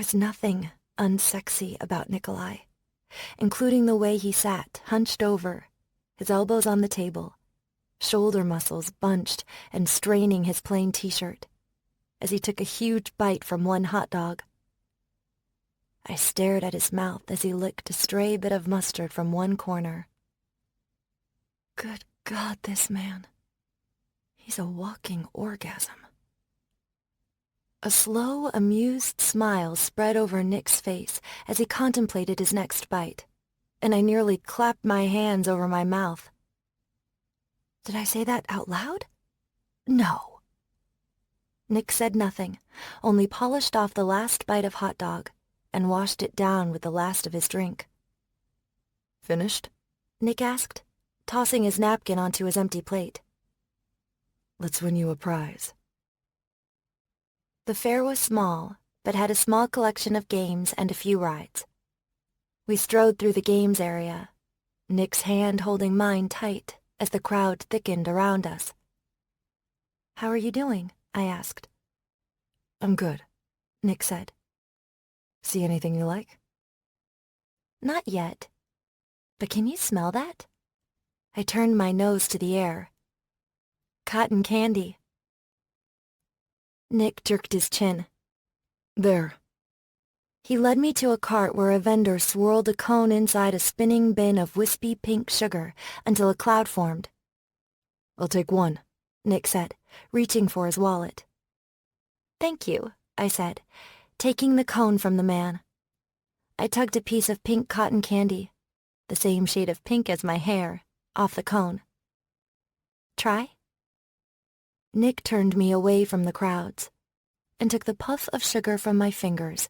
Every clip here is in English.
was nothing unsexy about Nikolai, including the way he sat, hunched over, his elbows on the table, shoulder muscles bunched and straining his plain t-shirt, as he took a huge bite from one hot dog. I stared at his mouth as he licked a stray bit of mustard from one corner. Good God, this man. He's a walking orgasm. A slow, amused smile spread over Nick's face as he contemplated his next bite, and I nearly clapped my hands over my mouth. Did I say that out loud? No. Nick said nothing, only polished off the last bite of hot dog and washed it down with the last of his drink. Finished? Nick asked, tossing his napkin onto his empty plate. Let's win you a prize. The fair was small, but had a small collection of games and a few rides. We strode through the games area, Nick's hand holding mine tight as the crowd thickened around us. How are you doing? I asked. I'm good, Nick said. See anything you like? Not yet. But can you smell that? I turned my nose to the air. Cotton candy. Nick jerked his chin. There. He led me to a cart where a vendor swirled a cone inside a spinning bin of wispy pink sugar until a cloud formed. I'll take one, Nick said, reaching for his wallet. Thank you, I said, taking the cone from the man. I tugged a piece of pink cotton candy, the same shade of pink as my hair, off the cone. Try? Nick turned me away from the crowds and took the puff of sugar from my fingers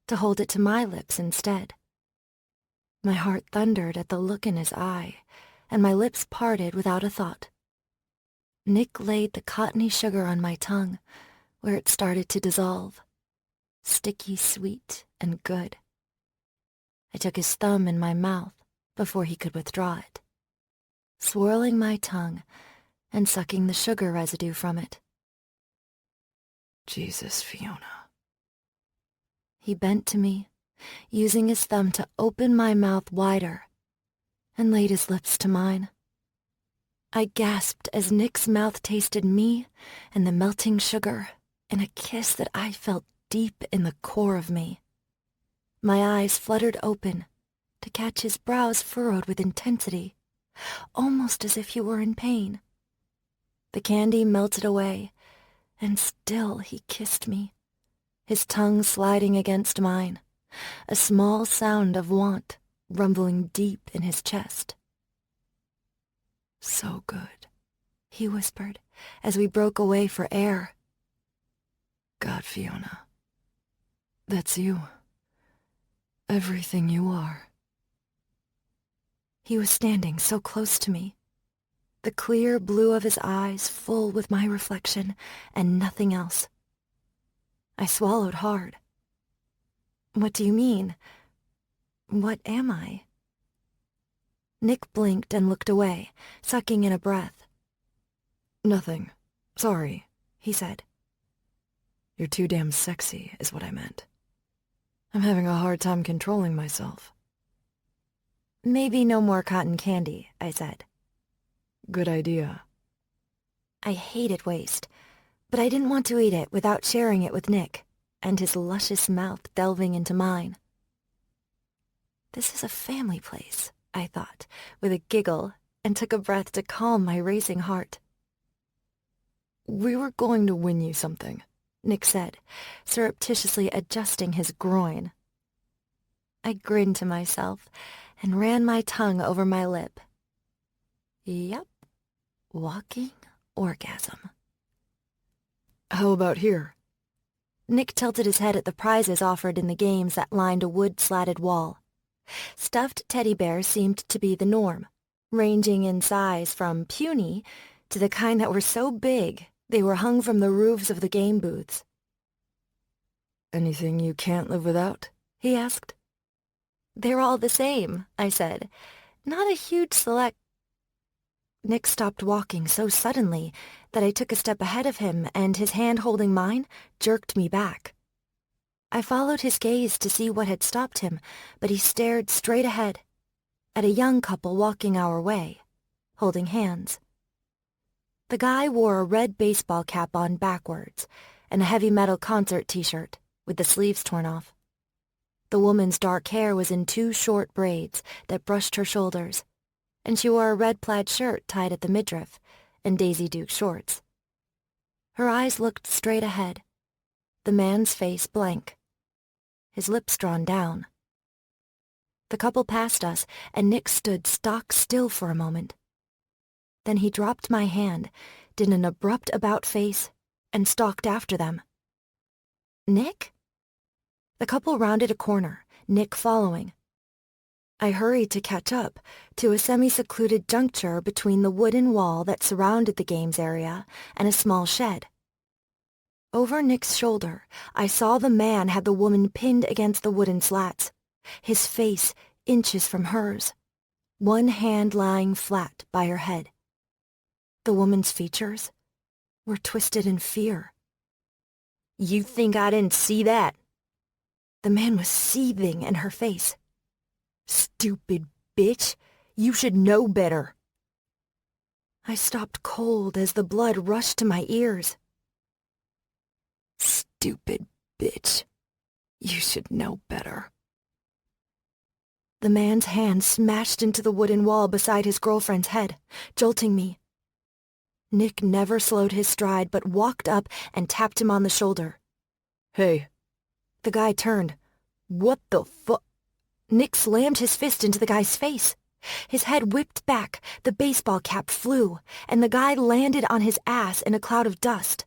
to hold it to my lips instead. My heart thundered at the look in his eye, and my lips parted without a thought. Nick laid the cottony sugar on my tongue, where it started to dissolve, sticky sweet and good. I took his thumb in my mouth before he could withdraw it, swirling my tongue and sucking the sugar residue from it. Jesus, Fiona. He bent to me, using his thumb to open my mouth wider, and laid his lips to mine. I gasped as Nick's mouth tasted me and the melting sugar in a kiss that I felt deep in the core of me. My eyes fluttered open to catch his brows furrowed with intensity, almost as if he were in pain. The candy melted away, and still he kissed me, his tongue sliding against mine, a small sound of want rumbling deep in his chest. So good, he whispered as we broke away for air. God, Fiona, that's you. Everything you are. He was standing so close to me, the clear blue of his eyes full with my reflection and nothing else. I swallowed hard. What do you mean? What am I? Nick blinked and looked away, sucking in a breath. Nothing. Sorry, he said. You're too damn sexy, is what I meant. I'm having a hard time controlling myself. Maybe no more cotton candy, I said. Good idea. I hated waste, but I didn't want to eat it without sharing it with Nick, and his luscious mouth delving into mine. This is a family place, I thought, with a giggle, and took a breath to calm my racing heart. We were going to win you something, Nick said, surreptitiously adjusting his groin. I grinned to myself and ran my tongue over my lip. Yep, walking orgasm. How about here? Nick tilted his head at the prizes offered in the games that lined a wood-slatted wall. Stuffed teddy bears seemed to be the norm, ranging in size from puny to the kind that were so big they were hung from the roofs of the game booths. Anything you can't live without? He asked. They're all the same, I said. Not a huge select... Nick stopped walking so suddenly that I took a step ahead of him and his hand holding mine jerked me back. I followed his gaze to see what had stopped him, but he stared straight ahead, at a young couple walking our way, holding hands. The guy wore a red baseball cap on backwards and a heavy metal concert t-shirt with the sleeves torn off. The woman's dark hair was in 2 short braids that brushed her shoulders, and she wore a red plaid shirt tied at the midriff and Daisy Duke shorts. Her eyes looked straight ahead, the man's face blank, his lips drawn down. The couple passed us, and Nick stood stock still for a moment. Then he dropped my hand, did an abrupt about-face, and stalked after them. Nick? The couple rounded a corner, Nick following. I hurried to catch up, to a semi-secluded juncture between the wooden wall that surrounded the games area and a small shed. Over Nick's shoulder, I saw the man had the woman pinned against the wooden slats, his face inches from hers, one hand lying flat by her head. The woman's features were twisted in fear. "You think I didn't see that?" The man was seething in her face. "Stupid bitch, you should know better." I stopped cold as the blood rushed to my ears. "Stupid bitch, you should know better." The man's hand smashed into the wooden wall beside his girlfriend's head, jolting me. Nick never slowed his stride but walked up and tapped him on the shoulder. "Hey." The guy turned. "What the fu—" Nick slammed his fist into the guy's face. His head whipped back, the baseball cap flew, and the guy landed on his ass in a cloud of dust.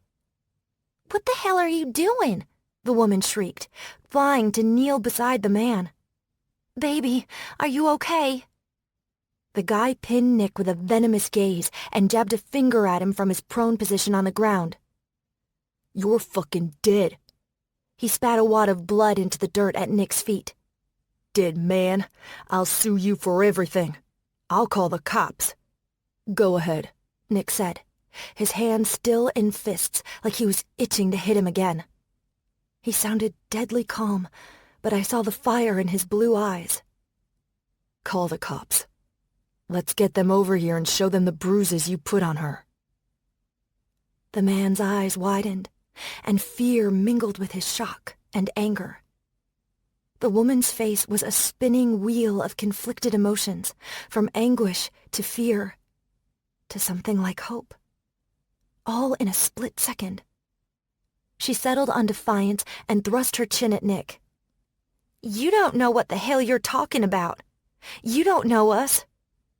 "What the hell are you doing?" the woman shrieked, flying to kneel beside the man. "Baby, are you okay?" The guy pinned Nick with a venomous gaze and jabbed a finger at him from his prone position on the ground. "You're fucking dead." He spat a wad of blood into the dirt at Nick's feet. "Dead man, I'll sue you for everything. I'll call the cops." "Go ahead," Nick said, his hands still in fists like he was itching to hit him again. He sounded deadly calm, but I saw the fire in his blue eyes. "Call the cops. Let's get them over here and show them the bruises you put on her." The man's eyes widened, and fear mingled with his shock and anger. The woman's face was a spinning wheel of conflicted emotions, from anguish to fear, to something like hope. All in a split second. She settled on defiance and thrust her chin at Nick. "You don't know what the hell you're talking about. You don't know us.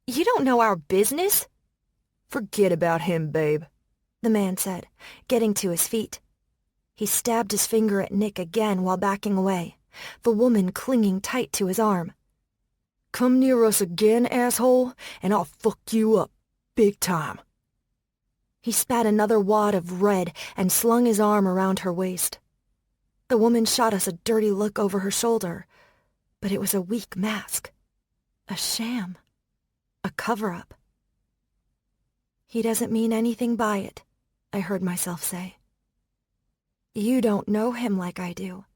You don't know our business." "Forget about him, babe," the man said, getting to his feet. He stabbed his finger at Nick again while backing away, the woman clinging tight to his arm. "Come near us again, asshole, and I'll fuck you up, big time." He spat another wad of red and slung his arm around her waist. The woman shot us a dirty look over her shoulder, but it was a weak mask, a sham, a cover-up. "He doesn't mean anything by it," I heard myself say. "You don't know him like I do."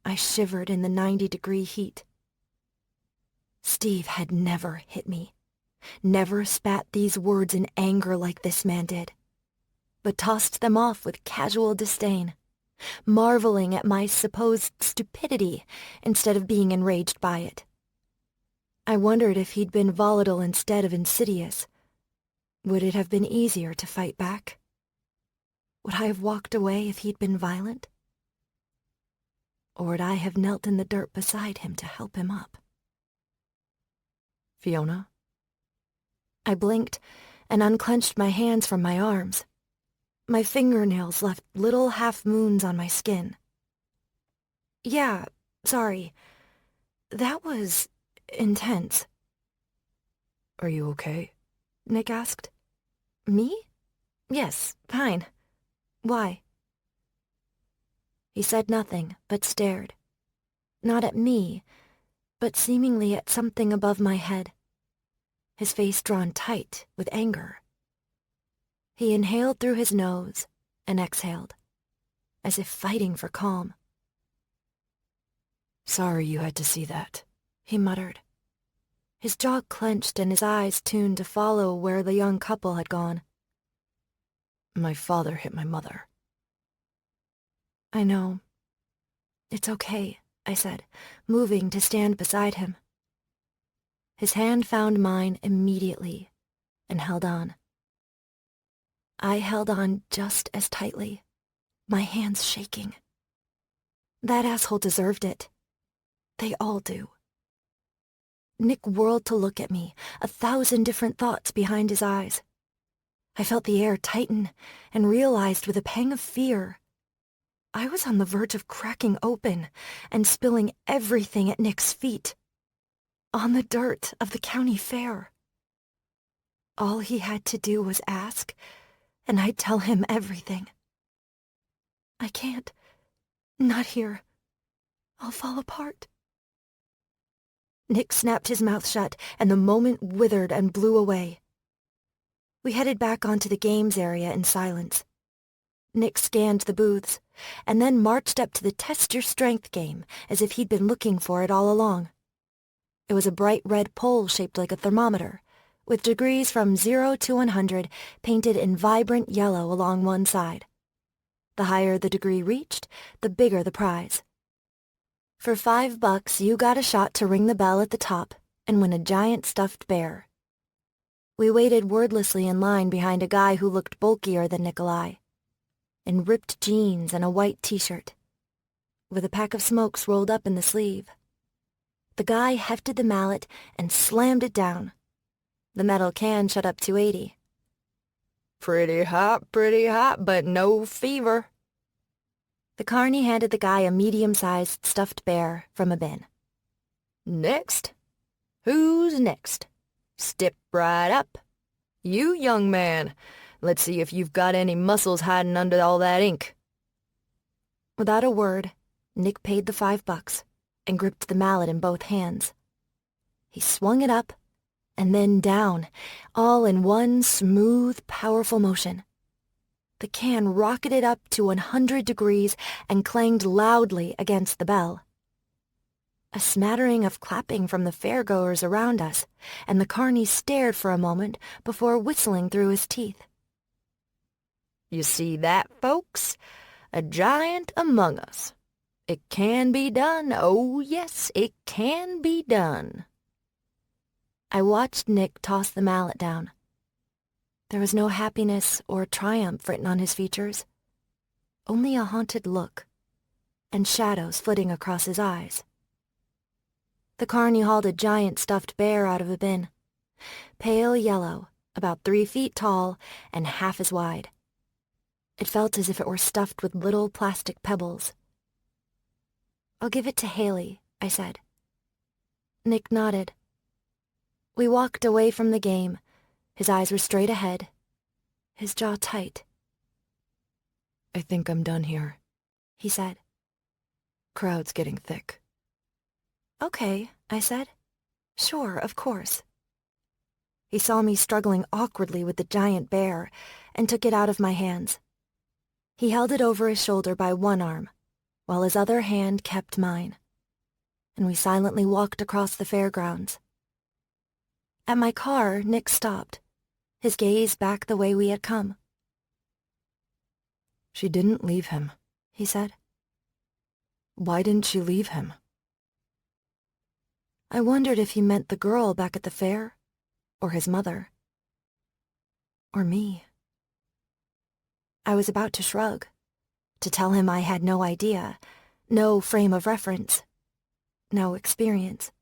I shivered in the 90-degree heat. Steve had never hit me, never spat these words in anger like this man did, but tossed them off with casual disdain, marveling at my supposed stupidity instead of being enraged by it. I wondered if he'd been volatile instead of insidious. Would it have been easier to fight back? Would I have walked away if he'd been violent? Or would I have knelt in the dirt beside him to help him up? "Fiona?" I blinked and unclenched my hands from my arms. My fingernails left little half-moons on my skin. "Yeah, sorry. That was intense." "Are you okay?" Nick asked. "Me? Yes, fine. Why?" He said nothing, but stared. Not at me, but seemingly at something above my head, his face drawn tight with anger. He inhaled through his nose and exhaled. as if fighting for calm. "Sorry you had to see that," he muttered. His jaw clenched and his eyes tuned to follow where the young couple had gone. "My father hit my mother." "I know. It's okay," I said, moving to stand beside him. His hand found mine immediately and held on. I held on just as tightly, my hands shaking. That asshole deserved it. They all do. Nick whirled to look at me, 1,000 different thoughts behind his eyes. I felt the air tighten and realized with a pang of fear I was on the verge of cracking open and spilling everything at Nick's feet, on the dirt of the county fair. All he had to do was ask, and I'd tell him everything. I can't. Not here. I'll fall apart. Nick snapped his mouth shut, and the moment withered and blew away. We headed back onto the games area in silence. Nick scanned the booths, and then marched up to the Test Your Strength game as if he'd been looking for it all along. It was a bright red pole shaped like a thermometer, with degrees from 0 to 100 painted in vibrant yellow along one side. The higher the degree reached, the bigger the prize. For $5, you got a shot to ring the bell at the top and win a giant stuffed bear. We waited wordlessly in line behind a guy who looked bulkier than Nikolai, in ripped jeans and a white t-shirt, with a pack of smokes rolled up in the sleeve. The guy hefted the mallet and slammed it down. The metal can shut up 280. Pretty hot, but no fever." The carny handed the guy a medium-sized stuffed bear from a bin. "Next? Who's next? Step right up. You, young man. Let's see if you've got any muscles hiding under all that ink." Without a word, Nick paid the $5 and gripped the mallet in both hands. He swung it up and then down, all in one smooth, powerful motion. The can rocketed up to 100 degrees and clanged loudly against the bell. A smattering of clapping from the fairgoers around us, and the carny stared for a moment before whistling through his teeth. "You see that, folks? A giant among us. It can be done. Oh, yes, it can be done." I watched Nick toss the mallet down. There was no happiness or triumph written on his features, only a haunted look, and shadows flitting across his eyes. The carny hauled a giant stuffed bear out of a bin, pale yellow, about 3 feet tall, and half as wide. It felt as if it were stuffed with little plastic pebbles. "I'll give it to Haley," I said. Nick nodded. We walked away from the game. His eyes were straight ahead, his jaw tight. "I think I'm done here," he said. "Crowd's getting thick." "Okay," I said. "Sure, of course." He saw me struggling awkwardly with the giant bear and took it out of my hands. He held it over his shoulder by one arm, while his other hand kept mine, and we silently walked across the fairgrounds. At my car, Nick stopped, his gaze back the way we had come. "She didn't leave him," he said. "Why didn't she leave him?" I wondered if he meant the girl back at the fair, or his mother, or me. I was about to shrug, to tell him I had no idea, no frame of reference, no experience.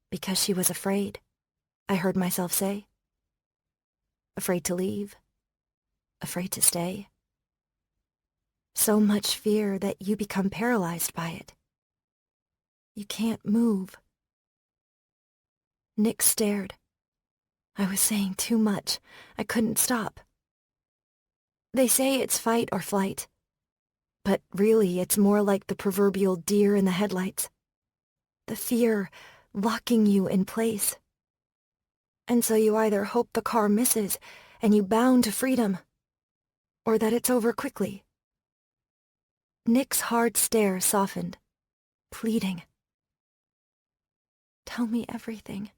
Because she was afraid, I heard myself say. Afraid to leave, afraid to stay. So much fear that you become paralyzed by it. You can't move. Nick stared. I was saying too much. I couldn't stop. They say it's fight or flight, but really it's more like the proverbial deer in the headlights. The fear locking you in place. And so you either hope the car misses and you bound to freedom, or that it's over quickly, Nick's hard stare softened, pleading. "Tell me everything,"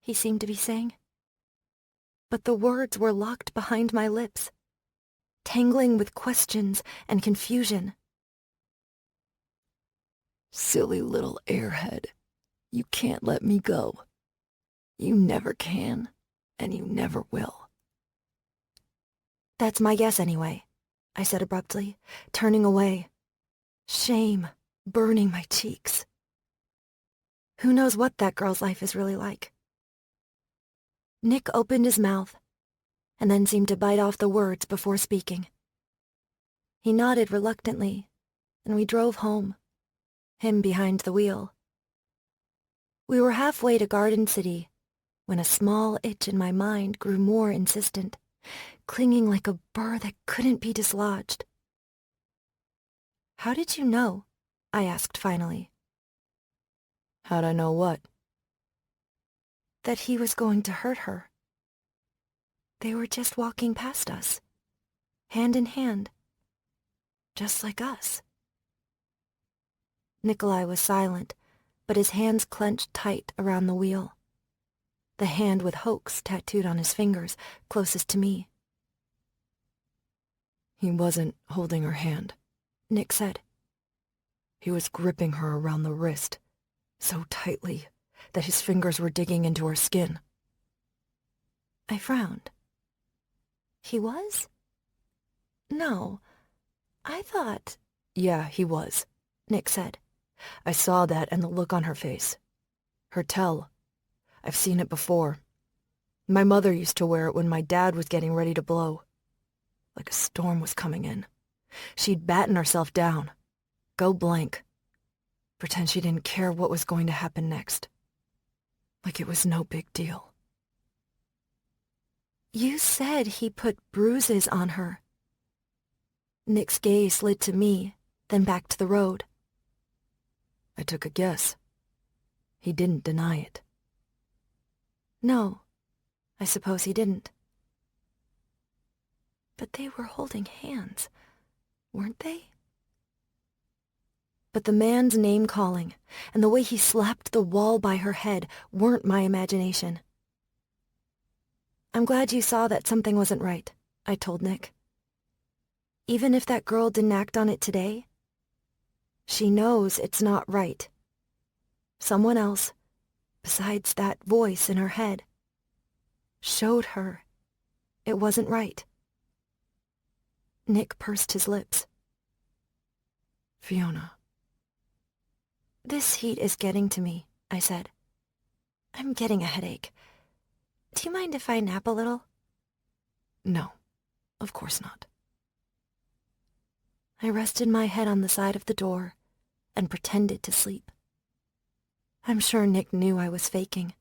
he seemed to be saying. But the words were locked behind my lips, tangling with questions and confusion. Silly little airhead. You can't let me go. You never can, and you never will. "That's my guess anyway," I said abruptly, turning away, shame burning my cheeks. Who knows what that girl's life is really like? Nick opened his mouth, and then seemed to bite off the words before speaking. He nodded reluctantly, and we drove home, him behind the wheel. We were halfway to Garden City when a small itch in my mind grew more insistent, clinging like a burr that couldn't be dislodged. "How did you know?" I asked finally. How'd I know what? "That he was going to hurt her. They were just walking past us, hand in hand, just like us." Nikolai was silent, but his hands clenched tight around the wheel, the hand with hoax tattooed on his fingers closest to me. He wasn't holding her hand, Nick said. He was gripping her around the wrist, so tightly that his fingers were digging into her skin. I frowned. He was? No, I thought... Yeah, he was, Nick said. I saw that and the look on her face. Her tell. I've seen it before. My mother used to wear it when my dad was getting ready to blow. Like a storm was coming in. She'd batten herself down. Go blank. Pretend she didn't care what was going to happen next. Like it was no big deal. You said he put bruises on her. Nick's gaze slid to me, then back to the road. I took a guess. He didn't deny it. No, I suppose he didn't. But they were holding hands, weren't they? But the man's name-calling and the way he slapped the wall by her head weren't my imagination. "I'm glad you saw that something wasn't right," I told Nick. "Even if that girl didn't act on it today, she knows it's not right. Someone else, besides that voice in her head, showed her it wasn't right." Nick pursed his lips. Fiona. "This heat is getting to me," I said. "I'm getting a headache. Do you mind if I nap a little?" No, of course not. I rested my head on the side of the door and pretended to sleep. I'm sure Nick knew I was faking.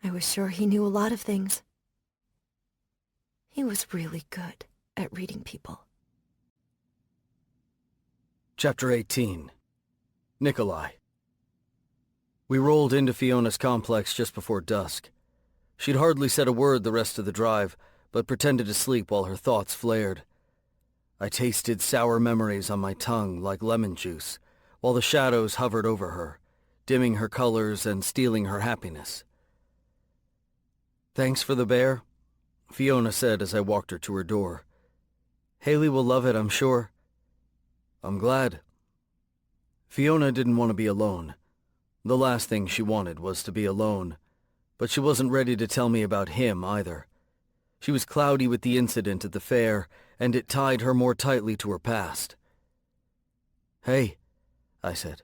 I was sure he knew a lot of things. He was really good at reading people. Chapter 18. Nikolai. We rolled into Fiona's complex just before dusk. She'd hardly said a word the rest of the drive, but pretended to sleep while her thoughts flared. I tasted sour memories on my tongue like lemon juice, while the shadows hovered over her, dimming her colors and stealing her happiness. "Thanks for the bear," Fiona said as I walked her to her door. "Haley will love it, I'm sure." "I'm glad." Fiona didn't want to be alone. The last thing she wanted was to be alone, but she wasn't ready to tell me about him either. She was cloudy with the incident at the fair, and it tied her more tightly to her past. "Hey," I said.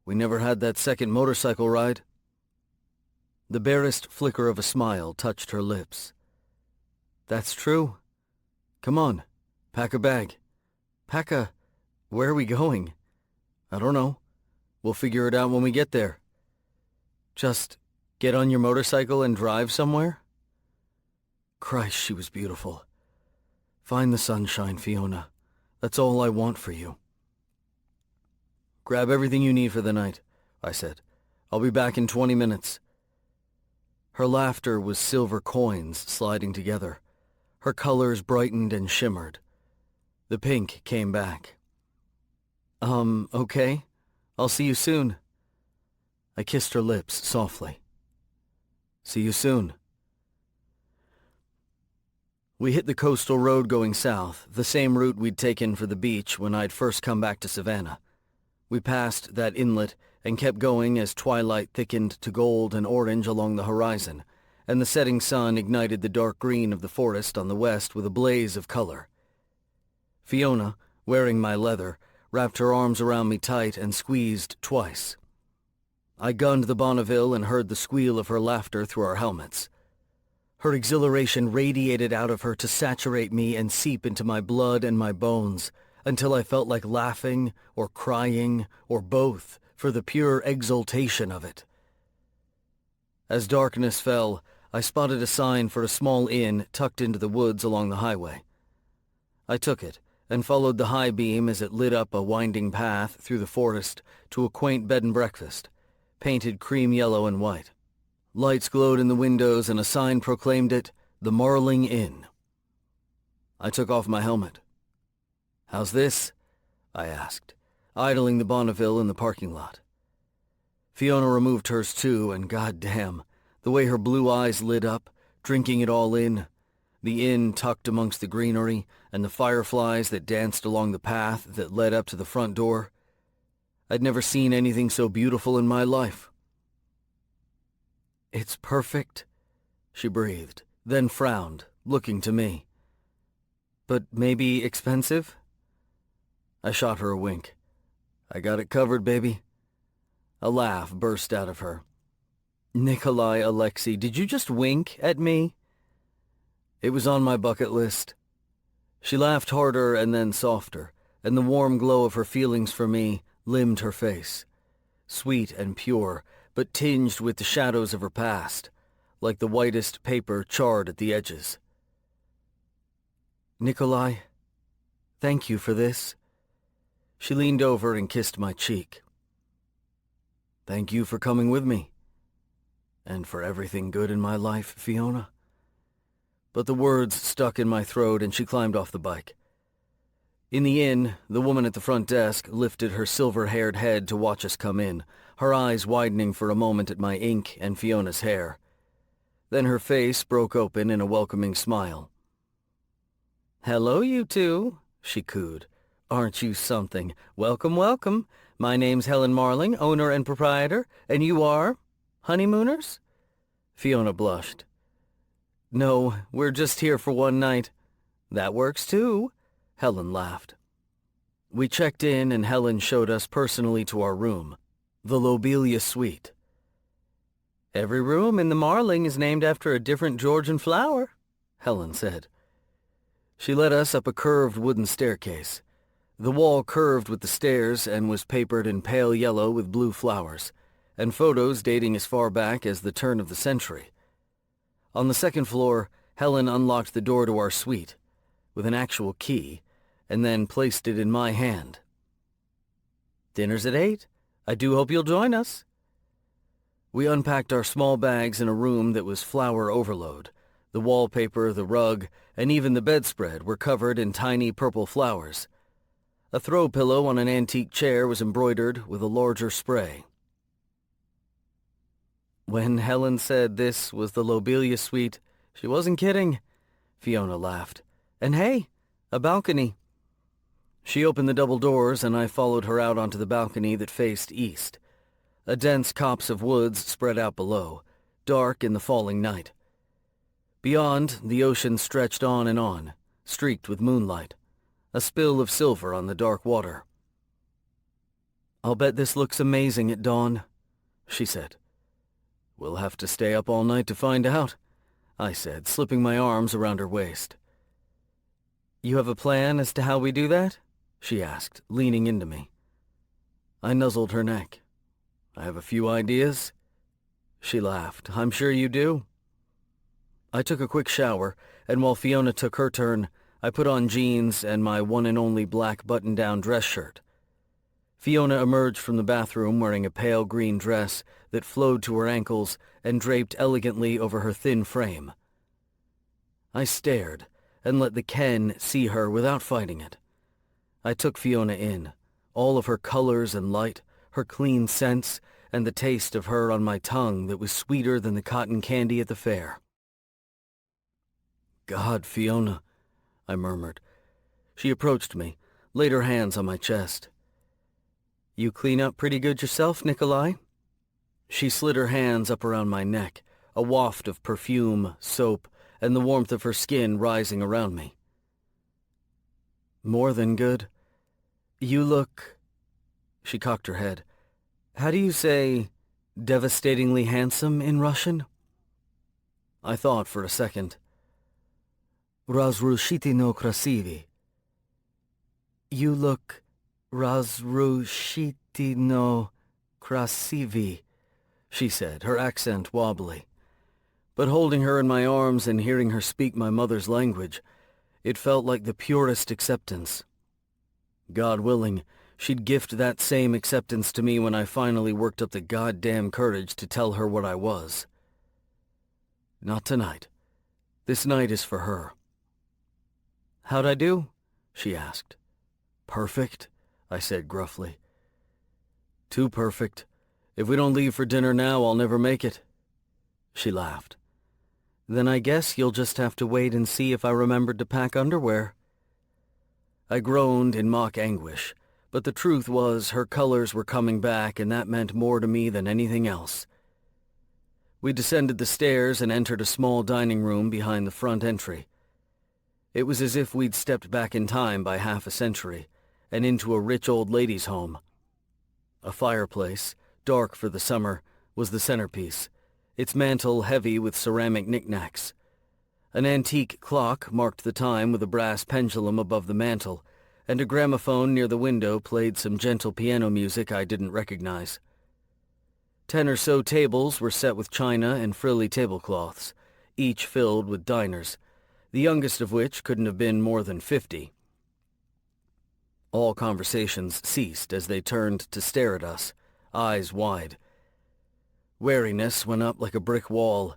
"We never had that second motorcycle ride?" The barest flicker of a smile touched her lips. "That's true. Come on, pack a bag." "Pack a... Where are we going?" "I don't know. We'll figure it out when we get there." "Just get on your motorcycle and drive somewhere?" Christ, she was beautiful. "Find the sunshine, Fiona. That's all I want for you." "Grab everything you need for the night," I said. "I'll be back in 20 minutes. Her laughter was silver coins sliding together. Her colors brightened and shimmered. The pink came back, Okay. I'll see you soon. I kissed her lips softly. See you soon. We hit the coastal road going south, the same route we'd taken for the beach when I'd first come back to Savannah. We passed that inlet and kept going as twilight thickened to gold and orange along the horizon, and the setting sun ignited the dark green of the forest on the west with a blaze of color. Fiona, wearing my leather, wrapped her arms around me tight and squeezed twice. I gunned the Bonneville and heard the squeal of her laughter through our helmets. Her exhilaration radiated out of her to saturate me and seep into my blood and my bones, until I felt like laughing or crying or both for the pure exultation of it. As darkness fell, I spotted a sign for a small inn tucked into the woods along the highway. I took it and followed the high beam as it lit up a winding path through the forest to a quaint bed and breakfast, painted cream yellow and white. Lights glowed in the windows and a sign proclaimed it, the Marling Inn. I took off my helmet. How's this? I asked, idling the Bonneville in the parking lot. Fiona removed hers too, and goddamn, the way her blue eyes lit up, drinking it all in, the inn tucked amongst the greenery, and the fireflies that danced along the path that led up to the front door. I'd never seen anything so beautiful in my life. It's perfect, she breathed, then frowned, looking to me. But maybe expensive? I shot her a wink. I got it covered, baby. A laugh burst out of her. Nikolai Alexei, did you just wink at me? It was on my bucket list. She laughed harder and then softer, and the warm glow of her feelings for me limned her face. Sweet and pure, but tinged with the shadows of her past, like the whitest paper charred at the edges. Nikolai, thank you for this. She leaned over and kissed my cheek. Thank you for coming with me. And for everything good in my life, Fiona. But the words stuck in my throat and she climbed off the bike. In the inn, the woman at the front desk lifted her silver-haired head to watch us come in, her eyes widening for a moment at my ink and Fiona's hair. Then her face broke open in a welcoming smile. Hello, you two, she cooed. Aren't you something? Welcome, welcome. My name's Helen Marling, owner and proprietor, and you are? Honeymooners? Fiona blushed. No, we're just here for one night. That works too, Helen laughed. We checked in and Helen showed us personally to our room, the Lobelia Suite. Every room in the Marling is named after a different Georgian flower, Helen said. She led us up a curved wooden staircase. The wall curved with the stairs and was papered in pale yellow with blue flowers, and photos dating as far back as the turn of the century. On the second floor, Helen unlocked the door to our suite, with an actual key, and then placed it in my hand. Dinner's at 8. I do hope you'll join us. We unpacked our small bags in a room that was flower overload. The wallpaper, the rug, and even the bedspread were covered in tiny purple flowers. A throw pillow on an antique chair was embroidered with a larger spray. When Helen said this was the Lobelia Suite, she wasn't kidding, Fiona laughed. And hey, a balcony. She opened the double doors and I followed her out onto the balcony that faced east. A dense copse of woods spread out below, dark in the falling night. Beyond, the ocean stretched on, streaked with moonlight, a spill of silver on the dark water. I'll bet this looks amazing at dawn, she said. We'll have to stay up all night to find out, I said, slipping my arms around her waist. You have a plan as to how we do that? She asked, leaning into me. I nuzzled her neck. I have a few ideas. She laughed. I'm sure you do. I took a quick shower, and while Fiona took her turn, I put on jeans and my one and only black button-down dress shirt. Fiona emerged from the bathroom wearing a pale green dress that flowed to her ankles and draped elegantly over her thin frame. I stared and let the Ken see her without fighting it. I took Fiona in, all of her colors and light, her clean scents, and the taste of her on my tongue that was sweeter than the cotton candy at the fair. "God, Fiona," I murmured. She approached me, laid her hands on my chest. "You clean up pretty good yourself, Nikolai?" She slid her hands up around my neck, a waft of perfume, soap, and the warmth of her skin rising around me. "More than good. You look—" She cocked her head. "How do you say devastatingly handsome in Russian?" I thought for a second. "Razrushitino krasivi." "You look razrushitino krasivi," she said, her accent wobbly. But holding her in my arms and hearing her speak my mother's language, it felt like the purest acceptance. God willing, she'd gift that same acceptance to me when I finally worked up the goddamn courage to tell her what I was. Not tonight. This night is for her. "How'd I do?" she asked. "Perfect," I said gruffly. "Too perfect. If we don't leave for dinner now, I'll never make it." She laughed. "Then I guess you'll just have to wait and see if I remembered to pack underwear." I groaned in mock anguish, but the truth was her colors were coming back, and that meant more to me than anything else. We descended the stairs and entered a small dining room behind the front entry. It was as if we'd stepped back in time by half a century, and into a rich old lady's home. A fireplace, dark for the summer, was the centerpiece, its mantel heavy with ceramic knickknacks. An antique clock marked the time with a brass pendulum above the mantel, and a gramophone near the window played some gentle piano music I didn't recognize. 10 or so tables were set with china and frilly tablecloths, each filled with diners, the youngest of which couldn't have been more than 50. All conversations ceased as they turned to stare at us, eyes wide. Wariness went up like a brick wall.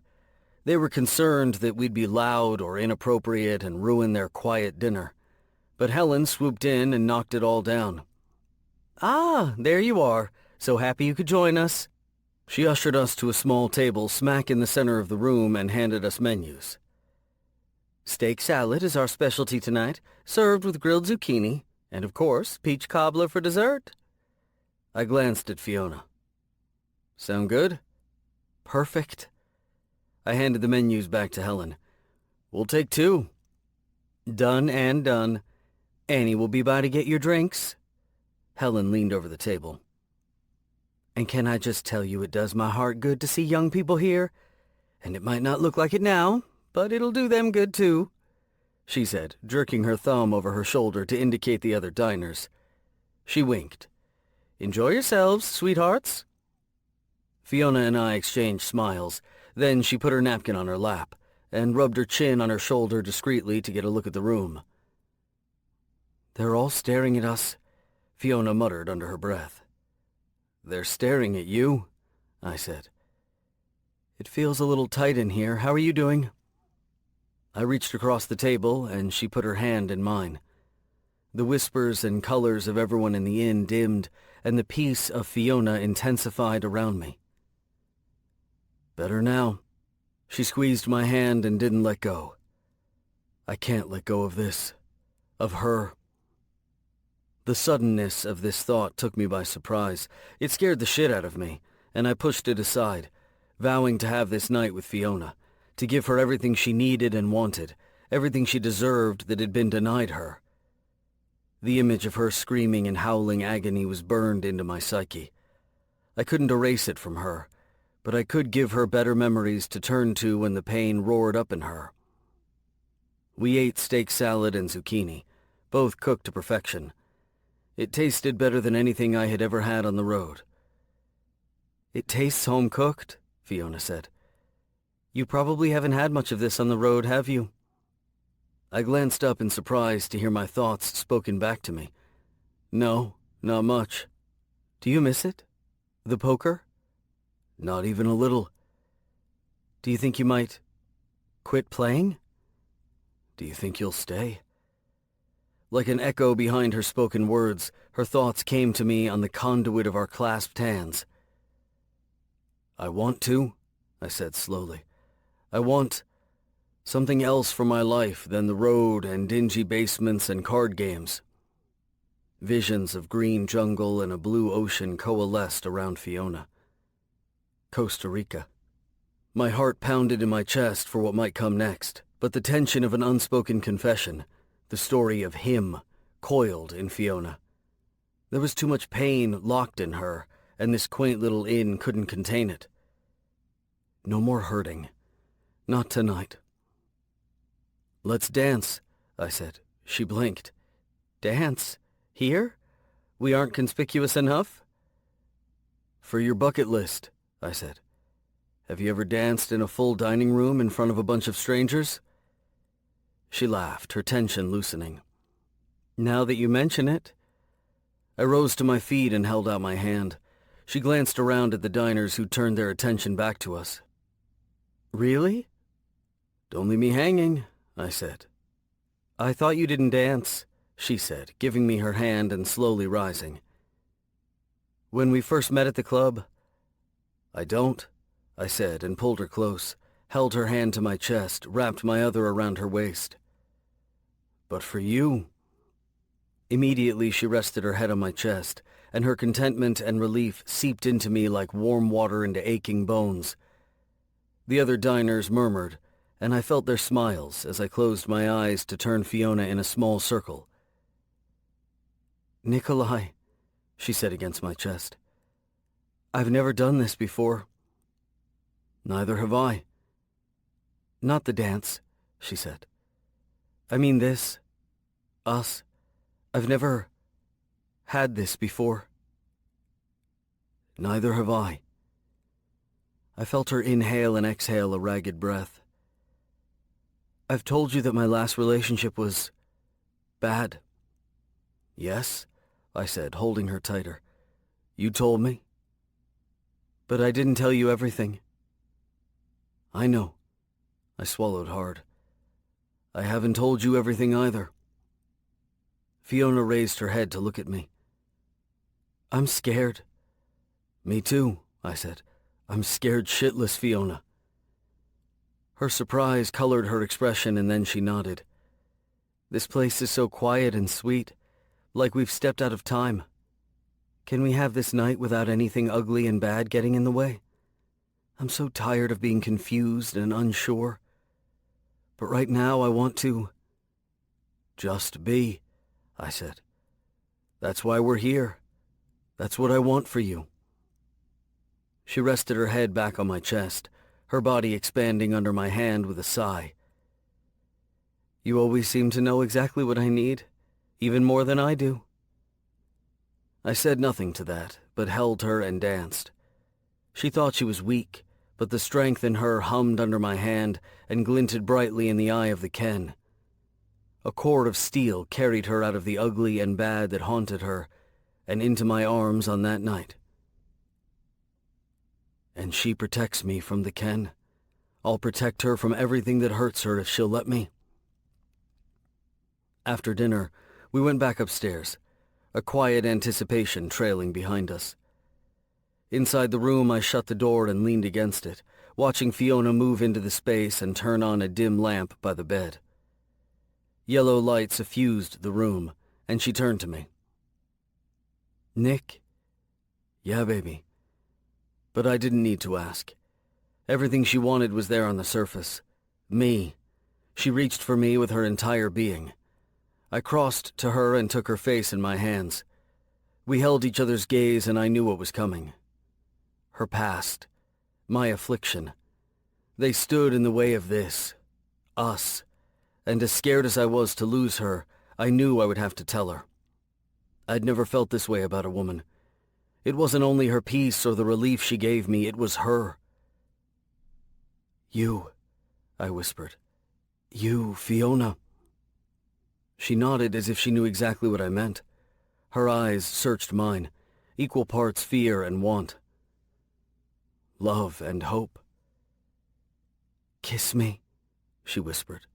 They were concerned that we'd be loud or inappropriate and ruin their quiet dinner. But Helen swooped in and knocked it all down. "Ah, there you are. So happy you could join us." She ushered us to a small table smack in the center of the room and handed us menus. "Steak salad is our specialty tonight, served with grilled zucchini, and of course, peach cobbler for dessert." I glanced at Fiona. "Sound good?" "Perfect." I handed the menus back to Helen. "We'll take 2. "Done and done. Annie will be by to get your drinks." Helen leaned over the table. "And can I just tell you it does my heart good to see young people here? And it might not look like it now, but it'll do them good too," she said, jerking her thumb over her shoulder to indicate the other diners. She winked. "Enjoy yourselves, sweethearts." Fiona and I exchanged smiles. Then she put her napkin on her lap and rubbed her chin on her shoulder discreetly to get a look at the room. "They're all staring at us," Fiona muttered under her breath. "They're staring at you," I said. "It feels a little tight in here. How are you doing?" I reached across the table, and she put her hand in mine. The whispers and colors of everyone in the inn dimmed, and the peace of Fiona intensified around me. "Better now." She squeezed my hand and didn't let go. I can't let go of this. Of her. The suddenness of this thought took me by surprise. It scared the shit out of me, and I pushed it aside, vowing to have this night with Fiona, to give her everything she needed and wanted, everything she deserved that had been denied her. The image of her screaming in howling agony was burned into my psyche. I couldn't erase it from her, but I could give her better memories to turn to when the pain roared up in her. We ate steak salad and zucchini, both cooked to perfection. It tasted better than anything I had ever had on the road. "It tastes home-cooked," Fiona said. "You probably haven't had much of this on the road, have you?" I glanced up in surprise to hear my thoughts spoken back to me. "No, not much." "Do you miss it? The poker?" "Not even a little." "Do you think you might quit playing?" "Do you think you'll stay?" Like an echo behind her spoken words, her thoughts came to me on the conduit of our clasped hands. "I want to," I said slowly. "I want something else for my life than the road and dingy basements and card games." Visions of green jungle and a blue ocean coalesced around Fiona. Costa Rica. My heart pounded in my chest for what might come next, but the tension of an unspoken confession, the story of him, coiled in Fiona. There was too much pain locked in her, and this quaint little inn couldn't contain it. No more hurting. Not tonight. "Let's dance," I said. She blinked. "Dance? Here? We aren't conspicuous enough?" "For your bucket list," I said. "Have you ever danced in a full dining room in front of a bunch of strangers?" She laughed, her tension loosening. "Now that you mention it." I rose to my feet and held out my hand. She glanced around at the diners who turned their attention back to us. "Really?" "Don't leave me hanging," I said. "I thought you didn't dance," she said, giving me her hand and slowly rising. "When we first met at the club?" "I don't," I said, and pulled her close, held her hand to my chest, wrapped my other around her waist. "But for you." Immediately she rested her head on my chest, and her contentment and relief seeped into me like warm water into aching bones. The other diners murmured, and I felt their smiles as I closed my eyes to turn Fiona in a small circle. "Nikolai," she said against my chest. "I've never done this before." "Neither have I." "Not the dance," she said. "I mean this. Us. I've never had this before." "Neither have I." I felt her inhale and exhale a ragged breath. "I've told you that my last relationship was bad." "Yes," I said, holding her tighter. "You told me." "But I didn't tell you everything." "I know." I swallowed hard. "I haven't told you everything either." Fiona raised her head to look at me. "I'm scared." "Me too," I said. "I'm scared shitless, Fiona." Her surprise colored her expression, and then she nodded. "This place is so quiet and sweet, like we've stepped out of time. Can we have this night without anything ugly and bad getting in the way? I'm so tired of being confused and unsure. But right now I want to just be," I said. "That's why we're here. That's what I want for you." She rested her head back on my chest, her body expanding under my hand with a sigh. "You always seem to know exactly what I need, even more than I do." I said nothing to that, but held her and danced. She thought she was weak, but the strength in her hummed under my hand and glinted brightly in the eye of the Ken. A cord of steel carried her out of the ugly and bad that haunted her, and into my arms on that night. And she protects me from the Ken. I'll protect her from everything that hurts her if she'll let me. After dinner, we went back upstairs, a quiet anticipation trailing behind us. Inside the room, I shut the door and leaned against it, watching Fiona move into the space and turn on a dim lamp by the bed. Yellow light suffused the room, and she turned to me. "Nick?" "Yeah, baby." But I didn't need to ask. Everything she wanted was there on the surface. Me. She reached for me with her entire being. I crossed to her and took her face in my hands. We held each other's gaze, and I knew what was coming. Her past. My affliction. They stood in the way of this. Us. And as scared as I was to lose her, I knew I would have to tell her. I'd never felt this way about a woman. It wasn't only her peace or the relief she gave me, it was her. "You," I whispered. "You, Fiona." She nodded as if she knew exactly what I meant. Her eyes searched mine, equal parts fear and want. Love and hope. "Kiss me," she whispered.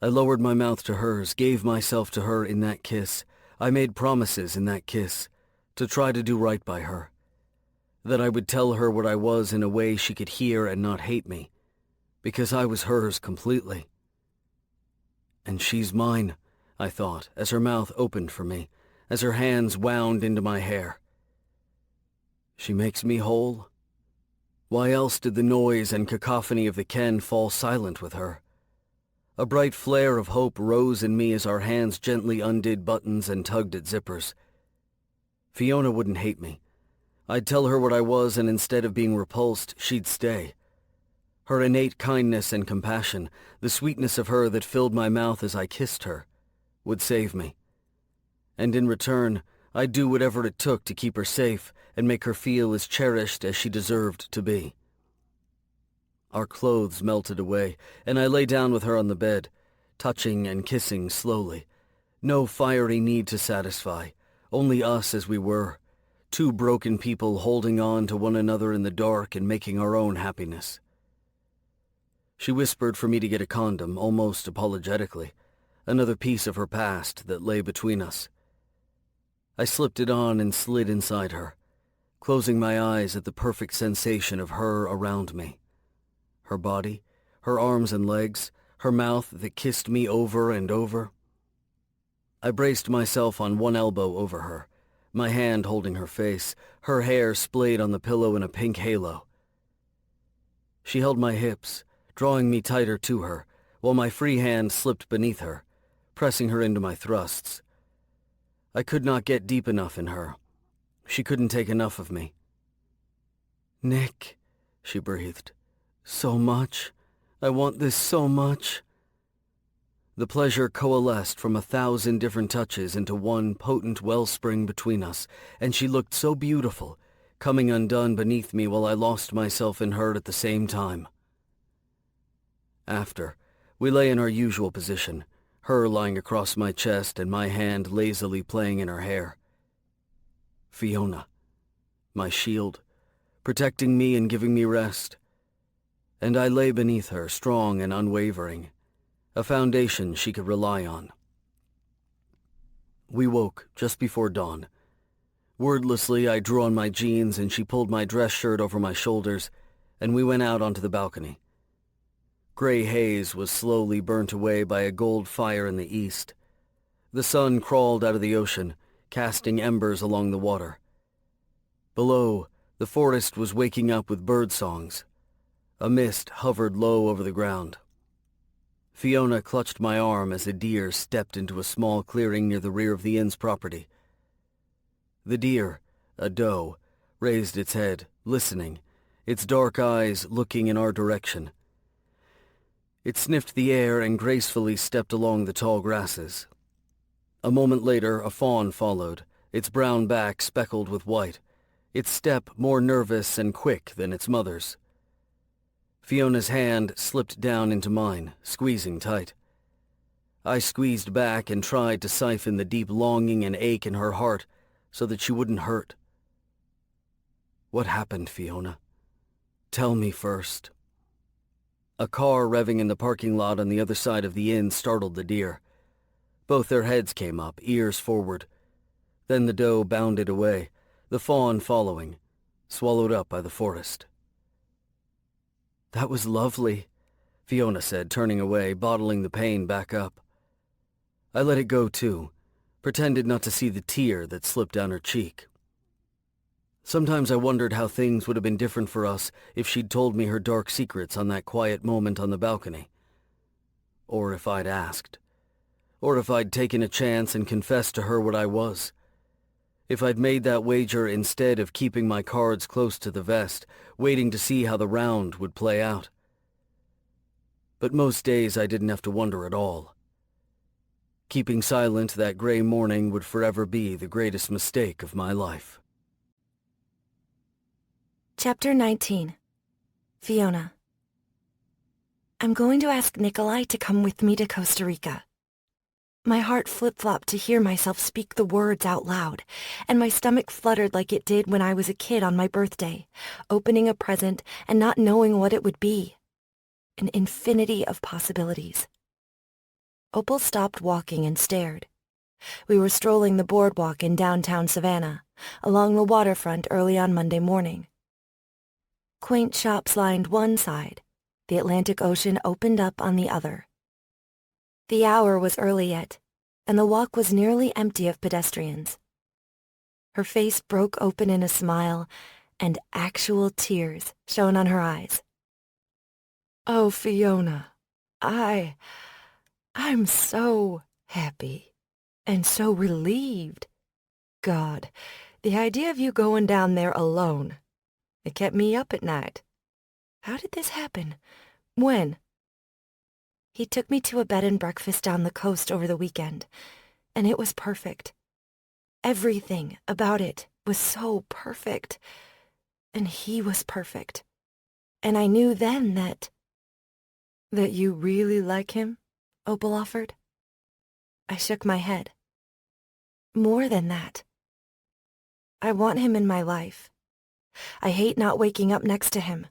I lowered my mouth to hers, gave myself to her in that kiss. I made promises in that kiss to try to do right by her. That I would tell her what I was in a way she could hear and not hate me, because I was hers completely. And she's mine, I thought, as her mouth opened for me, as her hands wound into my hair. She makes me whole. Why else did the noise and cacophony of the Ken fall silent with her? A bright flare of hope rose in me as our hands gently undid buttons and tugged at zippers. Fiona wouldn't hate me. I'd tell her what I was, and instead of being repulsed, she'd stay. Her innate kindness and compassion, the sweetness of her that filled my mouth as I kissed her, would save me. And in return, I'd do whatever it took to keep her safe and make her feel as cherished as she deserved to be. Our clothes melted away, and I lay down with her on the bed, touching and kissing slowly. No fiery need to satisfy, only us as we were, two broken people holding on to one another in the dark and making our own happiness. She whispered for me to get a condom, almost apologetically, another piece of her past that lay between us. I slipped it on and slid inside her, closing my eyes at the perfect sensation of her around me. Her body, her arms and legs, her mouth that kissed me over and over. I braced myself on one elbow over her, my hand holding her face, her hair splayed on the pillow in a pink halo. She held my hips, drawing me tighter to her, while my free hand slipped beneath her, pressing her into my thrusts. I could not get deep enough in her. She couldn't take enough of me. "Nick," she breathed. "So much. I want this so much." The pleasure coalesced from 1,000 different touches into one potent wellspring between us, and she looked so beautiful, coming undone beneath me while I lost myself in her at the same time. After, we lay in our usual position, her lying across my chest and my hand lazily playing in her hair. Fiona, my shield, protecting me and giving me rest. And I lay beneath her, strong and unwavering, a foundation she could rely on. We woke just before dawn. Wordlessly, I drew on my jeans and she pulled my dress shirt over my shoulders, and we went out onto the balcony. Gray haze was slowly burnt away by a gold fire in the east. The sun crawled out of the ocean, casting embers along the water. Below, the forest was waking up with bird songs. A mist hovered low over the ground. Fiona clutched my arm as a deer stepped into a small clearing near the rear of the inn's property. The deer, a doe, raised its head, listening, its dark eyes looking in our direction. It sniffed the air and gracefully stepped along the tall grasses. A moment later, a fawn followed, its brown back speckled with white, its step more nervous and quick than its mother's. Fiona's hand slipped down into mine, squeezing tight. I squeezed back and tried to siphon the deep longing and ache in her heart so that she wouldn't hurt. "What happened, Fiona? Tell me first." A car revving in the parking lot on the other side of the inn startled the deer. Both their heads came up, ears forward. Then the doe bounded away, the fawn following, swallowed up by the forest. "That was lovely," Fiona said, turning away, bottling the pain back up. I let it go too, pretended not to see the tear that slipped down her cheek. Sometimes I wondered how things would have been different for us if she'd told me her dark secrets on that quiet moment on the balcony. Or if I'd asked. Or if I'd taken a chance and confessed to her what I was. If I'd made that wager instead of keeping my cards close to the vest, waiting to see how the round would play out. But most days I didn't have to wonder at all. Keeping silent that gray morning would forever be the greatest mistake of my life. Chapter 19. Fiona. I'm going to ask Nikolai to come with me to Costa Rica. My heart flip-flopped to hear myself speak the words out loud, and my stomach fluttered like it did when I was a kid on my birthday, opening a present and not knowing what it would be. An infinity of possibilities. Opal stopped walking and stared. We were strolling the boardwalk in downtown Savannah, along the waterfront early on Monday morning. Quaint shops lined one side. The Atlantic Ocean opened up on the other. The hour was early yet, and the walk was nearly empty of pedestrians. Her face broke open in a smile, and actual tears shone on her eyes. Oh, Fiona, I'm so happy and so relieved. God, the idea of you going down there alone, it kept me up at night. How did this happen? When? He took me to a bed and breakfast down the coast over the weekend, and it was perfect. Everything about it was so perfect, and he was perfect. And I knew then that you really like him? Opal offered. I shook my head. More than that. I want him in my life. I hate not waking up next to him.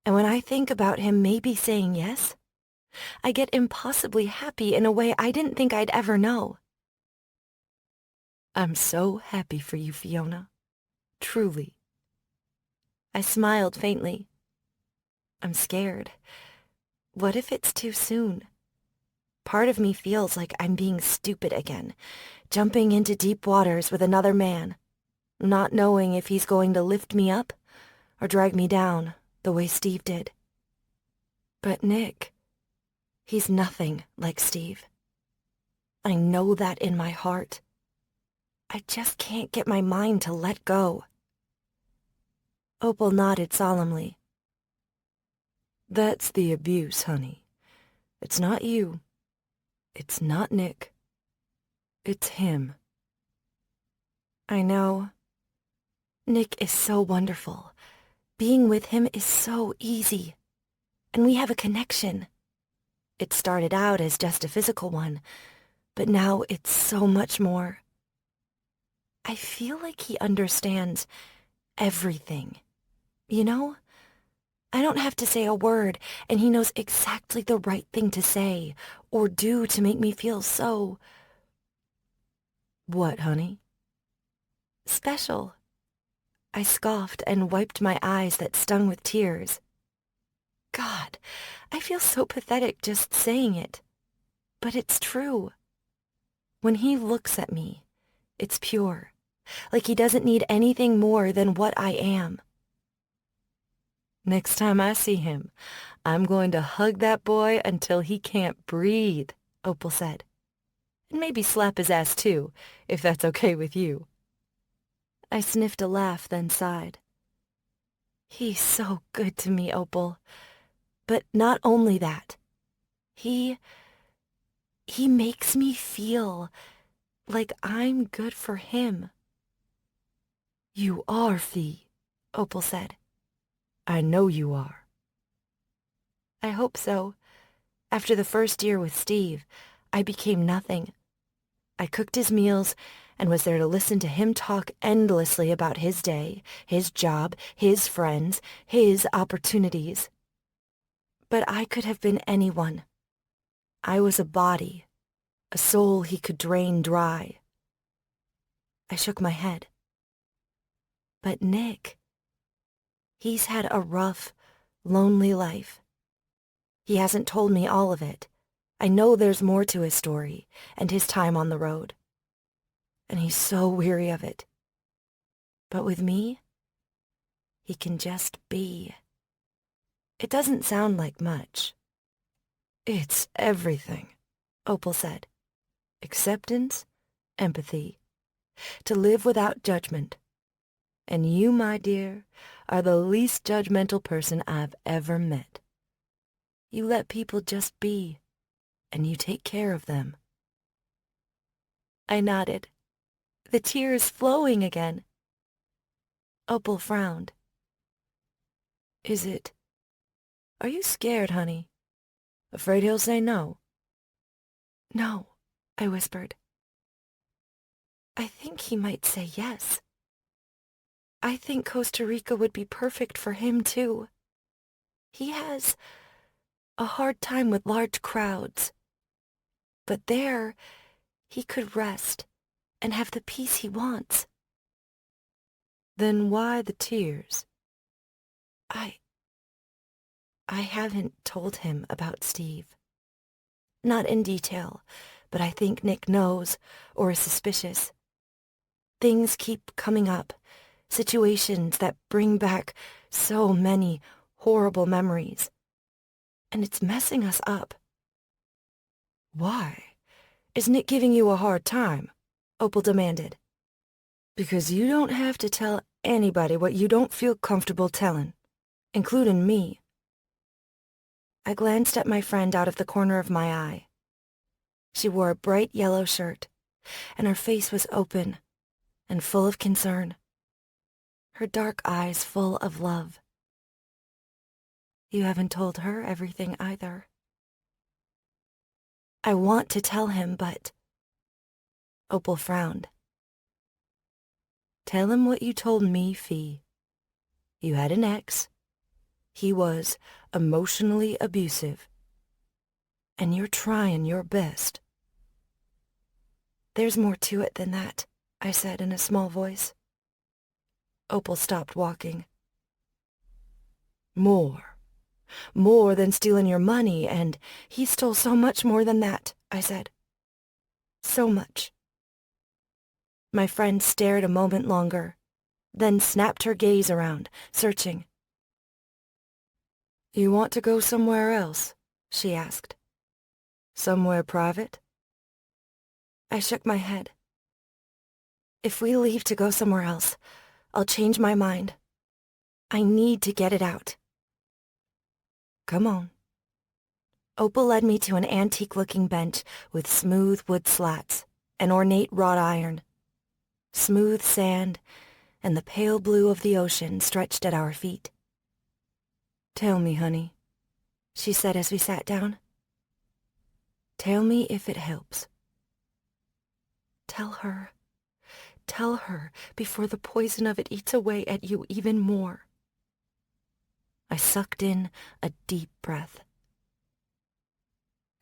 And when I think about him maybe saying yes, I get impossibly happy in a way I didn't think I'd ever know. I'm so happy for you, Fiona. Truly. I smiled faintly. I'm scared. What if it's too soon? Part of me feels like I'm being stupid again, jumping into deep waters with another man, not knowing if he's going to lift me up or drag me down the way Steve did. But Nick, he's nothing like Steve. I know that in my heart. I just can't get my mind to let go. Opal nodded solemnly. That's the abuse, honey. It's not you. It's not Nick. It's him. I know. Nick is so wonderful. Being with him is so easy. And we have a connection. It started out as just a physical one, but now it's so much more. I feel like he understands everything. You know? I don't have to say a word, and he knows exactly the right thing to say or do to make me feel so... What, honey? Special. I scoffed and wiped my eyes that stung with tears. God, I feel so pathetic just saying it. But it's true. When he looks at me, it's pure, like he doesn't need anything more than what I am. Next time I see him, I'm going to hug that boy until he can't breathe, Opal said. And maybe slap his ass too, if that's okay with you. I sniffed a laugh, then sighed. He's so good to me, Opal. But not only that. He makes me feel like I'm good for him. You are, Fee, Opal said. I know you are. I hope so. After the first year with Steve, I became nothing. I cooked his meals and was there to listen to him talk endlessly about his day, his job, his friends, his opportunities. But I could have been anyone. I was a body, a soul he could drain dry. I shook my head. But Nick, he's had a rough, lonely life. He hasn't told me all of it. I know there's more to his story and his time on the road. And he's so weary of it. But with me, he can just be. It doesn't sound like much. It's everything, Opal said. Acceptance, empathy, to live without judgment. And you, my dear, are the least judgmental person I've ever met. You let people just be, and you take care of them. I nodded, the tears flowing again. Opal frowned. Are you scared, honey? Afraid he'll say no? No, I whispered. I think he might say yes. I think Costa Rica would be perfect for him, too. He has a hard time with large crowds. But there, he could rest and have the peace he wants. Then why the tears? I haven't told him about Steve. Not in detail, but I think Nick knows or is suspicious. Things keep coming up, situations that bring back so many horrible memories. And it's messing us up. Why? Is Nick giving you a hard time? Opal demanded. Because you don't have to tell anybody what you don't feel comfortable telling, including me. I glanced at my friend out of the corner of my eye. She wore a bright yellow shirt, and her face was open and full of concern, her dark eyes full of love. You haven't told her everything either. I want to tell him, but... Opal frowned. Tell him what you told me, Fee. You had an ex. He was emotionally abusive. And you're trying your best. There's more to it than that, I said in a small voice. Opal stopped walking. More than stealing your money, and he stole so much more than that, I said. So much. My friend stared a moment longer, then snapped her gaze around, searching. You want to go somewhere else? She asked. Somewhere private? I shook my head. If we leave to go somewhere else, I'll change my mind. I need to get it out. Come on. Opal led me to an antique-looking bench with smooth wood slats, and ornate wrought iron. Smooth sand, and the pale blue of the ocean stretched at our feet. Tell me, honey, she said as we sat down. Tell me if it helps. Tell her before the poison of it eats away at you even more. I sucked in a deep breath.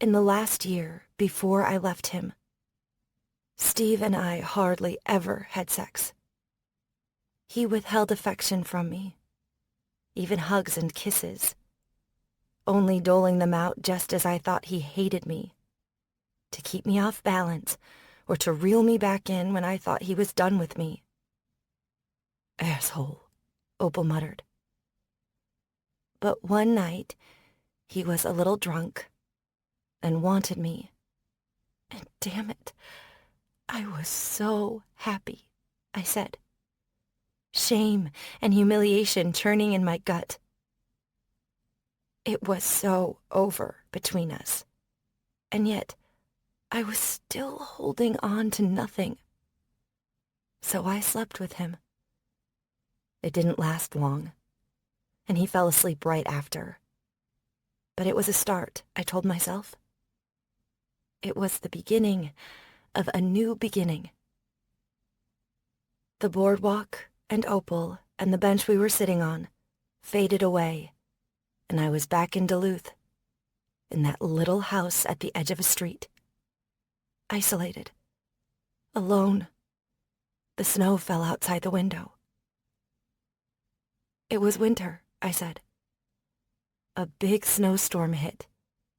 In the last year, before I left him, Steve and I hardly ever had sex. He withheld affection from me, even hugs and kisses, only doling them out just as I thought he hated me, to keep me off balance or to reel me back in when I thought he was done with me. Asshole, Opal muttered. But one night, he was a little drunk and wanted me. And damn it, I was so happy, I said. Shame and humiliation churning in my gut. It was so over between us, and yet I was still holding on to nothing. So I slept with him. It didn't last long, and he fell asleep right after. But it was a start, I told myself. It was the beginning of a new beginning. The boardwalk and Opal and the bench we were sitting on faded away, and I was back in Duluth, in that little house at the edge of a street. Isolated. Alone. The snow fell outside the window. It was winter, I said. A big snowstorm hit,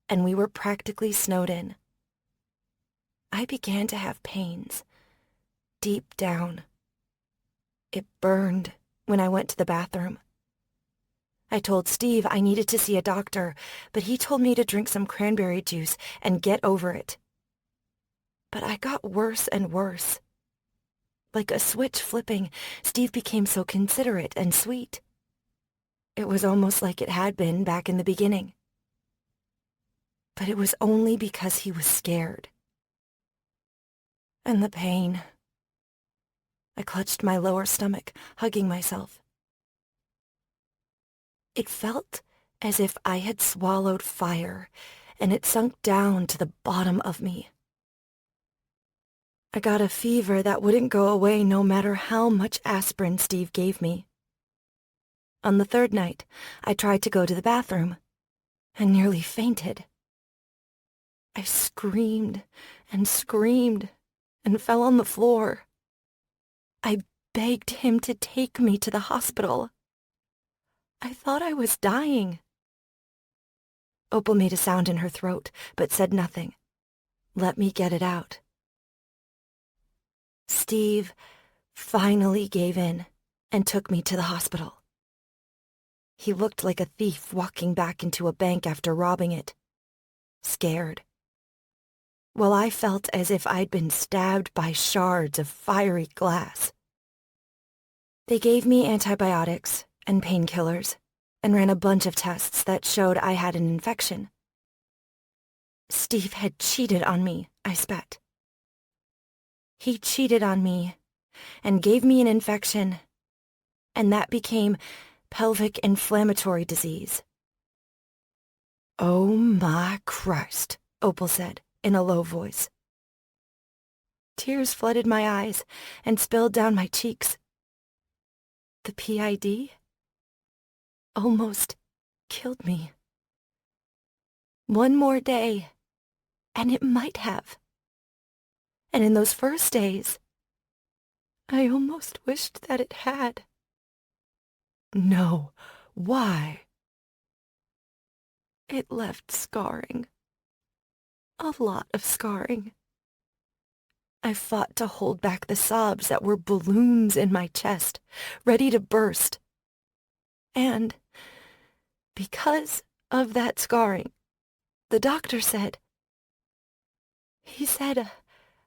and we were practically snowed in. I began to have pains, deep down. It burned when I went to the bathroom. I told Steve I needed to see a doctor, but he told me to drink some cranberry juice and get over it. But I got worse and worse. Like a switch flipping, Steve became so considerate and sweet. It was almost like it had been back in the beginning. But it was only because he was scared. And the pain. I clutched my lower stomach, hugging myself. It felt as if I had swallowed fire, and it sunk down to the bottom of me. I got a fever that wouldn't go away no matter how much aspirin Steve gave me. On the third night, I tried to go to the bathroom and nearly fainted. I screamed and screamed and fell on the floor. I begged him to take me to the hospital. I thought I was dying. Opal made a sound in her throat, but said nothing. Let me get it out. Steve finally gave in and took me to the hospital. He looked like a thief walking back into a bank after robbing it, scared. While I felt as if I'd been stabbed by shards of fiery glass. They gave me antibiotics and painkillers and ran a bunch of tests that showed I had an infection. Steve had cheated on me, I spat. He cheated on me and gave me an infection, and that became pelvic inflammatory disease. Oh my Christ, Opal said in a low voice. Tears flooded my eyes and spilled down my cheeks. The PID almost killed me. One more day, and it might have. And in those first days, I almost wished that it had. No, why? It left scarring. A lot of scarring. I fought to hold back the sobs that were balloons in my chest, ready to burst. And because of that scarring, the doctor said,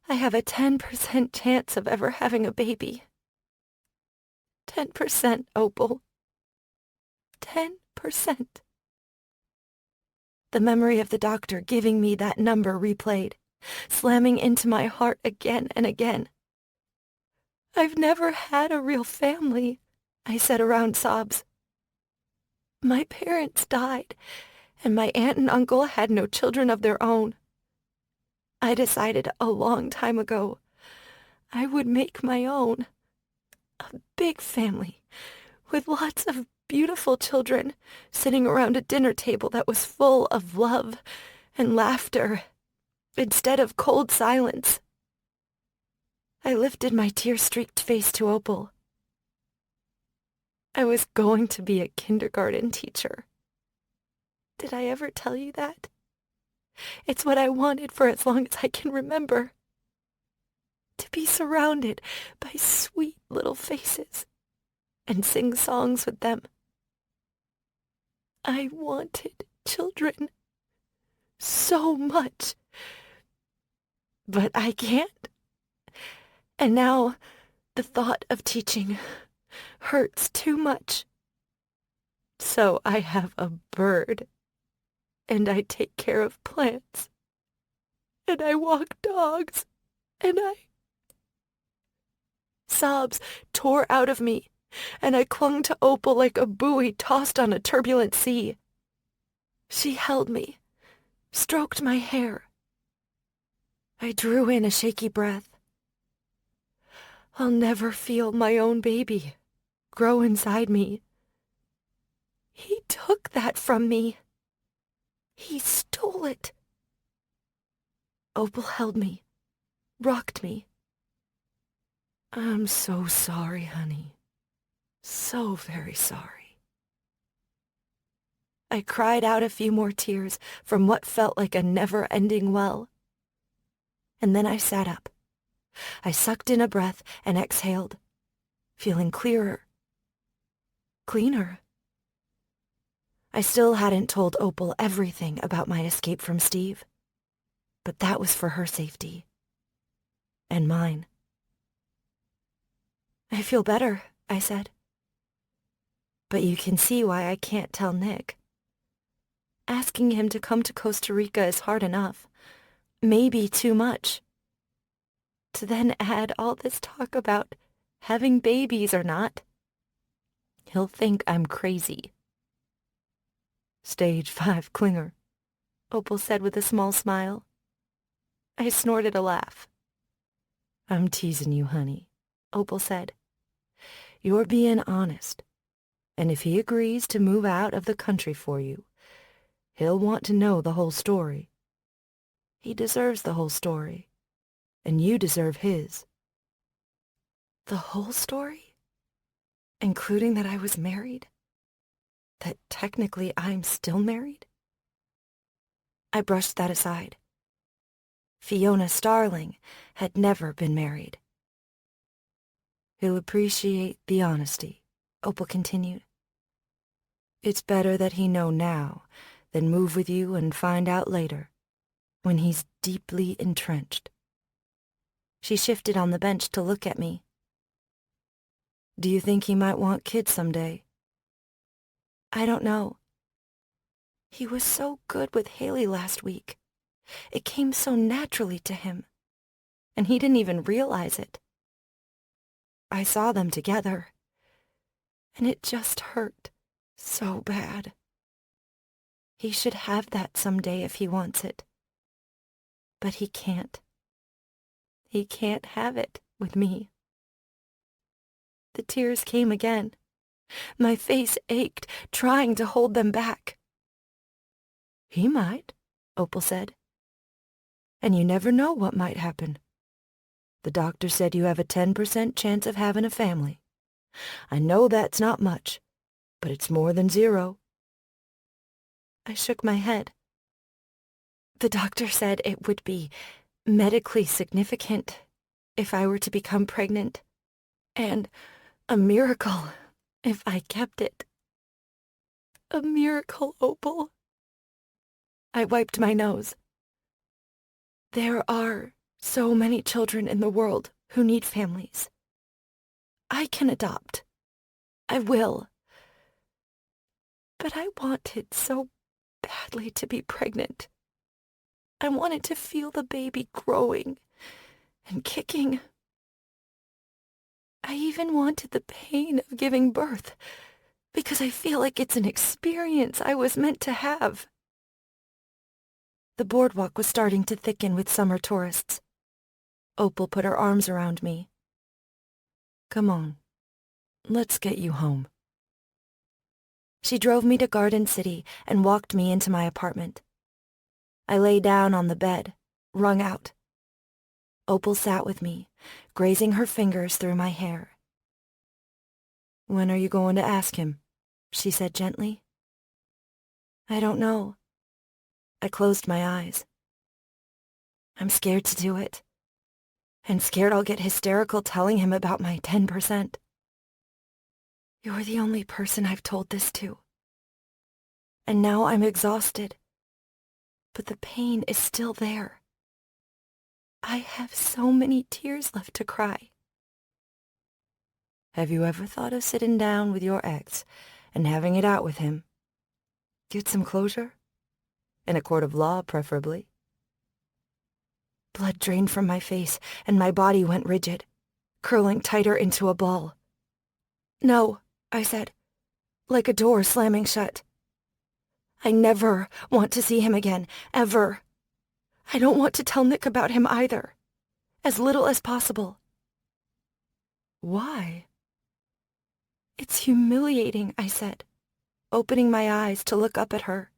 I have a 10% chance of ever having a baby. 10%, Opal. 10%. The memory of the doctor giving me that number replayed, slamming into my heart again and again. I've never had a real family, I said around sobs. My parents died, and my aunt and uncle had no children of their own. I decided a long time ago I would make my own. A big family, with lots of beautiful children sitting around a dinner table that was full of love and laughter instead of cold silence. I lifted my tear-streaked face to Opal. I was going to be a kindergarten teacher. Did I ever tell you that? It's what I wanted for as long as I can remember. To be surrounded by sweet little faces and sing songs with them. I wanted children so much, but I can't. And now the thought of teaching hurts too much. So I have a bird, and I take care of plants, and I walk dogs, and Sobs tore out of me, and I clung to Opal like a buoy tossed on a turbulent sea. She held me, stroked my hair. I drew in a shaky breath. I'll never feel my own baby grow inside me. He took that from me. He stole it. Opal held me, rocked me. I'm so sorry, honey. So very sorry. I cried out a few more tears from what felt like a never-ending well. And then I sat up. I sucked in a breath and exhaled, feeling clearer, cleaner. I still hadn't told Opal everything about my escape from Steve, but that was for her safety. And mine. I feel better, I said. But you can see why I can't tell Nick. Asking him to come to Costa Rica is hard enough, maybe too much. To then add all this talk about having babies or not, he'll think I'm crazy. Stage 5 clinger, Opal said with a small smile. I snorted a laugh. I'm teasing you, honey, Opal said. You're being honest, and if he agrees to move out of the country for you, he'll want to know the whole story. He deserves the whole story, and you deserve his. The whole story? Including that I was married? That technically I'm still married? I brushed that aside. Fiona Starling had never been married. He'll appreciate the honesty, Opal continued. It's better that he know now than move with you and find out later, when he's deeply entrenched. She shifted on the bench to look at me. Do you think he might want kids someday? I don't know. He was so good with Haley last week. It came so naturally to him, and he didn't even realize it. I saw them together, and it just hurt so bad. He should have that someday if he wants it. But he can't. He can't have it with me. The tears came again. My face ached, trying to hold them back. He might, Opal said. And you never know what might happen. The doctor said you have a 10% chance of having a family. I know that's not much, but it's more than 0. I shook my head. The doctor said it would be medically significant if I were to become pregnant, and a miracle if I kept it. A miracle, Opal. I wiped my nose. There are so many children in the world who need families. I can adopt. I will. But I wanted so badly to be pregnant. I wanted to feel the baby growing and kicking. I even wanted the pain of giving birth, because I feel like it's an experience I was meant to have. The boardwalk was starting to thicken with summer tourists. Opal put her arms around me. Come on, let's get you home. She drove me to Garden City and walked me into my apartment. I lay down on the bed, wrung out. Opal sat with me, grazing her fingers through my hair. When are you going to ask him? She said gently. I don't know. I closed my eyes. I'm scared to do it. And scared I'll get hysterical telling him about my 10%. You're the only person I've told this to. And now I'm exhausted. But the pain is still there. I have so many tears left to cry. Have you ever thought of sitting down with your ex and having it out with him? Get some closure? In a court of law, preferably. Blood drained from my face, and my body went rigid, curling tighter into a ball. No, I said, like a door slamming shut. I never want to see him again, ever. I don't want to tell Nick about him either. As little as possible. Why? It's humiliating, I said, opening my eyes to look up at her.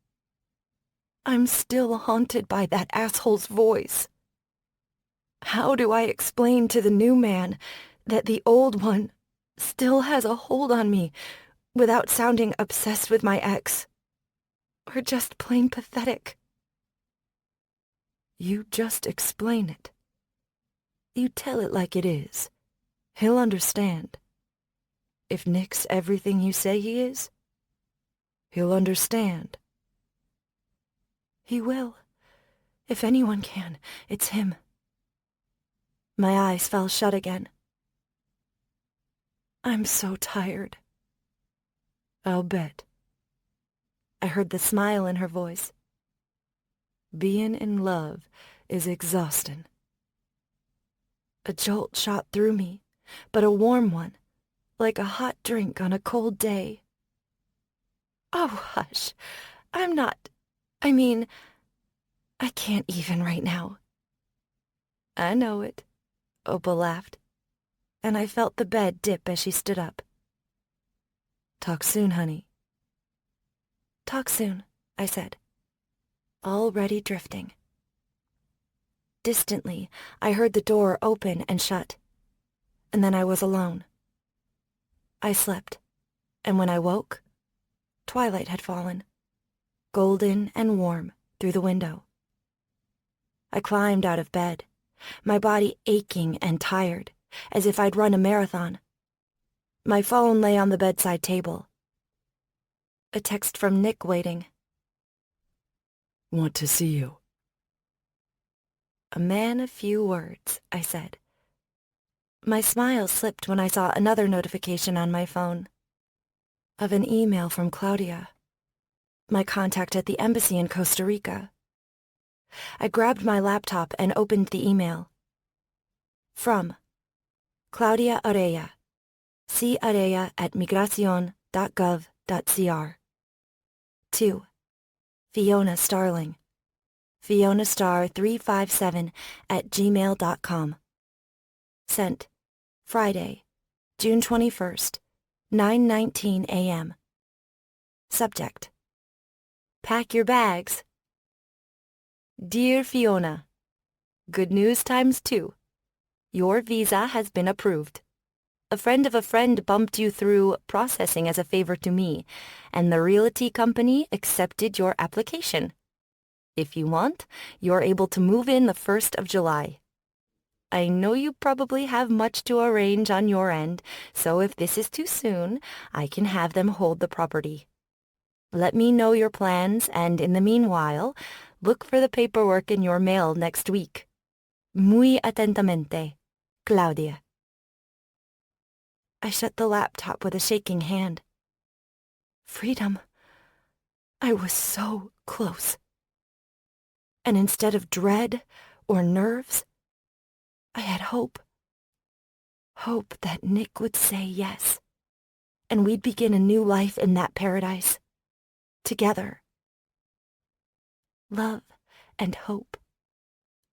I'm still haunted by that asshole's voice. How do I explain to the new man that the old one still has a hold on me without sounding obsessed with my ex? Or just plain pathetic? You just explain it. You tell it like it is. He'll understand. If Nick's everything you say he is, he'll understand. He will. If anyone can, it's him. My eyes fell shut again. I'm so tired. I'll bet. I heard the smile in her voice. Being in love is exhausting. A jolt shot through me, but a warm one, like a hot drink on a cold day. Oh, hush. I'm not... I can't even right now. I know it, Opal laughed, and I felt the bed dip as she stood up. Talk soon, honey. Talk soon, I said, already drifting. distantly, I heard the door open and shut. And then I was alone. I slept, and when I woke, twilight had fallen, golden and warm through the window. I climbed out of bed, my body aching and tired, as if I'd run a marathon. My phone lay on the bedside table. A text from Nick waiting. "Want to see you." A man of few words, I said. My smile slipped when I saw another notification on my phone. Of an email from Claudia, my contact at the embassy in Costa Rica. I grabbed my laptop and opened the email. From Claudia Araya, carefree@migracion.gov.cr. To Fiona Starling, FionaStar357@gmail.com. Sent Friday, June 21st, 9:19 a.m. Subject: Pack your bags. Dear Fiona, good news times 2. Your visa has been approved. A friend of a friend bumped you through processing as a favor to me, and the realty company accepted your application. If you want, you're able to move in the 1st of July. I know you probably have much to arrange on your end, so if this is too soon, I can have them hold the property. Let me know your plans, and in the meanwhile, look for the paperwork in your mail next week. Muy atentamente, Claudia. I shut the laptop with a shaking hand. Freedom. I was so close. And instead of dread or nerves, I had hope. Hope that Nick would say yes, and we'd begin a new life in that paradise. Together. Love and hope,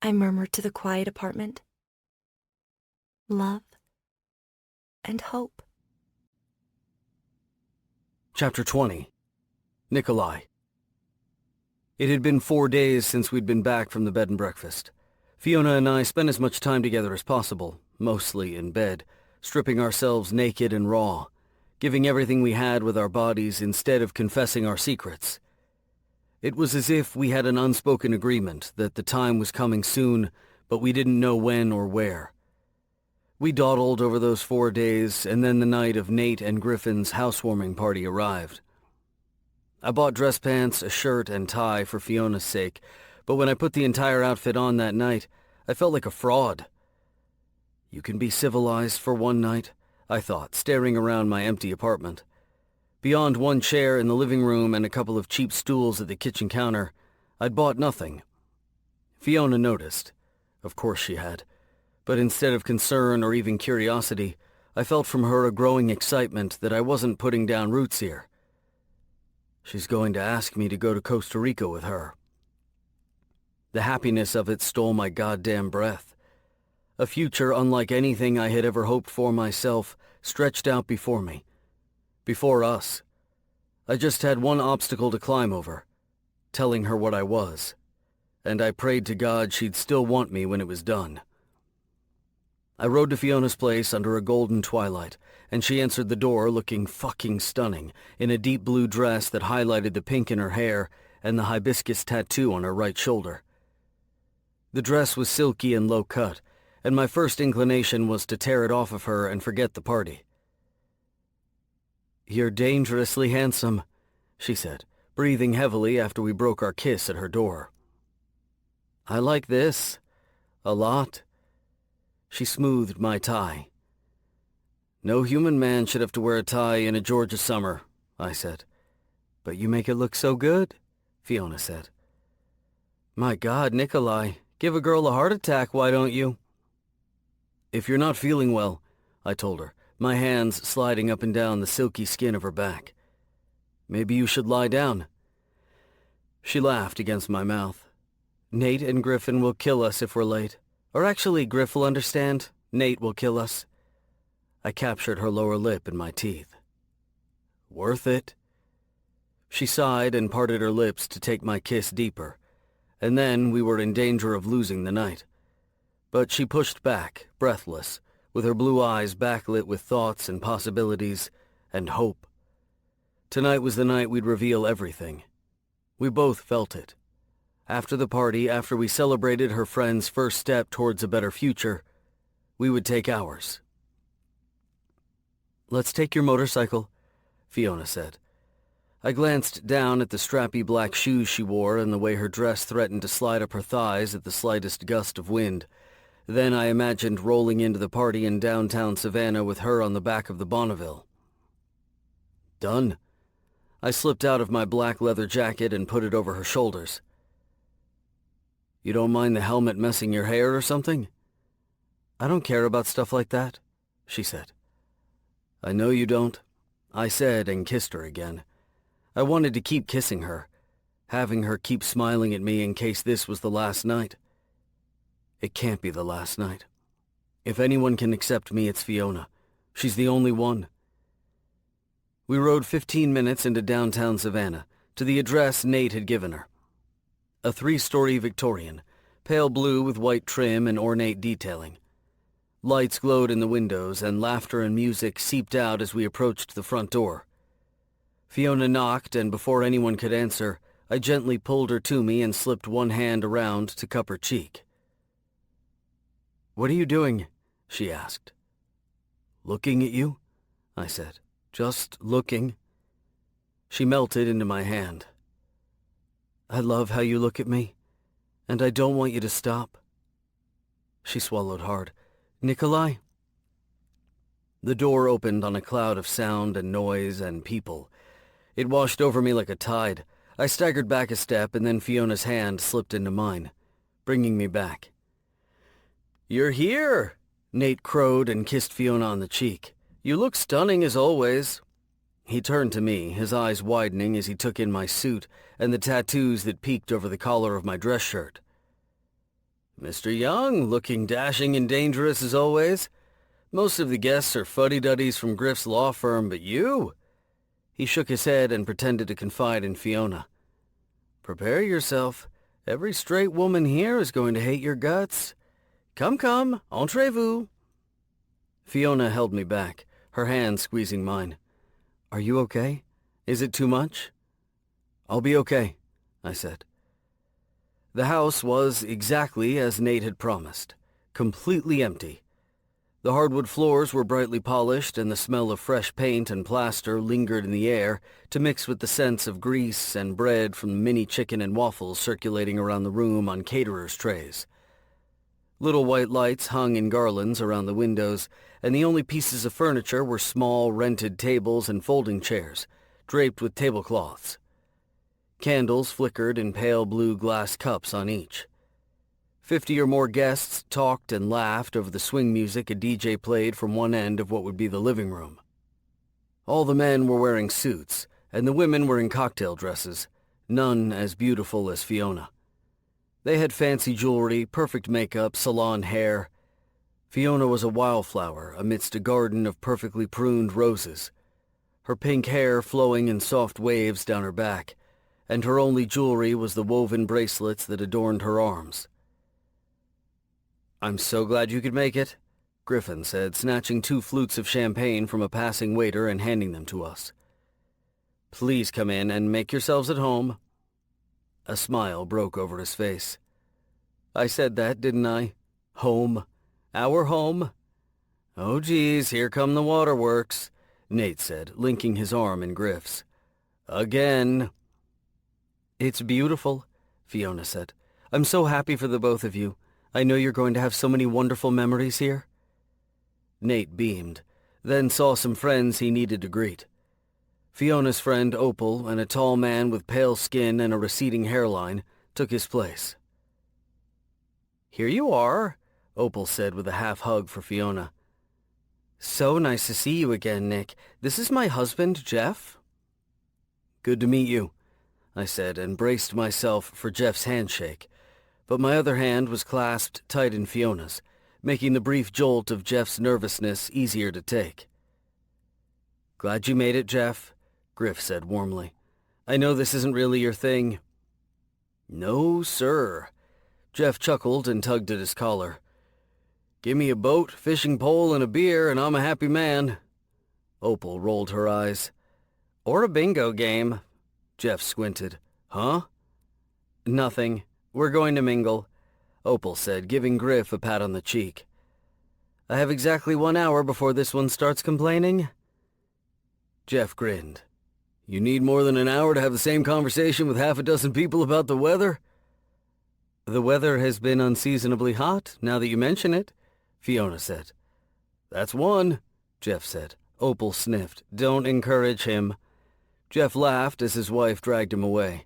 I murmured to the quiet apartment. Love and hope. Chapter 20. Nikolai. It had been 4 days since we'd been back from the bed and breakfast. Fiona and I spent as much time together as possible, mostly in bed, stripping ourselves naked and raw, giving everything we had with our bodies instead of confessing our secrets. It was as if we had an unspoken agreement that the time was coming soon, but we didn't know when or where. We dawdled over those 4 days, and then the night of Nate and Griffin's housewarming party arrived. I bought dress pants, a shirt, and tie for Fiona's sake, but when I put the entire outfit on that night, I felt like a fraud. You can be civilized for one night, I thought, staring around my empty apartment. Beyond one chair in the living room and a couple of cheap stools at the kitchen counter, I'd bought nothing. Fiona noticed. Of course she had. But instead of concern or even curiosity, I felt from her a growing excitement that I wasn't putting down roots here. She's going to ask me to go to Costa Rica with her. The happiness of it stole my goddamn breath. A future unlike anything I had ever hoped for myself stretched out before me. Before us. I just had one obstacle to climb over, telling her what I was. And I prayed to God she'd still want me when it was done. I rode to Fiona's place under a golden twilight, and she answered the door looking fucking stunning, in a deep blue dress that highlighted the pink in her hair and the hibiscus tattoo on her right shoulder. The dress was silky and low-cut, and my first inclination was to tear it off of her and forget the party. "You're dangerously handsome," she said, breathing heavily after we broke our kiss at her door. "I like this. A lot." She smoothed my tie. "No human man should have to wear a tie in a Georgia summer," I said. "But you make it look so good," Fiona said. "My God, Nikolai, give a girl a heart attack, why don't you?" "If you're not feeling well," I told her, my hands sliding up and down the silky skin of her back. "Maybe you should lie down." She laughed against my mouth. "Nate and Griffin will kill us if we're late. Or actually, Griff will understand. Nate will kill us." I captured her lower lip in my teeth. "Worth it?" She sighed and parted her lips to take my kiss deeper, and then we were in danger of losing the night. but she pushed back, breathless, with her blue eyes backlit with thoughts and possibilities and hope. Tonight was the night we'd reveal everything. We both felt it. After the party, after we celebrated her friend's first step towards a better future, we would take ours. "Let's take your motorcycle," Fiona said. I glanced down at the strappy black shoes she wore and the way her dress threatened to slide up her thighs at the slightest gust of wind. Then I imagined rolling into the party in downtown Savannah with her on the back of the Bonneville. Done. I slipped out of my black leather jacket and put it over her shoulders. "You don't mind the helmet messing your hair or something?" "I don't care about stuff like that," she said. "I know you don't," I said and kissed her again. I wanted to keep kissing her, having her keep smiling at me in case this was the last night. It can't be the last night. If anyone can accept me, it's Fiona. She's the only one. We rode 15 minutes into downtown Savannah, to the address Nate had given her. A 3-story Victorian, pale blue with white trim and ornate detailing. Lights glowed in the windows, and laughter and music seeped out as we approached the front door. Fiona knocked, and before anyone could answer, I gently pulled her to me and slipped one hand around to cup her cheek. "What are you doing?" she asked. "Looking at you," I said. "Just looking." She melted into my hand. "I love how you look at me, and I don't want you to stop." She swallowed hard. "Nikolai?" The door opened on a cloud of sound and noise and people. It washed over me like a tide. I staggered back a step, and then Fiona's hand slipped into mine, bringing me back. "You're here!" Nate crowed and kissed Fiona on the cheek. "You look stunning as always." He turned to me, his eyes widening as he took in my suit and the tattoos that peeked over the collar of my dress shirt. "Mr. Young, looking dashing and dangerous as always. Most of the guests are fuddy-duddies from Griff's law firm, but you—" He shook his head and pretended to confide in Fiona. "Prepare yourself. Every straight woman here is going to hate your guts. Come, come, entrez-vous." Fiona held me back, her hand squeezing mine. "Are you okay? Is it too much?" "I'll be okay," I said. The house was exactly as Nate had promised, completely empty. The hardwood floors were brightly polished, and the smell of fresh paint and plaster lingered in the air to mix with the scents of grease and bread from the mini chicken and waffles circulating around the room on caterers' trays. Little white lights hung in garlands around the windows, and the only pieces of furniture were small rented tables and folding chairs, draped with tablecloths. Candles flickered in pale blue glass cups on each. 50 or more guests talked and laughed over the swing music a DJ played from one end of what would be the living room. All the men were wearing suits, and the women were in cocktail dresses, none as beautiful as Fiona. They had fancy jewelry, perfect makeup, salon hair. Fiona was a wildflower amidst a garden of perfectly pruned roses, her pink hair flowing in soft waves down her back, and her only jewelry was the woven bracelets that adorned her arms. "I'm so glad you could make it," Griffin said, snatching 2 flutes of champagne from a passing waiter and handing them to us. "Please come in and make yourselves at home." A smile broke over his face. "I said that, didn't I? Home. Our home." "Oh geez, here come the waterworks," Nate said, linking his arm in Griff's. "Again." "It's beautiful," Fiona said. "I'm so happy for the both of you. I know you're going to have so many wonderful memories here." Nate beamed, then saw some friends he needed to greet. Fiona's friend Opal and a tall man with pale skin and a receding hairline took his place. "Here you are," Opal said with a half-hug for Fiona. "So nice to see you again, Nick. This is my husband, Jeff." "Good to meet you," I said, and braced myself for Jeff's handshake, but my other hand was clasped tight in Fiona's, making the brief jolt of Jeff's nervousness easier to take. "Glad you made it, Jeff," Griff said warmly. "I know this isn't really your thing." "No, sir." Jeff chuckled and tugged at his collar. Give me a boat, fishing pole, and a beer, and I'm a happy man. Opal rolled her eyes. Or a bingo game. Jeff squinted. Huh? Nothing. We're going to mingle, Opal said, giving Griff a pat on the cheek. I have exactly 1 hour before this one starts complaining. Jeff grinned. You need more than an hour to have the same conversation with half a dozen people about the weather? The weather has been unseasonably hot, now that you mention it, Fiona said. That's one, Jeff said. Opal sniffed. Don't encourage him. Jeff laughed as his wife dragged him away.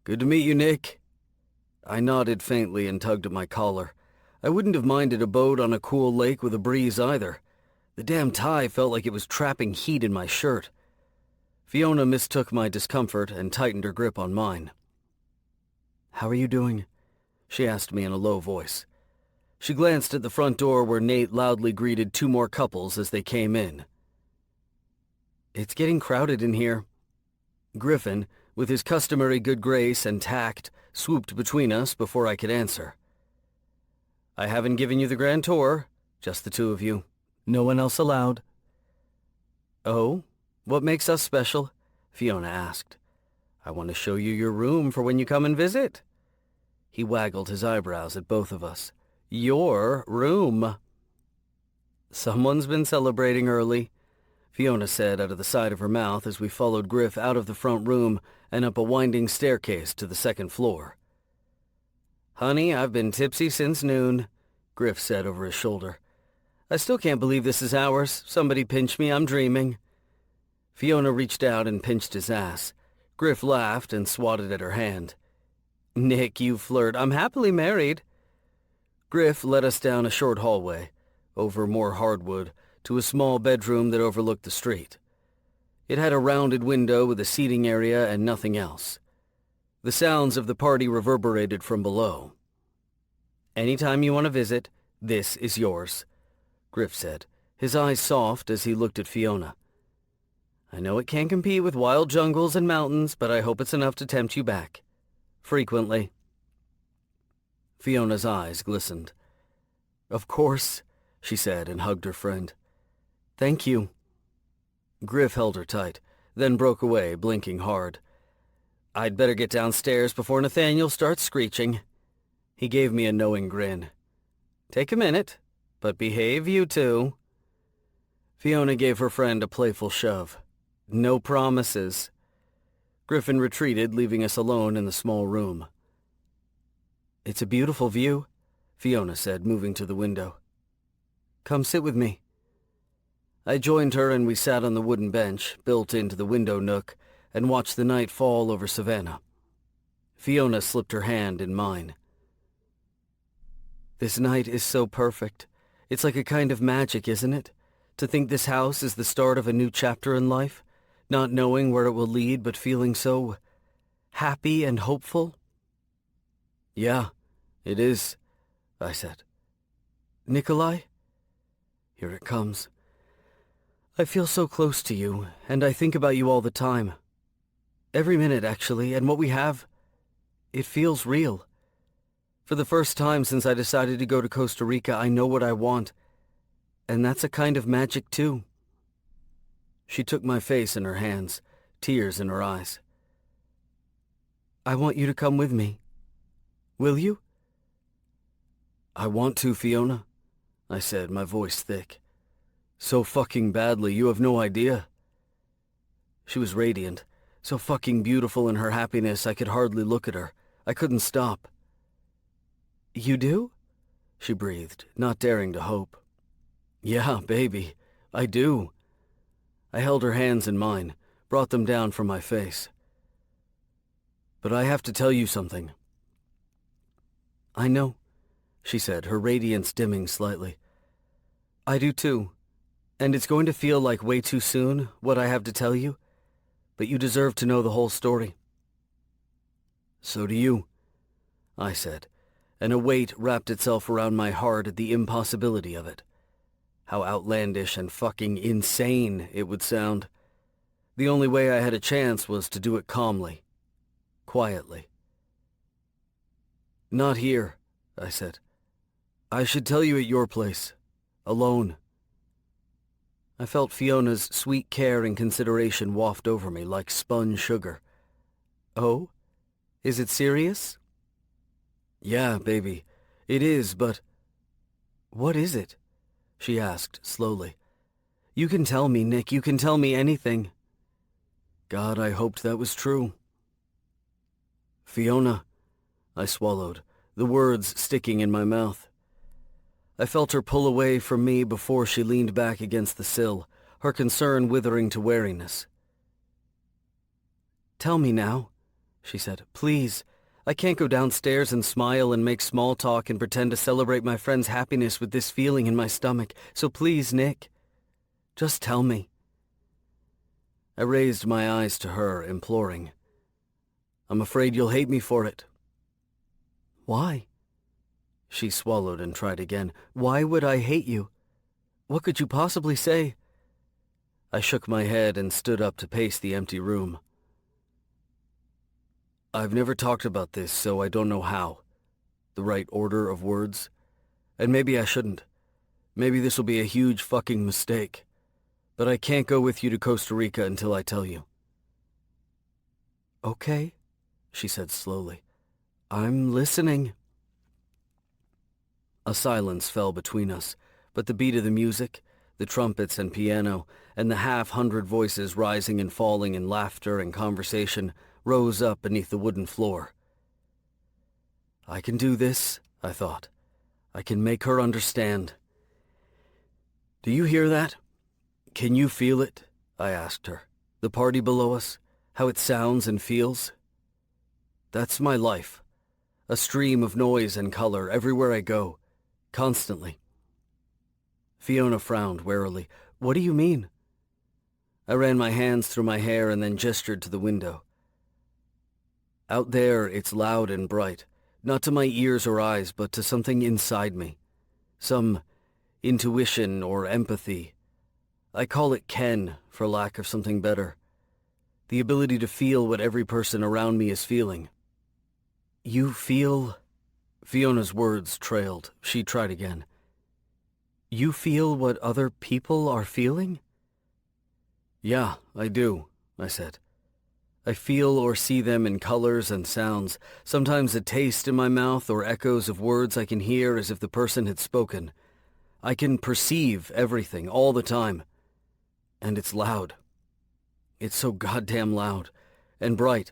Good to meet you, Nick. I nodded faintly and tugged at my collar. I wouldn't have minded a boat on a cool lake with a breeze either. The damn tie felt like it was trapping heat in my shirt. Fiona mistook my discomfort and tightened her grip on mine. How are you doing? She asked me in a low voice. She glanced at the front door where Nate loudly greeted 2 more couples as they came in. It's getting crowded in here. Griffin, with his customary good grace and tact, swooped between us before I could answer. I haven't given you the grand tour, just the 2 of you. No one else allowed. Oh? What makes us special? Fiona asked. I want to show you your room for when you come and visit. He waggled his eyebrows at both of us. Your room. Someone's been celebrating early, Fiona said out of the side of her mouth as we followed Griff out of the front room and up a winding staircase to the 2nd floor. Honey, I've been tipsy since noon, Griff said over his shoulder. I still can't believe this is ours. Somebody pinch me, I'm dreaming. Fiona reached out and pinched his ass. Griff laughed and swatted at her hand. Nick, you flirt. I'm happily married. Griff led us down a short hallway, over more hardwood, to a small bedroom that overlooked the street. It had a rounded window with a seating area and nothing else. The sounds of the party reverberated from below. Anytime you want to visit, this is yours, Griff said, his eyes soft as he looked at Fiona. I know it can't compete with wild jungles and mountains, but I hope it's enough to tempt you back. Frequently. Fiona's eyes glistened. Of course, she said and hugged her friend. Thank you. Griff held her tight, then broke away, blinking hard. I'd better get downstairs before Nathaniel starts screeching. He gave me a knowing grin. Take a minute, but behave you two. Fiona gave her friend a playful shove. No promises. Griffin retreated, leaving us alone in the small room. It's a beautiful view, Fiona said, moving to the window. Come sit with me. I joined her and we sat on the wooden bench, built into the window nook, and watched the night fall over Savannah. Fiona slipped her hand in mine. This night is so perfect. It's like a kind of magic, isn't it? To think this house is the start of a new chapter in life, not knowing where it will lead but feeling so happy and hopeful. Yeah, it is, I said. Nikolai? Here it comes. I feel so close to you, and I think about you all the time. Every minute, actually, and what we have, it feels real. For the first time since I decided to go to Costa Rica, I know what I want, and that's a kind of magic, too. She took my face in her hands, tears in her eyes. I want you to come with me. Will you? I want to, Fiona, I said, my voice thick. So fucking badly, you have no idea. She was radiant, so fucking beautiful in her happiness I could hardly look at her. I couldn't stop. You do? She breathed, not daring to hope. Yeah, baby, I do. I held her hands in mine, brought them down from my face. But I have to tell you something. I know, she said, her radiance dimming slightly. I do too, and it's going to feel like way too soon, what I have to tell you, but you deserve to know the whole story. So do you, I said, and a weight wrapped itself around my heart at the impossibility of it. How outlandish and fucking insane it would sound. The only way I had a chance was to do it calmly, quietly. Not here, I said. I should tell you at your place. Alone. I felt Fiona's sweet care and consideration waft over me like spun sugar. Oh? Is it serious? Yeah, baby. It is, but... What is it? She asked slowly. You can tell me, Nick. You can tell me anything. God, I hoped that was true. Fiona, I swallowed, the words sticking in my mouth. I felt her pull away from me before she leaned back against the sill, her concern withering to wariness. Tell me now, she said. Please. I can't go downstairs and smile and make small talk and pretend to celebrate my friend's happiness with this feeling in my stomach. So please, Nick, just tell me. I raised my eyes to her, imploring. I'm afraid you'll hate me for it. Why? She swallowed and tried again. Why would I hate you? What could you possibly say? I shook my head and stood up to pace the empty room. I've never talked about this, so I don't know how. The right order of words. And maybe I shouldn't. Maybe this will be a huge fucking mistake. But I can't go with you to Costa Rica until I tell you. Okay, she said slowly. I'm listening. A silence fell between us, but the beat of the music, the trumpets and piano, and the 100 voices rising and falling in laughter and conversation rose up beneath the wooden floor. I can do this, I thought. I can make her understand. Do you hear that? Can you feel it? I asked her. The party below us, how it sounds and feels? That's my life. A stream of noise and color everywhere I go, constantly. Fiona frowned warily. What do you mean? I ran my hands through my hair and then gestured to the window. Out there, it's loud and bright, not to my ears or eyes, but to something inside me. Some intuition or empathy. I call it Ken, for lack of something better. The ability to feel what every person around me is feeling. You feel... Fiona's words trailed. She tried again. You feel what other people are feeling? Yeah, I do, I said. I feel or see them in colors and sounds, sometimes a taste in my mouth or echoes of words I can hear as if the person had spoken. I can perceive everything all the time. And it's loud. It's so goddamn loud. And bright.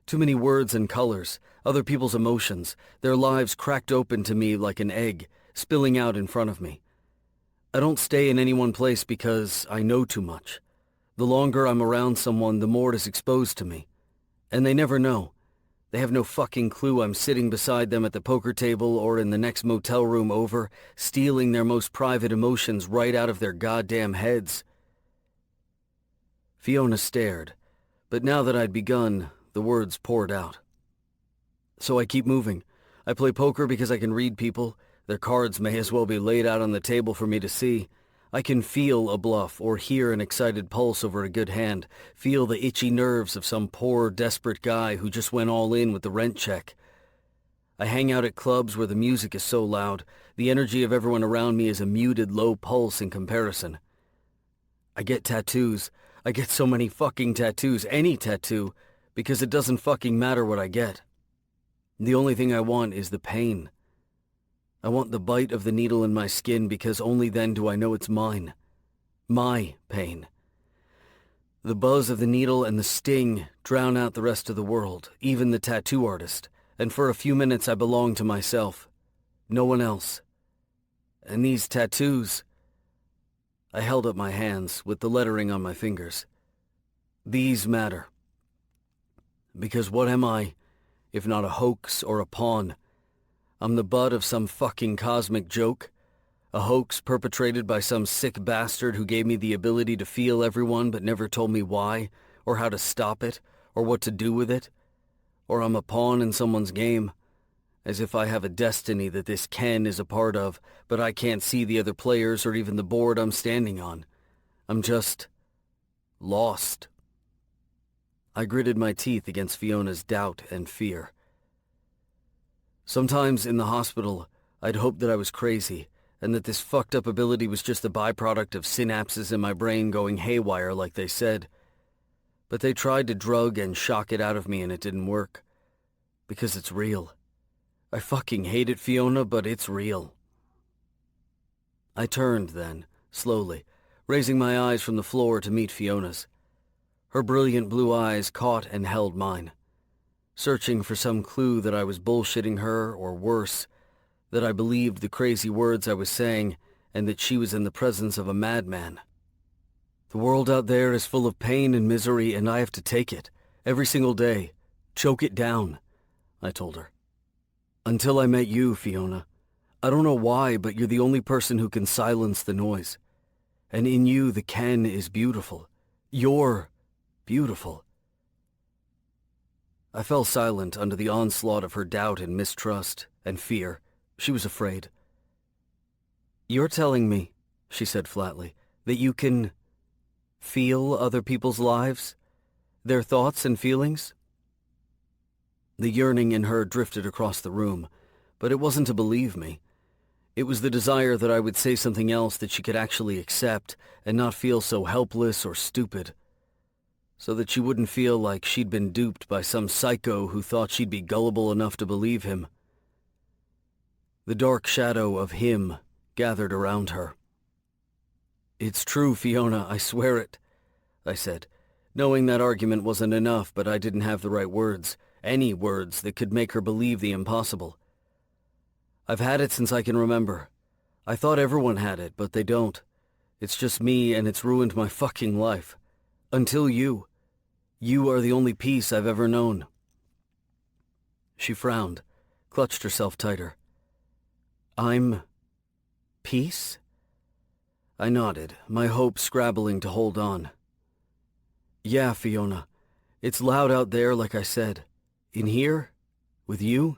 Too many words and colors, other people's emotions, their lives cracked open to me like an egg, spilling out in front of me. I don't stay in any one place because I know too much. The longer I'm around someone, the more it is exposed to me. And they never know. They have no fucking clue I'm sitting beside them at the poker table or in the next motel room over, stealing their most private emotions right out of their goddamn heads. Fiona stared, but now that I'd begun, the words poured out. So I keep moving. I play poker because I can read people. Their cards may as well be laid out on the table for me to see. I can feel a bluff or hear an excited pulse over a good hand, feel the itchy nerves of some poor, desperate guy who just went all in with the rent check. I hang out at clubs where the music is so loud, the energy of everyone around me is a muted, low pulse in comparison. I get tattoos. I get so many fucking tattoos, any tattoo, because it doesn't fucking matter what I get. The only thing I want is the pain. I want the bite of the needle in my skin because only then do I know it's mine. My pain. The buzz of the needle and the sting drown out the rest of the world, even the tattoo artist, and for a few minutes I belong to myself. No one else. And these tattoos... I held up my hands with the lettering on my fingers. These matter. Because what am I, if not a hoax or a pawn? I'm the butt of some fucking cosmic joke? A hoax perpetrated by some sick bastard who gave me the ability to feel everyone but never told me why, or how to stop it, or what to do with it? Or I'm a pawn in someone's game, as if I have a destiny that this Ken is a part of, but I can't see the other players or even the board I'm standing on. I'm just... lost. I gritted my teeth against Fiona's doubt and fear. Sometimes in the hospital, I'd hoped that I was crazy, and that this fucked up ability was just a byproduct of synapses in my brain going haywire like they said. But they tried to drug and shock it out of me and it didn't work. Because it's real. I fucking hate it, Fiona, but it's real. I turned then, slowly, raising my eyes from the floor to meet Fiona's. Her brilliant blue eyes caught and held mine, searching for some clue that I was bullshitting her, or worse, that I believed the crazy words I was saying and that she was in the presence of a madman. The world out there is full of pain and misery, and I have to take it, every single day, choke it down, I told her. Until I met you, Fiona. I don't know why, but you're the only person who can silence the noise. And in you, the Ken is beautiful. You're beautiful. I fell silent under the onslaught of her doubt and mistrust and fear. She was afraid. You're telling me, she said flatly, that you can feel other people's lives, their thoughts and feelings? The yearning in her drifted across the room, but it wasn't to believe me. It was the desire that I would say something else that she could actually accept and not feel so helpless or stupid, so that she wouldn't feel like she'd been duped by some psycho who thought she'd be gullible enough to believe him. The dark shadow of him gathered around her. It's true, Fiona, I swear it, I said, knowing that argument wasn't enough, but I didn't have the right words, any words that could make her believe the impossible. I've had it since I can remember. I thought everyone had it, but they don't. It's just me, and it's ruined my fucking life. Until you. You are the only peace I've ever known. She frowned, clutched herself tighter. I'm peace? I nodded, my hope scrabbling to hold on. Yeah, Fiona. It's loud out there, like I said. In here? With you?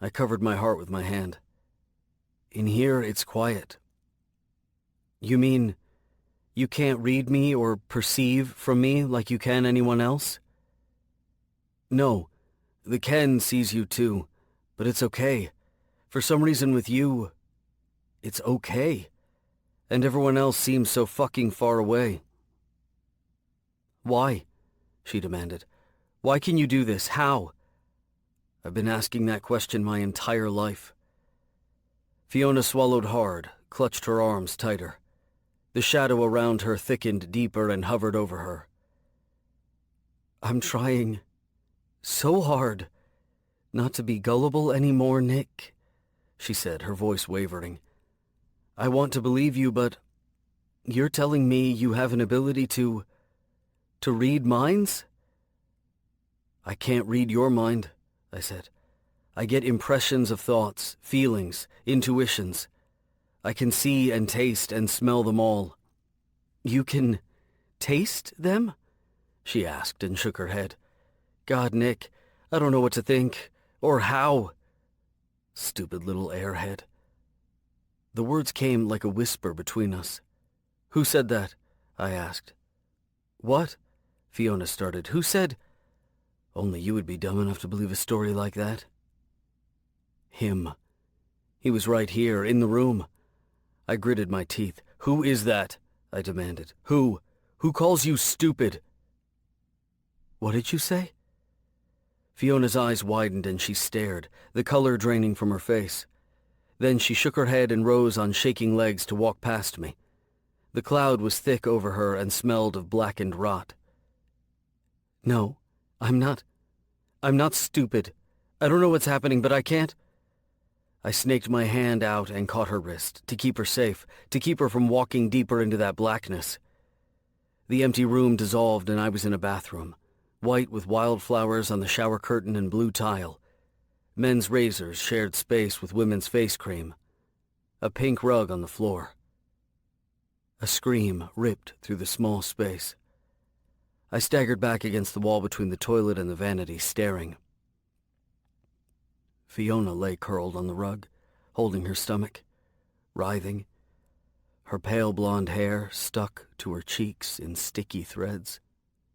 I covered my heart with my hand. In here, it's quiet. You mean you can't read me or perceive from me like you can anyone else? No, the Ken sees you too, but it's okay. For some reason with you, it's okay. And everyone else seems so fucking far away. Why? She demanded. Why can you do this? How? I've been asking that question my entire life. Fiona swallowed hard, clutched her arms tighter. The shadow around her thickened deeper and hovered over her. I'm trying so hard not to be gullible anymore, Nick, she said, her voice wavering. I want to believe you, but you're telling me you have an ability to read minds? I can't read your mind, I said. I get impressions of thoughts, feelings, intuitions. I can see and taste and smell them all. You can taste them? She asked and shook her head. God, Nick, I don't know what to think, or how. Stupid little airhead. The words came like a whisper between us. Who said that? I asked. What? Fiona started. Who said? Only you would be dumb enough to believe a story like that. Him. He was right here, in the room. I gritted my teeth. Who is that? I demanded. Who? Who calls you stupid? What did you say? Fiona's eyes widened and she stared, the color draining from her face. Then she shook her head and rose on shaking legs to walk past me. The cloud was thick over her and smelled of blackened rot. No, I'm not stupid. I don't know what's happening, but I can't. I snaked my hand out and caught her wrist, to keep her safe, to keep her from walking deeper into that blackness. The empty room dissolved and I was in a bathroom, white with wildflowers on the shower curtain and blue tile. Men's razors shared space with women's face cream. A pink rug on the floor. A scream ripped through the small space. I staggered back against the wall between the toilet and the vanity, staring. Fiona lay curled on the rug, holding her stomach, writhing. Her pale blonde hair stuck to her cheeks in sticky threads.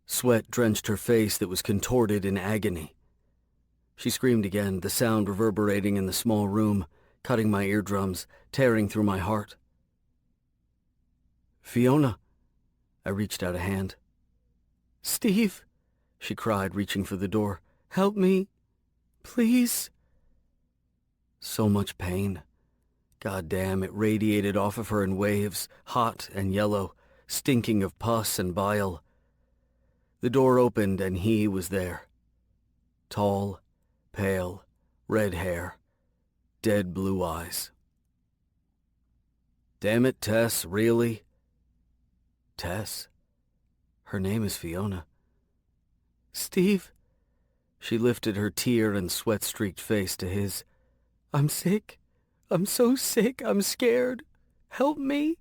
Sweat drenched her face that was contorted in agony. She screamed again, the sound reverberating in the small room, cutting my eardrums, tearing through my heart. "Fiona!" I reached out a hand. "Steve!" she cried, reaching for the door. "Help me! Please!" So much pain. God damn, it radiated off of her in waves, hot and yellow, stinking of pus and bile. The door opened and he was there. Tall, pale, red hair, dead blue eyes. "Damn it, Tess, really?" "Tess? Her name is Fiona." "Steve?" She lifted her tear and sweat-streaked face to his. "I'm sick. I'm so sick. I'm scared. Help me."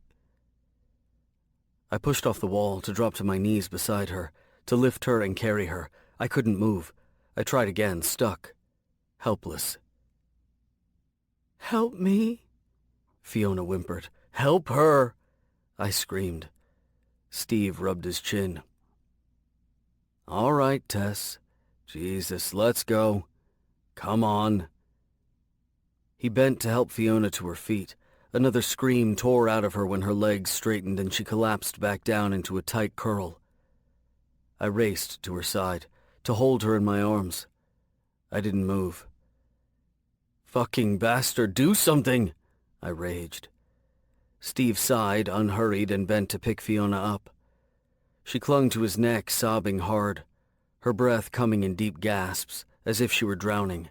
I pushed off the wall to drop to my knees beside her, to lift her and carry her. I couldn't move. I tried again, stuck, helpless. "Help me," Fiona whimpered. "Help her!" I screamed. Steve rubbed his chin. "All right, Tess. Jesus, let's go. Come on." He bent to help Fiona to her feet. Another scream tore out of her when her legs straightened and she collapsed back down into a tight curl. I raced to her side, to hold her in my arms. I didn't move. "Fucking bastard, do something!" I raged. Steve sighed, unhurried, and bent to pick Fiona up. She clung to his neck, sobbing hard, her breath coming in deep gasps, as if she were drowning.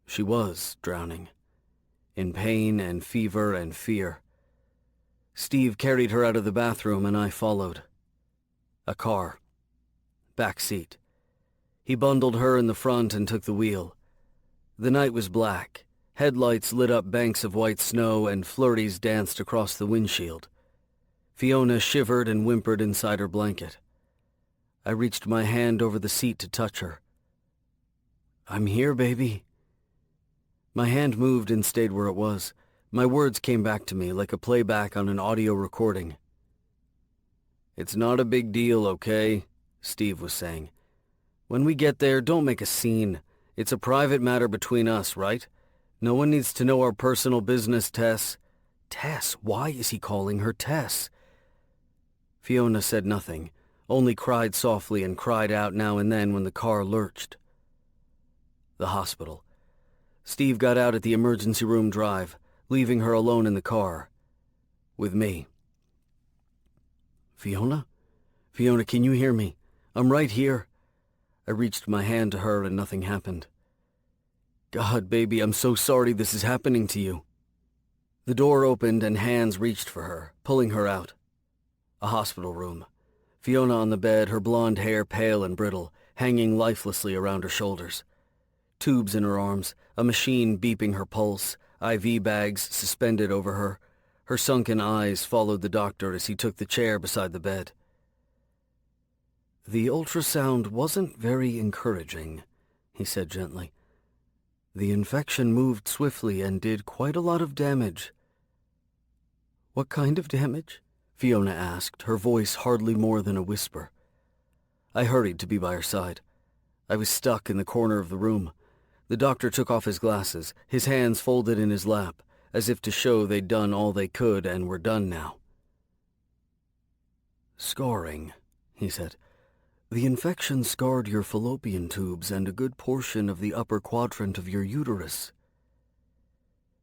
She was drowning, in pain and fever and fear. Steve carried her out of the bathroom and I followed. A car. Back seat. He bundled her in the front and took the wheel. The night was black. Headlights lit up banks of white snow and flurries danced across the windshield. Fiona shivered and whimpered inside her blanket. I reached my hand over the seat to touch her. "I'm here, baby." My hand moved and stayed where it was. My words came back to me like a playback on an audio recording. "It's not a big deal, okay?" Steve was saying. "When we get there, don't make a scene. It's a private matter between us, right? No one needs to know our personal business, Tess." Tess? Why is he calling her Tess? Fiona said nothing, only cried softly and cried out now and then when the car lurched. The hospital. Steve got out at the emergency room drive, leaving her alone in the car. With me. "Fiona? Fiona, can you hear me? I'm right here." I reached my hand to her and nothing happened. "God, baby, I'm so sorry this is happening to you." The door opened and hands reached for her, pulling her out. A hospital room. Fiona on the bed, her blonde hair pale and brittle, hanging lifelessly around her shoulders. Tubes in her arms, a machine beeping her pulse, IV bags suspended over her. Her sunken eyes followed the doctor as he took the chair beside the bed. "The ultrasound wasn't very encouraging," he said gently. "The infection moved swiftly and did quite a lot of damage." "What kind of damage?" Fiona asked, her voice hardly more than a whisper. I hurried to be by her side. I was stuck in the corner of the room. The doctor took off his glasses, his hands folded in his lap, as if to show they'd done all they could and were done now. "Scarring," he said. "The infection scarred your fallopian tubes and a good portion of the upper quadrant of your uterus."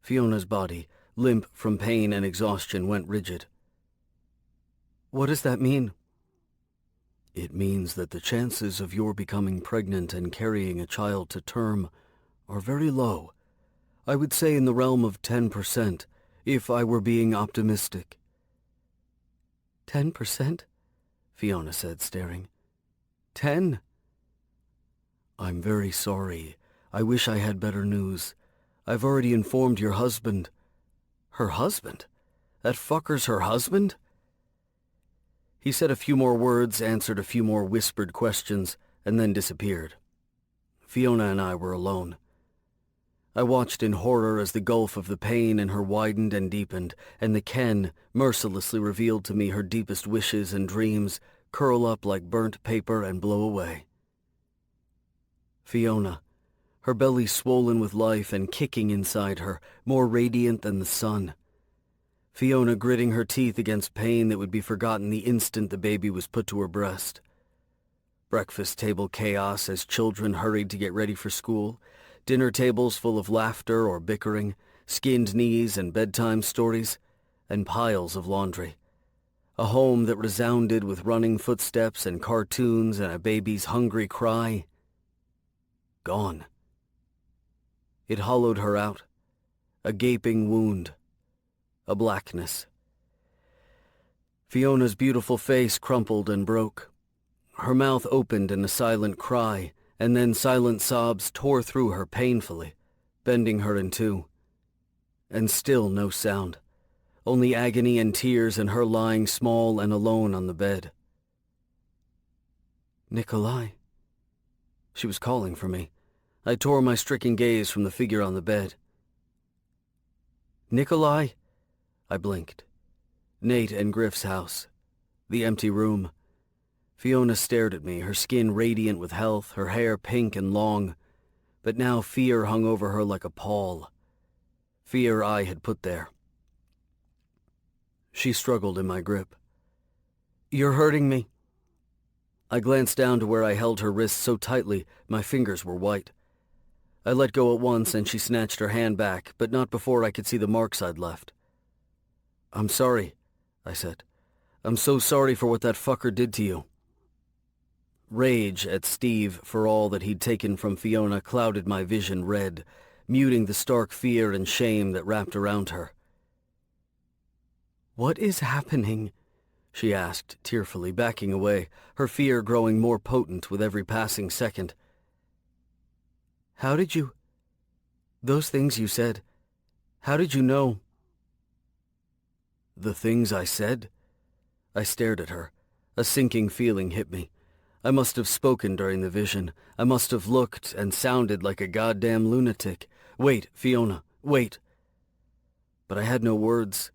Fiona's body, limp from pain and exhaustion, went rigid. "What does that mean?" "It means that the chances of your becoming pregnant and carrying a child to term are very low. I would say in the realm of 10%, if I were being optimistic." 10%? Fiona said, staring. 10? "I'm very sorry. I wish I had better news. I've already informed your husband." "Her husband? That fucker's her husband?" He said a few more words, answered a few more whispered questions, and then disappeared. Fiona and I were alone. I watched in horror as the gulf of the pain in her widened and deepened, and the Ken mercilessly revealed to me her deepest wishes and dreams curl up like burnt paper and blow away. "Fiona, her belly swollen with life and kicking inside her, more radiant than the sun. Fiona gritting her teeth against pain that would be forgotten the instant the baby was put to her breast. Breakfast table chaos as children hurried to get ready for school, dinner tables full of laughter or bickering, skinned knees and bedtime stories, and piles of laundry. A home that resounded with running footsteps and cartoons and a baby's hungry cry. Gone. It hollowed her out. A gaping wound. A blackness. Fiona's beautiful face crumpled and broke. Her mouth opened in a silent cry, and then silent sobs tore through her painfully, bending her in two. And still no sound. Only agony and tears and her lying small and alone on the bed. Nikolai. She was calling for me. I tore my stricken gaze from the figure on the bed. Nikolai? I blinked. Nate and Griff's house. The empty room. Fiona stared at me, her skin radiant with health, her hair pink and long, but now fear hung over her like a pall. Fear I had put there. She struggled in my grip. You're hurting me. I glanced down to where I held her wrist so tightly my fingers were white. I let go at once and she snatched her hand back, but not before I could see the marks I'd left. I'm sorry, I said. I'm so sorry for what that fucker did to you. Rage at Steve for all that he'd taken from Fiona clouded my vision red, muting the stark fear and shame that wrapped around her. What is happening? She asked tearfully, backing away, her fear growing more potent with every passing second. How did you... Those things you said, how did you know? The things I said? I stared at her. A sinking feeling hit me. I must have spoken during the vision. I must have looked and sounded like a goddamn lunatic. Wait, Fiona, wait. But I had no words.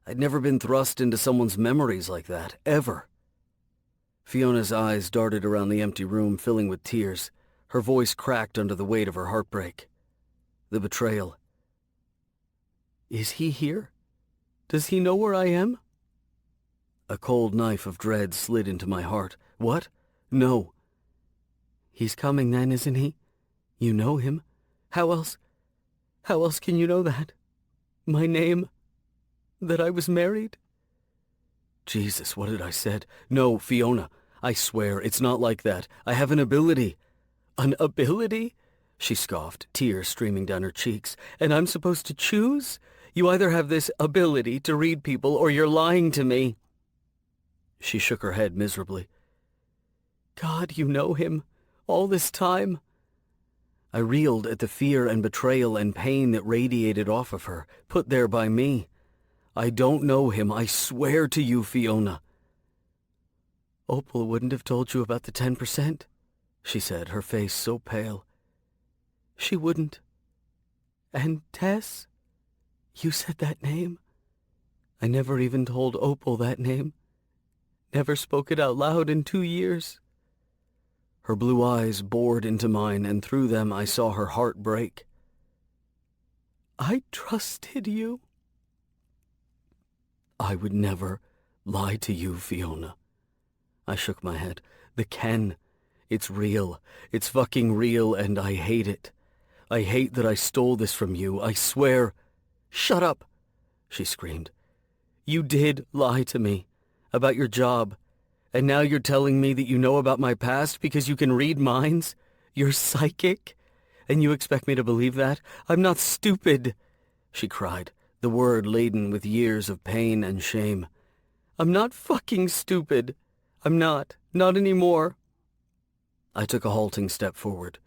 I'd never been thrust into someone's memories like that, ever. Fiona's eyes darted around the empty room, filling with tears. Her voice cracked under the weight of her heartbreak. The betrayal. Is he here? Does he know where I am? A cold knife of dread slid into my heart. What? No. He's coming then, isn't he? You know him. How else can you know that? My name? That I was married? Jesus, what had I said? No, Fiona, I swear, it's not like that. I have an ability. An ability? She scoffed, tears streaming down her cheeks. And I'm supposed to choose? You either have this ability to read people or you're lying to me. She shook her head miserably. God, you know him. All this time. I reeled at the fear and betrayal and pain that radiated off of her, put there by me. I don't know him, I swear to you, Fiona. Opal wouldn't have told you about the 10%, she said, her face so pale. She wouldn't. And Tess? You said that name? I never even told Opal that name. Never spoke it out loud in 2 years. Her blue eyes bored into mine, and through them I saw her heart break. I trusted you. I would never lie to you, Fiona. I shook my head. The Ken. It's real. It's fucking real, and I hate it. I hate that I stole this from you. I swear. Shut up, she screamed. You did lie to me about your job, and now you're telling me that you know about my past because you can read minds? You're psychic? And you expect me to believe that? I'm not stupid, she cried, the word laden with years of pain and shame. I'm not fucking stupid. I'm not anymore. I took a halting step forward.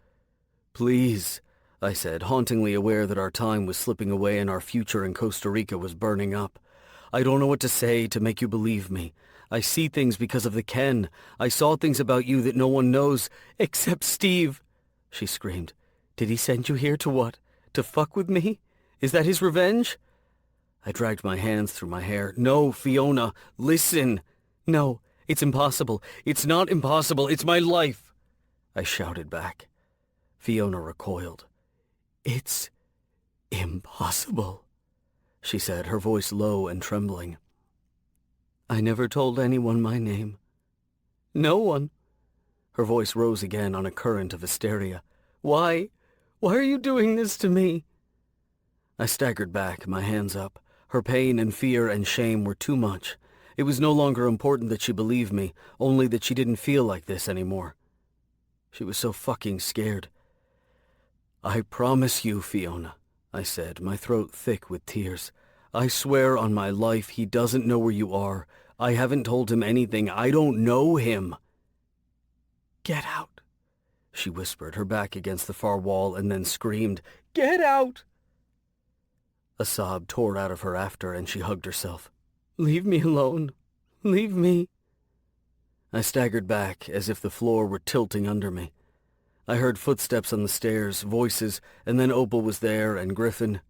Please, I said, hauntingly aware that our time was slipping away and our future in Costa Rica was burning up. I don't know what to say to make you believe me. I see things because of the Ken. I saw things about you that no one knows, except Steve, she screamed. Did he send you here to what? To fuck with me? Is that his revenge? I dragged my hands through my hair. No, Fiona, listen. No, it's impossible. It's not impossible. It's my life, I shouted back. Fiona recoiled. "It's impossible," she said, her voice low and trembling. "I never told anyone my name. No one." Her voice rose again on a current of hysteria. Why are you doing this to me?" I staggered back, my hands up. Her pain and fear and shame were too much. It was no longer important that she believed me, only that she didn't feel like this anymore. She was so fucking scared. "I promise you, Fiona," I said, my throat thick with tears. "I swear on my life he doesn't know where you are. I haven't told him anything. I don't know him." "Get out," she whispered, her back against the far wall, and then screamed, "Get out!" A sob tore out of her after, and she hugged herself. "Leave me alone. Leave me." I staggered back, as if the floor were tilting under me. I heard footsteps on the stairs, voices, and then Opal was there, and Griffin.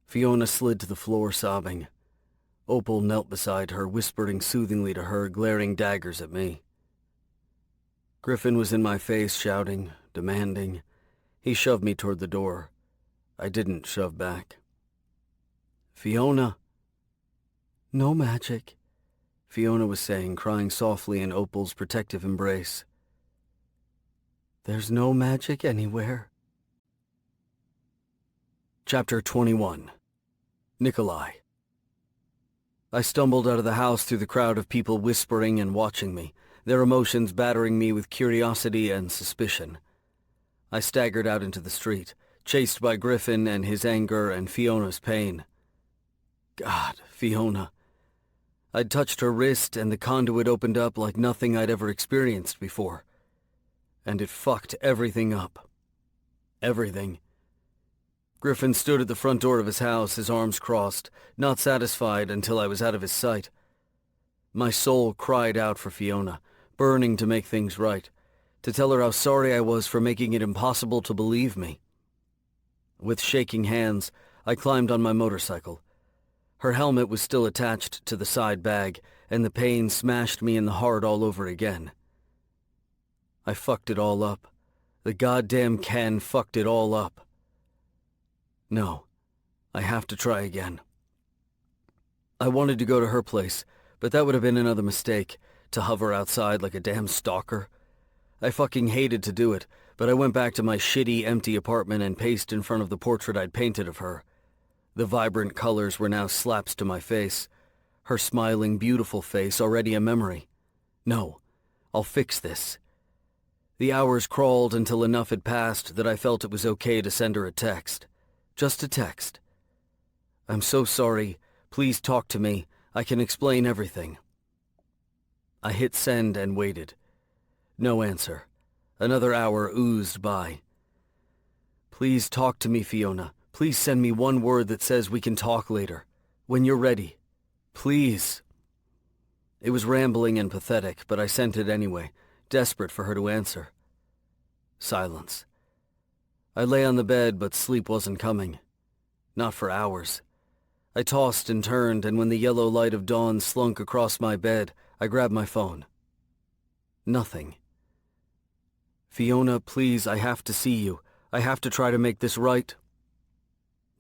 Fiona slid to the floor, sobbing. Opal knelt beside her, whispering soothingly to her, glaring daggers at me. Griffin was in my face, shouting, demanding. He shoved me toward the door. I didn't shove back. "Fiona." "No magic," Fiona was saying, crying softly in Opal's protective embrace. "There's no magic anywhere." Chapter 21. Nikolai. I stumbled out of the house through the crowd of people whispering and watching me, their emotions battering me with curiosity and suspicion. I staggered out into the street, chased by Griffin and his anger and Fiona's pain. God, Fiona. I'd touched her wrist and the conduit opened up like nothing I'd ever experienced before. And it fucked everything up. Everything. Griffin stood at the front door of his house, his arms crossed, not satisfied until I was out of his sight. My soul cried out for Fiona, burning to make things right, to tell her how sorry I was for making it impossible to believe me. With shaking hands, I climbed on my motorcycle. Her helmet was still attached to the side bag, and the pain smashed me in the heart all over again. I fucked it all up. The goddamn Ken fucked it all up. No, I have to try again. I wanted to go to her place, but that would have been another mistake, to hover outside like a damn stalker. I fucking hated to do it, but I went back to my shitty, empty apartment and paced in front of the portrait I'd painted of her. The vibrant colors were now slaps to my face. Her smiling, beautiful face, already a memory. No, I'll fix this. The hours crawled until enough had passed that I felt it was okay to send her a text. Just a text. "I'm so sorry. Please talk to me. I can explain everything." I hit send and waited. No answer. Another hour oozed by. "Please talk to me, Fiona. Please send me one word that says we can talk later. When you're ready. Please." It was rambling and pathetic, but I sent it anyway, desperate for her to answer. Silence. I lay on the bed, but sleep wasn't coming. Not for hours. I tossed and turned, and when the yellow light of dawn slunk across my bed, I grabbed my phone. Nothing. "Fiona, please, I have to see you. I have to try to make this right."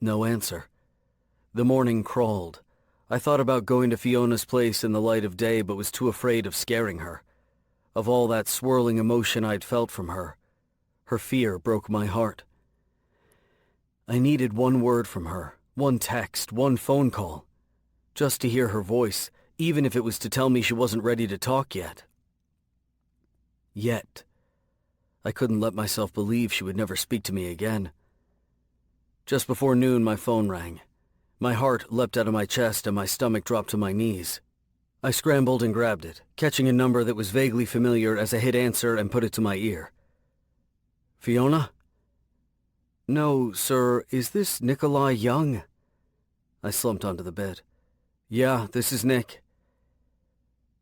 No answer. The morning crawled. I thought about going to Fiona's place in the light of day, but was too afraid of scaring her. Of all that swirling emotion I'd felt from her. Her fear broke my heart. I needed one word from her, one text, one phone call. Just to hear her voice, even if it was to tell me she wasn't ready to talk yet. Yet. I couldn't let myself believe she would never speak to me again. Just before noon, my phone rang. My heart leapt out of my chest and my stomach dropped to my knees. I scrambled and grabbed it, catching a number that was vaguely familiar as I hit answer and put it to my ear. "Fiona?" "No, sir, is this Nikolai Young?" I slumped onto the bed. "Yeah, this is Nick."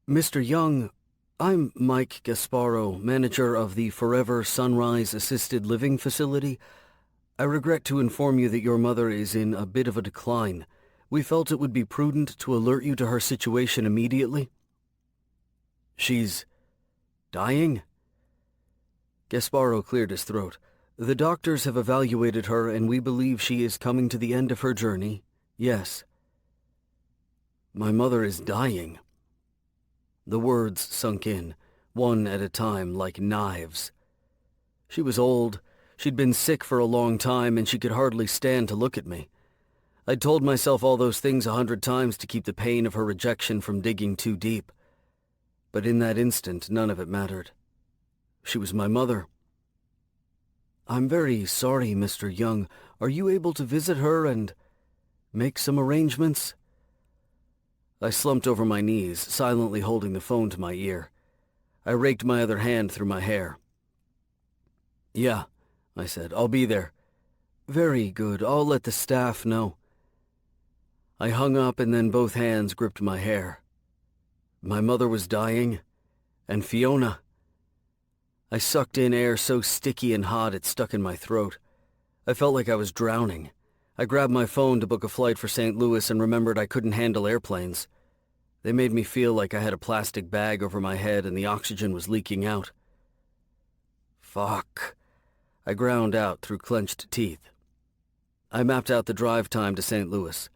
"Mr. Young, I'm Mike Gasparo, manager of the Forever Sunrise Assisted Living Facility. I regret to inform you that your mother is in a bit of a decline. We felt it would be prudent to alert you to her situation immediately." "She's dying?" Gasparo cleared his throat. The doctors have evaluated her and we believe she is coming to the end of her journey, yes. My mother is dying. The words sunk in, one at a time, like knives. She was old, she'd been sick for a long time, and she could hardly stand to look at me. I'd told myself all those things 100 times to keep the pain of her rejection from digging too deep. But in that instant, none of it mattered. She was my mother. I'm very sorry, Mr. Young. Are you able to visit her and make some arrangements? I slumped over my knees, silently holding the phone to my ear. I raked my other hand through my hair. Yeah, I said, I'll be there. Very good, I'll let the staff know. I hung up and then both hands gripped my hair. My mother was dying, and Fiona. I sucked in air so sticky and hot it stuck in my throat. I felt like I was drowning. I grabbed my phone to book a flight for St. Louis and remembered I couldn't handle airplanes. They made me feel like I had a plastic bag over my head and the oxygen was leaking out. Fuck. I ground out through clenched teeth. I mapped out the drive time to St. Louis.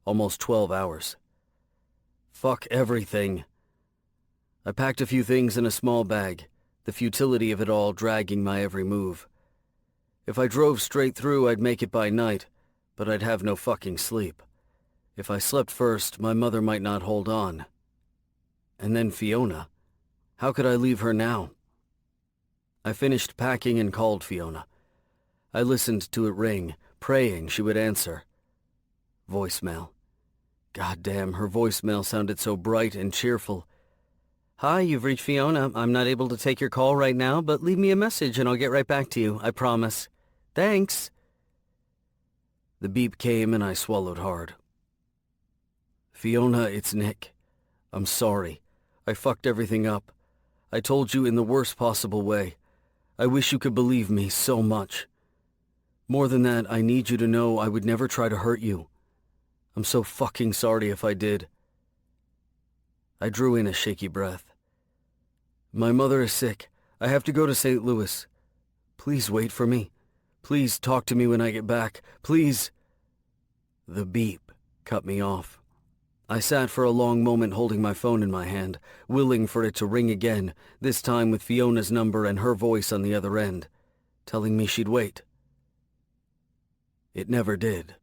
Almost 12 hours. Fuck everything. I packed a few things in a small bag, the futility of it all dragging my every move. If I drove straight through, I'd make it by night, but I'd have no fucking sleep. If I slept first, my mother might not hold on. And then Fiona. How could I leave her now? I finished packing and called Fiona. I listened to it ring, praying she would answer. Voicemail. Goddamn, her voicemail sounded so bright and cheerful. Hi, you've reached Fiona. I'm not able to take your call right now, but leave me a message and I'll get right back to you, I promise. Thanks. The beep came and I swallowed hard. Fiona, it's Nick. I'm sorry. I fucked everything up. I told you in the worst possible way. I wish you could believe me so much. More than that, I need you to know I would never try to hurt you. I'm so fucking sorry if I did. I drew in a shaky breath. My mother is sick. I have to go to St. Louis. Please wait for me. Please talk to me when I get back. Please. The beep cut me off. I sat for a long moment holding my phone in my hand, willing for it to ring again, this time with Fiona's number and her voice on the other end, telling me she'd wait. It never did.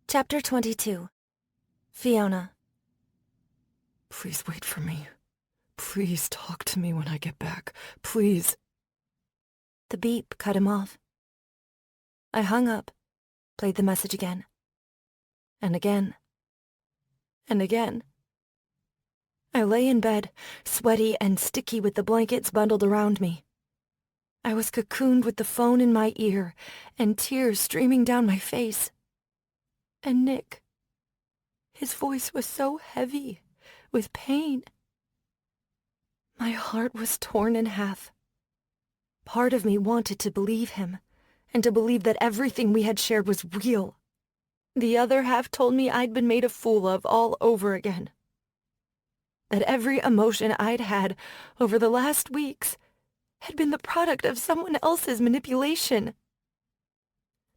Chapter 22. Fiona. Please wait for me. Please talk to me when I get back. Please. The beep cut him off. I hung up, played the message again. And again. And again. I lay in bed, sweaty and sticky with the blankets bundled around me. I was cocooned with the phone in my ear and tears streaming down my face. And Nick. His voice was so heavy with pain. My heart was torn in half. Part of me wanted to believe him, and to believe that everything we had shared was real. The other half told me I'd been made a fool of all over again. That every emotion I'd had over the last weeks had been the product of someone else's manipulation.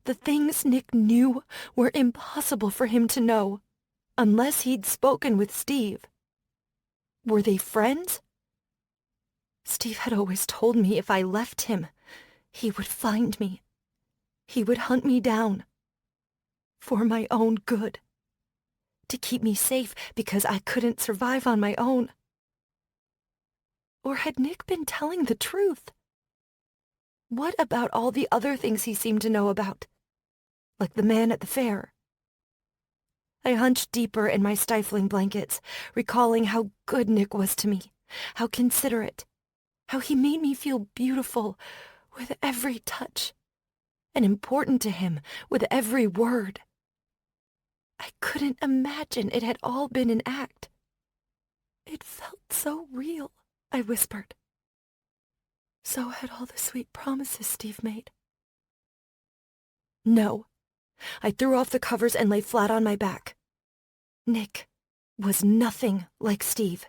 The things Nick knew were impossible for him to know, unless he'd spoken with Steve. Were they friends? Steve had always told me if I left him, he would find me. He would hunt me down. For my own good. To keep me safe because I couldn't survive on my own. Or had Nick been telling the truth? What about all the other things he seemed to know about? Like the man at the fair. I hunched deeper in my stifling blankets, recalling how good Nick was to me, how considerate, how he made me feel beautiful with every touch, and important to him with every word. I couldn't imagine it had all been an act. It felt so real, I whispered. So had all the sweet promises Steve made. No. I threw off the covers and lay flat on my back. Nick was nothing like Steve.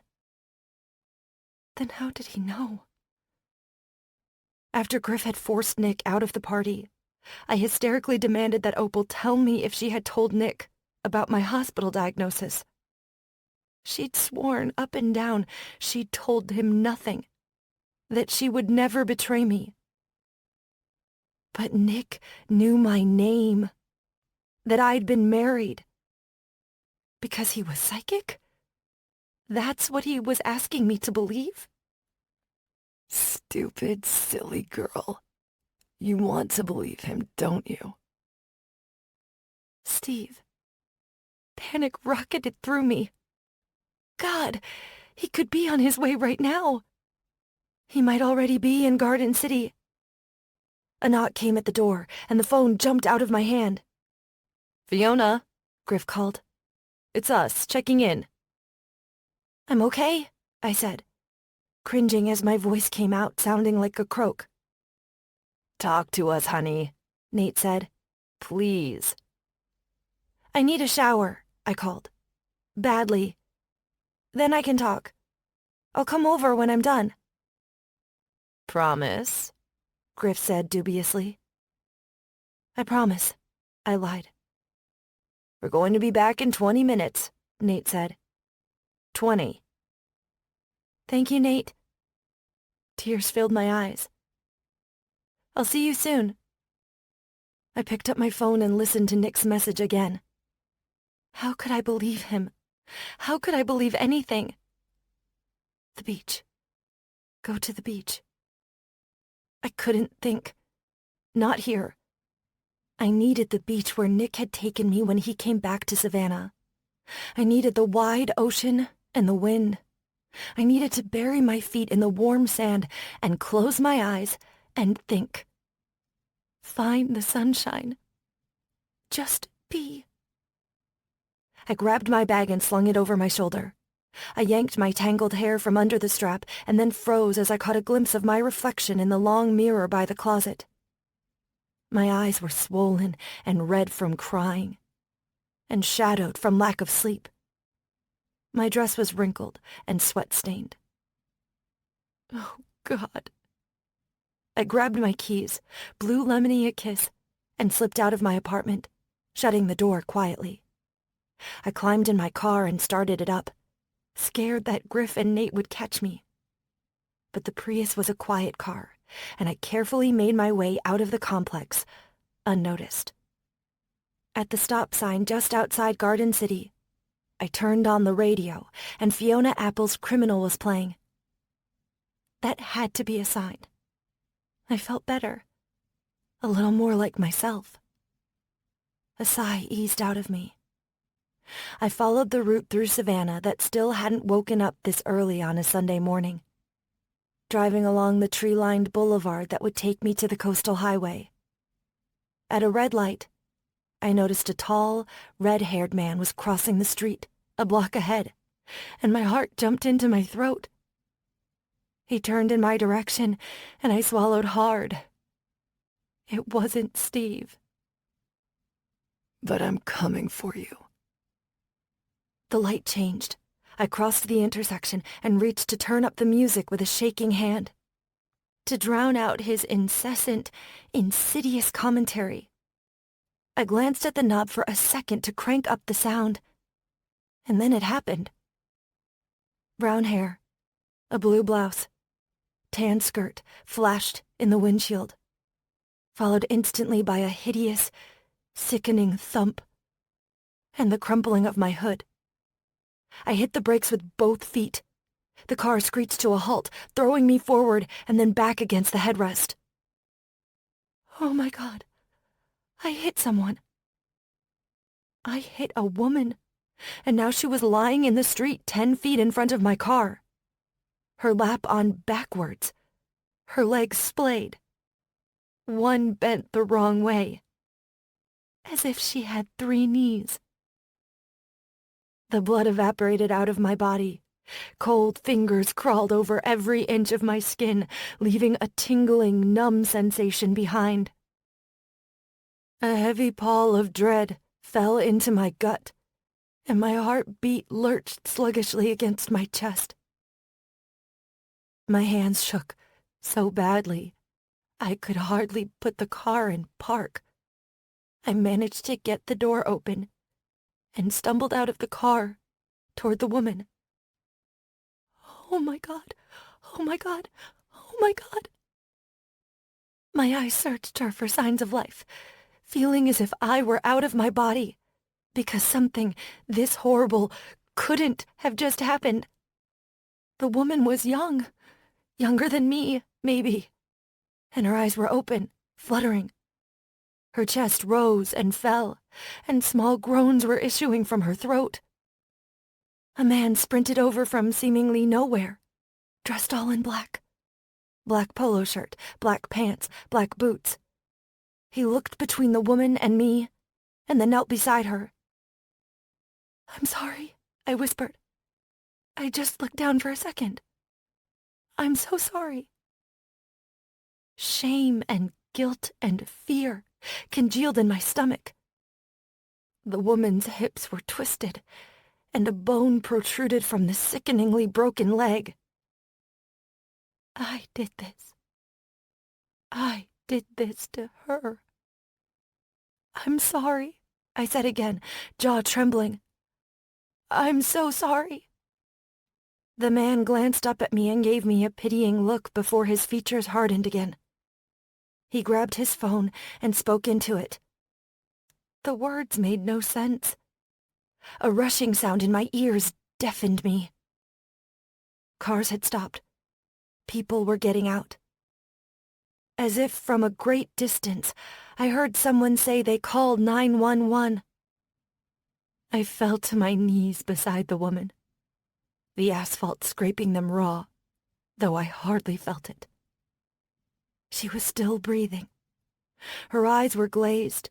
Then how did he know? After Griff had forced Nick out of the party, I hysterically demanded that Opal tell me if she had told Nick about my hospital diagnosis. She'd sworn up and down she'd told him nothing, that she would never betray me. But Nick knew my name, that I'd been married. Because he was psychic? That's what he was asking me to believe? Stupid, silly girl. You want to believe him, don't you? Steve. Panic rocketed through me. God, he could be on his way right now. He might already be in Garden City. A knock came at the door, and the phone jumped out of my hand. Fiona, Griff called. it's us, checking in. I'm okay, I said, cringing as my voice came out sounding like a croak. Talk to us, honey, Nate said. please. I need a shower, I called. Badly. Then I can talk. I'll come over when I'm done. Promise? Griff said dubiously. I promise, I lied. We're going to be back in 20 minutes, Nate said. 20. Thank you, Nate. Tears filled my eyes. I'll see you soon. I picked up my phone and listened to Nick's message again. How could I believe him? How could I believe anything? The beach. Go to the beach. I couldn't think. Not here. I needed the beach where Nick had taken me when he came back to Savannah. I needed the wide ocean and the wind. I needed to bury my feet in the warm sand and close my eyes and think. Find the sunshine. Just be. I grabbed my bag and slung it over my shoulder. I yanked my tangled hair from under the strap and then froze as I caught a glimpse of my reflection in the long mirror by the closet. My eyes were swollen and red from crying, and shadowed from lack of sleep. My dress was wrinkled and sweat-stained. Oh, God. I grabbed my keys, blew Lemony a kiss, and slipped out of my apartment, shutting the door quietly. I climbed in my car and started it up, scared that Griff and Nate would catch me. But the Prius was a quiet car, and I carefully made my way out of the complex, unnoticed. At the stop sign just outside Garden City, I turned on the radio, and Fiona Apple's Criminal was playing. That had to be a sign. I felt better, a little more like myself. A sigh eased out of me. I followed the route through Savannah that still hadn't woken up this early on a Sunday morning, driving along the tree-lined boulevard that would take me to the coastal highway. At a red light, I noticed a tall, red-haired man was crossing the street, a block ahead, and my heart jumped into my throat. He turned in my direction, and I swallowed hard. It wasn't Steve. But I'm coming for you. The light changed. I crossed the intersection and reached to turn up the music with a shaking hand, to drown out his incessant, insidious commentary. I glanced at the knob for a second to crank up the sound, and then it happened. Brown hair, a blue blouse, tan skirt flashed in the windshield, followed instantly by a hideous, sickening thump, and the crumpling of my hood. I hit the brakes with both feet. The car screeched to a halt, throwing me forward and then back against the headrest. Oh my God, I hit someone. I hit a woman, and now she was lying in the street 10 feet in front of my car. Her lap on backwards, her legs splayed. One bent the wrong way, as if she had 3 knees. The blood evaporated out of my body. Cold fingers crawled over every inch of my skin, leaving a tingling, numb sensation behind. A heavy pall of dread fell into my gut, and my heartbeat lurched sluggishly against my chest. My hands shook so badly, I could hardly put the car in park. I managed to get the door open and stumbled out of the car toward the woman. Oh my God! Oh my God! Oh my God! My eyes searched her for signs of life, feeling as if I were out of my body, because something this horrible couldn't have just happened. The woman was young, younger than me, maybe, and her eyes were open, fluttering. Her chest rose and fell, and small groans were issuing from her throat. A man sprinted over from seemingly nowhere, dressed all in black. Black polo shirt, black pants, black boots. He looked between the woman and me, and then knelt beside her. "I'm sorry," I whispered. "I just looked down for a second. I'm so sorry." Shame and guilt and fear congealed in my stomach. The woman's hips were twisted, and a bone protruded from the sickeningly broken leg. I did this. I did this to her. "I'm sorry," I said again, jaw trembling. "I'm so sorry." The man glanced up at me and gave me a pitying look before his features hardened again. He grabbed his phone and spoke into it. The words made no sense. A rushing sound in my ears deafened me. Cars had stopped. People were getting out. As if from a great distance, I heard someone say they called 911. I fell to my knees beside the woman, the asphalt scraping them raw, though I hardly felt it. She was still breathing. Her eyes were glazed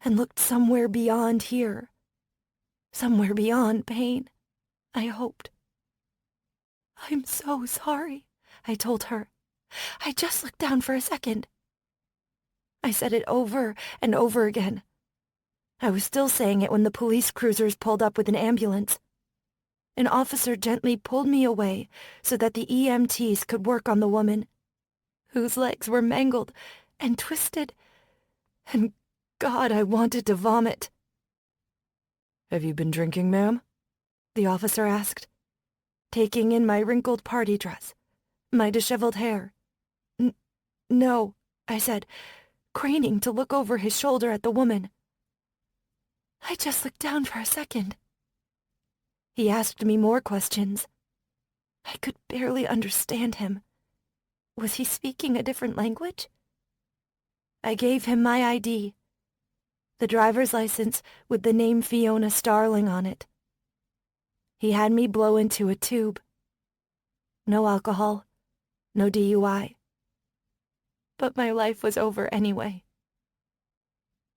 and looked somewhere beyond here. Somewhere beyond pain, I hoped. "I'm so sorry," I told her. "I just looked down for a second." I said it over and over again. I was still saying it when the police cruisers pulled up with an ambulance. An officer gently pulled me away so that the EMTs could work on the woman, whose legs were mangled and twisted, and God, I wanted to vomit. "Have you been drinking, ma'am?" the officer asked, taking in my wrinkled party dress, my disheveled hair. No, I said, craning to look over his shoulder at the woman. "I just looked down for a second." He asked me more questions. I could barely understand him. Was he speaking a different language? I gave him my ID, the driver's license with the name Fiona Starling on it. He had me blow into a tube. No alcohol, no DUI. But my life was over anyway.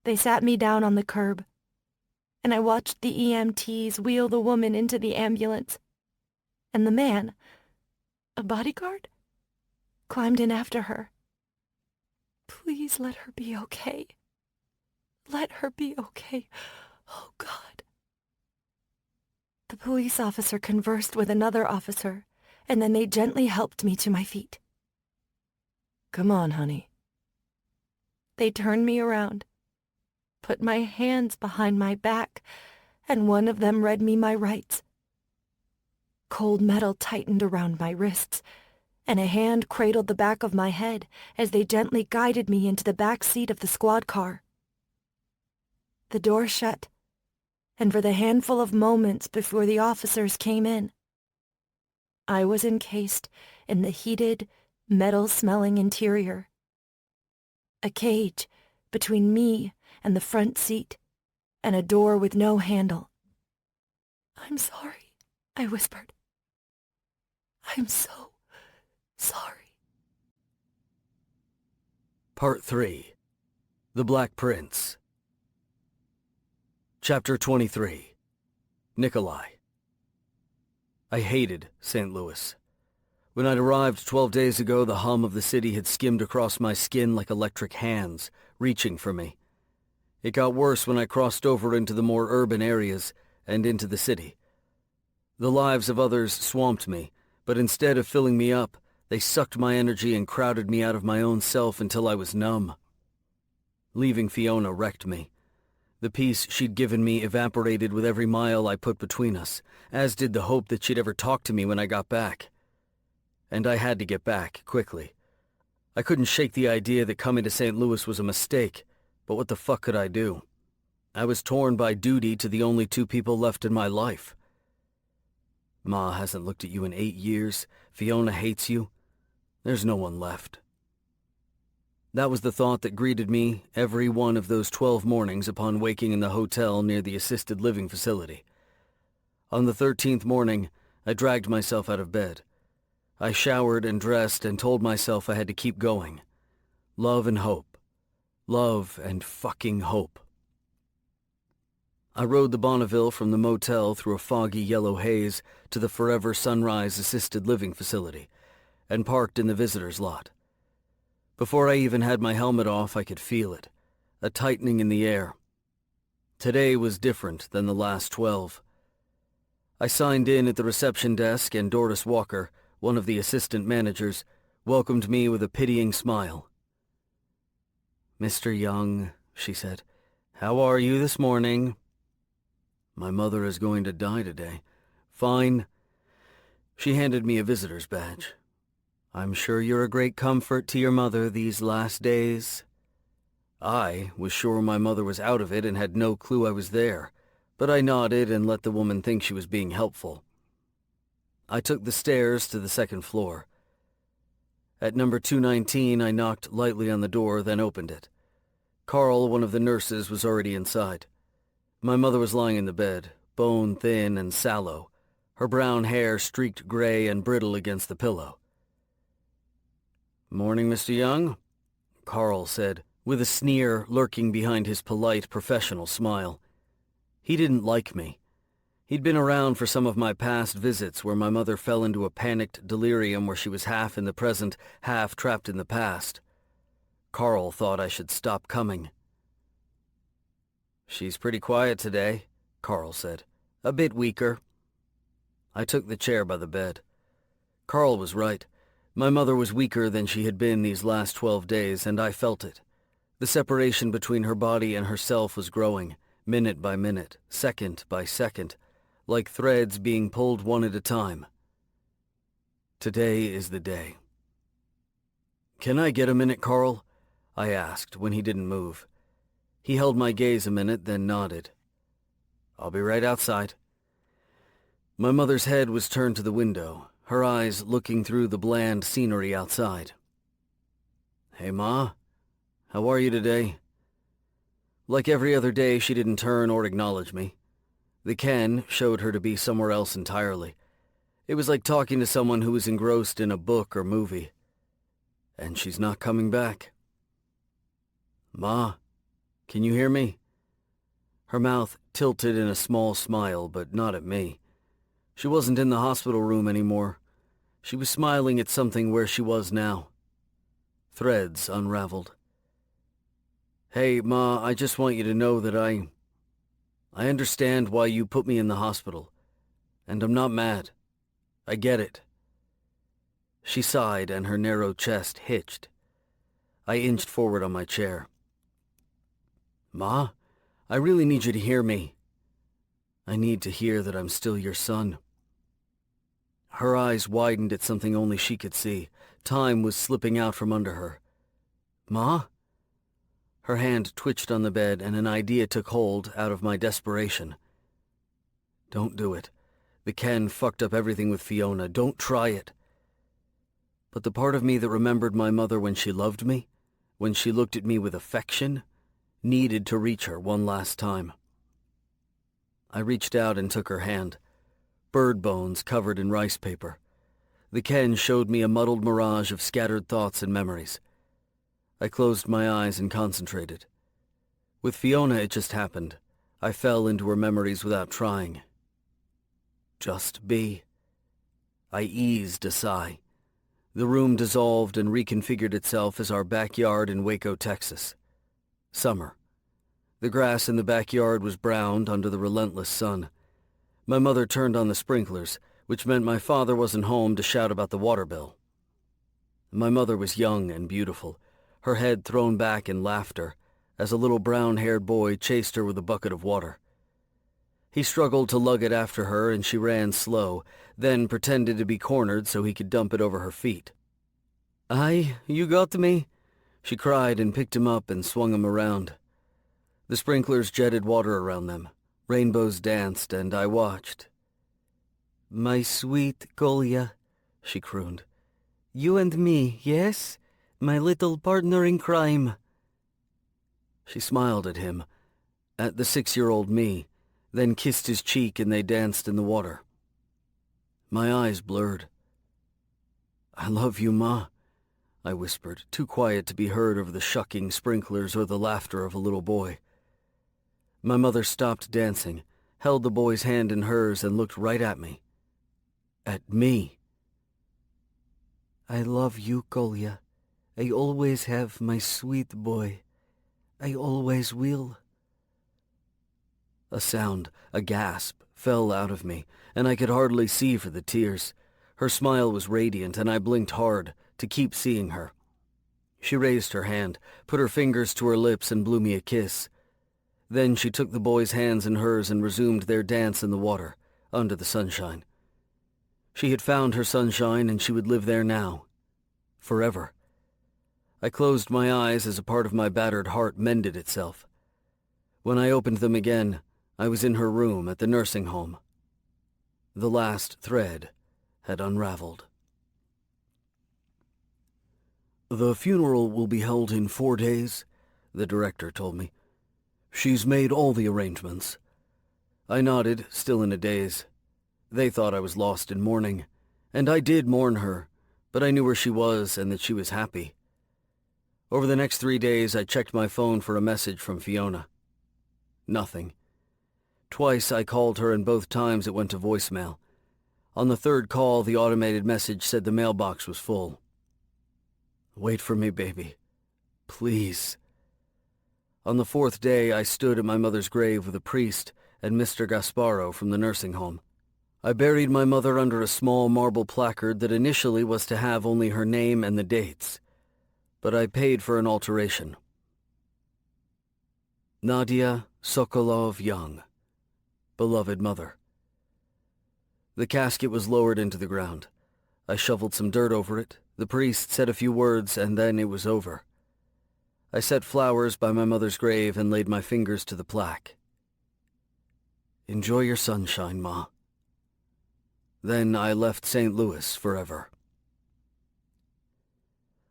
They sat me down on the curb, and I watched the EMTs wheel the woman into the ambulance, and the man, a bodyguard, climbed in after her. "Please let her be okay. Let her be okay. Oh, God." The police officer conversed with another officer, and then they gently helped me to my feet. "Come on, honey." They turned me around, put my hands behind my back, and one of them read me my rights. Cold metal tightened around my wrists, and a hand cradled the back of my head as they gently guided me into the back seat of the squad car. The door shut, and for the handful of moments before the officers came in, I was encased in the heated, metal-smelling interior. A cage between me and the front seat, and a door with no handle. "I'm sorry," I whispered. "I'm so sorry." Part 3. The Black Prince. Chapter 23. Nikolai. I hated St. Louis. When I'd arrived 12 days ago, the hum of the city had skimmed across my skin like electric hands, reaching for me. It got worse when I crossed over into the more urban areas and into the city. The lives of others swamped me, but instead of filling me up, They sucked my energy and crowded me out of my own self until I was numb. Leaving Fiona wrecked me. The peace she'd given me evaporated with every mile I put between us, as did the hope that she'd ever talk to me when I got back. And I had to get back, quickly. I couldn't shake the idea that coming to St. Louis was a mistake, but what the fuck could I do? I was torn by duty to the only two people left in my life. Ma hasn't looked at you in 8 years. Fiona hates you. There's no one left. That was the thought that greeted me every one of those 12 mornings upon waking in the hotel near the assisted living facility. On the 13th morning, I dragged myself out of bed. I showered and dressed and told myself I had to keep going. Love and hope. Love and fucking hope. I rode the Bonneville from the motel through a foggy yellow haze to the Forever Sunrise assisted living facility and parked in the visitor's lot. Before I even had my helmet off, I could feel it, a tightening in the air. Today was different than the last 12. I signed in at the reception desk and Doris Walker, one of the assistant managers, welcomed me with a pitying smile. "Mr. Young," she said, "how are you this morning?" "My mother is going to die today." "Fine." She handed me a visitor's badge. "I'm sure you're a great comfort to your mother these last days." I was sure my mother was out of it and had no clue I was there, but I nodded and let the woman think she was being helpful. I took the stairs to the second floor. At number 219, I knocked lightly on the door, then opened it. Carl, one of the nurses, was already inside. My mother was lying in the bed, bone-thin and sallow, her brown hair streaked gray and brittle against the pillow. "Morning, Mr. Young," Carl said, with a sneer lurking behind his polite, professional smile. He didn't like me. He'd been around for some of my past visits where my mother fell into a panicked delirium where she was half in the present, half trapped in the past. Carl thought I should stop coming. "She's pretty quiet today," Carl said. "A bit weaker." I took the chair by the bed. Carl was right. My mother was weaker than she had been these last 12 days, and I felt it. The separation between her body and herself was growing, minute by minute, second by second, like threads being pulled one at a time. Today is the day. "Can I get a minute, Carl?" I asked when he didn't move. He held my gaze a minute, then nodded. "I'll be right outside." My mother's head was turned to the window, her eyes looking through the bland scenery outside. "Hey, Ma. How are you today?" Like every other day, she didn't turn or acknowledge me. The Ken showed her to be somewhere else entirely. It was like talking to someone who was engrossed in a book or movie. And she's not coming back. "Ma, can you hear me?" Her mouth tilted in a small smile, but not at me. She wasn't in the hospital room anymore. She was smiling at something where she was now. Threads unraveled. "Hey, Ma, I just want you to know that I understand why you put me in the hospital. And I'm not mad. I get it." She sighed and her narrow chest hitched. I inched forward on my chair. "Ma, I really need you to hear me. I need to hear that I'm still your son." Her eyes widened at something only she could see. Time was slipping out from under her. "Ma?" Her hand twitched on the bed and an idea took hold out of my desperation. "Don't do it. The Ken fucked up everything with Fiona. Don't try it." But the part of me that remembered my mother when she loved me, when she looked at me with affection, needed to reach her one last time. I reached out and took her hand. Bird bones covered in rice paper. The Ken showed me a muddled mirage of scattered thoughts and memories. I closed my eyes and concentrated. With Fiona, it just happened. I fell into her memories without trying. Just be. I eased a sigh. The room dissolved and reconfigured itself as our backyard in Waco, Texas. Summer. The grass in the backyard was browned under the relentless sun. My mother turned on the sprinklers, which meant my father wasn't home to shout about the water bill. My mother was young and beautiful, her head thrown back in laughter, as a little brown-haired boy chased her with a bucket of water. He struggled to lug it after her, and she ran slow, then pretended to be cornered so he could dump it over her feet. "Aye, you got me," she cried and picked him up and swung him around. The sprinklers jetted water around them. Rainbows danced, and I watched. "My sweet Kolya," she crooned. "You and me, yes? My little partner in crime." She smiled at him, at the 6-year-old me, then kissed his cheek and they danced in the water. My eyes blurred. "I love you, Ma," I whispered, too quiet to be heard over the shucking sprinklers or the laughter of a little boy. My mother stopped dancing, held the boy's hand in hers, and looked right at me. At me. "I love you, Kolya. I always have, my sweet boy. I always will." A sound, a gasp, fell out of me, and I could hardly see for the tears. Her smile was radiant, and I blinked hard to keep seeing her. She raised her hand, put her fingers to her lips, and blew me a kiss. Then she took the boy's hands in hers and resumed their dance in the water, under the sunshine. She had found her sunshine, and she would live there now. Forever. I closed my eyes as a part of my battered heart mended itself. When I opened them again, I was in her room at the nursing home. The last thread had unraveled. "The funeral will be held in 4 days," the director told me. "She's made all the arrangements." I nodded, still in a daze. They thought I was lost in mourning, and I did mourn her, but I knew where she was and that she was happy. Over the next 3 days, I checked my phone for a message from Fiona. Nothing. Twice I called her, and both times it went to voicemail. On the third call, the automated message said the mailbox was full. "Wait for me, baby. Please." On the 4th day, I stood at my mother's grave with a priest and Mr. Gasparo from the nursing home. I buried my mother under a small marble placard that initially was to have only her name and the dates, but I paid for an alteration. Nadia Sokolov Young, beloved mother. The casket was lowered into the ground. I shoveled some dirt over it. The priest said a few words, and then it was over. I set flowers by my mother's grave and laid my fingers to the plaque. "Enjoy your sunshine, Ma." Then I left St. Louis forever.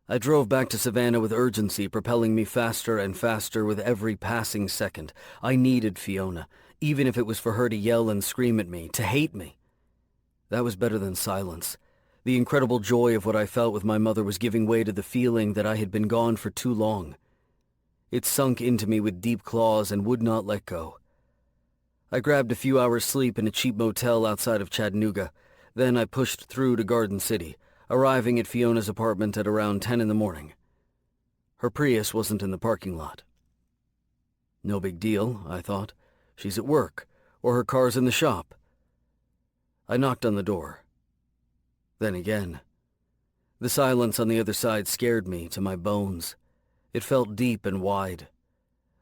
I drove back to Savannah with urgency propelling me faster and faster with every passing second. I needed Fiona, even if it was for her to yell and scream at me, to hate me. That was better than silence. The incredible joy of what I felt with my mother was giving way to the feeling that I had been gone for too long. It sunk into me with deep claws and would not let go. I grabbed a few hours' sleep in a cheap motel outside of Chattanooga. Then I pushed through to Garden City, arriving at Fiona's apartment at around 10 in the morning. Her Prius wasn't in the parking lot. No big deal, I thought. She's at work, or her car's in the shop. I knocked on the door. Then again. The silence on the other side scared me to my bones. It felt deep and wide.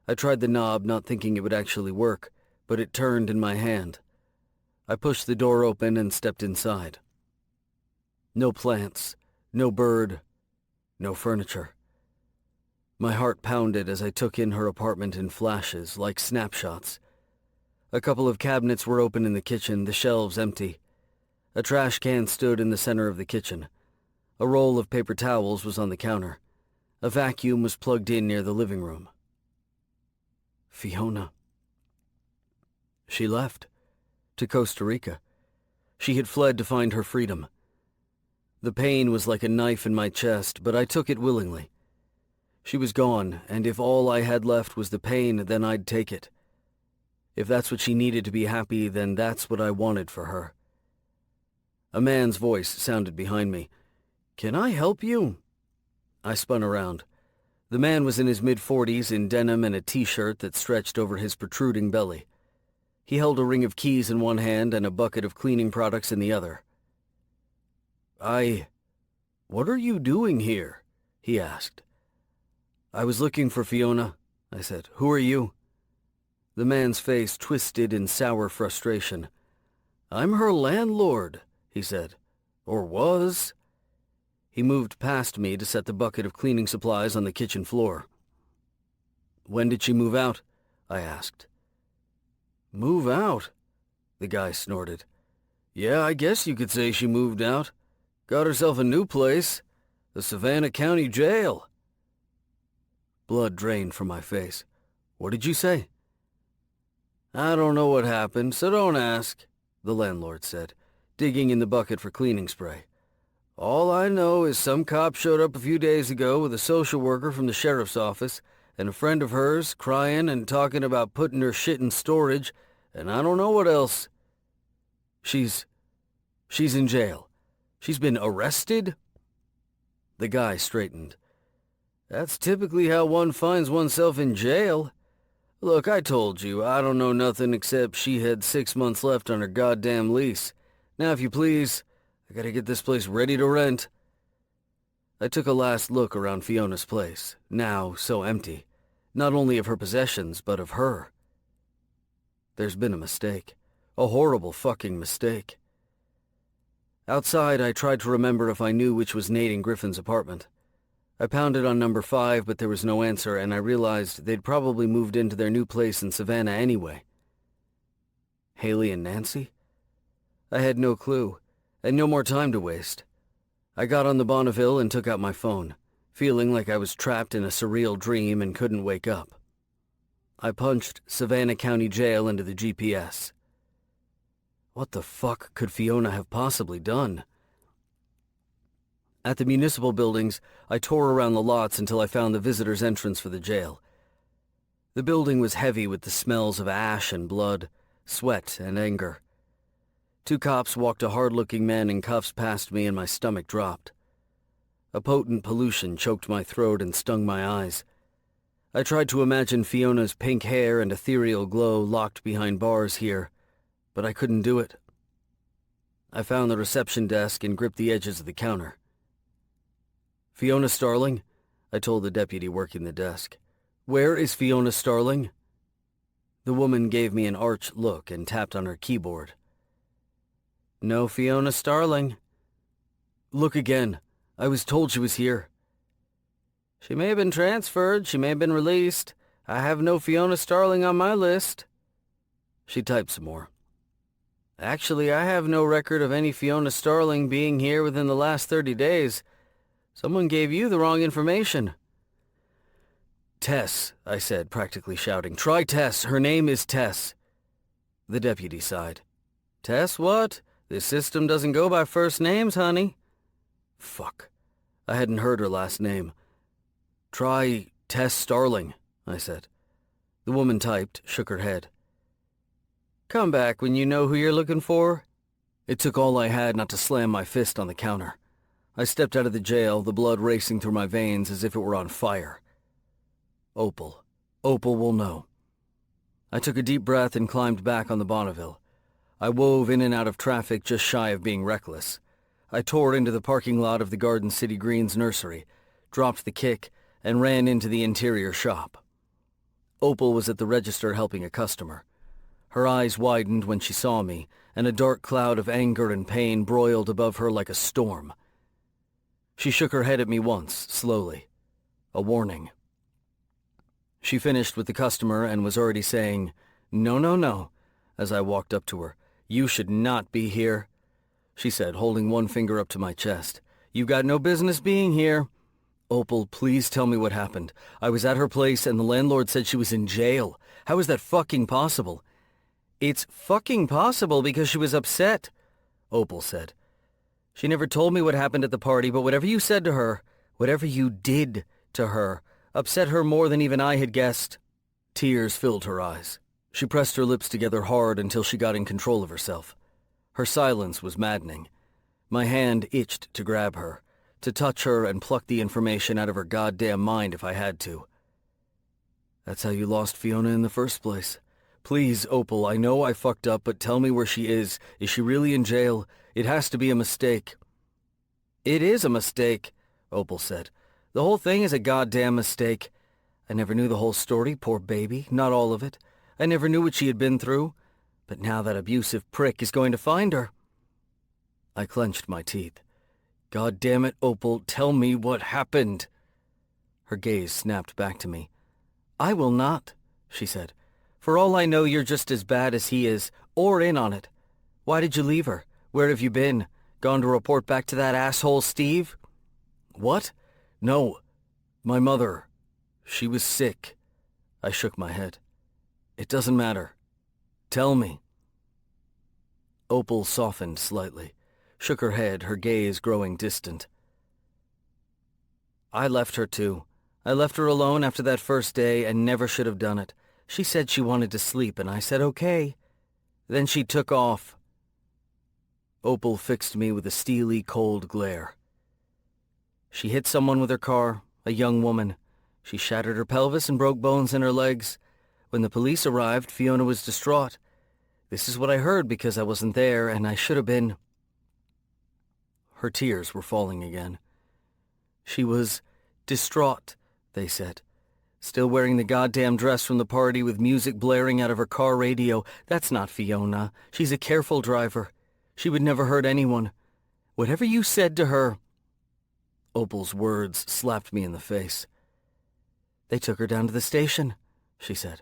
I tried the knob, not thinking it would actually work, but it turned in my hand. I pushed the door open and stepped inside. No plants, no bird, no furniture. My heart pounded as I took in her apartment in flashes, like snapshots. A couple of cabinets were open in the kitchen, the shelves empty. A trash can stood in the center of the kitchen. A roll of paper towels was on the counter. A vacuum was plugged in near the living room. Fiona. She left. To Costa Rica. She had fled to find her freedom. The pain was like a knife in my chest, but I took it willingly. She was gone, and if all I had left was the pain, then I'd take it. If that's what she needed to be happy, then that's what I wanted for her. A man's voice sounded behind me. "Can I help you?" I spun around. The man was in his mid-40s in denim and a t-shirt that stretched over his protruding belly. He held a ring of keys in one hand and a bucket of cleaning products in the other. "What are you doing here?" he asked. "I was looking for Fiona," I said. "Who are you?" The man's face twisted in sour frustration. "I'm her landlord," he said. "Or was." He moved past me to set the bucket of cleaning supplies on the kitchen floor. "When did she move out?" I asked. "Move out?" The guy snorted. "Yeah, I guess you could say she moved out. Got herself a new place, the Savannah County Jail." Blood drained from my face. "What did you say?" "I don't know what happened, so don't ask," the landlord said, digging in the bucket for cleaning spray. "All I know is some cop showed up a few days ago with a social worker from the sheriff's office and a friend of hers crying and talking about putting her shit in storage, and I don't know what else." She's in jail. She's been arrested?" The guy straightened. "That's typically how one finds oneself in jail. Look, I told you, I don't know nothing except she had 6 months left on her goddamn lease. Now, if you please, I gotta get this place ready to rent." I took a last look around Fiona's place, now so empty, not only of her possessions, but of her. There's been a mistake. A horrible fucking mistake. Outside, I tried to remember if I knew which was Nate and Griffin's apartment. I pounded on number 5, but there was no answer, and I realized they'd probably moved into their new place in Savannah anyway. Haley and Nancy? I had no clue, and no more time to waste. I got on the Bonneville and took out my phone, feeling like I was trapped in a surreal dream and couldn't wake up. I punched Savannah County Jail into the GPS. What the fuck could Fiona have possibly done? At the municipal buildings, I tore around the lots until I found the visitor's entrance for the jail. The building was heavy with the smells of ash and blood, sweat and anger. 2 cops walked a hard-looking man in cuffs past me and my stomach dropped. A potent pollution choked my throat and stung my eyes. I tried to imagine Fiona's pink hair and ethereal glow locked behind bars here, but I couldn't do it. I found the reception desk and gripped the edges of the counter. "Fiona Starling?" I told the deputy working the desk. "Where is Fiona Starling?" The woman gave me an arch look and tapped on her keyboard. "No Fiona Starling." "Look again. I was told she was here." "She may have been transferred, she may have been released. I have no Fiona Starling on my list." She typed some more. "Actually, I have no record of any Fiona Starling being here within the last 30 days. Someone gave you the wrong information." "Tess," I said, practically shouting. "Try Tess. Her name is Tess." The deputy sighed. "Tess what? This system doesn't go by first names, honey." Fuck. I hadn't heard her last name. "Try Tess Starling," I said. The woman typed, shook her head. "Come back when you know who you're looking for." It took all I had not to slam my fist on the counter. I stepped out of the jail, the blood racing through my veins as if it were on fire. Opal. Opal will know. I took a deep breath and climbed back on the Bonneville. I wove in and out of traffic just shy of being reckless. I tore into the parking lot of the Garden City Greens nursery, dropped the kick, and ran into the interior shop. Opal was at the register helping a customer. Her eyes widened when she saw me, and a dark cloud of anger and pain broiled above her like a storm. She shook her head at me once, slowly. A warning. She finished with the customer and was already saying, "No, no, no," as I walked up to her. "You should not be here," she said, holding one finger up to my chest. "You've got no business being here." "Opal, please tell me what happened. I was at her place and the landlord said she was in jail. How is that fucking possible?" "It's fucking possible because she was upset," Opal said. "She never told me what happened at the party, but whatever you said to her, whatever you did to her, upset her more than even I had guessed." Tears filled her eyes. She pressed her lips together hard until she got in control of herself. Her silence was maddening. My hand itched to grab her, to touch her and pluck the information out of her goddamn mind if I had to. "That's how you lost Fiona in the first place. Please, Opal, I know I fucked up, but tell me where she is. Is she really in jail? It has to be a mistake." "It is a mistake," Opal said. "The whole thing is a goddamn mistake. I never knew the whole story, poor baby, not all of it. I never knew what she had been through. But now that abusive prick is going to find her." I clenched my teeth. "God damn it, Opal, tell me what happened." Her gaze snapped back to me. "I will not," she said. "For all I know, you're just as bad as he is, or in on it. Why did you leave her? Where have you been? Gone to report back to that asshole Steve?" "What? No. My mother. She was sick." I shook my head. "It doesn't matter. Tell me." Opal softened slightly, shook her head, her gaze growing distant. "I left her too. I left her alone after that first day and never should have done it. She said she wanted to sleep, and I said okay. Then she took off." Opal fixed me with a steely, cold glare. "She hit someone with her car, a young woman. She shattered her pelvis and broke bones in her legs. When the police arrived, Fiona was distraught. This is what I heard because I wasn't there, and I should have been." Her tears were falling again. "She was distraught," they said. "Still wearing the goddamn dress from the party with music blaring out of her car radio. That's not Fiona. She's a careful driver. She would never hurt anyone. Whatever you said to her—" Opal's words slapped me in the face. "They took her down to the station," she said,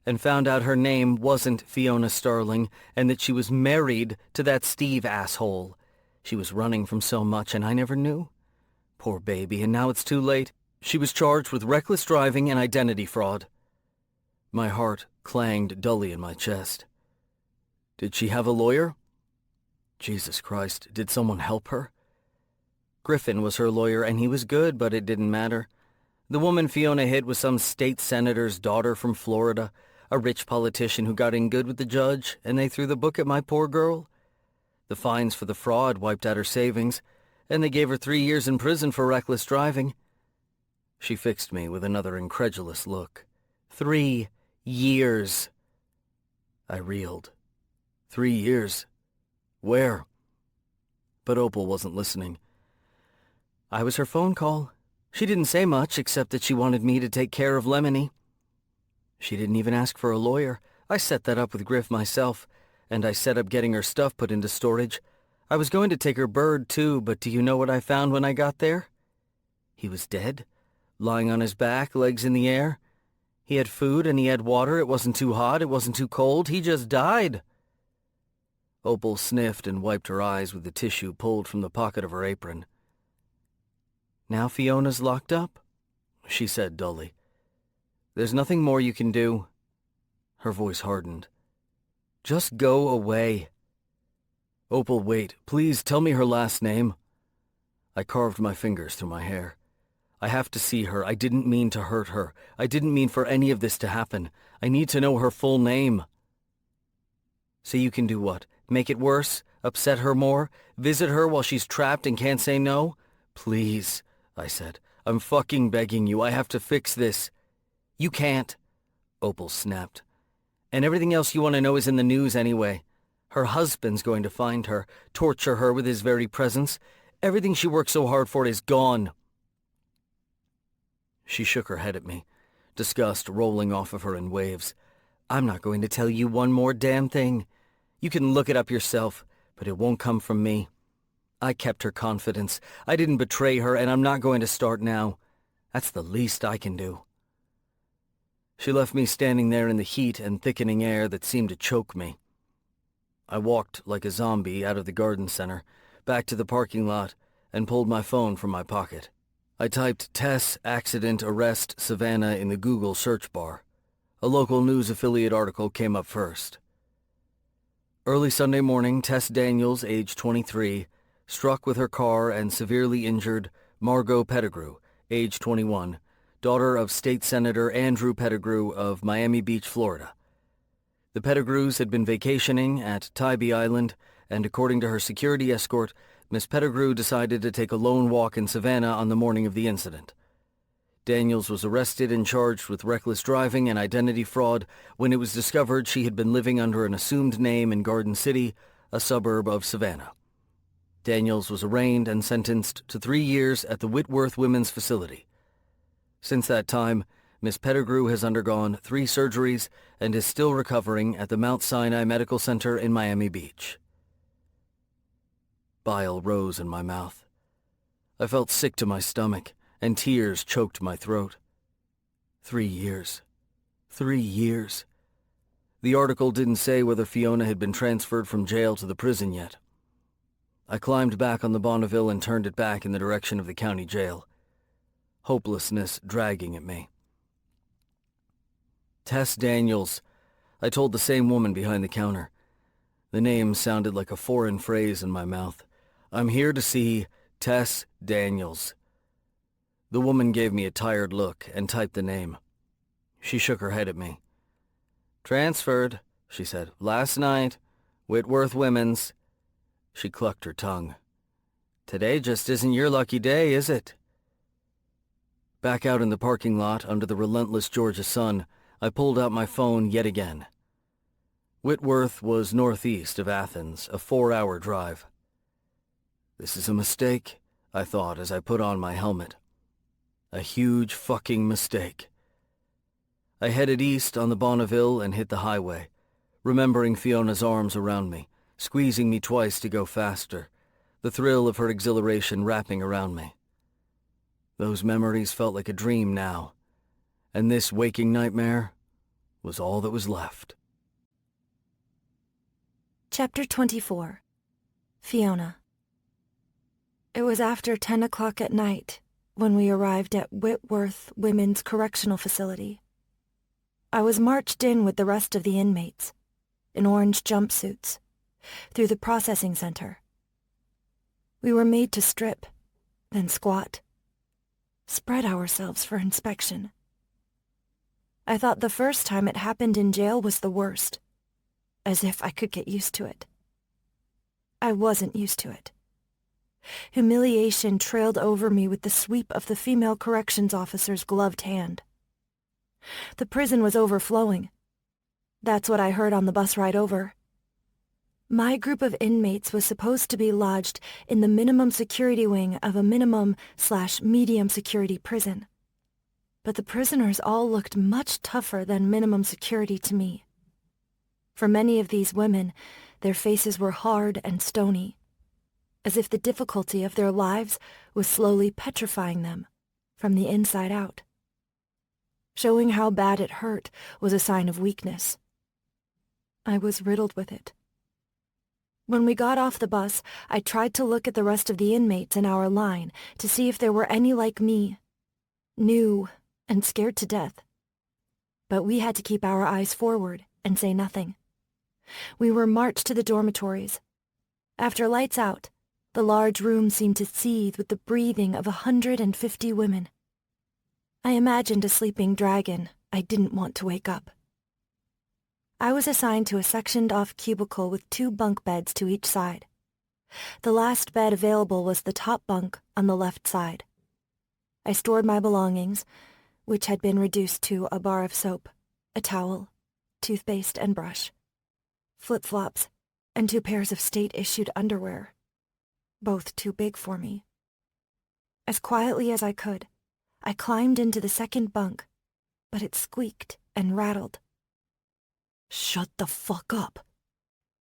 "and found out her name wasn't Fiona Starling and that she was married to that Steve asshole. She was running from so much and I never knew. Poor baby, and now it's too late. She was charged with reckless driving and identity fraud." My heart clanged dully in my chest. "Did she have a lawyer?" Jesus Christ, did someone help her? Griffin was her lawyer, and he was good, but it didn't matter. The woman Fiona hit was some state senator's daughter from Florida, a rich politician who got in good with the judge, and they threw the book at my poor girl. The fines for the fraud wiped out her savings, and they gave her 3 years in prison for reckless driving. She fixed me with another incredulous look. 3 years. I reeled. 3 years? Where? But Opal wasn't listening. I was her phone call. She didn't say much except that she wanted me to take care of Lemony. She didn't even ask for a lawyer. I set that up with Griff myself, and I set up getting her stuff put into storage. I was going to take her bird, too, but do you know what I found when I got there? He was dead, lying on his back, legs in the air. He had food and he had water. It wasn't too hot, it wasn't too cold. He just died. Opal sniffed and wiped her eyes with the tissue pulled from the pocket of her apron. "Now Fiona's locked up," she said dully. "There's nothing more you can do." Her voice hardened. "Just go away." "Opal, wait. Please tell me her last name." I carved my fingers through my hair. "I have to see her. I didn't mean to hurt her. I didn't mean for any of this to happen. I need to know her full name." "So you can do what? Make it worse? Upset her more? Visit her while she's trapped and can't say no? Please," I said. "I'm fucking begging you. I have to fix this." "You can't," Opal snapped. "And everything else you want to know is in the news anyway. Her husband's going to find her, torture her with his very presence. Everything she worked so hard for is gone." She shook her head at me, disgust rolling off of her in waves. "I'm not going to tell you one more damn thing. You can look it up yourself, but it won't come from me. I kept her confidence. I didn't betray her, and I'm not going to start now. That's the least I can do." She left me standing there in the heat and thickening air that seemed to choke me. I walked like a zombie out of the garden center, back to the parking lot, and pulled my phone from my pocket. I typed Tess Accident Arrest Savannah in the Google search bar. A local news affiliate article came up first. Early Sunday morning, Tess Daniels, age 23, struck with her car and severely injured Margot Pettigrew, age 21, daughter of State Senator Andrew Pettigrew of Miami Beach, Florida. The Pettigrews had been vacationing at Tybee Island, and according to her security escort, Miss Pettigrew decided to take a lone walk in Savannah on the morning of the incident. Daniels was arrested and charged with reckless driving and identity fraud when it was discovered she had been living under an assumed name in Garden City, a suburb of Savannah. Daniels was arraigned and sentenced to 3 years at the Whitworth Women's Facility. Since that time, Miss Pettigrew has undergone 3 surgeries and is still recovering at the Mount Sinai Medical Center in Miami Beach. Bile rose in my mouth. I felt sick to my stomach, and tears choked my throat. 3 years. 3 years. The article didn't say whether Fiona had been transferred from jail to the prison yet. I climbed back on the Bonneville and turned it back in the direction of the county jail. Hopelessness dragging at me. Tess Daniels, I told the same woman behind the counter. The name sounded like a foreign phrase in my mouth. I'm here to see Tess Daniels. The woman gave me a tired look and typed the name. She shook her head at me. Transferred, she said. Last night. Whitworth Women's. She clucked her tongue. Today just isn't your lucky day, is it? Back out in the parking lot under the relentless Georgia sun, I pulled out my phone yet again. Whitworth was northeast of Athens, a 4-hour drive. This is a mistake, I thought as I put on my helmet. A huge fucking mistake. I headed east on the Bonneville and hit the highway, remembering Fiona's arms around me, squeezing me twice to go faster, the thrill of her exhilaration wrapping around me. Those memories felt like a dream now, and this waking nightmare was all that was left. Chapter 24. Fiona. It was after 10 o'clock at night when we arrived at Whitworth Women's Correctional Facility. I was marched in with the rest of the inmates, in orange jumpsuits, through the processing center. We were made to strip, then squat, spread ourselves for inspection. I thought the first time it happened in jail was the worst, as if I could get used to it. I wasn't used to it. Humiliation trailed over me with the sweep of the female corrections officer's gloved hand. The prison was overflowing. That's what I heard on the bus ride over. My group of inmates was supposed to be lodged in the minimum security wing of a minimum/medium security prison. But the prisoners all looked much tougher than minimum security to me. For many of these women, their faces were hard and stony, as if the difficulty of their lives was slowly petrifying them from the inside out. Showing how bad it hurt was a sign of weakness. I was riddled with it. When we got off the bus, I tried to look at the rest of the inmates in our line to see if there were any like me, new and scared to death. But we had to keep our eyes forward and say nothing. We were marched to the dormitories. After lights out, the large room seemed to seethe with the breathing of 150 women. I imagined a sleeping dragon I didn't want to wake up. I was assigned to a sectioned-off cubicle with 2 bunk beds to each side. The last bed available was the top bunk on the left side. I stored my belongings, which had been reduced to a bar of soap, a towel, toothpaste and brush, flip-flops, and 2 pairs of state-issued underwear, both too big for me. As quietly as I could, I climbed into the second bunk, but it squeaked and rattled. "Shut the fuck up,"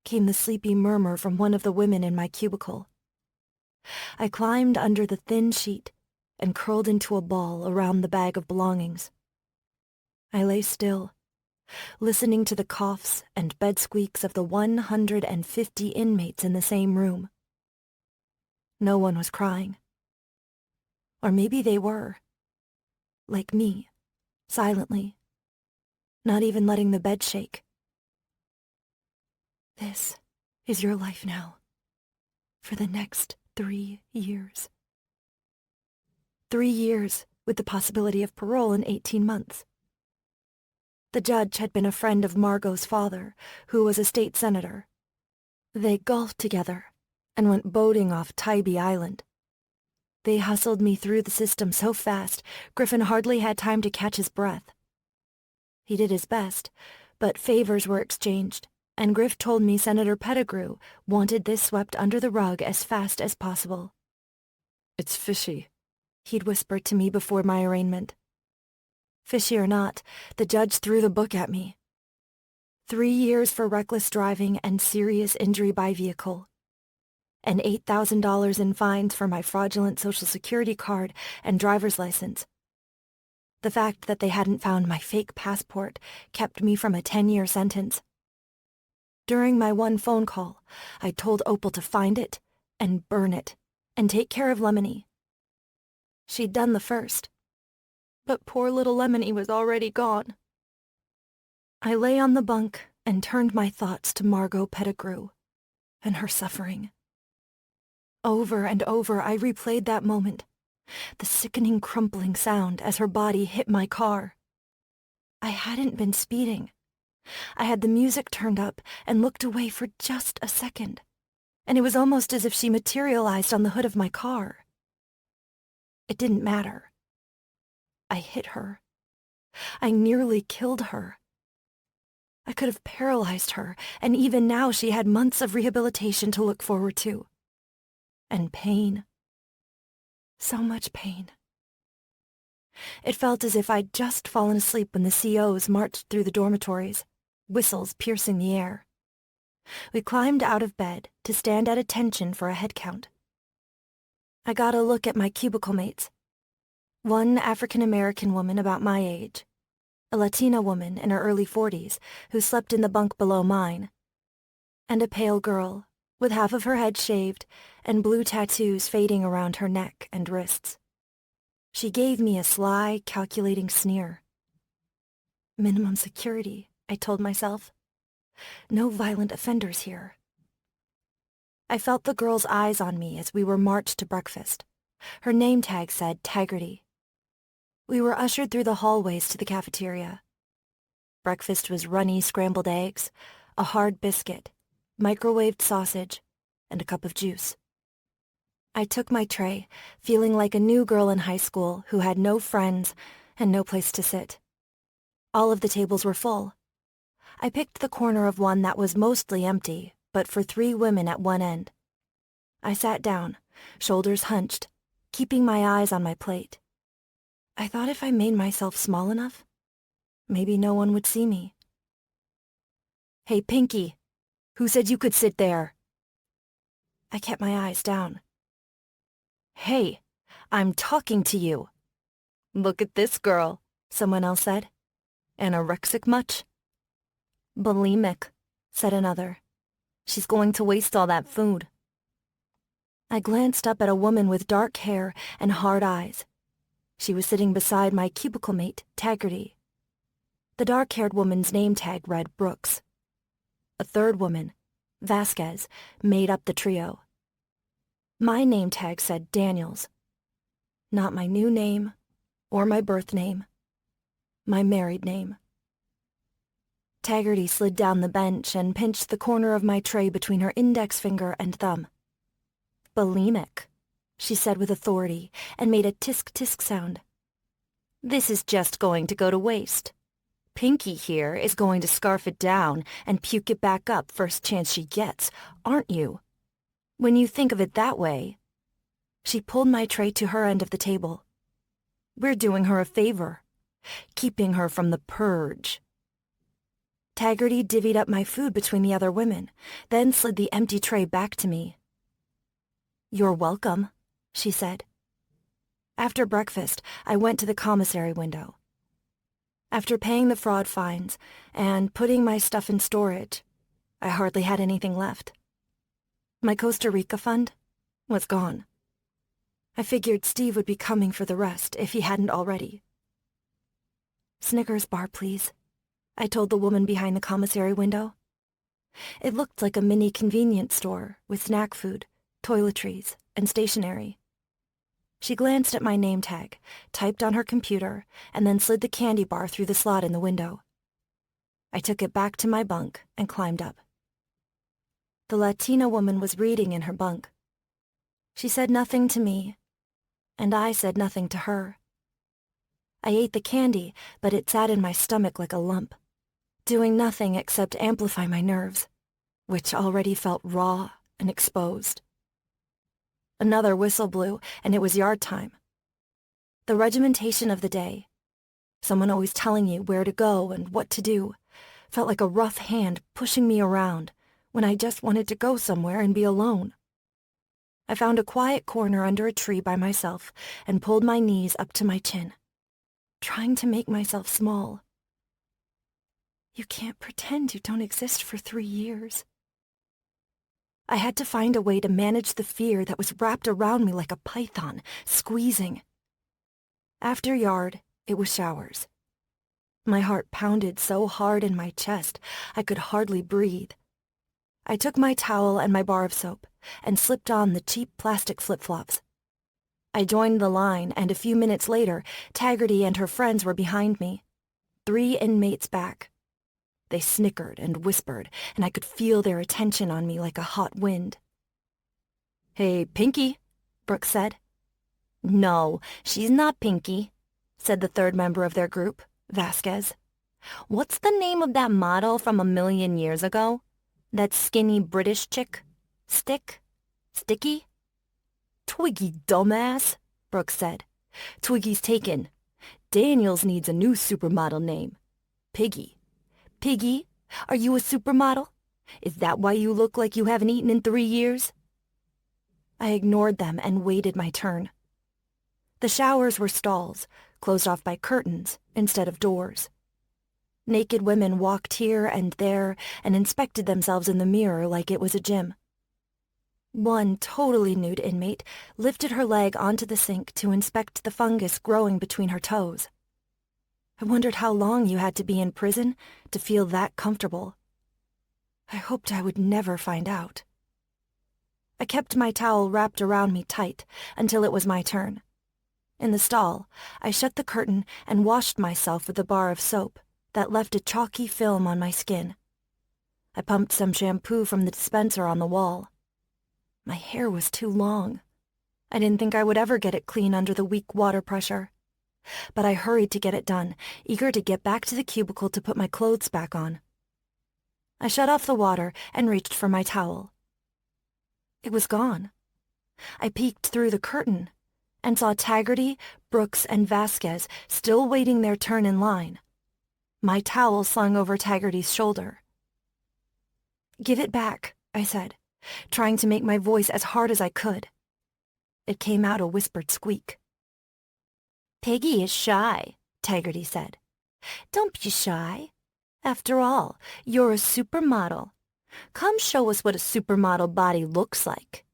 came the sleepy murmur from one of the women in my cubicle. I climbed under the thin sheet and curled into a ball around the bag of belongings. I lay still, listening to the coughs and bed squeaks of the 150 inmates in the same room. No one was crying. Or maybe they were. Like me, silently, not even letting the bed shake. This is your life now, for the next 3 years. 3 years with the possibility of parole in 18 months. The judge had been a friend of Margot's father, who was a state senator. They golfed together and went boating off Tybee Island. They hustled me through the system so fast, Griffin hardly had time to catch his breath. He did his best, but favors were exchanged, And Griff told me Senator Pettigrew wanted this swept under the rug as fast as possible. It's fishy, he'd whispered to me before my arraignment. Fishy or not, the judge threw the book at me. 3 years for reckless driving and serious injury by vehicle. And $8,000 in fines for my fraudulent Social Security card and driver's license. The fact that they hadn't found my fake passport kept me from a 10-year sentence. During my one phone call, I told Opal to find it and burn it and take care of Lemony. She'd done the first, but poor little Lemony was already gone. I lay on the bunk and turned my thoughts to Margot Pettigrew and her suffering. Over and over I replayed that moment, the sickening crumpling sound as her body hit my car. I hadn't been speeding. I had the music turned up and looked away for just a second, and it was almost as if she materialized on the hood of my car. It didn't matter. I hit her. I nearly killed her. I could have paralyzed her, and even now she had months of rehabilitation to look forward to. And pain. So much pain. It felt as if I'd just fallen asleep when the COs marched through the dormitories, whistles piercing the air. We climbed out of bed to stand at attention for a head count. I got a look at my cubicle mates. One African-American woman about my age, a Latina woman in her early 40s who slept in the bunk below mine, and a pale girl with half of her head shaved and blue tattoos fading around her neck and wrists. She gave me a sly, calculating sneer. Minimum security, I told myself. No violent offenders here. I felt the girl's eyes on me as we were marched to breakfast. Her name tag said Taggarty. We were ushered through the hallways to the cafeteria. Breakfast was runny scrambled eggs, a hard biscuit, microwaved sausage, and a cup of juice. I took my tray, feeling like a new girl in high school who had no friends and no place to sit. All of the tables were full. I picked the corner of one that was mostly empty, but for 3 women at one end. I sat down, shoulders hunched, keeping my eyes on my plate. I thought if I made myself small enough, maybe no one would see me. "Hey, Pinky, who said you could sit there?" I kept my eyes down. "Hey, I'm talking to you." "Look at this girl," someone else said. "Anorexic much?" "Bulimic," said another. "She's going to waste all that food." I glanced up at a woman with dark hair and hard eyes. She was sitting beside my cubicle mate, Taggarty. The dark-haired woman's name tag read Brooks. A third woman, Vasquez, made up the trio. My name tag said Daniels. Not my new name, or my birth name. My married name. Taggarty slid down the bench and pinched the corner of my tray between her index finger and thumb. "Bulimic," she said with authority, and made a tisk-tisk sound. "This is just going to go to waste. Pinky here is going to scarf it down and puke it back up first chance she gets, aren't you? When you think of it that way." She pulled my tray to her end of the table. "We're doing her a favor, keeping her from the purge." Taggarty divvied up my food between the other women, then slid the empty tray back to me. "You're welcome," she said. After breakfast, I went to the commissary window. After paying the fraud fines and putting my stuff in storage, I hardly had anything left. My Costa Rica fund was gone. I figured Steve would be coming for the rest if he hadn't already. "Snickers bar, please," I told the woman behind the commissary window. It looked like a mini convenience store with snack food, toiletries, and stationery. She glanced at my name tag, typed on her computer, and then slid the candy bar through the slot in the window. I took it back to my bunk and climbed up. The Latina woman was reading in her bunk. She said nothing to me, and I said nothing to her. I ate the candy, but it sat in my stomach like a lump. doing nothing except amplify my nerves, which already felt raw and exposed. Another whistle blew, and it was yard time. The regimentation of the day, someone always telling you where to go and what to do, felt like a rough hand pushing me around when I just wanted to go somewhere and be alone. I found a quiet corner under a tree by myself and pulled my knees up to my chin, trying to make myself small. You can't pretend you don't exist for 3 years. I had to find a way to manage the fear that was wrapped around me like a python, squeezing. After yard, it was showers. My heart pounded so hard in my chest, I could hardly breathe. I took my towel and my bar of soap and slipped on the cheap plastic flip-flops. I joined the line, and a few minutes later, Taggarty and her friends were behind me, 3 inmates back. They snickered and whispered, and I could feel their attention on me like a hot wind. "Hey, Pinky," Brooks said. "No, she's not Pinky," said the third member of their group, Vasquez. "What's the name of that model from 1,000,000 years ago? That skinny British chick? Sticky? "Twiggy, dumbass," Brooks said. "Twiggy's taken. Daniels needs a new supermodel name. Piggy. Piggy, are you a supermodel? Is that why you look like you haven't eaten in 3 years?" I ignored them and waited my turn. The showers were stalls, closed off by curtains instead of doors. Naked women walked here and there and inspected themselves in the mirror like it was a gym. One totally nude inmate lifted her leg onto the sink to inspect the fungus growing between her toes. I wondered how long you had to be in prison to feel that comfortable. I hoped I would never find out. I kept my towel wrapped around me tight until it was my turn. In the stall, I shut the curtain and washed myself with a bar of soap that left a chalky film on my skin. I pumped some shampoo from the dispenser on the wall. My hair was too long. I didn't think I would ever get it clean under the weak water pressure. But I hurried to get it done, eager to get back to the cubicle to put my clothes back on. I shut off the water and reached for my towel. It was gone. I peeked through the curtain and saw Taggarty, Brooks, and Vasquez still waiting their turn in line. My towel slung over Taggarty's shoulder. "Give it back," I said, trying to make my voice as hard as I could. It came out a whispered squeak. "Piggy is shy," Taggarty said. "Don't be shy. After all, you're a supermodel. Come show us what a supermodel body looks like."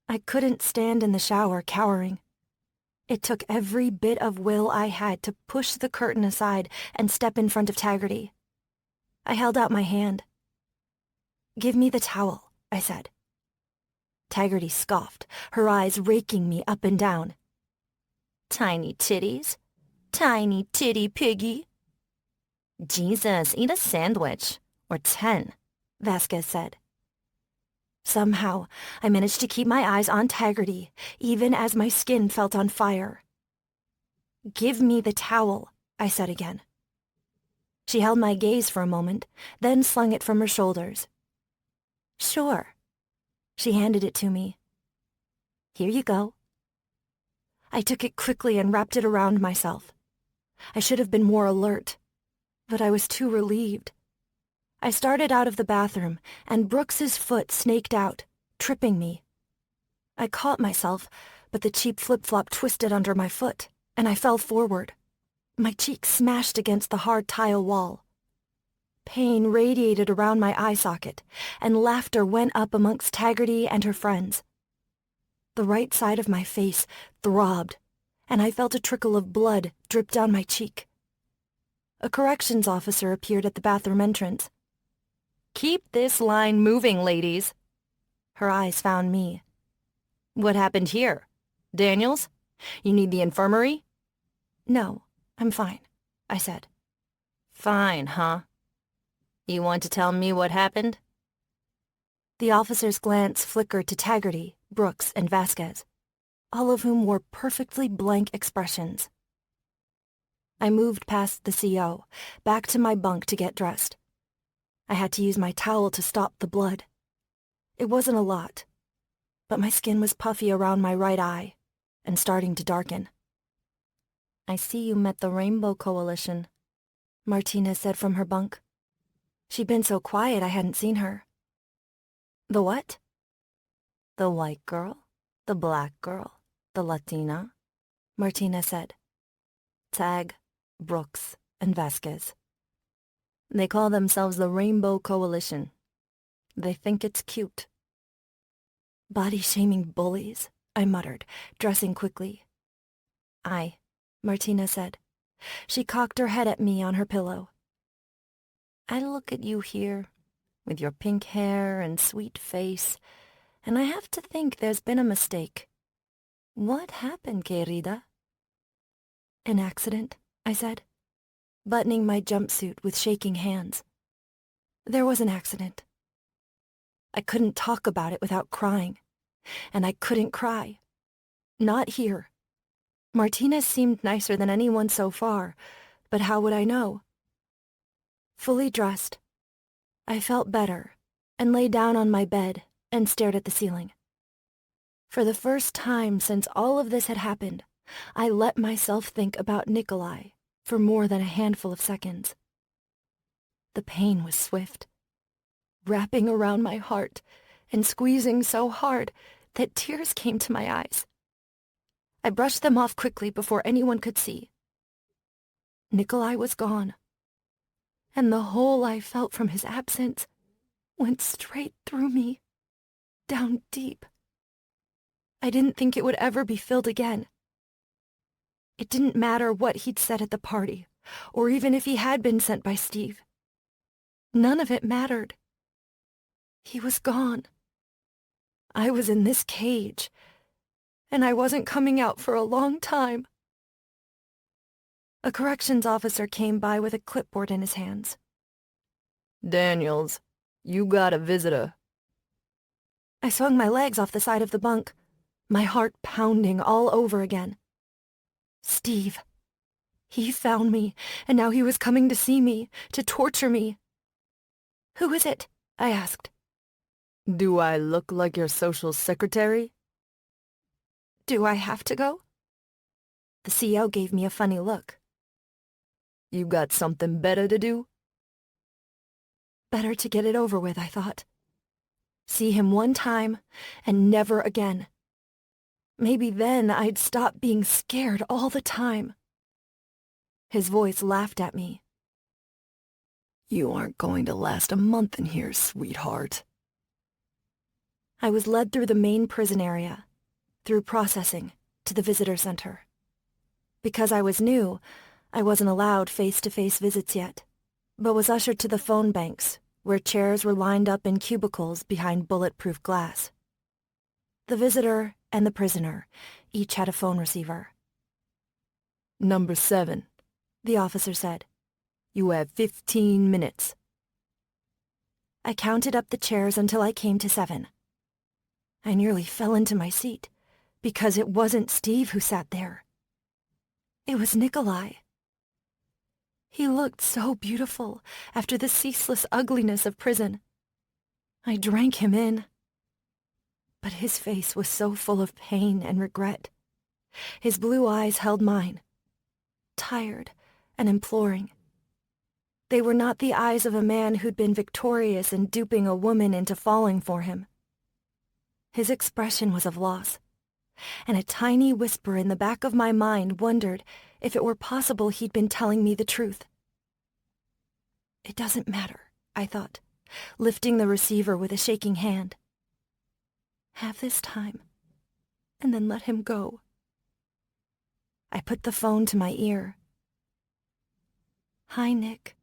I couldn't stand in the shower cowering. It took every bit of will I had to push the curtain aside and step in front of Taggarty. I held out my hand. "Give me the towel," I said. Taggarty scoffed, her eyes raking me up and down. "Tiny titties? Tiny titty piggy?" "Jesus, eat a sandwich. Or 10, Vasquez said. Somehow, I managed to keep my eyes on Taggarty, even as my skin felt on fire. "Give me the towel," I said again. She held my gaze for a moment, then slung it from her shoulders. "Sure." She handed it to me. "Here you go." I took it quickly and wrapped it around myself. I should have been more alert, but I was too relieved. I started out of the bathroom, and Brooks's foot snaked out, tripping me. I caught myself, but the cheap flip-flop twisted under my foot, and I fell forward. My cheek smashed against the hard tile wall. Pain radiated around my eye socket, and laughter went up amongst Taggarty and her friends. The right side of my face throbbed, and I felt a trickle of blood drip down my cheek. A corrections officer appeared at the bathroom entrance. "Keep this line moving, ladies." Her eyes found me. "What happened here? Daniels? You need the infirmary?" "No, I'm fine," I said. "Fine, huh? You want to tell me what happened?" The officer's glance flickered to Taggarty, Brooks, and Vasquez, all of whom wore perfectly blank expressions. I moved past the CO, back to my bunk to get dressed. I had to use my towel to stop the blood. It wasn't a lot, but my skin was puffy around my right eye and starting to darken. "I see you met the Rainbow Coalition," Martina said from her bunk. She'd been so quiet I hadn't seen her. "The what?" "The white girl, the black girl, the Latina," Martina said. "Tag, Brooks, and Vasquez. They call themselves the Rainbow Coalition. They think it's cute." "Body-shaming bullies," I muttered, dressing quickly. "Aye," Martina said. She cocked her head at me on her pillow. "I look at you here, with your pink hair and sweet face, and I have to think there's been a mistake. What happened, querida?" "An accident," I said, buttoning my jumpsuit with shaking hands. "There was an accident." I couldn't talk about it without crying, and I couldn't cry. Not here. Martina seemed nicer than anyone so far, but how would I know? Fully dressed, I felt better and lay down on my bed and stared at the ceiling. For the first time since all of this had happened, I let myself think about Nikolai for more than a handful of seconds. The pain was swift, wrapping around my heart and squeezing so hard that tears came to my eyes. I brushed them off quickly before anyone could see. Nikolai was gone, and the hole I felt from his absence went straight through me, down deep. I didn't think it would ever be filled again. It didn't matter what he'd said at the party, or even if he had been sent by Steve. None of it mattered. He was gone. I was in this cage, and I wasn't coming out for a long time. A corrections officer came by with a clipboard in his hands. "Daniels, you got a visitor." I swung my legs off the side of the bunk, my heart pounding all over again. Steve. He found me, and now he was coming to see me, to torture me. "Who is it?" I asked. "Do I look like your social secretary?" "Do I have to go?" The CO gave me a funny look. "You got something better to do?" Better to get it over with, I thought. See him one time, and never again. Maybe then I'd stop being scared all the time. His voice laughed at me. "You aren't going to last a month in here, sweetheart." I was led through the main prison area, through processing, to the visitor center. Because I was new, I wasn't allowed face-to-face visits yet, but was ushered to the phone banks, where chairs were lined up in cubicles behind bulletproof glass. The visitor and the prisoner each had a phone receiver. "Number 7, the officer said. You have 15 minutes. I counted up the chairs until I came to 7. I nearly fell into my seat, because it wasn't Steve who sat there. It was Nikolai. He looked so beautiful after the ceaseless ugliness of prison. I drank him in. But his face was so full of pain and regret. His blue eyes held mine, tired and imploring. They were not the eyes of a man who'd been victorious in duping a woman into falling for him. His expression was of loss, and a tiny whisper in the back of my mind wondered if it were possible he'd been telling me the truth. It doesn't matter, I thought, lifting the receiver with a shaking hand. Have this time, and then let him go. I put the phone to my ear. "Hi, Nick."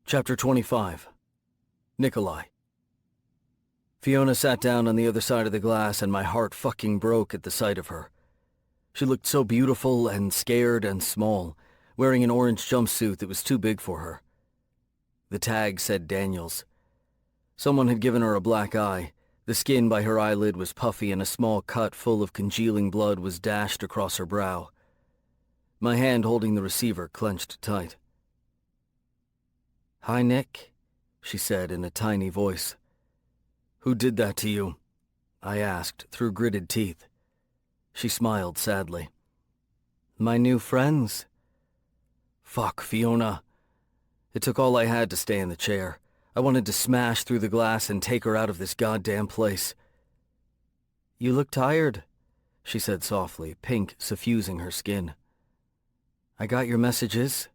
Chapter 25. Nikolai. Fiona sat down on the other side of the glass and my heart fucking broke at the sight of her. She looked so beautiful and scared and small, wearing an orange jumpsuit that was too big for her. The tag said Daniels. Someone had given her a black eye. The skin by her eyelid was puffy and a small cut full of congealing blood was dashed across her brow. My hand holding the receiver clenched tight. "Hi, Nick," she said in a tiny voice. "Who did that to you?" I asked through gritted teeth. She smiled sadly. "My new friends." Fuck, Fiona. It took all I had to stay in the chair. I wanted to smash through the glass and take her out of this goddamn place. "You look tired," she said softly, pink suffusing her skin. "I got your messages.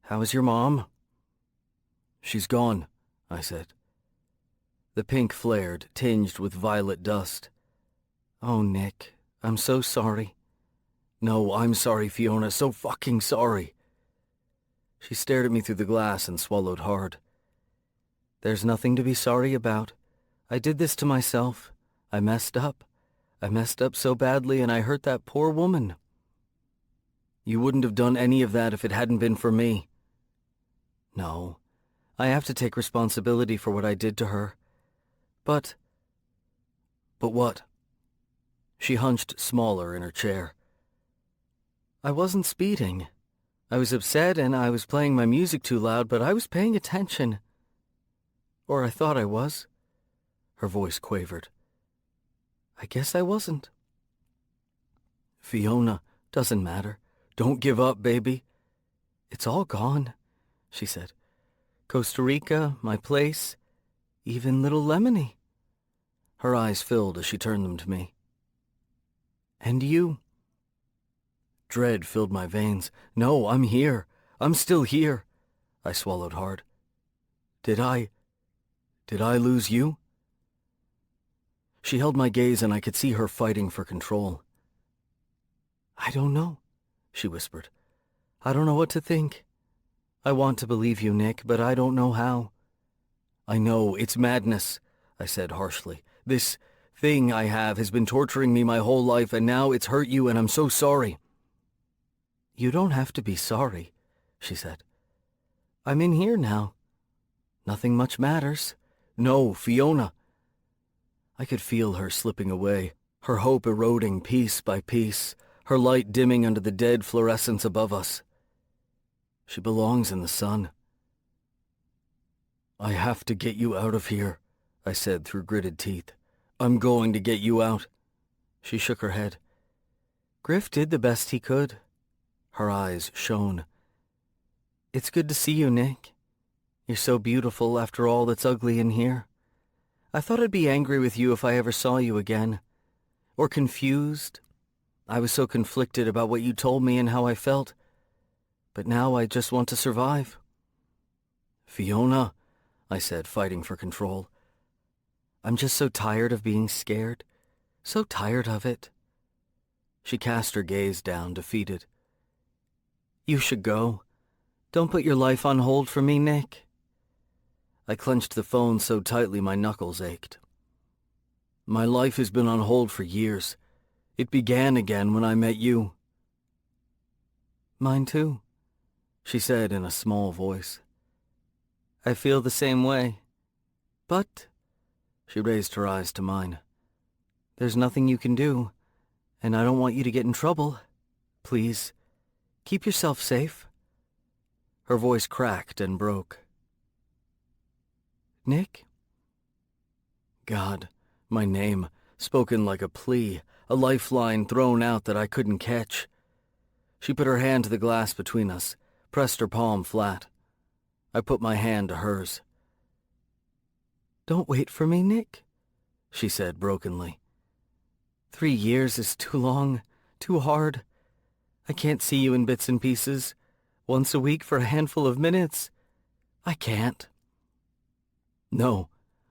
How is your mom?" "She's gone," I said. The pink flared, tinged with violet dust. "Oh, Nick, I'm so sorry." "No, I'm sorry, Fiona, so fucking sorry." She stared at me through the glass and swallowed hard. "There's nothing to be sorry about. I did this to myself. I messed up. I messed up so badly and I hurt that poor woman." "You wouldn't have done any of that if it hadn't been for me." "No, I have to take responsibility for what I did to her. But what?" She hunched smaller in her chair. "I wasn't speeding. I was upset and I was playing my music too loud, but I was paying attention. Or I thought I was." Her voice quavered. "I guess I wasn't." "Fiona, doesn't matter. Don't give up, baby." "It's all gone," she said. "Costa Rica, my place, even little Lemony." Her eyes filled as she turned them to me. "And you?" Dread filled my veins. "No, I'm here. I'm still here." I swallowed hard. Did I lose you?" She held my gaze and I could see her fighting for control. "I don't know," she whispered. "I don't know what to think. I want to believe you, Nick, but I don't know how." "I know, it's madness," I said harshly. "This thing I have has been torturing me my whole life, and now it's hurt you, and I'm so sorry." "You don't have to be sorry," she said. "I'm in here now. Nothing much matters." "No, Fiona." I could feel her slipping away, her hope eroding piece by piece, her light dimming under the dead fluorescence above us. She belongs in the sun. "I have to get you out of here," I said through gritted teeth. "I'm going to get you out." She shook her head. "Griff did the best he could." Her eyes shone. "It's good to see you, Nick. You're so beautiful after all that's ugly in here. I thought I'd be angry with you if I ever saw you again. Or confused. I was so conflicted about what you told me and how I felt. But now I just want to survive." "Fiona," I said, fighting for control. "I'm just so tired of being scared. So tired of it." She cast her gaze down, defeated. "You should go. Don't put your life on hold for me, Nick." I clenched the phone so tightly my knuckles ached. "My life has been on hold for years. It began again when I met you." "Mine too," she said in a small voice. "I feel the same way. But," she raised her eyes to mine, "there's nothing you can do, and I don't want you to get in trouble. Please, keep yourself safe." Her voice cracked and broke. "Nick?" God, my name, spoken like a plea, a lifeline thrown out that I couldn't catch. She put her hand to the glass between us, pressed her palm flat. I put my hand to hers. "Don't wait for me, Nick," she said brokenly. 3 years is too long, too hard. I can't see you in bits and pieces, once a week for a handful of minutes. I can't." "No,"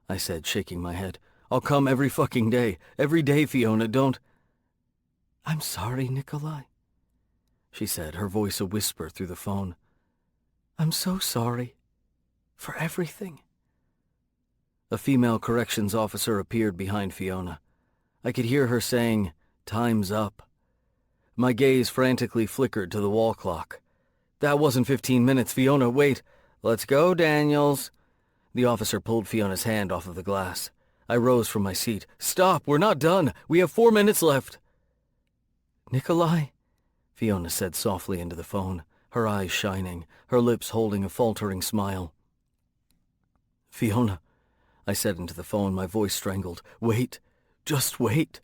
I said, shaking my head. "I'll come every fucking day. Every day, Fiona, don't—" "I'm sorry, Nikolai," she said, her voice a whisper through the phone. "I'm so sorry. For everything." A female corrections officer appeared behind Fiona. I could hear her saying, "Time's up." My gaze frantically flickered to the wall clock. "That wasn't 15 minutes, Fiona, wait. Let's go, Daniels." The officer pulled Fiona's hand off of the glass. I rose from my seat. "Stop, we're not done. We have 4 minutes left." "Nikolai?" Fiona said softly into the phone, her eyes shining, her lips holding a faltering smile. "Fiona," I said into the phone, my voice strangled. "Wait. Just wait."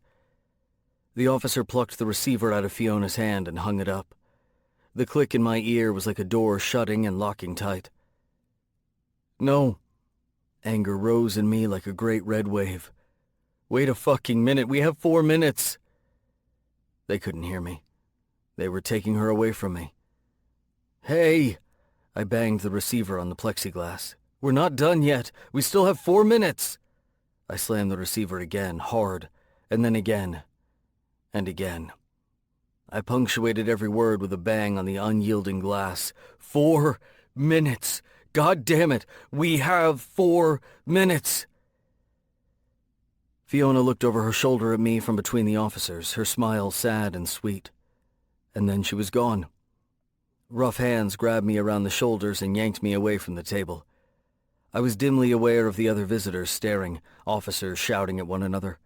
The officer plucked the receiver out of Fiona's hand and hung it up. The click in my ear was like a door shutting and locking tight. "No." Anger rose in me like a great red wave. "Wait a fucking minute. We have 4 minutes." They couldn't hear me. They were taking her away from me. "Hey!" I banged the receiver on the plexiglass. "We're not done yet. We still have 4 minutes." I slammed the receiver again, hard, and then again, and again. I punctuated every word with a bang on the unyielding glass. 4 minutes! God damn it! We have 4 minutes! Fiona looked over her shoulder at me from between the officers, her smile sad and sweet. And then she was gone. Rough hands grabbed me around the shoulders and yanked me away from the table. I was dimly aware of the other visitors staring, officers shouting at one another.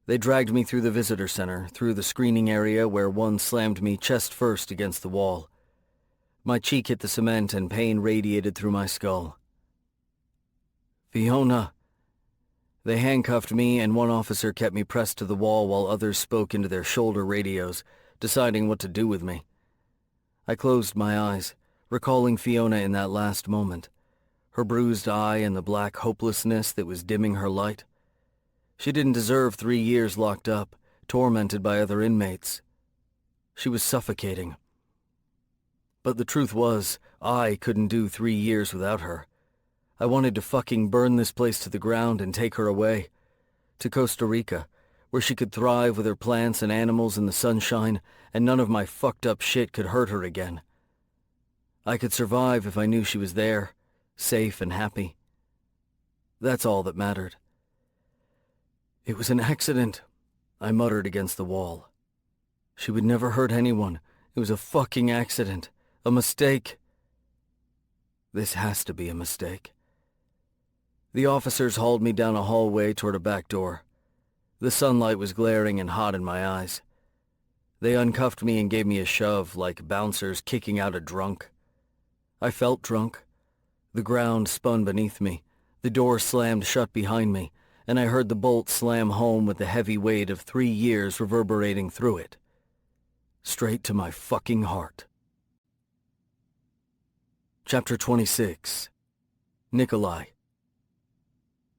They dragged me through the visitor center, through the screening area where one slammed me chest first against the wall. My cheek hit the cement and pain radiated through my skull. "Fiona." They handcuffed me and one officer kept me pressed to the wall while others spoke into their shoulder radios, deciding what to do with me. I closed my eyes, recalling Fiona in that last moment, her bruised eye and the black hopelessness that was dimming her light. She didn't deserve 3 years locked up, tormented by other inmates. She was suffocating. But the truth was, I couldn't do 3 years without her. I wanted to fucking burn this place to the ground and take her away. To Costa Rica, where she could thrive with her plants and animals in the sunshine, and none of my fucked up shit could hurt her again. I could survive if I knew she was there, safe and happy. That's all that mattered. "It was an accident," I muttered against the wall. "She would never hurt anyone. It was a fucking accident. A mistake. This has to be a mistake." The officers hauled me down a hallway toward a back door. The sunlight was glaring and hot in my eyes. They uncuffed me and gave me a shove, like bouncers kicking out a drunk. I felt drunk. The ground spun beneath me, the door slammed shut behind me, and I heard the bolt slam home with the heavy weight of 3 years reverberating through it. Straight to my fucking heart. Chapter 26. Nikolai.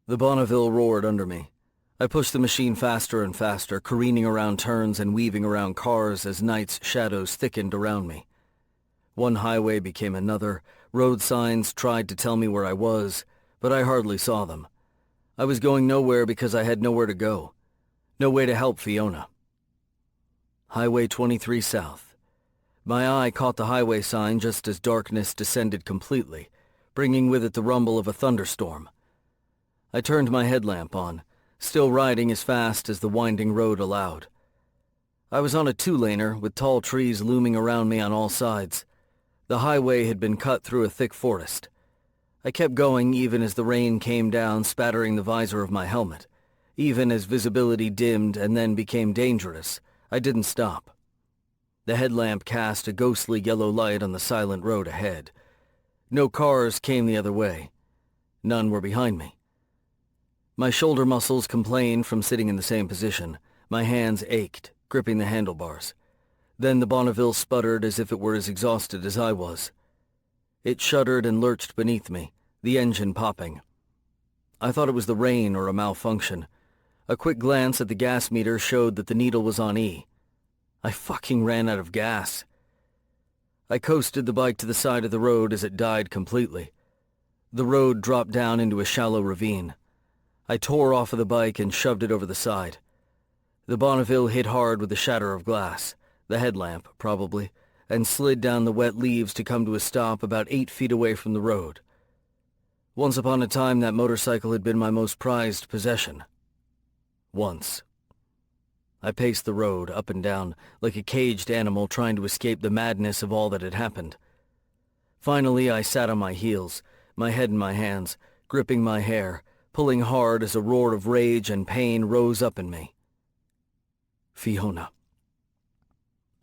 The Bonneville roared under me. I pushed the machine faster and faster, careening around turns and weaving around cars as night's shadows thickened around me. One highway became another. Road signs tried to tell me where I was, but I hardly saw them. I was going nowhere because I had nowhere to go. No way to help Fiona. Highway 23 South. My eye caught the highway sign just as darkness descended completely, bringing with it the rumble of a thunderstorm. I turned my headlamp on, still riding as fast as the winding road allowed. I was on a 2-laner with tall trees looming around me on all sides. The highway had been cut through a thick forest. I kept going even as the rain came down, spattering the visor of my helmet. Even as visibility dimmed and then became dangerous, I didn't stop. The headlamp cast a ghostly yellow light on the silent road ahead. No cars came the other way. None were behind me. My shoulder muscles complained from sitting in the same position. My hands ached, gripping the handlebars. Then the Bonneville sputtered as if it were as exhausted as I was. It shuddered and lurched beneath me, the engine popping. I thought it was the rain or a malfunction. A quick glance at the gas meter showed that the needle was on E. I fucking ran out of gas. I coasted the bike to the side of the road as it died completely. The road dropped down into a shallow ravine. I tore off of the bike and shoved it over the side. The Bonneville hit hard with the shatter of glass, the headlamp, probably, and slid down the wet leaves to come to a stop about 8 feet away from the road. Once upon a time, that motorcycle had been my most prized possession. Once. I paced the road, up and down, like a caged animal trying to escape the madness of all that had happened. Finally, I sat on my heels, my head in my hands, gripping my hair, pulling hard as a roar of rage and pain rose up in me. Fiona.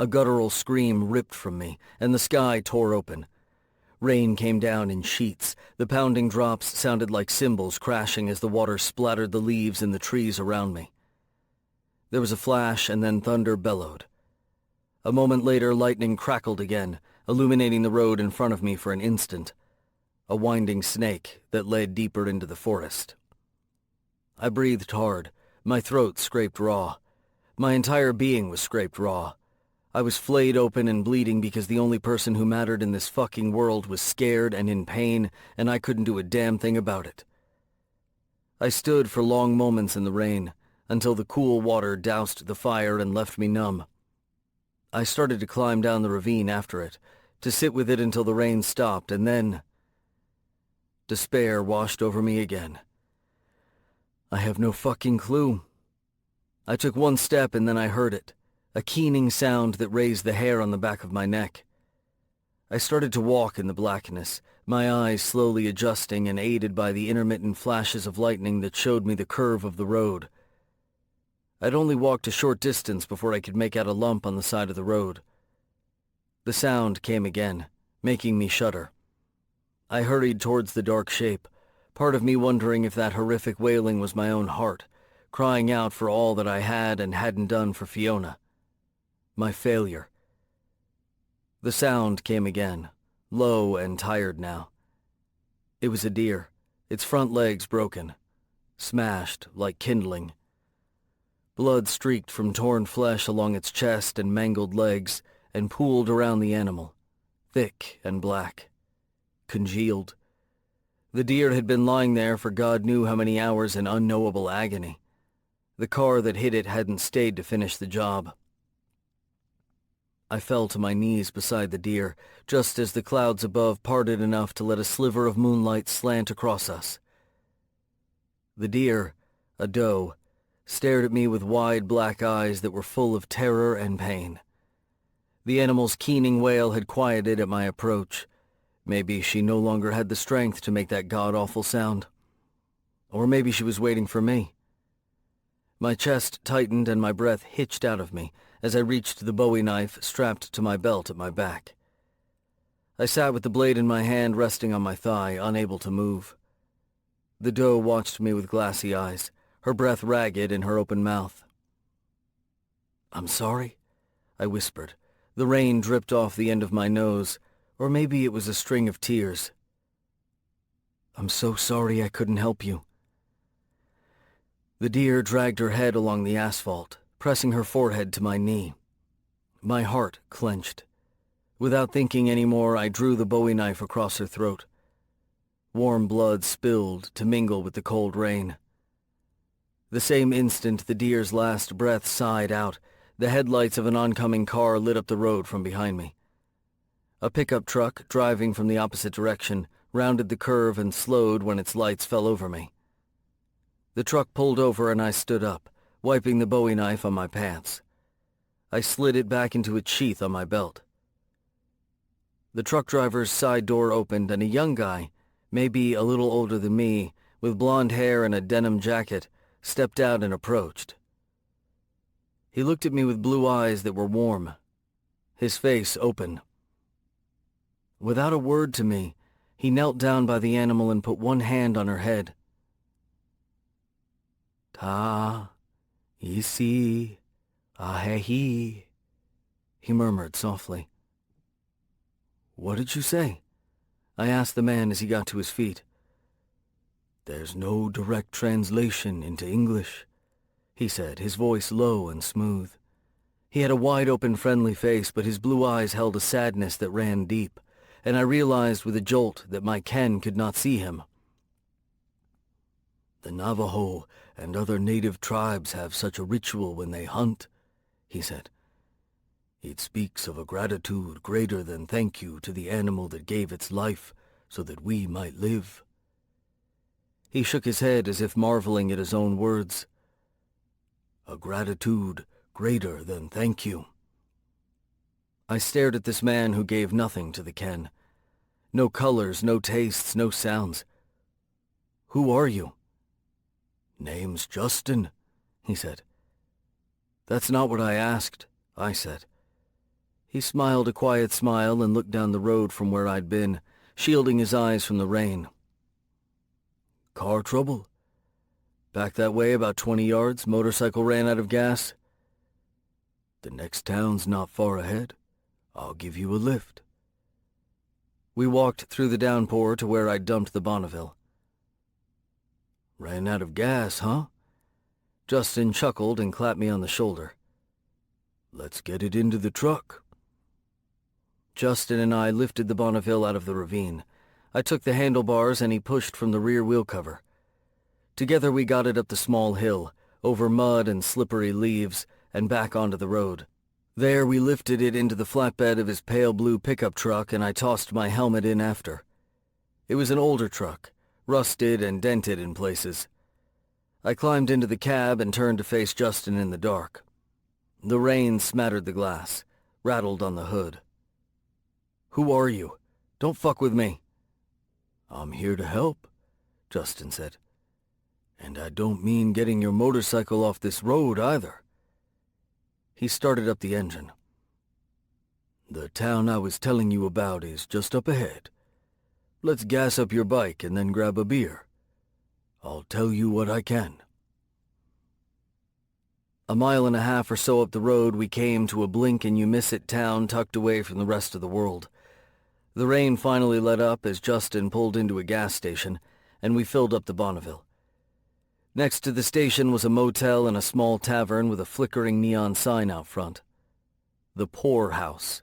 A guttural scream ripped from me, and the sky tore open. Rain came down in sheets. The pounding drops sounded like cymbals crashing as the water splattered the leaves in the trees around me. There was a flash, and then thunder bellowed. A moment later, lightning crackled again, illuminating the road in front of me for an instant. A winding snake that led deeper into the forest. I breathed hard. My throat scraped raw. My entire being was scraped raw. I was flayed open and bleeding because the only person who mattered in this fucking world was scared and in pain, and I couldn't do a damn thing about it. I stood for long moments in the rain, until the cool water doused the fire and left me numb. I started to climb down the ravine after it, to sit with it until the rain stopped, and then despair washed over me again. I have no fucking clue. I took one step and then I heard it, a keening sound that raised the hair on the back of my neck. I started to walk in the blackness, my eyes slowly adjusting and aided by the intermittent flashes of lightning that showed me the curve of the road. I'd only walked a short distance before I could make out a lump on the side of the road. The sound came again, making me shudder. I hurried towards the dark shape, part of me wondering if that horrific wailing was my own heart, crying out for all that I had and hadn't done for Fiona. My failure. The sound came again, low and tired now. It was a deer, its front legs broken, smashed like kindling. Blood streaked from torn flesh along its chest and mangled legs and pooled around the animal, thick and black, congealed. The deer had been lying there for God knew how many hours in unknowable agony. The car that hit it hadn't stayed to finish the job. I fell to my knees beside the deer, just as the clouds above parted enough to let a sliver of moonlight slant across us. The deer, a doe, stared at me with wide black eyes that were full of terror and pain. The animal's keening wail had quieted at my approach. Maybe she no longer had the strength to make that god-awful sound. Or maybe she was waiting for me. My chest tightened and my breath hitched out of me as I reached the Bowie knife strapped to my belt at my back. I sat with the blade in my hand resting on my thigh, unable to move. The doe watched me with glassy eyes, her breath ragged in her open mouth. "I'm sorry," I whispered. The rain dripped off the end of my nose, or maybe it was a string of tears. "I'm so sorry I couldn't help you." The deer dragged her head along the asphalt, pressing her forehead to my knee. My heart clenched. Without thinking any more, I drew the Bowie knife across her throat. Warm blood spilled to mingle with the cold rain. The same instant the deer's last breath sighed out, the headlights of an oncoming car lit up the road from behind me. A pickup truck, driving from the opposite direction, rounded the curve and slowed when its lights fell over me. The truck pulled over and I stood up, wiping the Bowie knife on my pants. I slid it back into its sheath on my belt. The truck driver's side door opened and a young guy, maybe a little older than me, with blonde hair and a denim jacket, stepped out and approached. He looked at me with blue eyes that were warm, his face open. Without a word to me, he knelt down by the animal and put one hand on her head. "Ta, isi, ahehi," he murmured softly. "What did you say?" I asked the man as he got to his feet. "There's no direct translation into English," he said, his voice low and smooth. He had a wide-open, friendly face, but his blue eyes held a sadness that ran deep, and I realized with a jolt that my Ken could not see him. "The Navajo and other native tribes have such a ritual when they hunt," he said. "It speaks of a gratitude greater than thank you to the animal that gave its life so that we might live." He shook his head as if marveling at his own words. "A gratitude greater than thank you." I stared at this man who gave nothing to the Ken. No colors, no tastes, no sounds. "Who are you?" "Name's Justin," he said. "That's not what I asked," I said. He smiled a quiet smile and looked down the road from where I'd been, shielding his eyes from the rain. Car trouble? Back that way about 20 yards, motorcycle ran out of gas. The next town's not far ahead. I'll give you a lift. We walked through the downpour to where I'd dumped the Bonneville. Ran out of gas, huh? Justin chuckled and clapped me on the shoulder. Let's get it into the truck. Justin and I lifted the Bonneville out of the ravine. I took the handlebars and he pushed from the rear wheel cover. Together we got it up the small hill, over mud and slippery leaves, and back onto the road. There we lifted it into the flatbed of his pale blue pickup truck and I tossed my helmet in after. It was an older truck, rusted and dented in places. I climbed into the cab and turned to face Justin in the dark. The rain smattered the glass, rattled on the hood. Who are you? Don't fuck with me. I'm here to help, Justin said. And I don't mean getting your motorcycle off this road either. He started up the engine. The town I was telling you about is just up ahead. Let's gas up your bike and then grab a beer. I'll tell you what I can. A mile and a half or so up the road, we came to a blink-and-you-miss-it town tucked away from the rest of the world. The rain finally let up as Justin pulled into a gas station, and we filled up the Bonneville. Next to the station was a motel and a small tavern with a flickering neon sign out front. The Poor House.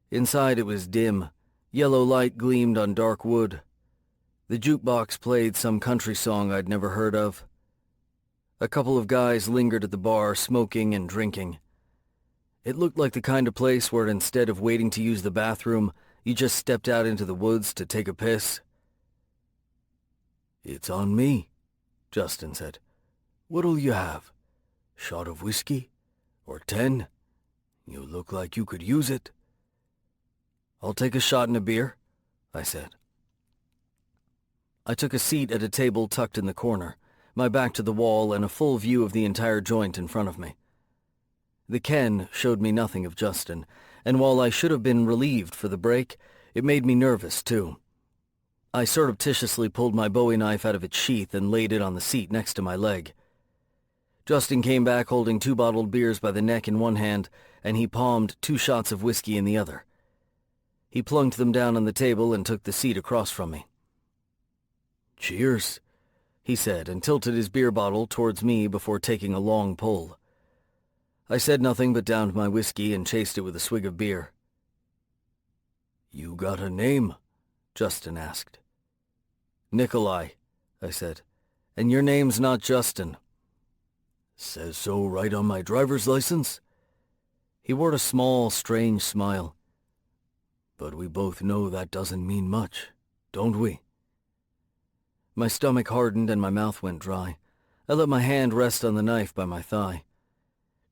Inside it was dim. Yellow light gleamed on dark wood. The jukebox played some country song I'd never heard of. A couple of guys lingered at the bar, smoking and drinking. It looked like the kind of place where instead of waiting to use the bathroom, you just stepped out into the woods to take a piss. It's on me, Justin said. What'll you have? Shot of whiskey? Or 10? You look like you could use it. I'll take a shot and a beer, I said. I took a seat at a table tucked in the corner, my back to the wall and a full view of the entire joint in front of me. The Ken showed me nothing of Justin, and while I should have been relieved for the break, it made me nervous, too. I surreptitiously pulled my Bowie knife out of its sheath and laid it on the seat next to my leg. Justin came back holding 2 bottled beers by the neck in one hand, and he palmed 2 shots of whiskey in the other. He plunked them down on the table and took the seat across from me. Cheers, he said, and tilted his beer bottle towards me before taking a long pull. I said nothing but downed my whiskey and chased it with a swig of beer. You got a name? Justin asked. Nikolai, I said, and your name's not Justin. Says so right on my driver's license? He wore a small, strange smile. But we both know that doesn't mean much, don't we? My stomach hardened and my mouth went dry. I let my hand rest on the knife by my thigh.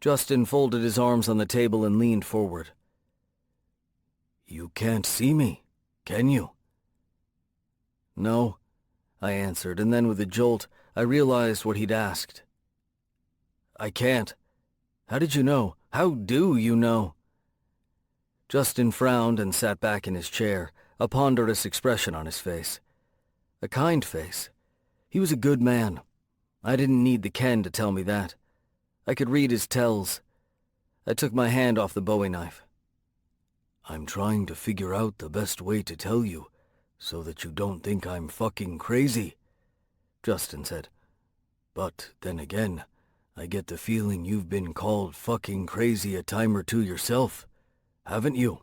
Justin folded his arms on the table and leaned forward. You can't see me, can you? No, I answered, and then with a jolt, I realized what he'd asked. I can't. How did you know? How do you know? Justin frowned and sat back in his chair, a ponderous expression on his face. A kind face. He was a good man. I didn't need the Ken to tell me that. I could read his tells. I took my hand off the Bowie knife. I'm trying to figure out the best way to tell you, so that you don't think I'm fucking crazy, Justin said. But then again, I get the feeling you've been called fucking crazy a time or two yourself, haven't you?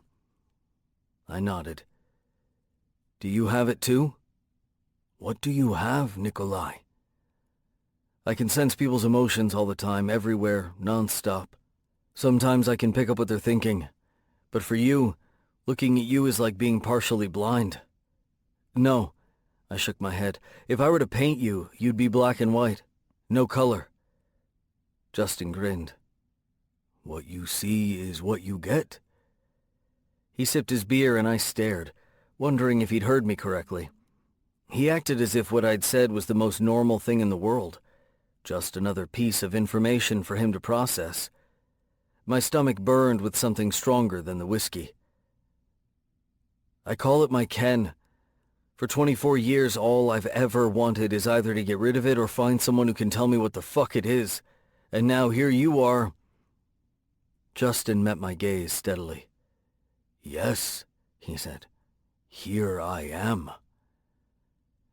I nodded. Do you have it too? What do you have, Nikolai? I can sense people's emotions all the time, everywhere, non-stop. Sometimes I can pick up what they're thinking. But for you, looking at you is like being partially blind. No, I shook my head. If I were to paint you, you'd be black and white. No color. Justin grinned. What you see is what you get. He sipped his beer and I stared, wondering if he'd heard me correctly. He acted as if what I'd said was the most normal thing in the world. Just another piece of information for him to process. My stomach burned with something stronger than the whiskey. I call it my Ken. For 24 years, all I've ever wanted is either to get rid of it or find someone who can tell me what the fuck it is. And now here you are. Justin met my gaze steadily. Yes, he said. Here I am.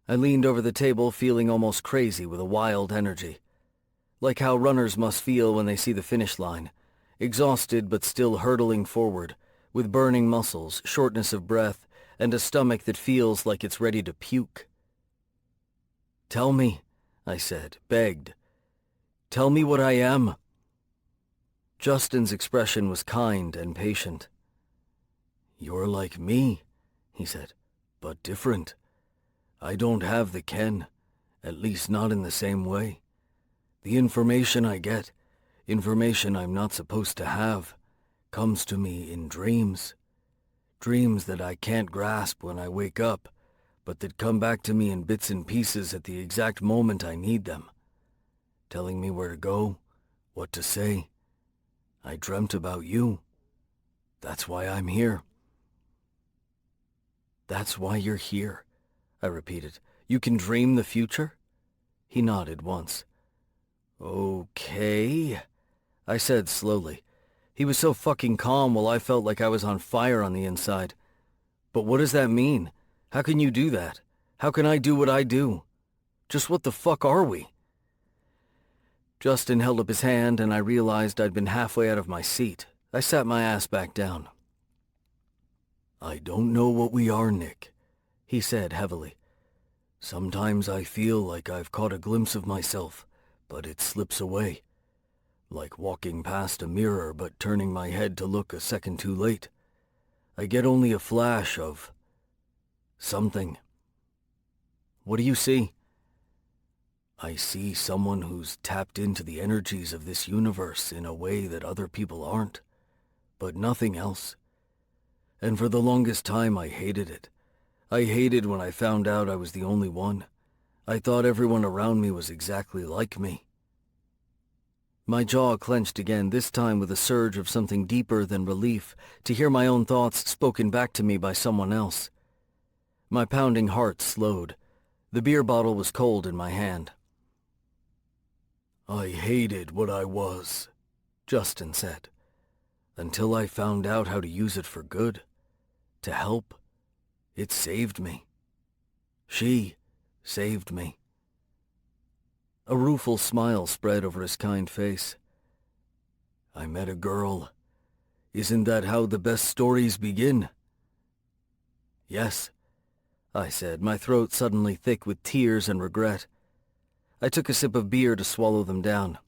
I leaned over the table, feeling almost crazy with a wild energy. Like how runners must feel when they see the finish line. Exhausted but still hurtling forward, with burning muscles, shortness of breath, and a stomach that feels like it's ready to puke. Tell me, I said, begged. Tell me what I am. Justin's expression was kind and patient. You're like me, he said, but different. I don't have the Ken, at least not in the same way. The information I get, information I'm not supposed to have, comes to me in dreams. Dreams that I can't grasp when I wake up, but that come back to me in bits and pieces at the exact moment I need them, telling me where to go, what to say. I dreamt about you. That's why I'm here. That's why you're here, I repeated. You can dream the future? He nodded once. Okay, I said slowly. He was so fucking calm while I felt like I was on fire on the inside. But what does that mean? How can you do that? How can I do what I do? Just what the fuck are we? Justin held up his hand and I realized I'd been halfway out of my seat. I sat my ass back down. I don't know what we are, Nick, he said heavily. Sometimes I feel like I've caught a glimpse of myself, but it slips away. Like walking past a mirror but turning my head to look a second too late. I get only a flash of something. What do you see? I see someone who's tapped into the energies of this universe in a way that other people aren't, but nothing else. And for the longest time I hated it. I hated when I found out I was the only one. I thought everyone around me was exactly like me. My jaw clenched again, this time with a surge of something deeper than relief, to hear my own thoughts spoken back to me by someone else. My pounding heart slowed. The beer bottle was cold in my hand. I hated what I was, Justin said, until I found out how to use it for good, to help. It saved me. She saved me. A rueful smile spread over his kind face. I met a girl. Isn't that how the best stories begin? Yes, I said, my throat suddenly thick with tears and regret. I took a sip of beer to swallow them down.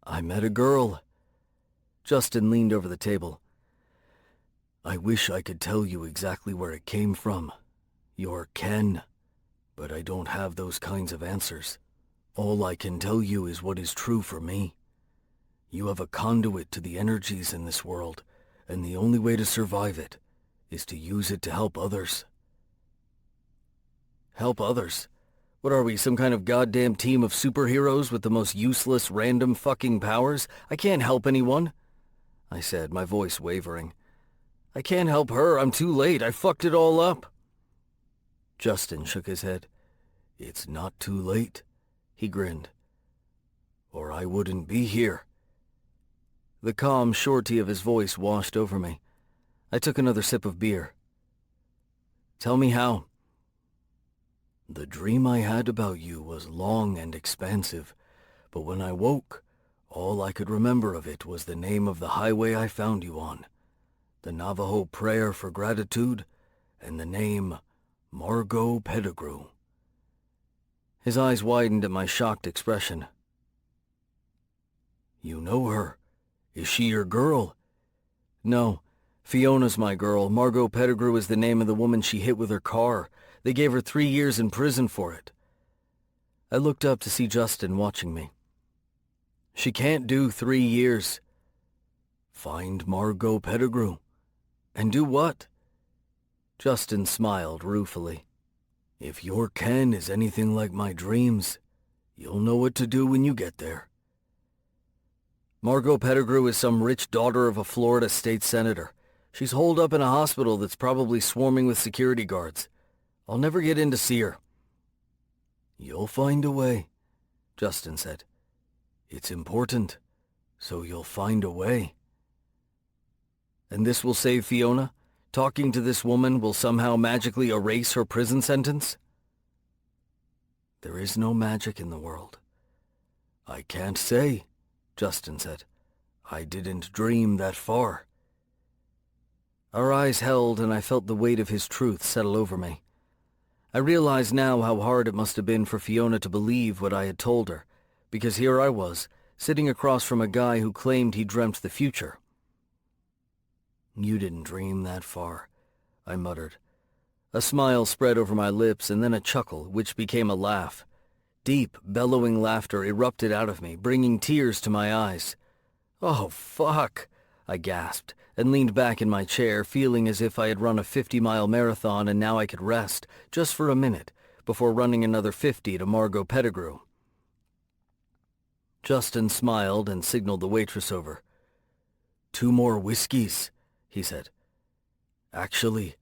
I met a girl. Justin leaned over the table. I wish I could tell you exactly where it came from. Your Ken. But I don't have those kinds of answers. All I can tell you is what is true for me. You have a conduit to the energies in this world, and the only way to survive it is to use it to help others. Help others? What are we, some kind of goddamn team of superheroes with the most useless, random fucking powers? I can't help anyone, I said, my voice wavering. I can't help her, I'm too late, I fucked it all up. Justin shook his head. It's not too late, he grinned. Or I wouldn't be here. The calm surety of his voice washed over me. I took another sip of beer. Tell me how. The dream I had about you was long and expansive, but when I woke, all I could remember of it was the name of the highway I found you on, the Navajo prayer for gratitude, and the name Margot Pettigrew. His eyes widened at my shocked expression. You know her. Is she your girl? No, Fiona's my girl. Margot Pettigrew is the name of the woman she hit with her car. They gave her 3 years in prison for it. I looked up to see Justin watching me. She can't do 3 years. Find Margot Pettigrew. And do what? Justin smiled ruefully. If your Ken is anything like my dreams, you'll know what to do when you get there. Margot Pettigrew is some rich daughter of a Florida state senator. She's holed up in a hospital that's probably swarming with security guards. I'll never get in to see her." "You'll find a way," Justin said. "It's important, so you'll find a way." "And this will save Fiona? Talking to this woman will somehow magically erase her prison sentence?" "There is no magic in the world." "I can't say," Justin said. "I didn't dream that far." Our eyes held, and I felt the weight of his truth settle over me. I realized now how hard it must have been for Fiona to believe what I had told her, because here I was, sitting across from a guy who claimed he dreamt the future. "You didn't dream that far," I muttered. A smile spread over my lips, and then a chuckle, which became a laugh. Deep, bellowing laughter erupted out of me, bringing tears to my eyes. "Oh, fuck," I gasped, and leaned back in my chair, feeling as if I had run a 50-mile marathon and now I could rest, just for a minute, before running another 50 to Margot Pettigrew. Justin smiled and signaled the waitress over. "2 more whiskeys," he said. "Actually,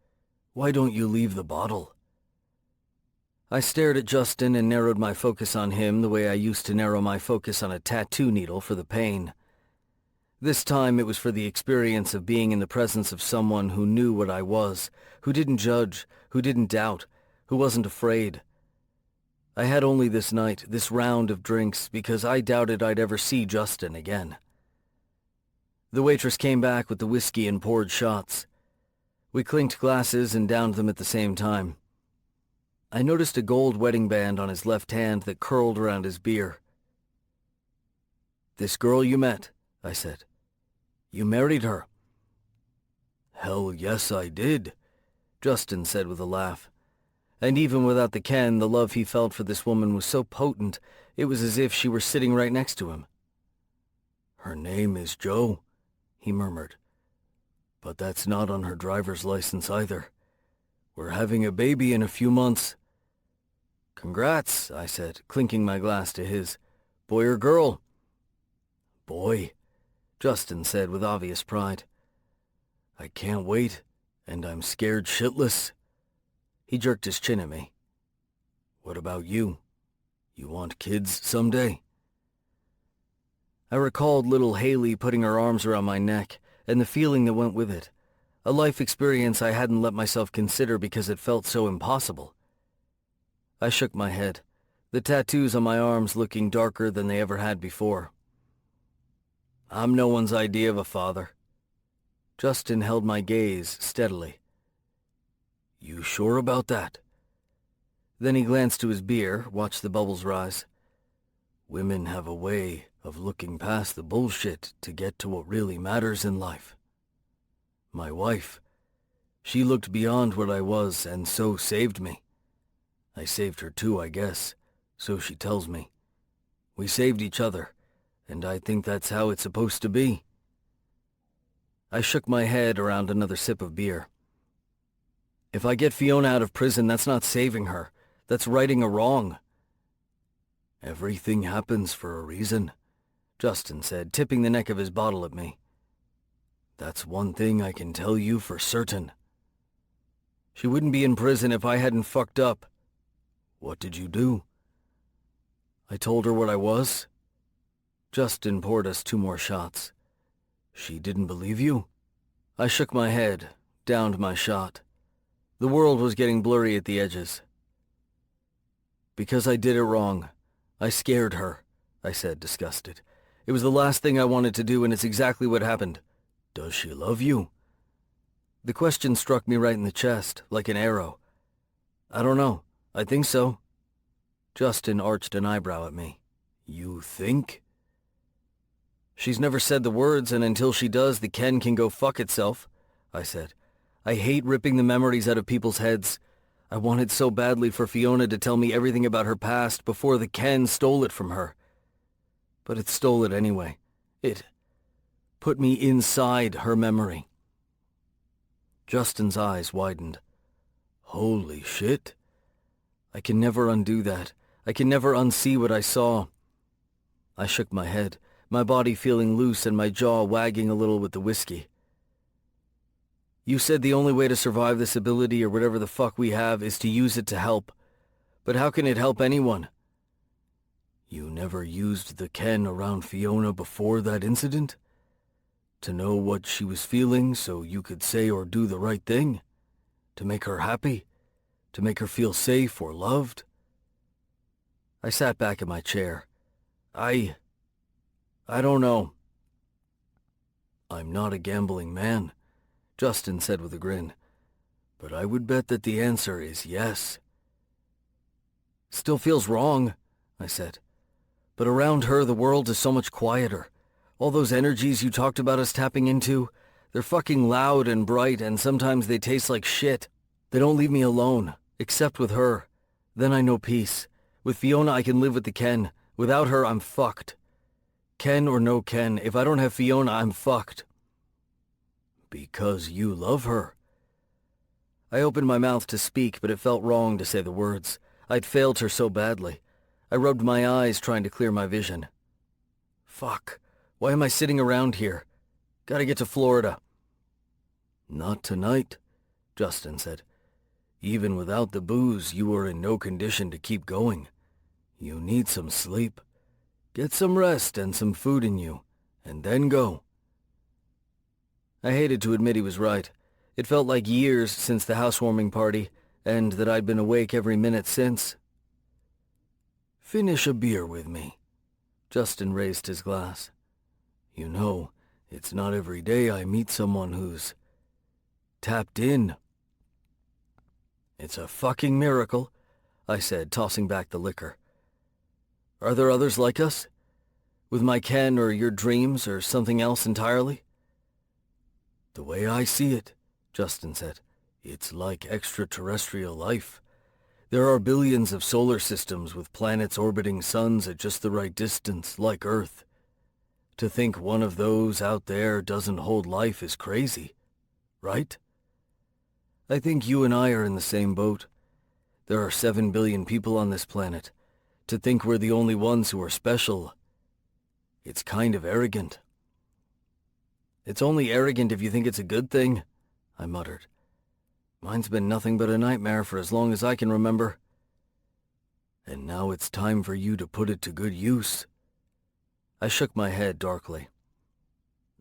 why don't you leave the bottle?" I stared at Justin and narrowed my focus on him the way I used to narrow my focus on a tattoo needle for the pain. This time it was for the experience of being in the presence of someone who knew what I was, who didn't judge, who didn't doubt, who wasn't afraid. I had only this night, this round of drinks, because I doubted I'd ever see Justin again. The waitress came back with the whiskey and poured shots. We clinked glasses and downed them at the same time. I noticed a gold wedding band on his left hand that curled around his beer. "This girl you met," I said. "You married her." "Hell yes, I did," Justin said with a laugh. And even without the Ken, the love he felt for this woman was so potent, it was as if she were sitting right next to him. "Her name is Jo," he murmured. "But that's not on her driver's license either. We're having a baby in a few months." "Congrats," I said, clinking my glass to his. "Boy or girl?" "Boy," Justin said with obvious pride. "I can't wait, and I'm scared shitless." He jerked his chin at me. "What about you? You want kids someday?" I recalled little Haley putting her arms around my neck, and the feeling that went with it. A life experience I hadn't let myself consider because it felt so impossible. I shook my head, the tattoos on my arms looking darker than they ever had before. "I'm no one's idea of a father." Justin held my gaze steadily. "You sure about that?" Then he glanced to his beer, watched the bubbles rise. "Women have a way of looking past the bullshit to get to what really matters in life. My wife, she looked beyond what I was and so saved me. I saved her too, I guess, so she tells me. We saved each other, and I think that's how it's supposed to be." I shook my head around another sip of beer. "If I get Fiona out of prison, that's not saving her. That's righting a wrong." "Everything happens for a reason," Justin said, tipping the neck of his bottle at me. "That's one thing I can tell you for certain. She wouldn't be in prison if I hadn't fucked up." "What did you do?" "I told her what I was." Justin poured us 2 more shots. "She didn't believe you?" I shook my head, downed my shot. The world was getting blurry at the edges. "Because I did it wrong. I scared her," I said, disgusted. "It was the last thing I wanted to do, and it's exactly what happened." "Does she love you?" The question struck me right in the chest, like an arrow. "I don't know. I think so." Justin arched an eyebrow at me. "You think?" "She's never said the words, and until she does, the Ken can go fuck itself," I said. "I hate ripping the memories out of people's heads. I wanted so badly for Fiona to tell me everything about her past before the Ken stole it from her. But it stole it anyway. It put me inside her memory." Justin's eyes widened. "Holy shit. I can never undo that. I can never unsee what I saw." I shook my head, my body feeling loose and my jaw wagging a little with the whiskey. You said the only way to survive this ability or whatever the fuck we have is to use it to help. But how can it help anyone? You never used the Ken around Fiona before that incident? To know what she was feeling so you could say or do the right thing? To make her happy? To make her feel safe or loved? I sat back in my chair. I don't know. I'm not a gambling man, Justin said with a grin. But I would bet that the answer is yes. Still feels wrong, I said. But around her, the world is so much quieter. All those energies you talked about us tapping into, they're fucking loud and bright, and sometimes they taste like shit. They don't leave me alone, except with her. Then I know peace. With Fiona, I can live with the Ken. Without her, I'm fucked. Ken or no Ken, if I don't have Fiona, I'm fucked. Because you love her. I opened my mouth to speak, but it felt wrong to say the words. I'd failed her so badly. I rubbed my eyes, trying to clear my vision. Fuck. Why am I sitting around here? Gotta get to Florida. Not tonight, Justin said. Even without the booze, you are in no condition to keep going. You need some sleep. Get some rest and some food in you, and then go. I hated to admit he was right. It felt like years since the housewarming party, and that I'd been awake every minute since. Finish a beer with me. Justin raised his glass. You know, it's not every day I meet someone who's tapped in. It's a fucking miracle, I said, tossing back the liquor. Are there others like us? With my Ken or your dreams or something else entirely? The way I see it, Justin said, it's like extraterrestrial life. There are billions of solar systems with planets orbiting suns at just the right distance, like Earth. To think one of those out there doesn't hold life is crazy, right? I think you and I are in the same boat. There are 7 billion people on this planet. To think we're the only ones who are special, it's kind of arrogant. It's only arrogant if you think it's a good thing, I muttered. Mine's been nothing but a nightmare for as long as I can remember. And now it's time for you to put it to good use. I shook my head darkly.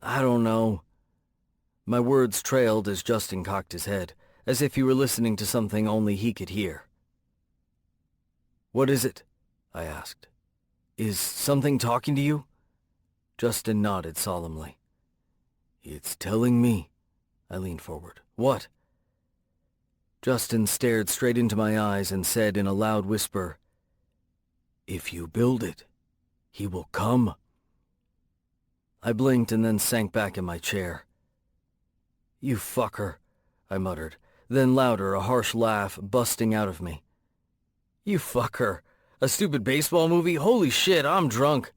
I don't know. My words trailed as Justin cocked his head, as if he were listening to something only he could hear. What is it? I asked. Is something talking to you? Justin nodded solemnly. It's telling me. I leaned forward. What? Justin stared straight into my eyes and said in a loud whisper, If you build it, he will come. I blinked and then sank back in my chair. You fucker, I muttered, then louder, a harsh laugh busting out of me. You fucker. A stupid baseball movie? Holy shit, I'm drunk.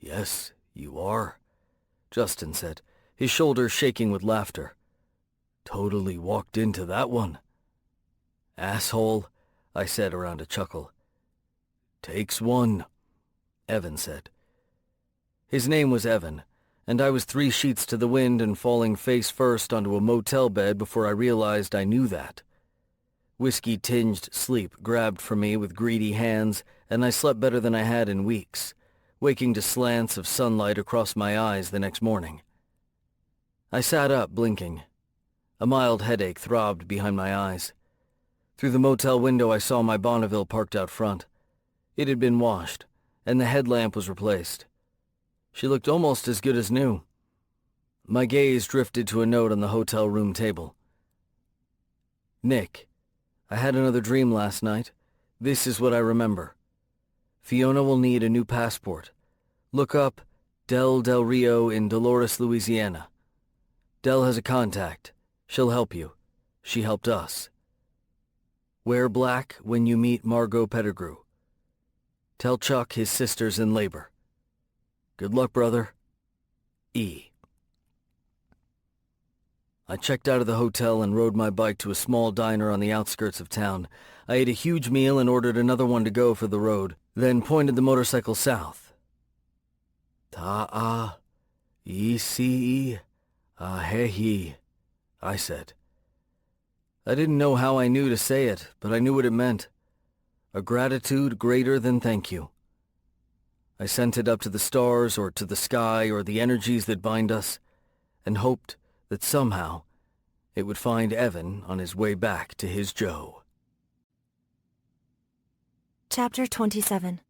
Yes, you are, Justin said, his shoulders shaking with laughter. Totally walked into that one. Asshole, I said around a chuckle. Takes one, Evan said. His name was Evan, and I was 3 sheets to the wind and falling face first onto a motel bed before I realized I knew that. Whiskey-tinged sleep grabbed for me with greedy hands, and I slept better than I had in weeks, waking to slants of sunlight across my eyes the next morning. I sat up, blinking. A mild headache throbbed behind my eyes. Through the motel window I saw my Bonneville parked out front. It had been washed, and the headlamp was replaced. She looked almost as good as new. My gaze drifted to a note on the hotel room table. Nick, I had another dream last night. This is what I remember. Fiona will need a new passport. Look up Del Rio in Dolores, Louisiana. Del has a contact. She'll help you. She helped us. Wear black when you meet Margot Pettigrew. Tell Chuck his sister's in labor. Good luck, brother. E. I checked out of the hotel and rode my bike to a small diner on the outskirts of town. I ate a huge meal and ordered another one to go for the road, then pointed the motorcycle south. "Ta'a isi ahehi," I said. I didn't know how I knew to say it, but I knew what it meant. A gratitude greater than thank you. I sent it up to the stars or to the sky or the energies that bind us, and hoped that somehow it would find Evan on his way back to his Joe. Chapter 27.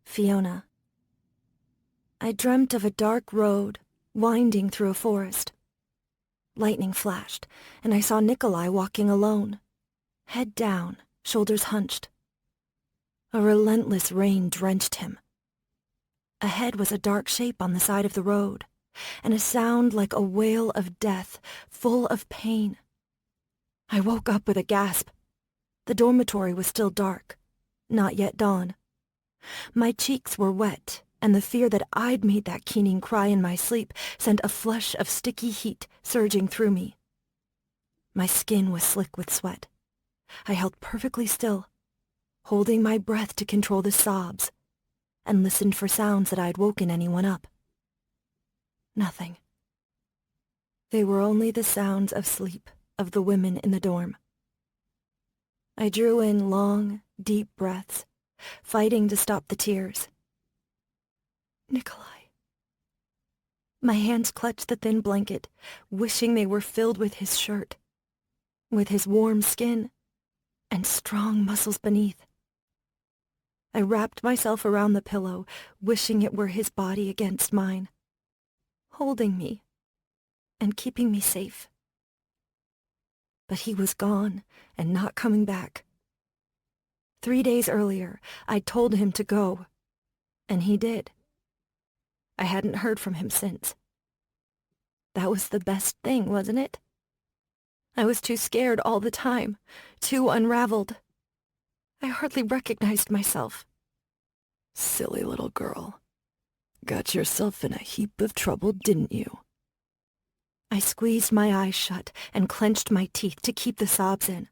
Fiona. I dreamt of a dark road winding through a forest. Lightning flashed, and I saw Nikolai walking alone, head down, shoulders hunched. A relentless rain drenched him. Ahead was a dark shape on the side of the road, and a sound like a wail of death, full of pain. I woke up with a gasp. The dormitory was still dark, not yet dawn. My cheeks were wet, and the fear that I'd made that keening cry in my sleep sent a flush of sticky heat surging through me. My skin was slick with sweat. I held perfectly still, holding my breath to control the sobs, and listened for sounds that I'd woken anyone up. Nothing. They were only the sounds of sleep of the women in the dorm. I drew in long, deep breaths, fighting to stop the tears. Nikolai. My hands clutched the thin blanket, wishing they were filled with his shirt, with his warm skin, and strong muscles beneath. I wrapped myself around the pillow, wishing it were his body against mine, holding me and keeping me safe. But he was gone and not coming back. 3 days earlier, I'd told him to go, and he did. I hadn't heard from him since. That was the best thing, wasn't it? I was too scared all the time, too unraveled. I hardly recognized myself. Silly little girl. Got yourself in a heap of trouble, didn't you? I squeezed my eyes shut and clenched my teeth to keep the sobs in.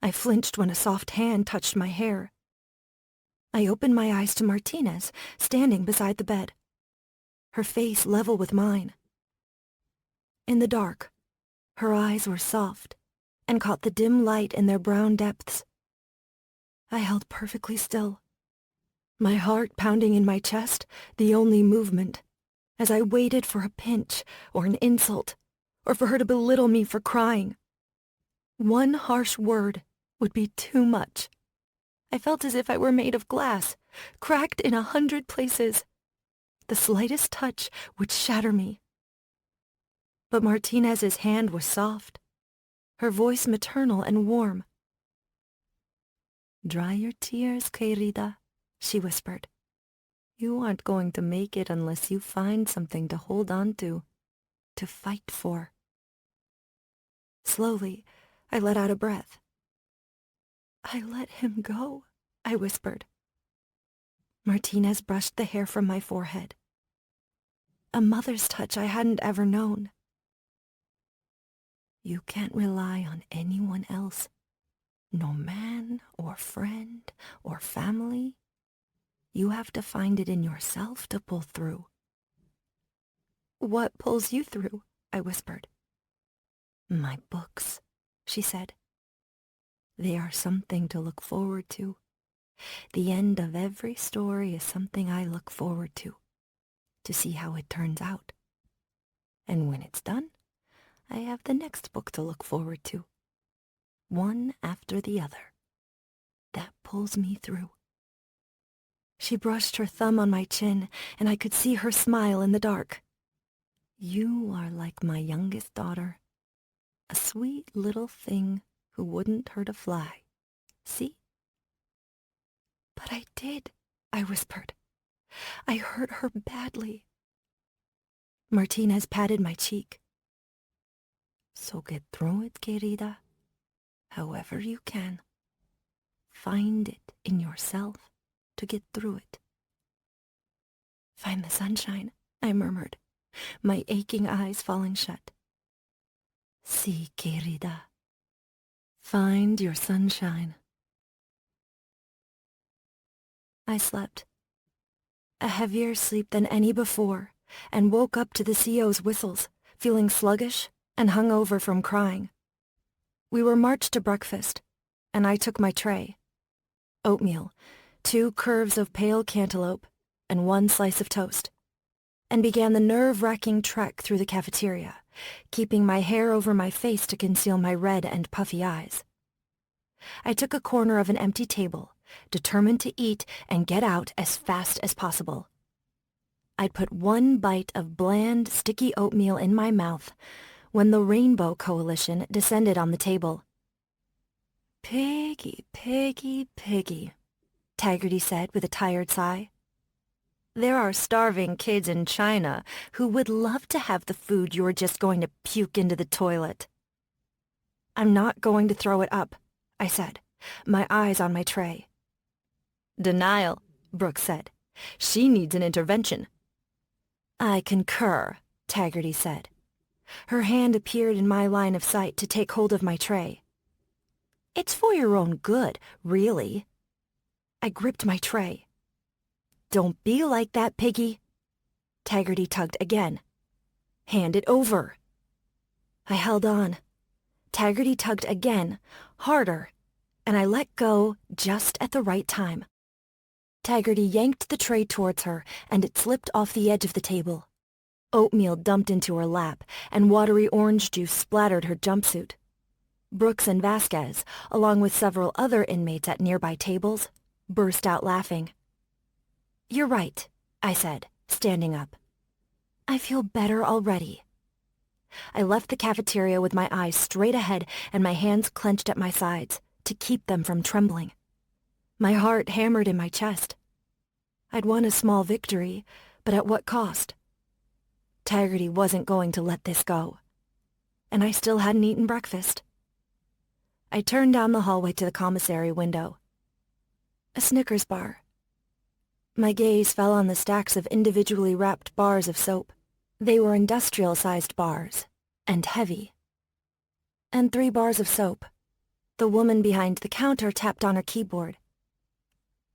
I flinched when a soft hand touched my hair. I opened my eyes to Martinez, standing beside the bed, her face level with mine. In the dark, her eyes were soft and caught the dim light in their brown depths. I held perfectly still, my heart pounding in my chest, the only movement, as I waited for a pinch or an insult, or for her to belittle me for crying. One harsh word would be too much. I felt as if I were made of glass, cracked in 100 places. The slightest touch would shatter me. But Martinez's hand was soft, her voice maternal and warm. "Dry your tears, querida," she whispered. "You aren't going to make it unless you find something to hold on to fight for." Slowly, I let out a breath. "I let him go," I whispered. Martinez brushed the hair from my forehead. A mother's touch I hadn't ever known. "You can't rely on anyone else. No man or friend or family. You have to find it in yourself to pull through." "What pulls you through?" I whispered. "My books," she said. "They are something to look forward to. The end of every story is something I look forward to see how it turns out. And when it's done, I have the next book to look forward to. One after the other. That pulls me through." She brushed her thumb on my chin, and I could see her smile in the dark. "You are like my youngest daughter. A sweet little thing who wouldn't hurt a fly. See?" "But I did," I whispered. "I hurt her badly." Martinez patted my cheek. "So get through it, querida. However you can. Find it in yourself to get through it." "Find the sunshine," I murmured, my aching eyes falling shut. "Sí, querida. Find your sunshine." I slept. a heavier sleep than any before, and woke up to the CO's whistles, feeling sluggish and hungover from crying. We were marched to breakfast, and I took my tray. Oatmeal, 2 curves of pale cantaloupe, and 1 slice of toast, and began the nerve-wracking trek through the cafeteria, keeping my hair over my face to conceal my red and puffy eyes. I took a corner of an empty table, determined to eat and get out as fast as possible. I'd put 1 bite of bland, sticky oatmeal in my mouth when the Rainbow Coalition descended on the table. "Piggy, piggy, piggy," Taggarty said with a tired sigh. "There are starving kids in China who would love to have the food you're just going to puke into the toilet." "I'm not going to throw it up," I said, my eyes on my tray. "Denial," Brooks said. "She needs an intervention." "I concur," Taggarty said. Her hand appeared in my line of sight to take hold of my tray. "It's for your own good, really." I gripped my tray. "Don't be like that, Piggy." Taggarty tugged again. "Hand it over." I held on. Taggarty tugged again, harder, and I let go just at the right time. Taggarty yanked the tray towards her, and it slipped off the edge of the table. Oatmeal dumped into her lap, and watery orange juice splattered her jumpsuit. Brooks and Vasquez, along with several other inmates at nearby tables, burst out laughing. "You're right," I said, standing up. "I feel better already." I left the cafeteria with my eyes straight ahead and my hands clenched at my sides to keep them from trembling. My heart hammered in my chest. I'd won a small victory, but at what cost? Taggarty wasn't going to let this go. And I still hadn't eaten breakfast. I turned down the hallway to the commissary window. A Snickers bar. My gaze fell on the stacks of individually wrapped bars of soap. They were industrial-sized bars, and heavy. And 3 bars of soap. The woman behind the counter tapped on her keyboard.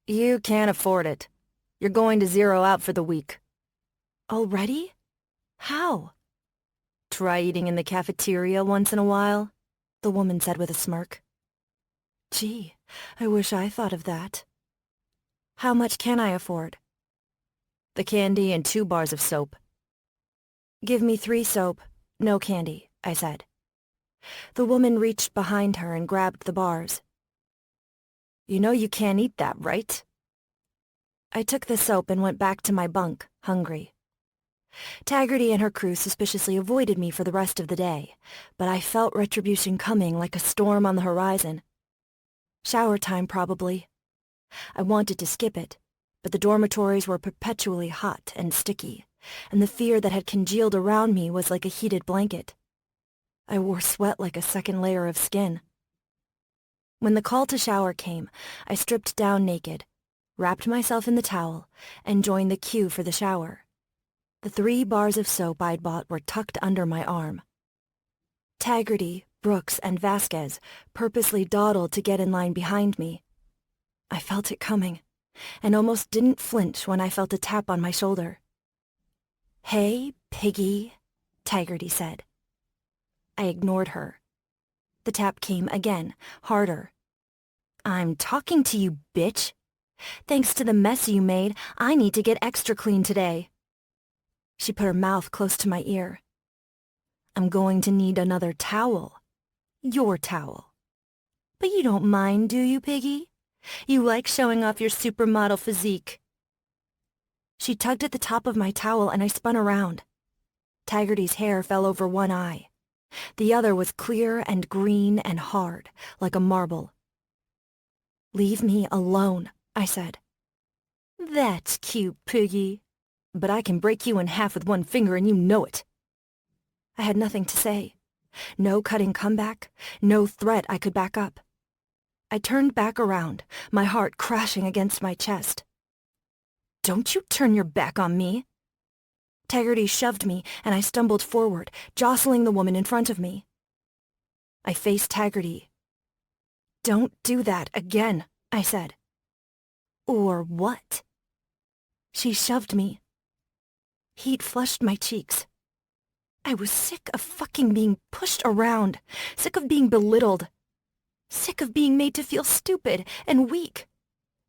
"You can't afford it. You're going to zero out for the week." "Already? How?" "Try eating in the cafeteria once in a while," the woman said with a smirk. "Gee, I wish I thought of that." "How much can I afford?" "The candy and 2 bars of soap." "Give me 3 soap, no candy," I said. The woman reached behind her and grabbed the bars. "You know you can't eat that, right?" I took the soap and went back to my bunk, hungry. Taggarty and her crew suspiciously avoided me for the rest of the day, but I felt retribution coming like a storm on the horizon. Shower time, probably. I wanted to skip it, but the dormitories were perpetually hot and sticky, and the fear that had congealed around me was like a heated blanket. I wore sweat like a second layer of skin. When the call to shower came, I stripped down naked, wrapped myself in the towel, and joined the queue for the shower. The 3 bars of soap I'd bought were tucked under my arm. Taggarty, Brooks, and Vasquez purposely dawdled to get in line behind me. I felt it coming, and almost didn't flinch when I felt a tap on my shoulder. "Hey, Piggy," Taggarty said. I ignored her. The tap came again, harder. "I'm talking to you, bitch. Thanks to the mess you made, I need to get extra clean today." She put her mouth close to my ear. "I'm going to need another towel. Your towel. But you don't mind, do you, Piggy? You like showing off your supermodel physique." She tugged at the top of my towel and I spun around. Taggarty's hair fell over one eye. The other was clear and green and hard, like a marble. "Leave me alone," I said. "That's cute, Piggy. But I can break you in half with one finger and you know it." I had nothing to say. No cutting comeback, no threat I could back up. I turned back around, my heart crashing against my chest. "Don't you turn your back on me." Taggarty shoved me and I stumbled forward, jostling the woman in front of me. I faced Taggarty. "Don't do that again," I said. "Or what?" She shoved me. Heat flushed my cheeks. I was sick of fucking being pushed around, sick of being belittled, sick of being made to feel stupid and weak,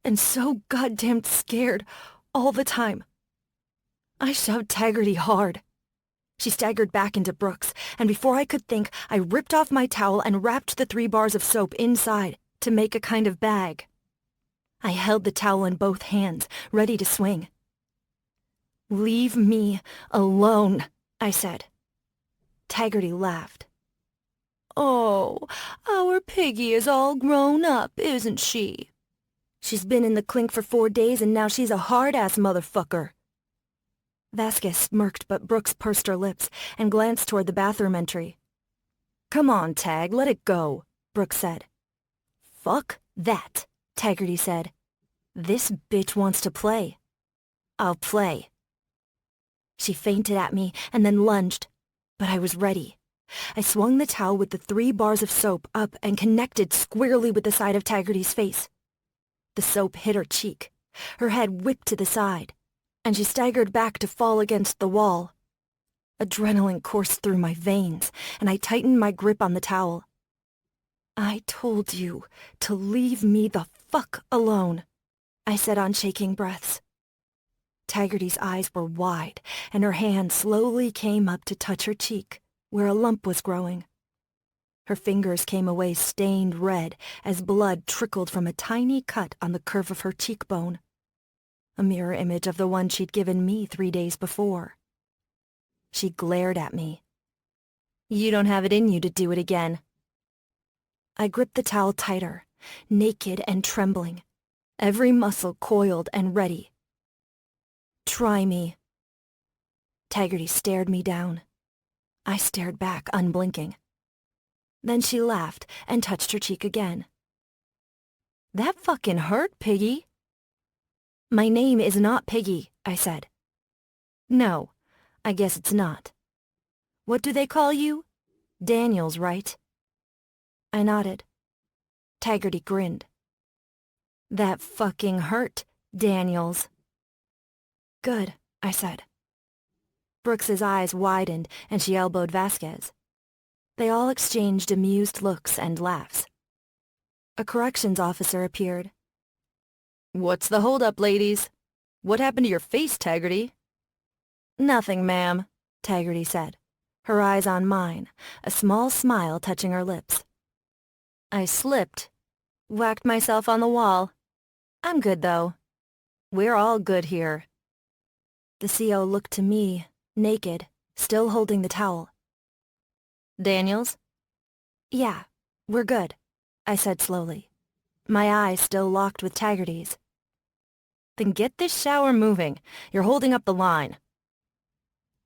and so goddamn scared all the time. I shoved Taggarty hard. She staggered back into Brooks, and before I could think, I ripped off my towel and wrapped the 3 bars of soap inside to make a kind of bag. I held the towel in both hands, ready to swing. "Leave me alone," I said. Taggarty laughed. "Oh, our piggy is all grown up, isn't she? She's been in the clink for 4 days and now she's a hard-ass motherfucker." Vasquez smirked, but Brooks pursed her lips and glanced toward the bathroom entry. "Come on, Tag, let it go," Brooks said. "Fuck that," Taggarty said. "This bitch wants to play. I'll play." She feinted at me and then lunged, but I was ready. I swung the towel with the 3 bars of soap up and connected squarely with the side of Taggarty's face. The soap hit her cheek. Her head whipped to the side, and she staggered back to fall against the wall. Adrenaline coursed through my veins, and I tightened my grip on the towel. "I told you to leave me the fuck alone," I said on shaking breaths. Taggarty's eyes were wide, and her hand slowly came up to touch her cheek, where a lump was growing. Her fingers came away stained red as blood trickled from a tiny cut on the curve of her cheekbone, a mirror image of the one she'd given me 3 days before. She glared at me. "You don't have it in you to do it again." I gripped the towel tighter, naked and trembling, every muscle coiled and ready. "Try me." Taggarty stared me down. I stared back, unblinking. Then she laughed and touched her cheek again. "That fucking hurt, Piggy." "My name is not Piggy," I said. "No, I guess it's not. What do they call you? Daniels, right?" I nodded. Taggarty grinned. "That fucking hurt, Daniels." "Good," I said. Brooks's eyes widened and she elbowed Vasquez. They all exchanged amused looks and laughs. A corrections officer appeared. "What's the holdup, ladies? What happened to your face, Taggarty?" "Nothing, ma'am," Taggarty said, her eyes on mine, a small smile touching her lips. "I slipped. Whacked myself on the wall. I'm good, though. We're all good here." The CO looked to me, naked, still holding the towel. "Daniels?" "Yeah, we're good," I said slowly, my eyes still locked with Taggarty's. "Then get this shower moving. You're holding up the line."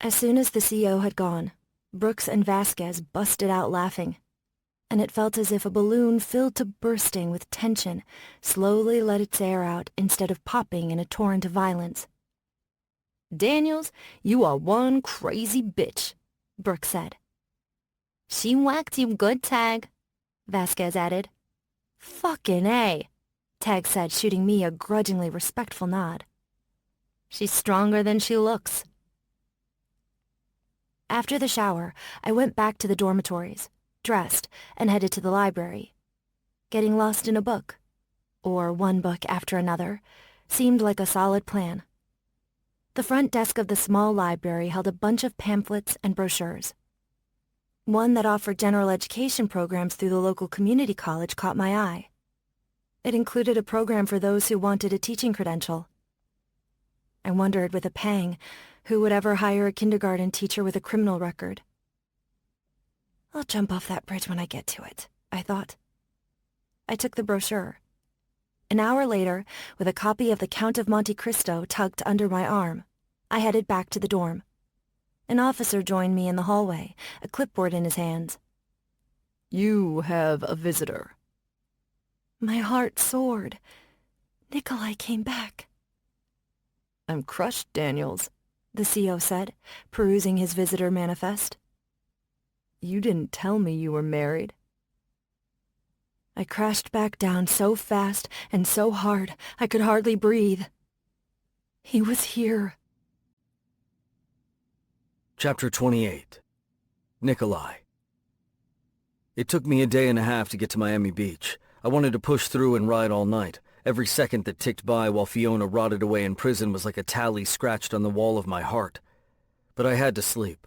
As soon as the CO had gone, Brooks and Vasquez busted out laughing, and it felt as if a balloon filled to bursting with tension slowly let its air out instead of popping in a torrent of violence. "Daniels, you are one crazy bitch," Brooks said. "She whacked you good, Tag," Vasquez added. "Fucking A," Tag said, shooting me a grudgingly respectful nod. "She's stronger than she looks." After the shower, I went back to the dormitories, dressed, and headed to the library. Getting lost in a book, or one book after another, seemed like a solid plan. The front desk of the small library held a bunch of pamphlets and brochures. One that offered general education programs through the local community college caught my eye. It included a program for those who wanted a teaching credential. I wondered with a pang who would ever hire a kindergarten teacher with a criminal record. "I'll jump off that bridge when I get to it," I thought. I took the brochure. An hour later, with a copy of The Count of Monte Cristo tucked under my arm, I headed back to the dorm. An officer joined me in the hallway, a clipboard in his hands. "You have a visitor." My heart soared. Nikolai came back. "I'm crushed, Daniels," the CO said, perusing his visitor manifest. "You didn't tell me you were married." I crashed back down so fast and so hard I could hardly breathe. He was here. Chapter 28. Nikolai. It took me a day and a half to get to Miami Beach. I wanted to push through and ride all night. Every second that ticked by while Fiona rotted away in prison was like a tally scratched on the wall of my heart. But I had to sleep.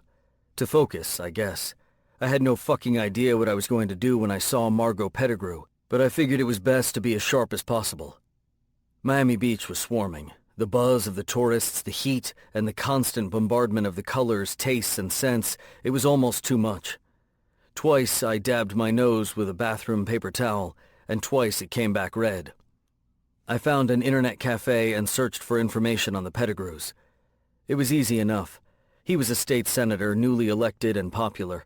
To focus, I guess. I had no fucking idea what I was going to do when I saw Margot Pettigrew, but I figured it was best to be as sharp as possible. Miami Beach was swarming. The buzz of the tourists, the heat, and the constant bombardment of the colors, tastes, and scents, it was almost too much. Twice I dabbed my nose with a bathroom paper towel, and twice it came back red. I found an internet cafe and searched for information on the Pettigrews. It was easy enough. He was a state senator, newly elected and popular.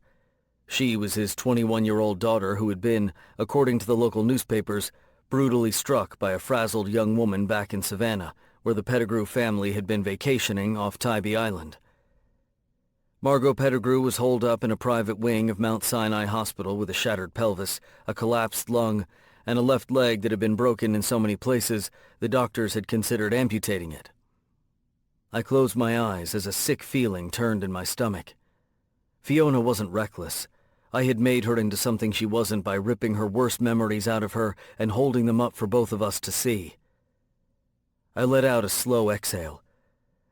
She was his 21-year-old daughter who had been, according to the local newspapers, brutally struck by a frazzled young woman back in Savannah, where the Pettigrew family had been vacationing off Tybee Island. Margot Pettigrew was holed up in a private wing of Mount Sinai Hospital with a shattered pelvis, a collapsed lung, and a left leg that had been broken in so many places the doctors had considered amputating it. I closed my eyes as a sick feeling turned in my stomach. Fiona wasn't reckless. I had made her into something she wasn't by ripping her worst memories out of her and holding them up for both of us to see. I let out a slow exhale.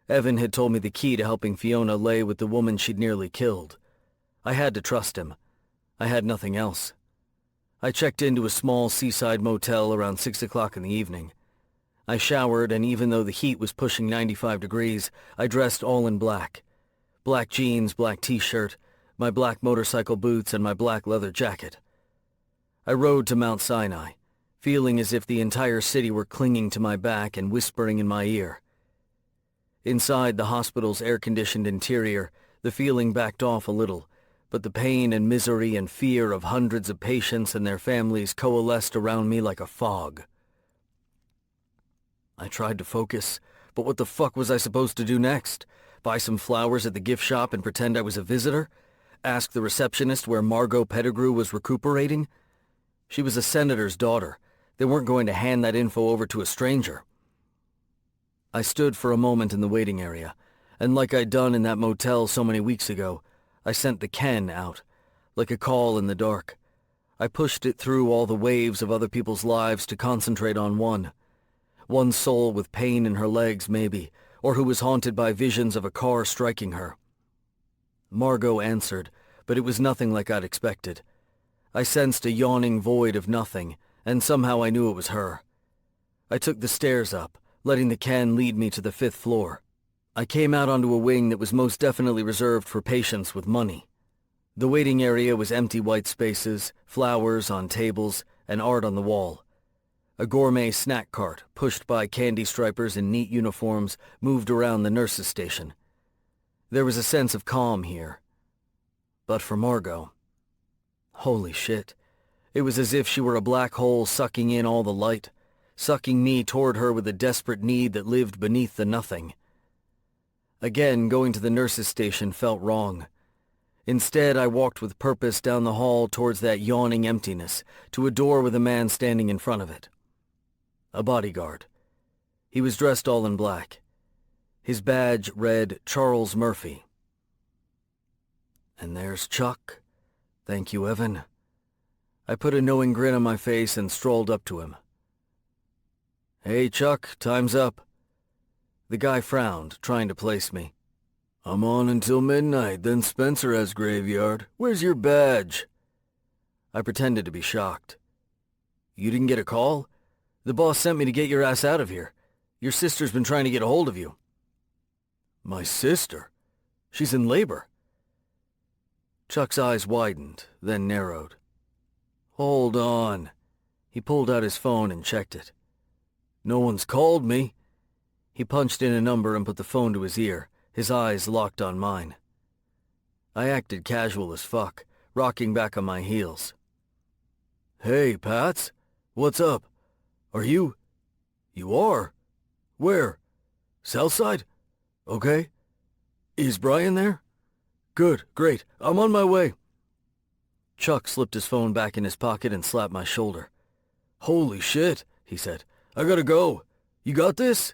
Evan had told me the key to helping Fiona lay with the woman she'd nearly killed. I had to trust him. I had nothing else. I checked into a small seaside motel around 6 o'clock in the evening. I showered, and even though the heat was pushing 95 degrees, I dressed all in black. Black jeans, black t-shirt, my black motorcycle boots, and my black leather jacket. I rode to Mount Sinai, feeling as if the entire city were clinging to my back and whispering in my ear. Inside the hospital's air-conditioned interior, the feeling backed off a little, but the pain and misery and fear of hundreds of patients and their families coalesced around me like a fog. I tried to focus, but what the fuck was I supposed to do next? Buy some flowers at the gift shop and pretend I was a visitor? Ask the receptionist where Margot Pettigrew was recuperating? She was a senator's daughter. They weren't going to hand that info over to a stranger. I stood for a moment in the waiting area, and like I'd done in that motel so many weeks ago, I sent the Ken out, like a call in the dark. I pushed it through all the waves of other people's lives to concentrate on one. One soul with pain in her legs, maybe, or who was haunted by visions of a car striking her. Margot answered, but it was nothing like I'd expected. I sensed a yawning void of nothing, and somehow I knew it was her. I took the stairs up, letting the Ken lead me to the 5th floor. I came out onto a wing that was most definitely reserved for patients with money. The waiting area was empty white spaces, flowers on tables, and art on the wall. A gourmet snack cart, pushed by candy stripers in neat uniforms, moved around the nurses' station. There was a sense of calm here. But for Margot, holy shit. It was as if she were a black hole sucking in all the light, sucking me toward her with a desperate need that lived beneath the nothing. Again, going to the nurses' station felt wrong. Instead, I walked with purpose down the hall towards that yawning emptiness, to a door with a man standing in front of it. A bodyguard. He was dressed all in black. His badge read Charles Murphy. And there's Chuck. Thank you, Evan. I put a knowing grin on my face and strolled up to him. Hey, Chuck, time's up. The guy frowned, trying to place me. I'm on until midnight, then Spencer has graveyard. Where's your badge? I pretended to be shocked. You didn't get a call? The boss sent me to get your ass out of here. Your sister's been trying to get a hold of you. My sister? She's in labor. Chuck's eyes widened, then narrowed. Hold on. He pulled out his phone and checked it. No one's called me. He punched in a number and put the phone to his ear, his eyes locked on mine. I acted casual as fuck, rocking back on my heels. Hey, Pats. What's up? Are you... You are? Where? Southside? Okay. Is Brian there? Good, great. I'm on my way. Chuck slipped his phone back in his pocket and slapped my shoulder. Holy shit, he said. I gotta go. You got this?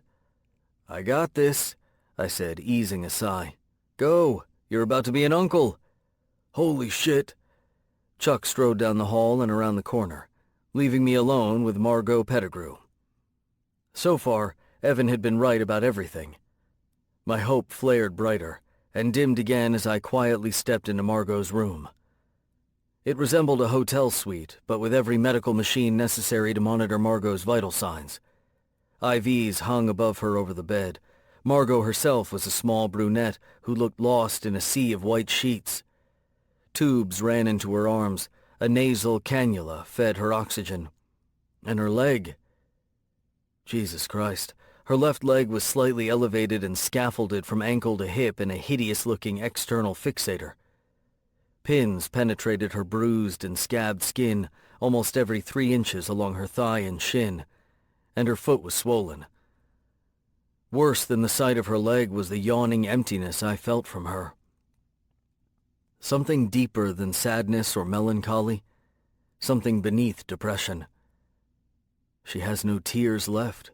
"I got this," I said, easing a sigh. "Go, you're about to be an uncle." "Holy shit." Chuck strode down the hall and around the corner, leaving me alone with Margot Pettigrew. So far, Evan had been right about everything. My hope flared brighter, and dimmed again as I quietly stepped into Margot's room. It resembled a hotel suite, but with every medical machine necessary to monitor Margot's vital signs. IVs hung above her over the bed. Margot herself was a small brunette who looked lost in a sea of white sheets. Tubes ran into her arms. A nasal cannula fed her oxygen. And her leg. Jesus Christ. Her left leg was slightly elevated and scaffolded from ankle to hip in a hideous-looking external fixator. Pins penetrated her bruised and scabbed skin almost every 3 inches along her thigh and shin, and her foot was swollen. Worse than the sight of her leg was the yawning emptiness I felt from her. Something deeper than sadness or melancholy, something beneath depression. She has no tears left.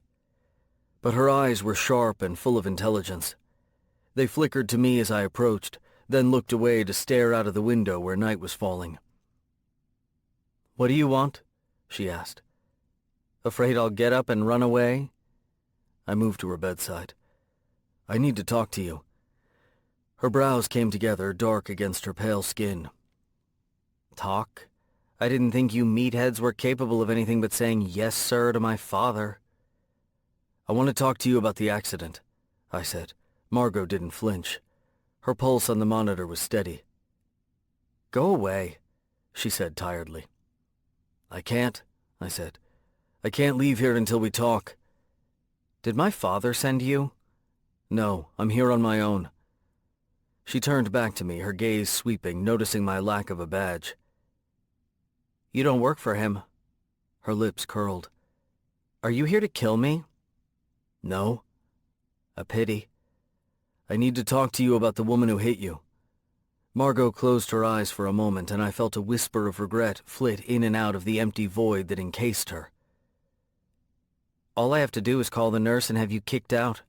But her eyes were sharp and full of intelligence. They flickered to me as I approached, then looked away to stare out of the window where night was falling. "What do you want?" she asked. "Afraid I'll get up and run away?" I moved to her bedside. "I need to talk to you." Her brows came together, dark against her pale skin. "Talk? I didn't think you meatheads were capable of anything but saying yes, sir, to my father." "I want to talk to you about the accident," I said. Margot didn't flinch. Her pulse on the monitor was steady. "Go away," she said tiredly. "I can't," I said. "I can't leave here until we talk." "Did my father send you?" "No, I'm here on my own." She turned back to me, her gaze sweeping, noticing my lack of a badge. "You don't work for him." Her lips curled. "Are you here to kill me?" "No." "A pity. I need to talk to you about the woman who hit you." Margot closed her eyes for a moment, and I felt a whisper of regret flit in and out of the empty void that encased her. "All I have to do is call the nurse and have you kicked out."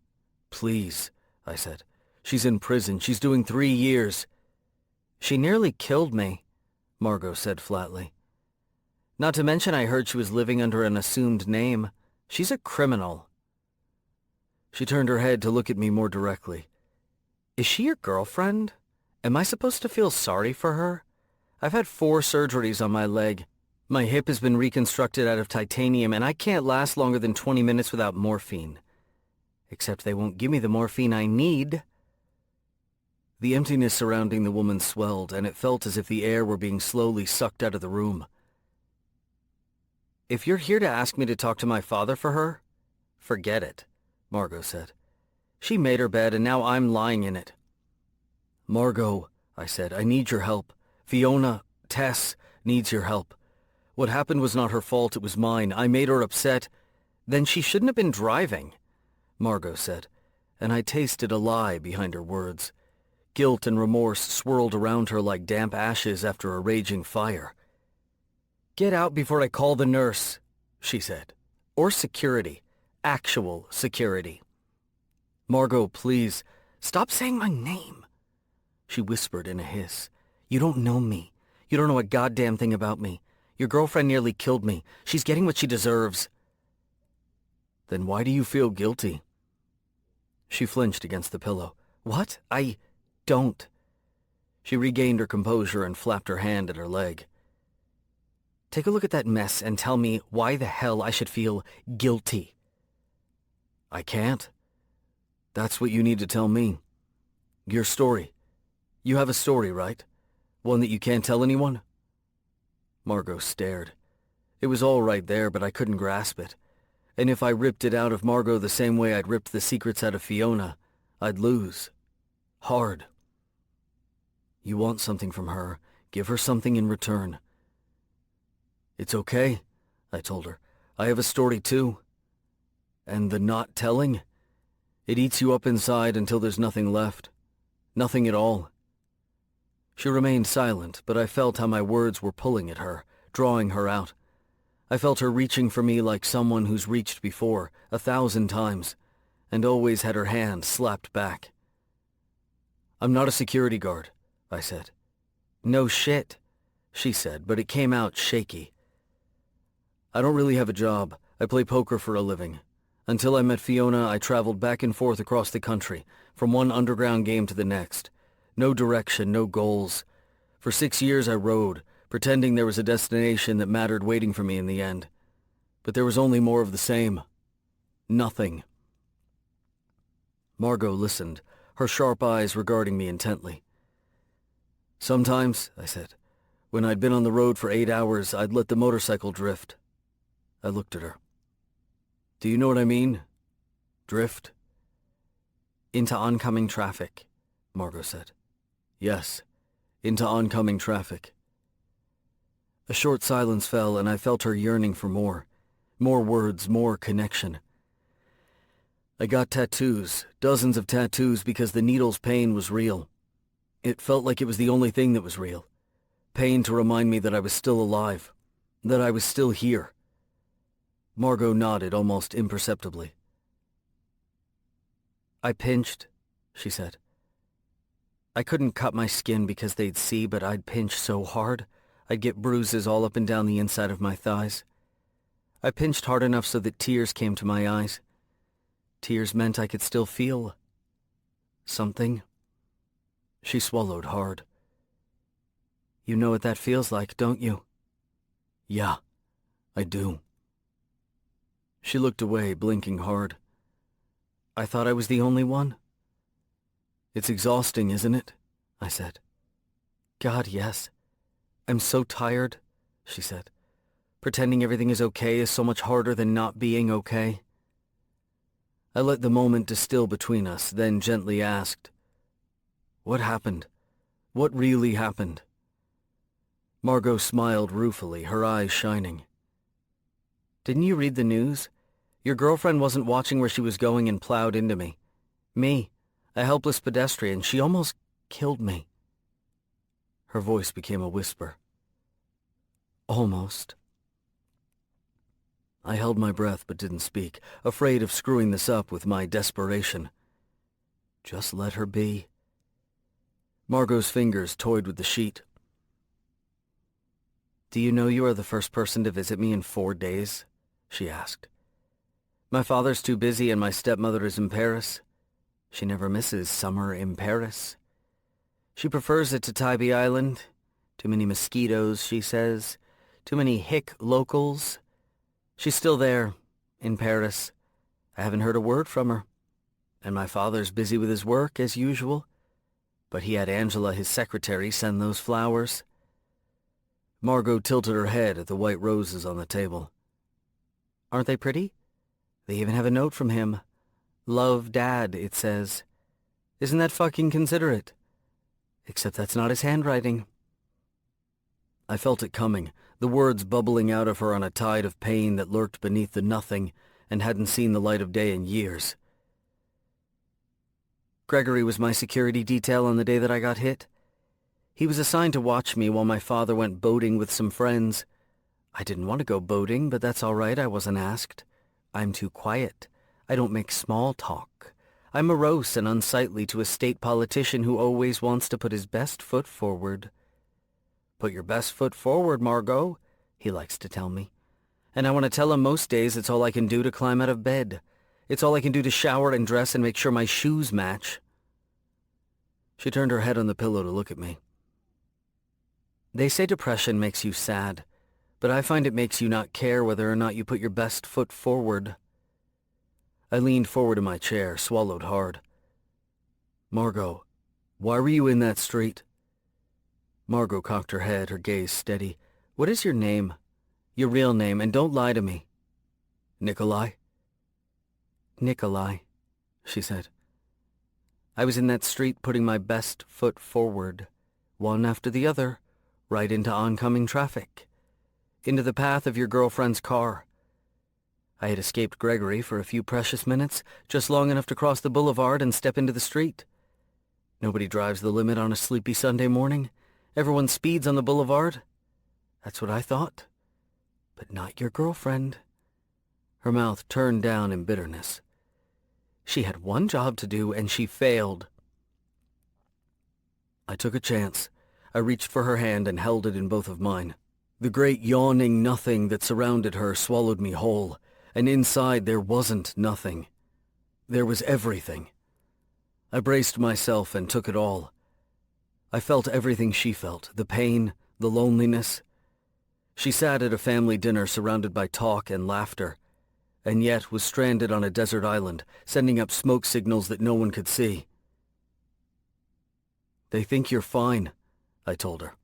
"Please," I said. "She's in prison. She's doing 3 years." "She nearly killed me," Margot said flatly. "Not to mention I heard she was living under an assumed name. She's a criminal." She turned her head to look at me more directly. "Is she your girlfriend? Am I supposed to feel sorry for her? I've had 4 surgeries on my leg. My hip has been reconstructed out of titanium, and I can't last longer than 20 minutes without morphine. Except they won't give me the morphine I need." The emptiness surrounding the woman swelled, and it felt as if the air were being slowly sucked out of the room. "If you're here to ask me to talk to my father for her, forget it," Margot said. "She made her bed, and now I'm lying in it." "Margot," I said, "I need your help. Fiona, Tess, needs your help. What happened was not her fault, it was mine. I made her upset." "Then she shouldn't have been driving," Margot said, and I tasted a lie behind her words. Guilt and remorse swirled around her like damp ashes after a raging fire. "Get out before I call the nurse," she said. "Or security. Actual security." "Margot, please, stop saying my name," she whispered in a hiss. "You don't know me. You don't know a goddamn thing about me. Your girlfriend nearly killed me. She's getting what she deserves." "Then why do you feel guilty?" She flinched against the pillow. "What? I don't." She regained her composure and flapped her hand at her leg. "Take a look at that mess and tell me why the hell I should feel guilty." "I can't. That's what you need to tell me. Your story. You have a story, right? One that you can't tell anyone?" Margot stared. It was all right there, but I couldn't grasp it. And if I ripped it out of Margot the same way I'd ripped the secrets out of Fiona, I'd lose. Hard. "You want something from her. Give her something in return." "It's okay," I told her. "I have a story too." "And the not telling? It eats you up inside until there's nothing left. Nothing at all." She remained silent, but I felt how my words were pulling at her, drawing her out. I felt her reaching for me like someone who's reached before, 1,000 times, and always had her hand slapped back. "I'm not a security guard," I said. "No shit," she said, but it came out shaky. "I don't really have a job. I play poker for a living. Until I met Fiona, I traveled back and forth across the country, from one underground game to the next. No direction, no goals. For 6 years I rode, pretending there was a destination that mattered waiting for me in the end. But there was only more of the same. Nothing." Margot listened, her sharp eyes regarding me intently. "Sometimes," I said, "when I'd been on the road for 8 hours, I'd let the motorcycle drift." I looked at her. "Do you know what I mean? Drift?" "Into oncoming traffic," Margot said. "Yes, into oncoming traffic." A short silence fell, and I felt her yearning for more. More words, more connection. "I got tattoos, dozens of tattoos, because the needle's pain was real. It felt like it was the only thing that was real. Pain to remind me that I was still alive, that I was still here." Margot nodded almost imperceptibly. "I pinched," she said. "I couldn't cut my skin because they'd see, but I'd pinch so hard, I'd get bruises all up and down the inside of my thighs. I pinched hard enough so that tears came to my eyes. Tears meant I could still feel something." She swallowed hard. "You know what that feels like, don't you?" "Yeah, I do." She looked away, blinking hard. "I thought I was the only one." "It's exhausting, isn't it?" I said. "God, yes. I'm so tired," she said. "Pretending everything is okay is so much harder than not being okay." I let the moment distill between us, then gently asked, "What happened? What really happened?" Margot smiled ruefully, her eyes shining. "Didn't you read the news? Your girlfriend wasn't watching where she was going and plowed into me. Me, a helpless pedestrian, she almost killed me." Her voice became a whisper. "Almost." I held my breath but didn't speak, afraid of screwing this up with my desperation. Just let her be. Margot's fingers toyed with the sheet. "Do you know you are the first person to visit me in 4 days?" she asked. "My father's too busy and my stepmother is in Paris. She never misses summer in Paris. She prefers it to Tybee Island. Too many mosquitoes, she says. Too many hick locals. She's still there, in Paris. I haven't heard a word from her. And my father's busy with his work, as usual. But he had Angela, his secretary, send those flowers." Margot tilted her head at the white roses on the table. "Aren't they pretty? They even have a note from him. 'Love, Dad,' it says. Isn't that fucking considerate? Except that's not his handwriting." I felt it coming, the words bubbling out of her on a tide of pain that lurked beneath the nothing and hadn't seen the light of day in years. "Gregory was my security detail on the day that I got hit. He was assigned to watch me while my father went boating with some friends. I didn't want to go boating, but that's all right, I wasn't asked. I'm too quiet. I don't make small talk. I'm morose and unsightly to a state politician who always wants to put his best foot forward. 'Put your best foot forward, Margot,' he likes to tell me. And I want to tell him most days it's all I can do to climb out of bed. It's all I can do to shower and dress and make sure my shoes match." She turned her head on the pillow to look at me. "They say depression makes you sad, but I find it makes you not care whether or not you put your best foot forward." I leaned forward in my chair, swallowed hard. "Margot, why were you in that street?" Margot cocked her head, her gaze steady. "What is your name? Your real name, and don't lie to me." "Nikolai?" "Nikolai," she said. "I was in that street putting my best foot forward, one after the other, right into oncoming traffic, into the path of your girlfriend's car. I had escaped Gregory for a few precious minutes, just long enough to cross the boulevard and step into the street. Nobody drives the limit on a sleepy Sunday morning. Everyone speeds on the boulevard. That's what I thought. But not your girlfriend." Her mouth turned down in bitterness. She had one job to do, and she failed. I took a chance. I reached for her hand and held it in both of mine. The great yawning nothing that surrounded her swallowed me whole, and inside there wasn't nothing. There was everything. I braced myself and took it all. I felt everything she felt, the pain, the loneliness. She sat at a family dinner surrounded by talk and laughter, and yet was stranded on a desert island, sending up smoke signals that no one could see. "They think you're fine," I told her.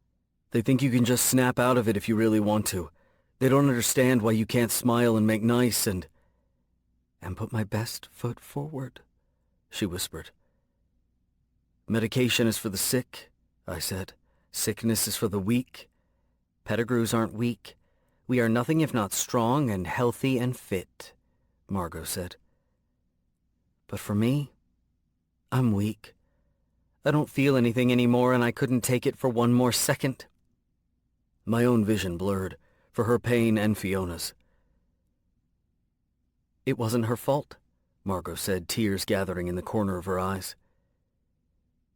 "They think you can just snap out of it if you really want to. They don't understand why you can't smile and make nice and put my best foot forward," she whispered. "Medication is for the sick," I said. "Sickness is for the weak. Pettigrews aren't weak. We are nothing if not strong and healthy and fit," Margot said. "But for me, I'm weak. I don't feel anything anymore, and I couldn't take it for one more second." My own vision blurred, for her pain and Fiona's. "It wasn't her fault," Margot said, tears gathering in the corner of her eyes.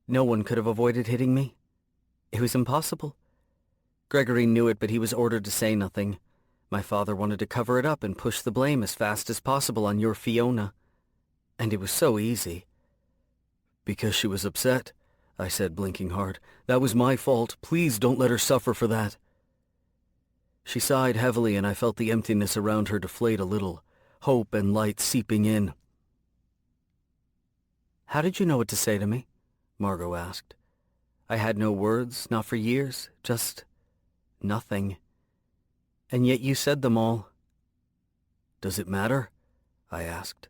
"No one could have avoided hitting me. It was impossible. Gregory knew it, but he was ordered to say nothing. My father wanted to cover it up and push the blame as fast as possible on your Fiona. And it was so easy." "Because she was upset," I said, blinking hard. "That was my fault. Please don't let her suffer for that." She sighed heavily, and I felt the emptiness around her deflate a little, hope and light seeping in. "How did you know what to say to me?" Margot asked. "I had no words, not for years, just nothing. And yet you said them all." "Does it matter?" I asked.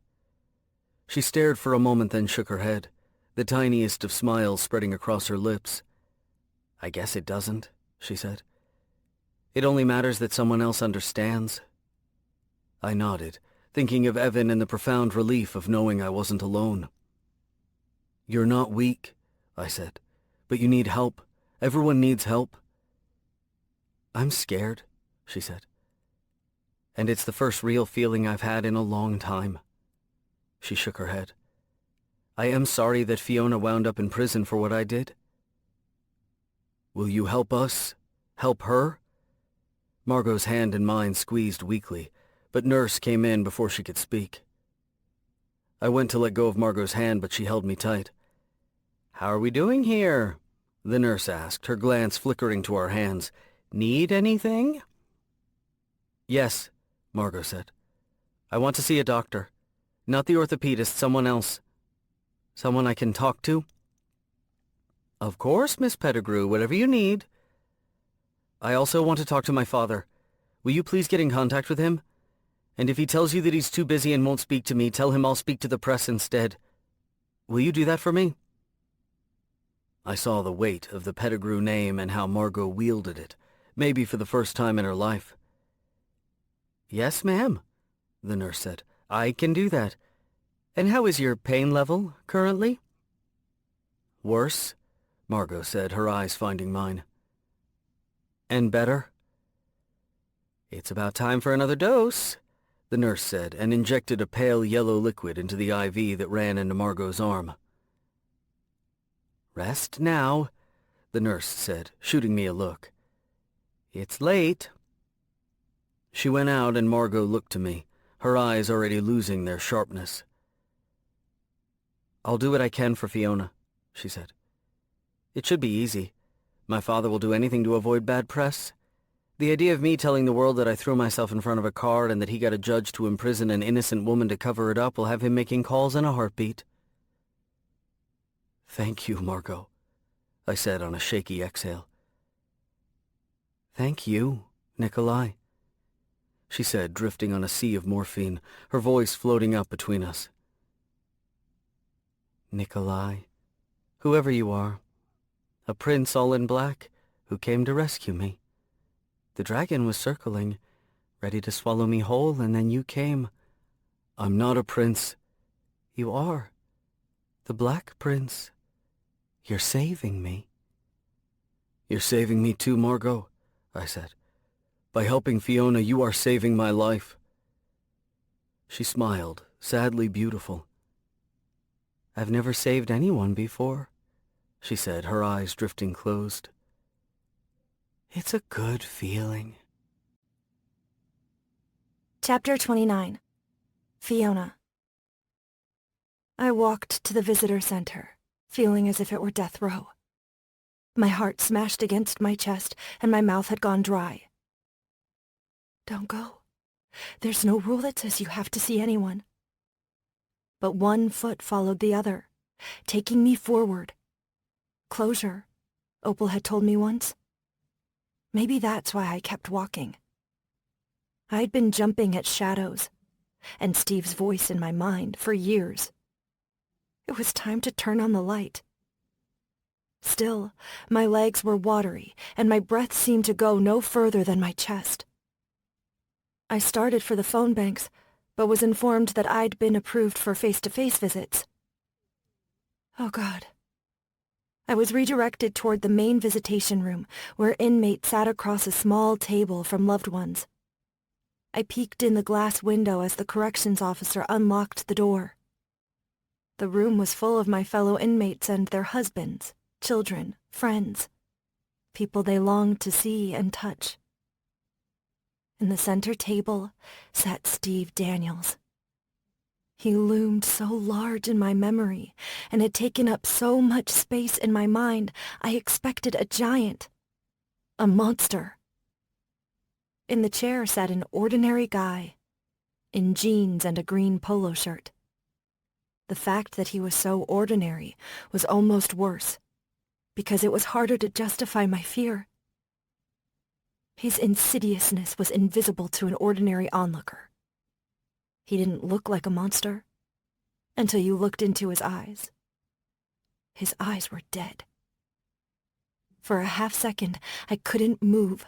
She stared for a moment, then shook her head, the tiniest of smiles spreading across her lips. "I guess it doesn't," she said. "It only matters that someone else understands." I nodded, thinking of Evan and the profound relief of knowing I wasn't alone. "You're not weak," I said, "but you need help. Everyone needs help." "I'm scared," she said. "And it's the first real feeling I've had in a long time." She shook her head. "I am sorry that Fiona wound up in prison for what I did." "Will you help us? Help her?" Margot's hand in mine squeezed weakly, but Nurse came in before she could speak. I went to let go of Margot's hand, but she held me tight. "How are we doing here?" the nurse asked, her glance flickering to our hands. "Need anything?" "Yes," Margot said. "I want to see a doctor. Not the orthopedist, someone else. Someone I can talk to?" "Of course, Miss Pettigrew, whatever you need." "I also want to talk to my father. Will you please get in contact with him? And if he tells you that he's too busy and won't speak to me, tell him I'll speak to the press instead. Will you do that for me?" I saw the weight of the Pettigrew name and how Margot wielded it, maybe for the first time in her life. "Yes, ma'am," the nurse said. "I can do that. And how is your pain level currently?" "Worse," Margot said, her eyes finding mine. "And better?" "It's about time for another dose," the nurse said, and injected a pale yellow liquid into the IV that ran into Margot's arm. "Rest now," the nurse said, shooting me a look. "It's late." She went out and Margot looked to me, her eyes already losing their sharpness. "I'll do what I can for Fiona," she said. "It should be easy. My father will do anything to avoid bad press. The idea of me telling the world that I threw myself in front of a car and that he got a judge to imprison an innocent woman to cover it up will have him making calls in a heartbeat." "Thank you, Margot," I said on a shaky exhale. "Thank you, Nikolai," she said, drifting on a sea of morphine, her voice floating up between us. "Nikolai, whoever you are, a prince all in black who came to rescue me. The dragon was circling, ready to swallow me whole, and then you came." "I'm not a prince." "You are. The Black Prince. You're saving me." "You're saving me too, Margot," I said. "By helping Fiona, you are saving my life." She smiled, sadly beautiful. I've never saved anyone before, she said, her eyes drifting closed. It's a good feeling. Chapter 29. Fiona. I walked to the visitor center, feeling as if it were death row. My heart smashed against my chest, and my mouth had gone dry. Don't go. There's no rule that says you have to see anyone. But one foot followed the other, taking me forward. Closure, Opal had told me once. Maybe that's why I kept walking. I'd been jumping at shadows, and Steve's voice in my mind for years. It was time to turn on the light. Still, my legs were watery, and my breath seemed to go no further than my chest. I started for the phone banks, but was informed that I'd been approved for face-to-face visits. Oh God. I was redirected toward the main visitation room, where inmates sat across a small table from loved ones. I peeked in the glass window as the corrections officer unlocked the door. The room was full of my fellow inmates and their husbands, children, friends, people they longed to see and touch. In the center table sat Steve Daniels. He loomed so large in my memory and had taken up so much space in my mind, I expected a giant, a monster. In the chair sat an ordinary guy, in jeans and a green polo shirt. The fact that he was so ordinary was almost worse, because it was harder to justify my fear. His insidiousness was invisible to an ordinary onlooker. He didn't look like a monster until you looked into his eyes. His eyes were dead. For a half second, I couldn't move.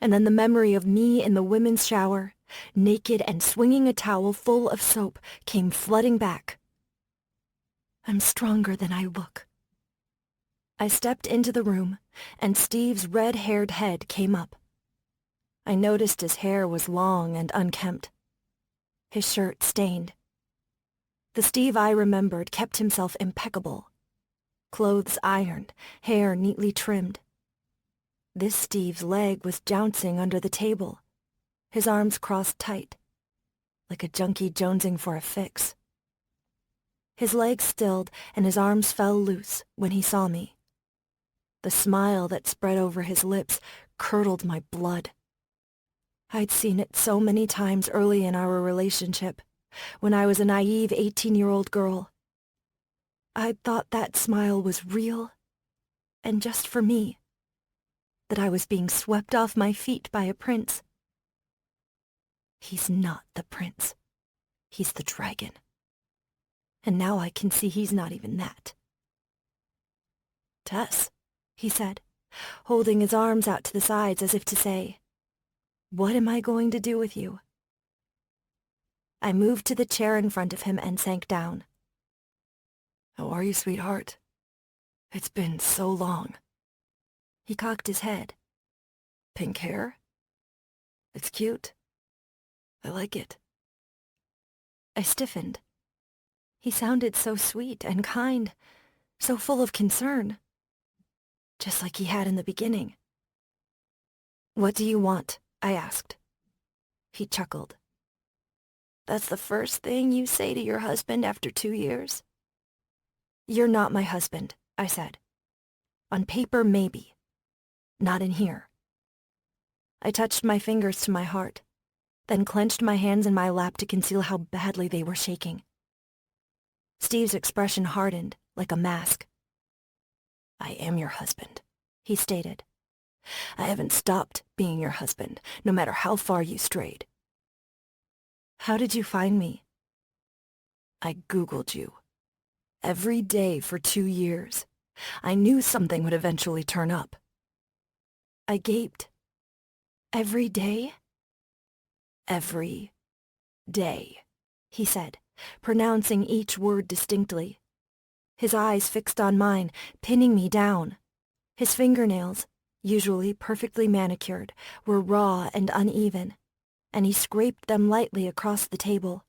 And then the memory of me in the women's shower, naked and swinging a towel full of soap, came flooding back. I'm stronger than I look. I stepped into the room, and Steve's red-haired head came up. I noticed his hair was long and unkempt. His shirt stained. The Steve I remembered kept himself impeccable. Clothes ironed, hair neatly trimmed. This Steve's leg was jouncing under the table, his arms crossed tight, like a junkie jonesing for a fix. His legs stilled and his arms fell loose when he saw me. The smile that spread over his lips curdled my blood. I'd seen it so many times early in our relationship, when I was a naive 18-year-old girl. I'd thought that smile was real, and just for me, that I was being swept off my feet by a prince. He's not the prince. He's the dragon. And now I can see he's not even that. Tess, he said, holding his arms out to the sides as if to say, what am I going to do with you? I moved to the chair in front of him and sank down. How are you, sweetheart? It's been so long. He cocked his head. Pink hair? It's cute. I like it. I stiffened. He sounded so sweet and kind, so full of concern. Just like he had in the beginning. What do you want? I asked. He chuckled. That's the first thing you say to your husband after 2 years? You're not my husband, I said. On paper, maybe. Not in here. I touched my fingers to my heart, then clenched my hands in my lap to conceal how badly they were shaking. Steve's expression hardened, like a mask. I am your husband, he stated. I haven't stopped being your husband, no matter how far you strayed. How did you find me? I Googled you. Every day for 2 years. I knew something would eventually turn up. I gaped. Every day? Every day, he said, pronouncing each word distinctly. His eyes fixed on mine, pinning me down. His fingernails, usually perfectly manicured, were raw and uneven, and he scraped them lightly across the table.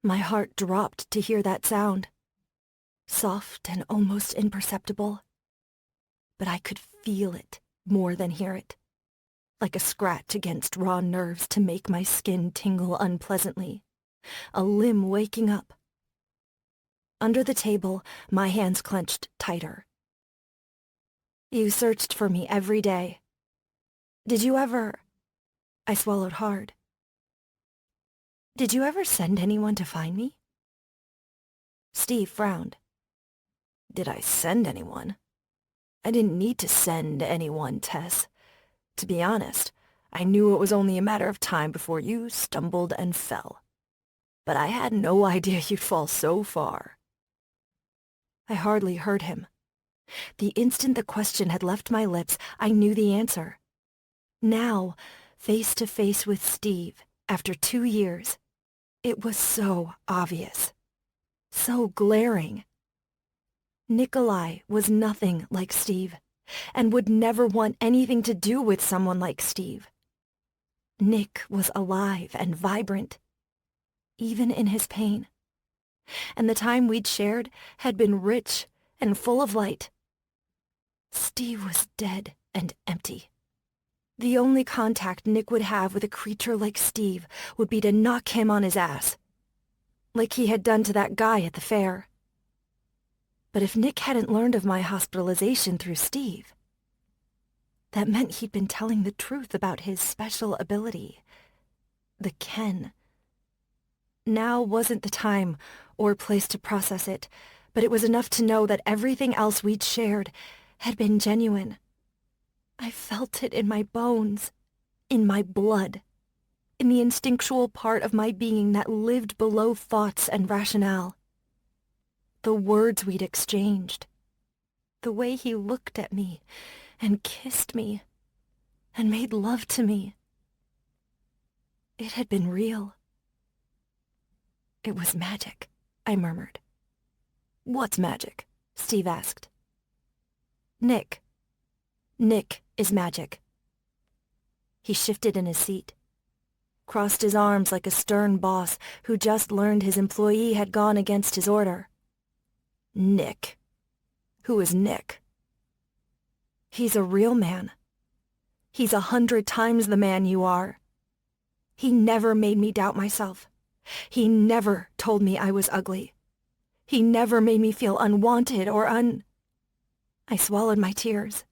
My heart dropped to hear that sound. soft and almost imperceptible. But I could feel it more than hear it, like a scratch against raw nerves to make my skin tingle unpleasantly, a limb waking up. Under the table, my hands clenched tighter. You searched for me every day. Did you ever... I swallowed hard. Did you ever send anyone to find me? Steve frowned. Did I send anyone? I didn't need to send anyone, Tess. To be honest, I knew it was only a matter of time before you stumbled and fell. But I had no idea you'd fall so far. I hardly heard him. The instant the question had left my lips, I knew the answer. Now, face to face with Steve, after 2 years, it was so obvious, so glaring. Nikolai was nothing like Steve, and would never want anything to do with someone like Steve. Nick was alive and vibrant, even in his pain. And the time we'd shared had been rich and full of light. Steve was dead and empty. The only contact Nick would have with a creature like Steve would be to knock him on his ass, like he had done to that guy at the fair. But if Nick hadn't learned of my hospitalization through Steve, that meant he'd been telling the truth about his special ability, the Ken. Now wasn't the time or place to process it, but it was enough to know that everything else we'd shared had been genuine. I felt it in my bones, in my blood, in the instinctual part of my being that lived below thoughts and rationale. The words we'd exchanged, the way he looked at me and kissed me and made love to me. It had been real. It was magic, I murmured. What's magic? Steve asked. Nick. Nick is magic. He shifted in his seat, crossed his arms like a stern boss who just learned his employee had gone against his order. Nick. Who is Nick? He's a real man. He's 100 times the man you are. He never made me doubt myself. He never told me I was ugly. He never made me feel unwanted or I swallowed my tears.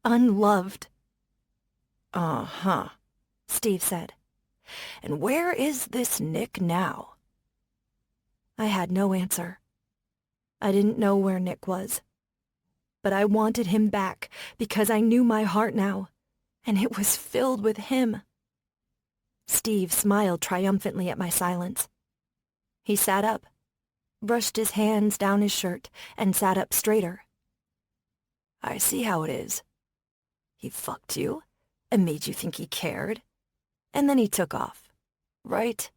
Unloved. Uh-huh, Steve said. And where is this Nick now? I had no answer. I didn't know where Nick was. But I wanted him back because I knew my heart now, and it was filled with him. Steve smiled triumphantly at my silence. He sat up, brushed his hands down his shirt, and sat up straighter. I see how it is. He fucked you and made you think he cared, and then he took off, right?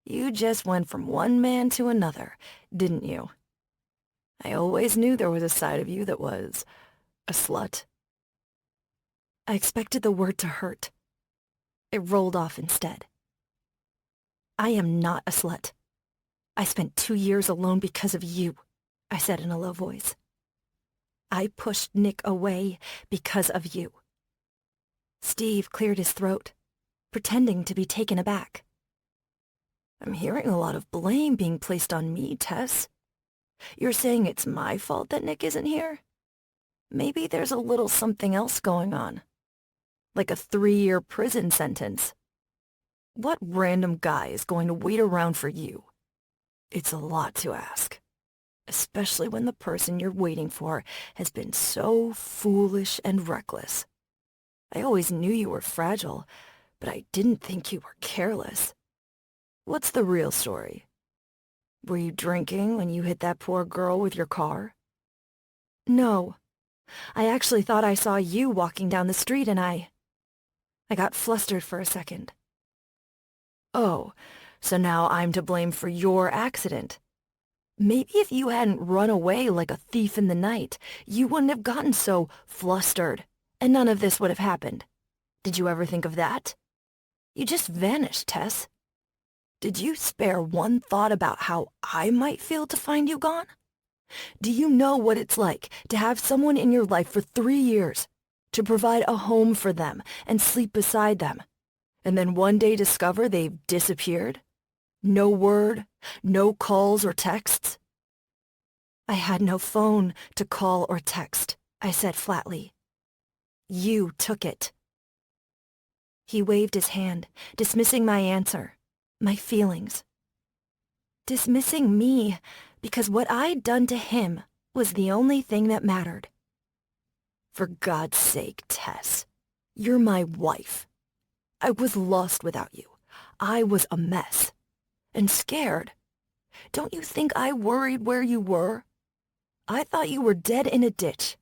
You just went from one man to another, didn't you? I always knew there was a side of you that was a slut. I expected the word to hurt. It rolled off instead. I am not a slut. I spent 2 years alone because of you, I said in a low voice. I pushed Nick away because of you. Steve cleared his throat, pretending to be taken aback. I'm hearing a lot of blame being placed on me, Tess. You're saying it's my fault that Nick isn't here? Maybe there's a little something else going on. Like a 3-year prison sentence. What random guy is going to wait around for you? It's a lot to ask. Especially when the person you're waiting for has been so foolish and reckless. I always knew you were fragile, but I didn't think you were careless. What's the real story? Were you drinking when you hit that poor girl with your car? No. I actually thought I saw you walking down the street and I got flustered for a second. Oh, so now I'm to blame for your accident. Maybe if you hadn't run away like a thief in the night, you wouldn't have gotten so flustered, and none of this would have happened. Did you ever think of that? You just vanished, Tess. Did you spare one thought about how I might feel to find you gone? Do you know what it's like to have someone in your life for 3 years, to provide a home for them and sleep beside them, and then one day discover they've disappeared? No word, no calls or texts? I had no phone to call or text, I said flatly. You took it. He waved his hand, dismissing my answer, my feelings. Dismissing me because what I'd done to him was the only thing that mattered. For God's sake, Tess, you're my wife. I was lost without you. I was a mess. And scared. Don't you think I worried where you were? I thought you were dead in a ditch.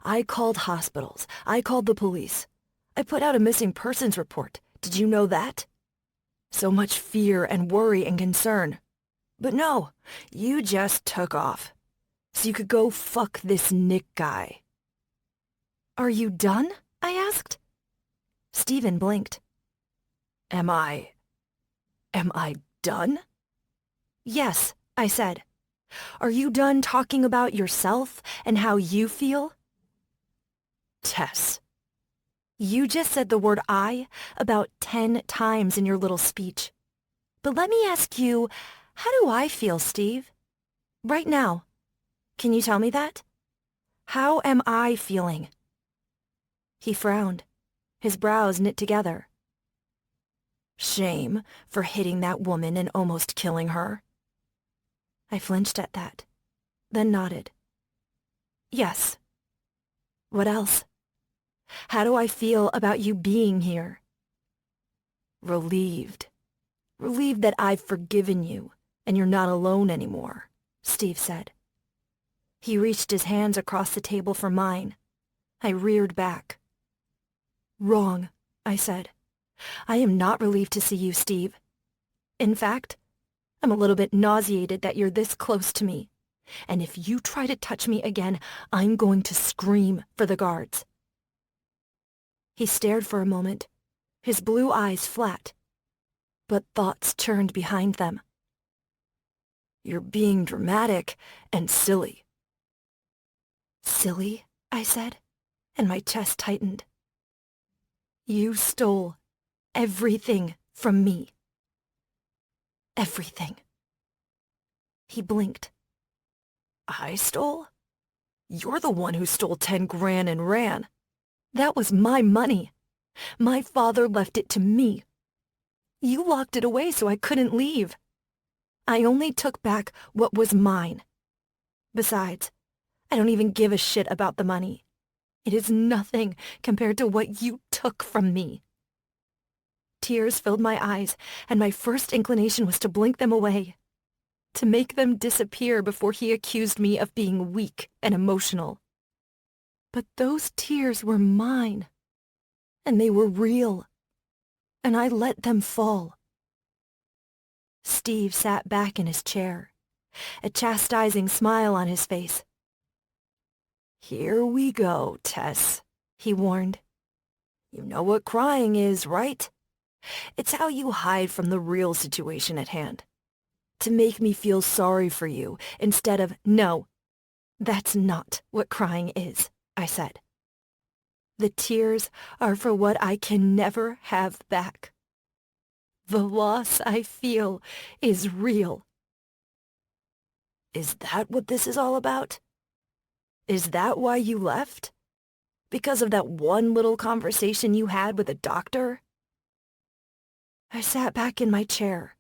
I called hospitals. I called the police. I put out a missing persons report. Did you know that? So much fear and worry and concern. But no, you just took off. So you could go fuck this Nick guy. Are you done? I asked. Stephen blinked. Am I done? Yes, I said. Are you done talking about yourself and how you feel? Tess. You just said the word I about 10 times in your little speech. But let me ask you, how do I feel, Steve? Right now. Can you tell me that? How am I feeling? He frowned, his brows knit together. Shame for hitting that woman and almost killing her. I flinched at that, then nodded. Yes. What else? How do I feel about you being here? Relieved. Relieved that I've forgiven you and you're not alone anymore, Steve said. He reached his hands across the table for mine. I reared back. Wrong, I said. I am not relieved to see you, Steve. In fact, I'm a little bit nauseated that you're this close to me. And if you try to touch me again, I'm going to scream for the guards. He stared for a moment, his blue eyes flat. But thoughts churned behind them. You're being dramatic and silly. Silly, I said, and my chest tightened. You stole everything from me. Everything. He blinked. I stole? You're the one who stole 10 grand and ran. That was my money. My father left it to me. You locked it away so I couldn't leave. I only took back what was mine. Besides, I don't even give a shit about the money. It is nothing compared to what you took from me. Tears filled my eyes, and my first inclination was to blink them away, to make them disappear before he accused me of being weak and emotional. But those tears were mine, and they were real, and I let them fall. Steve sat back in his chair, a chastising smile on his face. Here we go, Tess, he warned. You know what crying is, right? It's how you hide from the real situation at hand. To make me feel sorry for you instead of, no, that's not what crying is, I said. The tears are for what I can never have back. The loss I feel is real. Is that what this is all about? Is that why you left? Because of that one little conversation you had with a doctor? I sat back in my chair,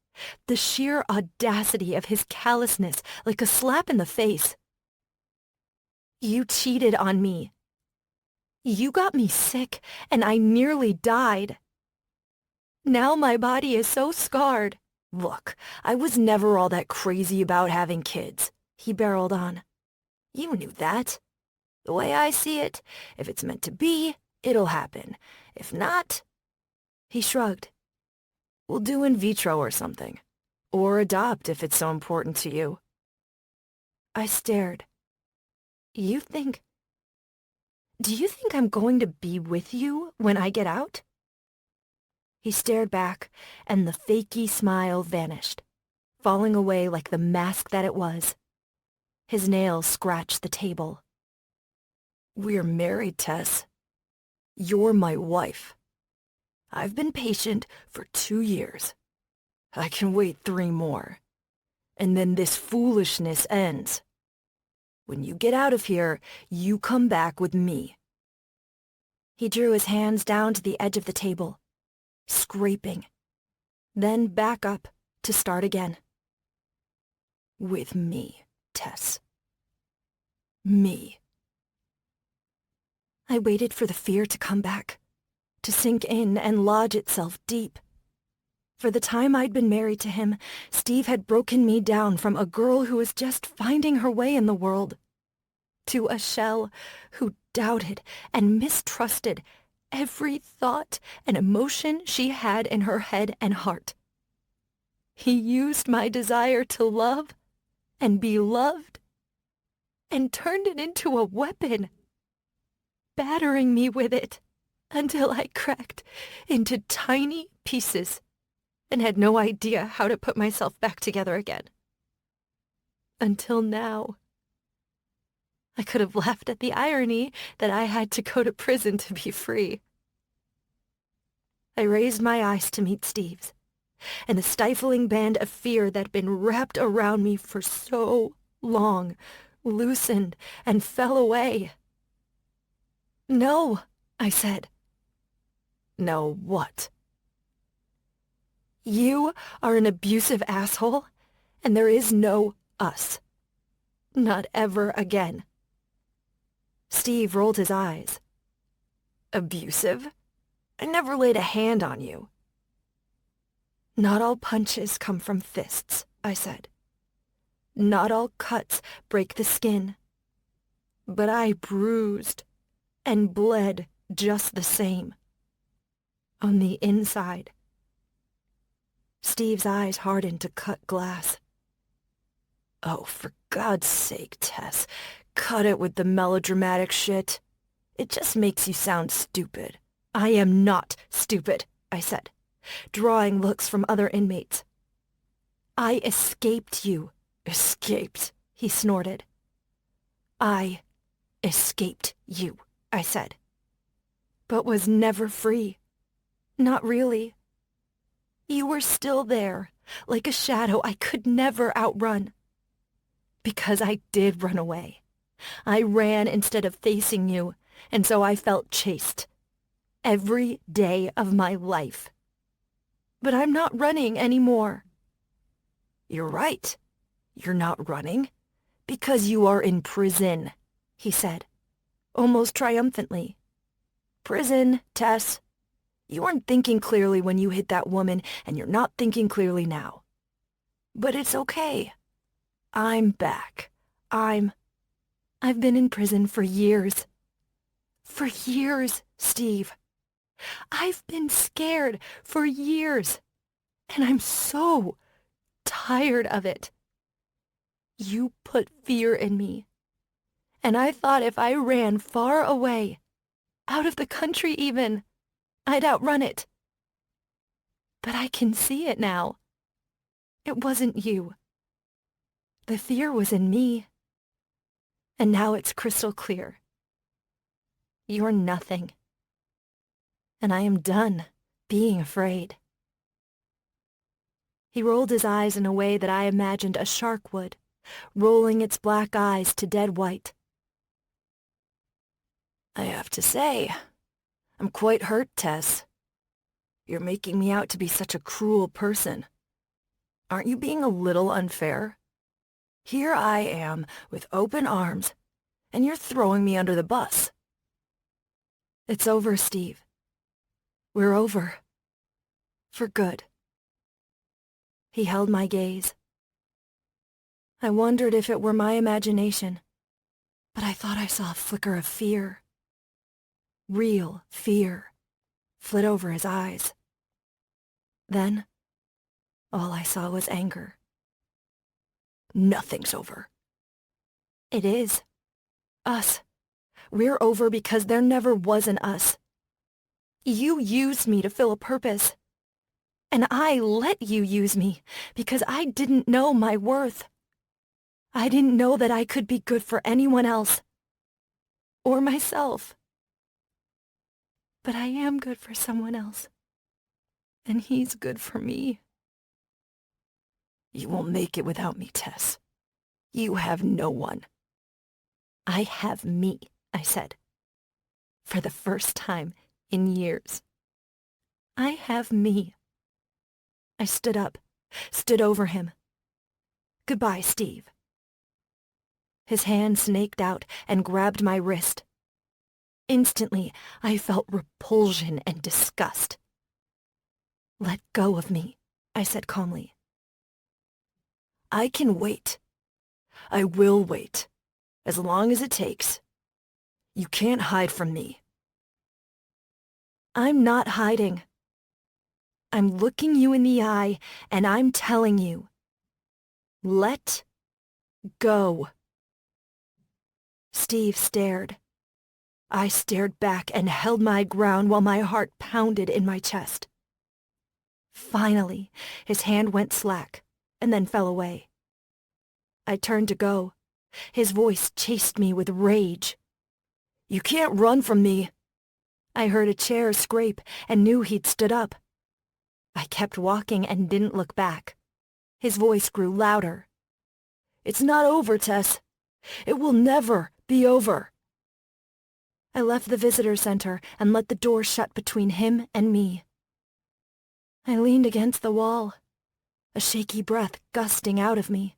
the sheer audacity of his callousness like a slap in the face. You cheated on me. You got me sick, and I nearly died. Now my body is so scarred. Look, I was never all that crazy about having kids, he barreled on. You knew that. The way I see it, if it's meant to be, it'll happen. If not, he shrugged. We'll do in vitro or something. Or adopt if it's so important to you. I stared. Do you think I'm going to be with you when I get out? He stared back, and the fakey smile vanished, falling away like the mask that it was. His nails scratched the table. We're married, Tess. You're my wife. I've been patient for 2 years. I can wait 3 more. And then this foolishness ends. When you get out of here, you come back with me. He drew his hands down to the edge of the table, scraping, then back up to start again. With me, Tess. Me. I waited for the fear to come back, to sink in and lodge itself deep. For the time I'd been married to him, Steve had broken me down from a girl who was just finding her way in the world to a shell who doubted and mistrusted every thought and emotion she had in her head and heart. He used my desire to love and be loved and turned it into a weapon, battering me with it until I cracked into tiny pieces and had no idea how to put myself back together again. Until now. I could have laughed at the irony that I had to go to prison to be free. I raised my eyes to meet Steve's, and the stifling band of fear that had been wrapped around me for so long loosened and fell away. "No," I said. No, what? "You are an abusive asshole, and there is no us. Not ever again." Steve rolled his eyes. Abusive? I never laid a hand on you. "Not all punches come from fists," I said. "Not all cuts break the skin. But I bruised and bled just the same. On the inside." Steve's eyes hardened to cut glass. Oh, for God's sake, Tess. Cut it with the melodramatic shit. It just makes you sound stupid. "I am not stupid," I said, drawing looks from other inmates. "I escaped you." Escaped, he snorted. "I escaped you," I said, "but was never free. Not really. You were still there, like a shadow I could never outrun. Because I did run away. I ran instead of facing you, and so I felt chased. Every day of my life. But I'm not running anymore." You're right. You're not running. Because you are in prison, he said, almost triumphantly. Prison, Tess. You weren't thinking clearly when you hit that woman, and you're not thinking clearly now. But it's okay. I'm back. I've been in prison for years. For years, Steve. I've been scared for years. And I'm so tired of it. You put fear in me. And I thought if I ran far away, out of the country even, I'd outrun it. But I can see it now. It wasn't you. The fear was in me. And now it's crystal clear. You're nothing. And I am done being afraid. He rolled his eyes in a way that I imagined a shark would, rolling its black eyes to dead white. I have to say, I'm quite hurt, Tess. You're making me out to be such a cruel person. Aren't you being a little unfair? Here I am with open arms, and you're throwing me under the bus. It's over, Steve. We're over. For good. He held my gaze. I wondered if it were my imagination, but I thought I saw a flicker of fear. Real fear flit over his eyes. Then, all I saw was anger. Nothing's over. It is. Us. We're over because there never was an us. You used me to fill a purpose, And I let you use me because I didn't know my worth. I didn't know that I could be good for anyone else. Or myself. But I am good for someone else. And he's good for me. You won't make it without me, Tess. You have no one. I have me, I said. For the first time in years. I have me. I stood up, stood over him. Goodbye, Steve. His hand snaked out and grabbed my wrist. Instantly, I felt repulsion and disgust. Let go of me, I said calmly. I can wait. I will wait. As long as it takes. You can't hide from me. I'm not hiding. I'm looking you in the eye, and I'm telling you. Let go. Steve stared. I stared back and held my ground while my heart pounded in my chest. Finally, his hand went slack, and then fell away. I turned to go. His voice chased me with rage. You can't run from me. I heard a chair scrape and knew he'd stood up. I kept walking and didn't look back. His voice grew louder. It's not over, Tess. It will never be over. I left the visitor center and let the door shut between him and me. I leaned against the wall, a shaky breath gusting out of me.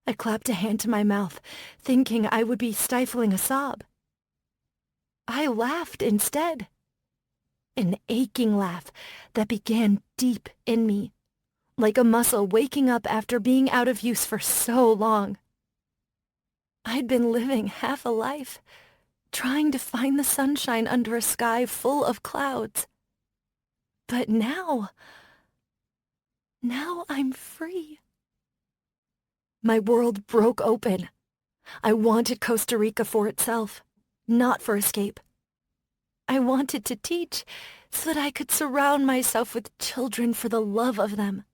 I clapped a hand to my mouth, thinking I would be stifling a sob. I laughed instead. An aching laugh that began deep in me, like a muscle waking up after being out of use for so long. I'd been living half a life, trying to find the sunshine under a sky full of clouds. But now I'm free. My world broke open. I wanted Costa Rica for itself, not for escape. I wanted to teach so that I could surround myself with children for the love of them.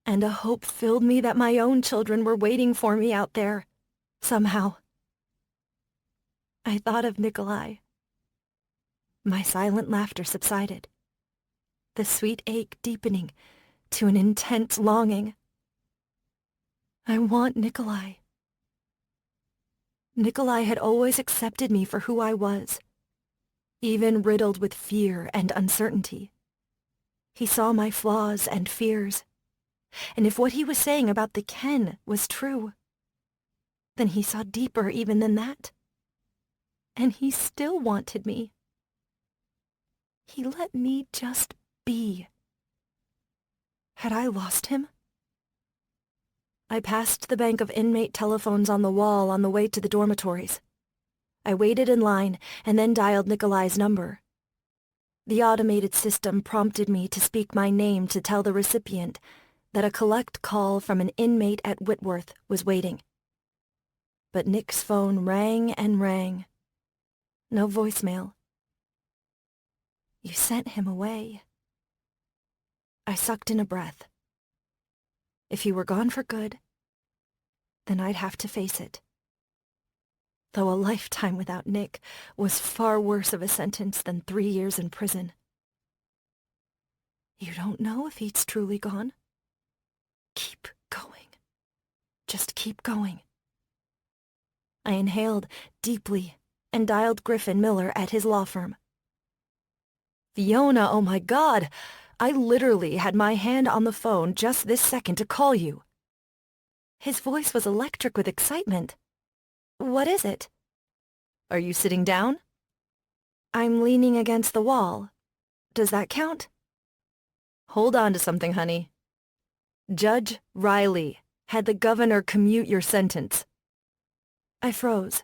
And a hope filled me that my own children were waiting for me out there, somehow. I thought of Nikolai. My silent laughter subsided, the sweet ache deepening to an intense longing. I want Nikolai. Nikolai had always accepted me for who I was, even riddled with fear and uncertainty. He saw my flaws and fears, and if what he was saying about the Ken was true, then he saw deeper even than that. And he still wanted me. He let me just be. Had I lost him? I passed the bank of inmate telephones on the wall on the way to the dormitories. I waited in line and then dialed Nikolai's number. The automated system prompted me to speak my name to tell the recipient that a collect call from an inmate at Whitworth was waiting. But Nick's phone rang and rang. No voicemail. You sent him away. I sucked in a breath. If he were gone for good, then I'd have to face it. Though a lifetime without Nick was far worse of a sentence than 3 years in prison. You don't know if he's truly gone? Keep going. Just keep going. I inhaled deeply and dialed Griffin Miller at his law firm. Fiona, oh my God! I literally had my hand on the phone just this second to call you. His voice was electric with excitement. What is it? Are you sitting down? I'm leaning against the wall. Does that count? Hold on to something, honey. Judge Riley had the governor commute your sentence. I froze.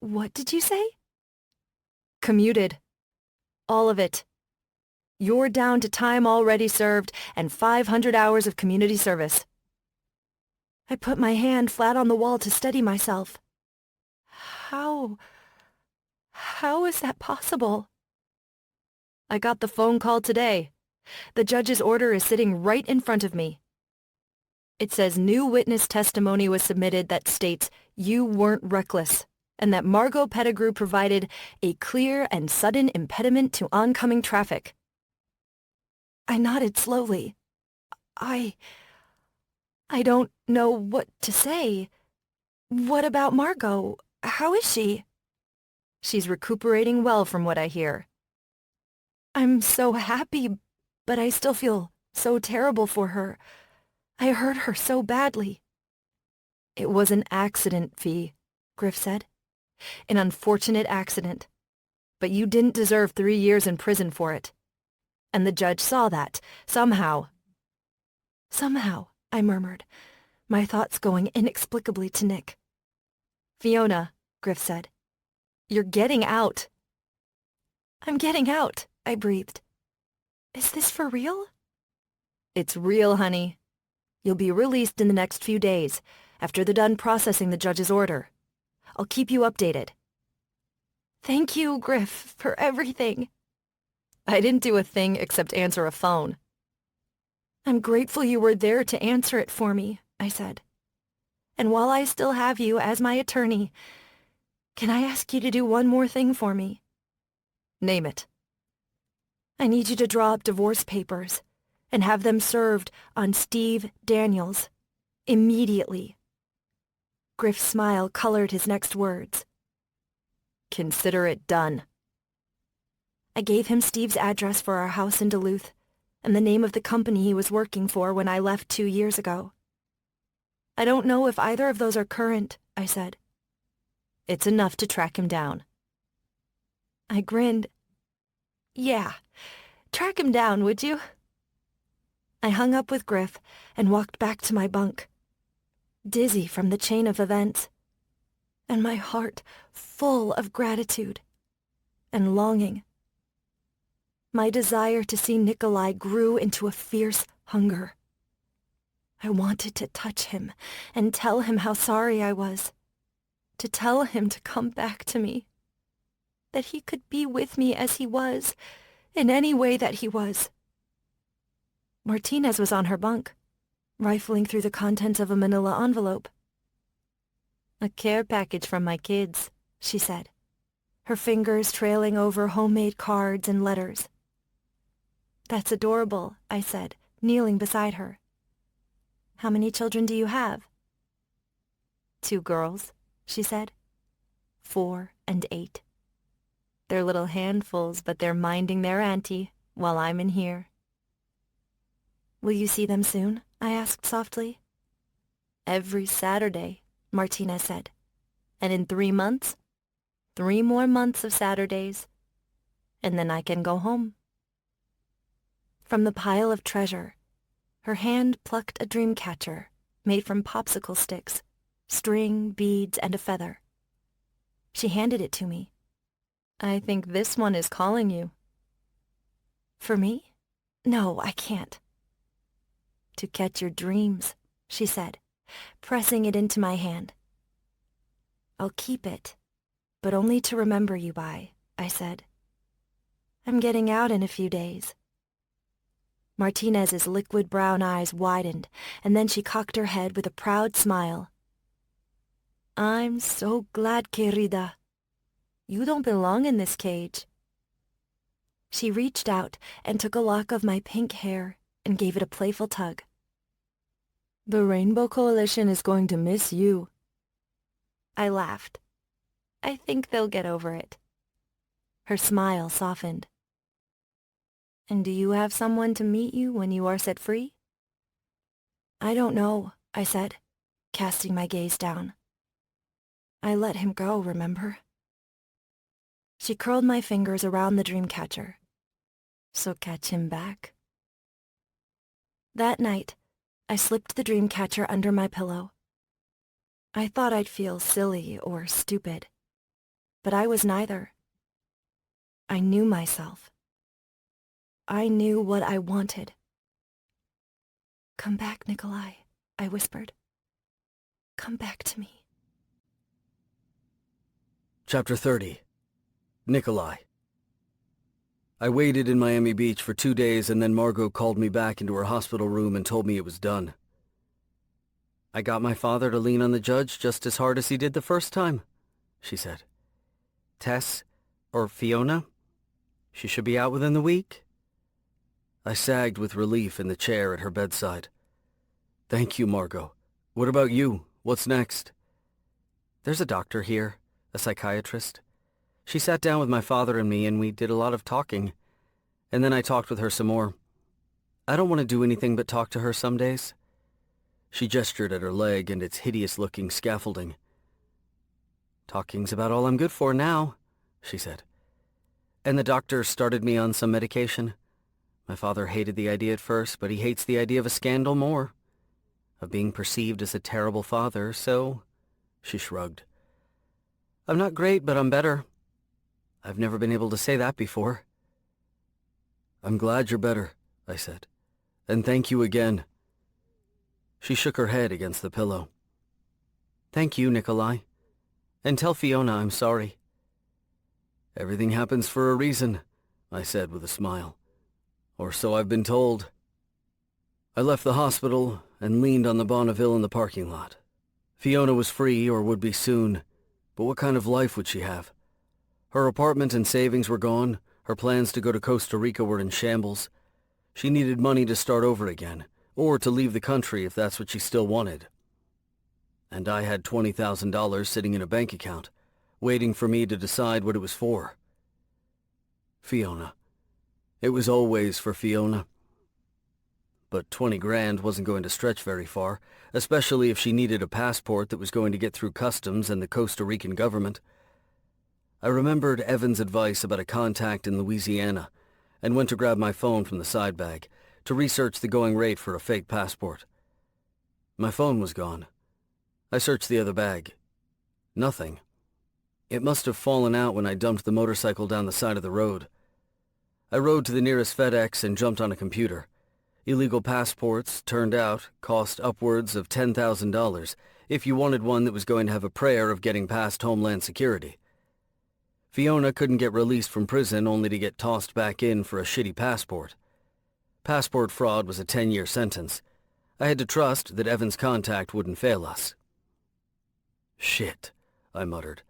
What did you say? Commuted. All of it. You're down to time already served and 500 hours of community service. I put my hand flat on the wall to steady myself. How is that possible? I got the phone call today. The judge's order is sitting right in front of me. It says new witness testimony was submitted that states you weren't reckless, and that Margot Pettigrew provided a clear and sudden impediment to oncoming traffic. I nodded slowly. I don't know what to say. What about Margot? How is she? She's recuperating well from what I hear. I'm so happy, but I still feel so terrible for her. I hurt her so badly. It was an accident, Fee, Griff said. An unfortunate accident. But you didn't deserve 3 years in prison for it. And the judge saw that, somehow. Somehow, I murmured, my thoughts going inexplicably to Nick. Fiona, Griff said, you're getting out. I'm getting out, I breathed. Is this for real? It's real, honey. You'll be released in the next few days, after they're done processing the judge's order. I'll keep you updated. Thank you, Griff, for everything. I didn't do a thing except answer a phone. I'm grateful you were there to answer it for me, I said. And while I still have you as my attorney, can I ask you to do one more thing for me? Name it. I need you to draw up divorce papers and have them served on Steve Daniels immediately. Griff's smile colored his next words. Consider it done. I gave him Steve's address for our house in Duluth and the name of the company he was working for when I left 2 years ago. I don't know if either of those are current, I said. It's enough to track him down. I grinned. Yeah, track him down, would you? I hung up with Griff and walked back to my bunk, dizzy from the chain of events, and my heart full of gratitude and longing. My desire to see Nikolai grew into a fierce hunger. I wanted to touch him and tell him how sorry I was, to tell him to come back to me, that he could be with me as he was, in any way that he was. Martinez was on her bunk, rifling through the contents of a manila envelope. A care package from my kids, she said, her fingers trailing over homemade cards and letters. That's adorable, I said, kneeling beside her. How many children do you have? 2 girls, she said. 4 and 8. They're little handfuls, but they're minding their auntie while I'm in here. Will you see them soon? I asked softly. Every Saturday, Martinez said. And in 3 months, 3 more months of Saturdays, and then I can go home. From the pile of treasure, her hand plucked a dream catcher made from popsicle sticks, string, beads, and a feather. She handed it to me. I think this one is calling you. For me? No, I can't. To catch your dreams, she said, pressing it into my hand. I'll keep it, but only to remember you by, I said. I'm getting out in a few days. Martinez's liquid brown eyes widened, and then she cocked her head with a proud smile. I'm so glad, querida. You don't belong in this cage. She reached out and took a lock of my pink hair and gave it a playful tug. The Rainbow Coalition is going to miss you. I laughed. I think they'll get over it. Her smile softened. And do you have someone to meet you when you are set free? I don't know, I said, casting my gaze down. I let him go, remember? She curled my fingers around the dream catcher. So catch him back. That night, I slipped the dream catcher under my pillow. I thought I'd feel silly or stupid, but I was neither. I knew myself. I knew what I wanted. Come back, Nikolai, I whispered. Come back to me. Chapter 30. Nikolai. I waited in Miami Beach for 2 days and then Margot called me back into her hospital room and told me it was done. I got my father to lean on the judge just as hard as he did the first time, she said. Tess, or Fiona, she should be out within the week. I sagged with relief in the chair at her bedside. Thank you, Margot. What about you? What's next? There's a doctor here, a psychiatrist. She sat down with my father and me and we did a lot of talking. And then I talked with her some more. I don't want to do anything but talk to her some days. She gestured at her leg and its hideous-looking scaffolding. Talking's about all I'm good for now, she said. And the doctor started me on some medication. My father hated the idea at first, but he hates the idea of a scandal more. Of being perceived as a terrible father, so... She shrugged. I'm not great, but I'm better. I've never been able to say that before. I'm glad you're better, I said. And thank you again. She shook her head against the pillow. Thank you, Nikolai. And tell Fiona I'm sorry. Everything happens for a reason, I said with a smile. Or so I've been told. I left the hospital and leaned on the Bonneville in the parking lot. Fiona was free, or would be soon, but what kind of life would she have? Her apartment and savings were gone, her plans to go to Costa Rica were in shambles. She needed money to start over again, or to leave the country if that's what she still wanted. And I had $20,000 sitting in a bank account, waiting for me to decide what it was for. Fiona. It was always for Fiona. But 20 grand wasn't going to stretch very far, especially if she needed a passport that was going to get through customs and the Costa Rican government. I remembered Evan's advice about a contact in Louisiana and went to grab my phone from the side bag to research the going rate for a fake passport. My phone was gone. I searched the other bag. Nothing. It must have fallen out when I dumped the motorcycle down the side of the road. I rode to the nearest FedEx and jumped on a computer. Illegal passports, turned out, cost upwards of $10,000 if you wanted one that was going to have a prayer of getting past Homeland Security. Fiona couldn't get released from prison only to get tossed back in for a shitty passport. Passport fraud was a 10-year sentence. I had to trust that Evan's contact wouldn't fail us. Shit, I muttered.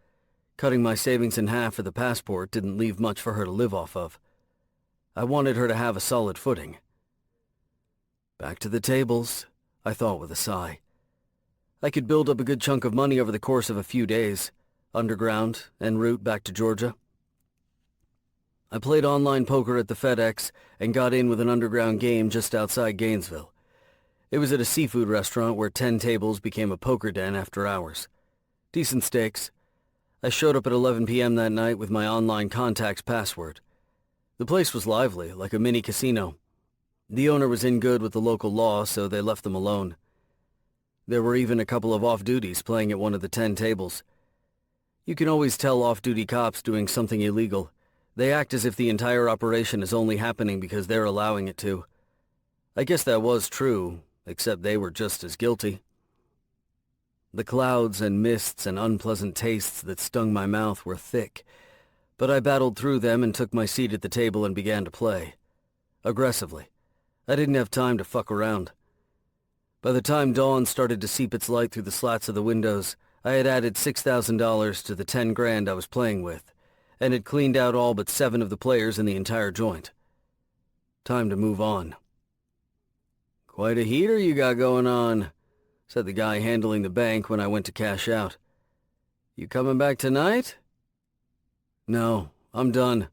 Cutting my savings in half for the passport didn't leave much for her to live off of. I wanted her to have a solid footing. Back to the tables, I thought with a sigh. I could build up a good chunk of money over the course of a few days, underground, en route back to Georgia. I played online poker at the FedEx and got in with an underground game just outside Gainesville. It was at a seafood restaurant where 10 tables became a poker den after hours. Decent stakes. I showed up at 11 p.m. that night with my online contact's password. The place was lively, like a mini casino. The owner was in good with the local law, so they left them alone. There were even a couple of off-duties playing at one of the 10 tables. You can always tell off-duty cops doing something illegal. They act as if the entire operation is only happening because they're allowing it to. I guess that was true, except they were just as guilty. The clouds and mists and unpleasant tastes that stung my mouth were thick, but I battled through them and took my seat at the table and began to play. Aggressively. I didn't have time to fuck around. By the time dawn started to seep its light through the slats of the windows, I had added $6,000 to the 10 grand I was playing with, and had cleaned out all but 7 of the players in the entire joint. Time to move on. Quite a heater you got going on, said the guy handling the bank when I went to cash out. You coming back tonight? No, I'm done.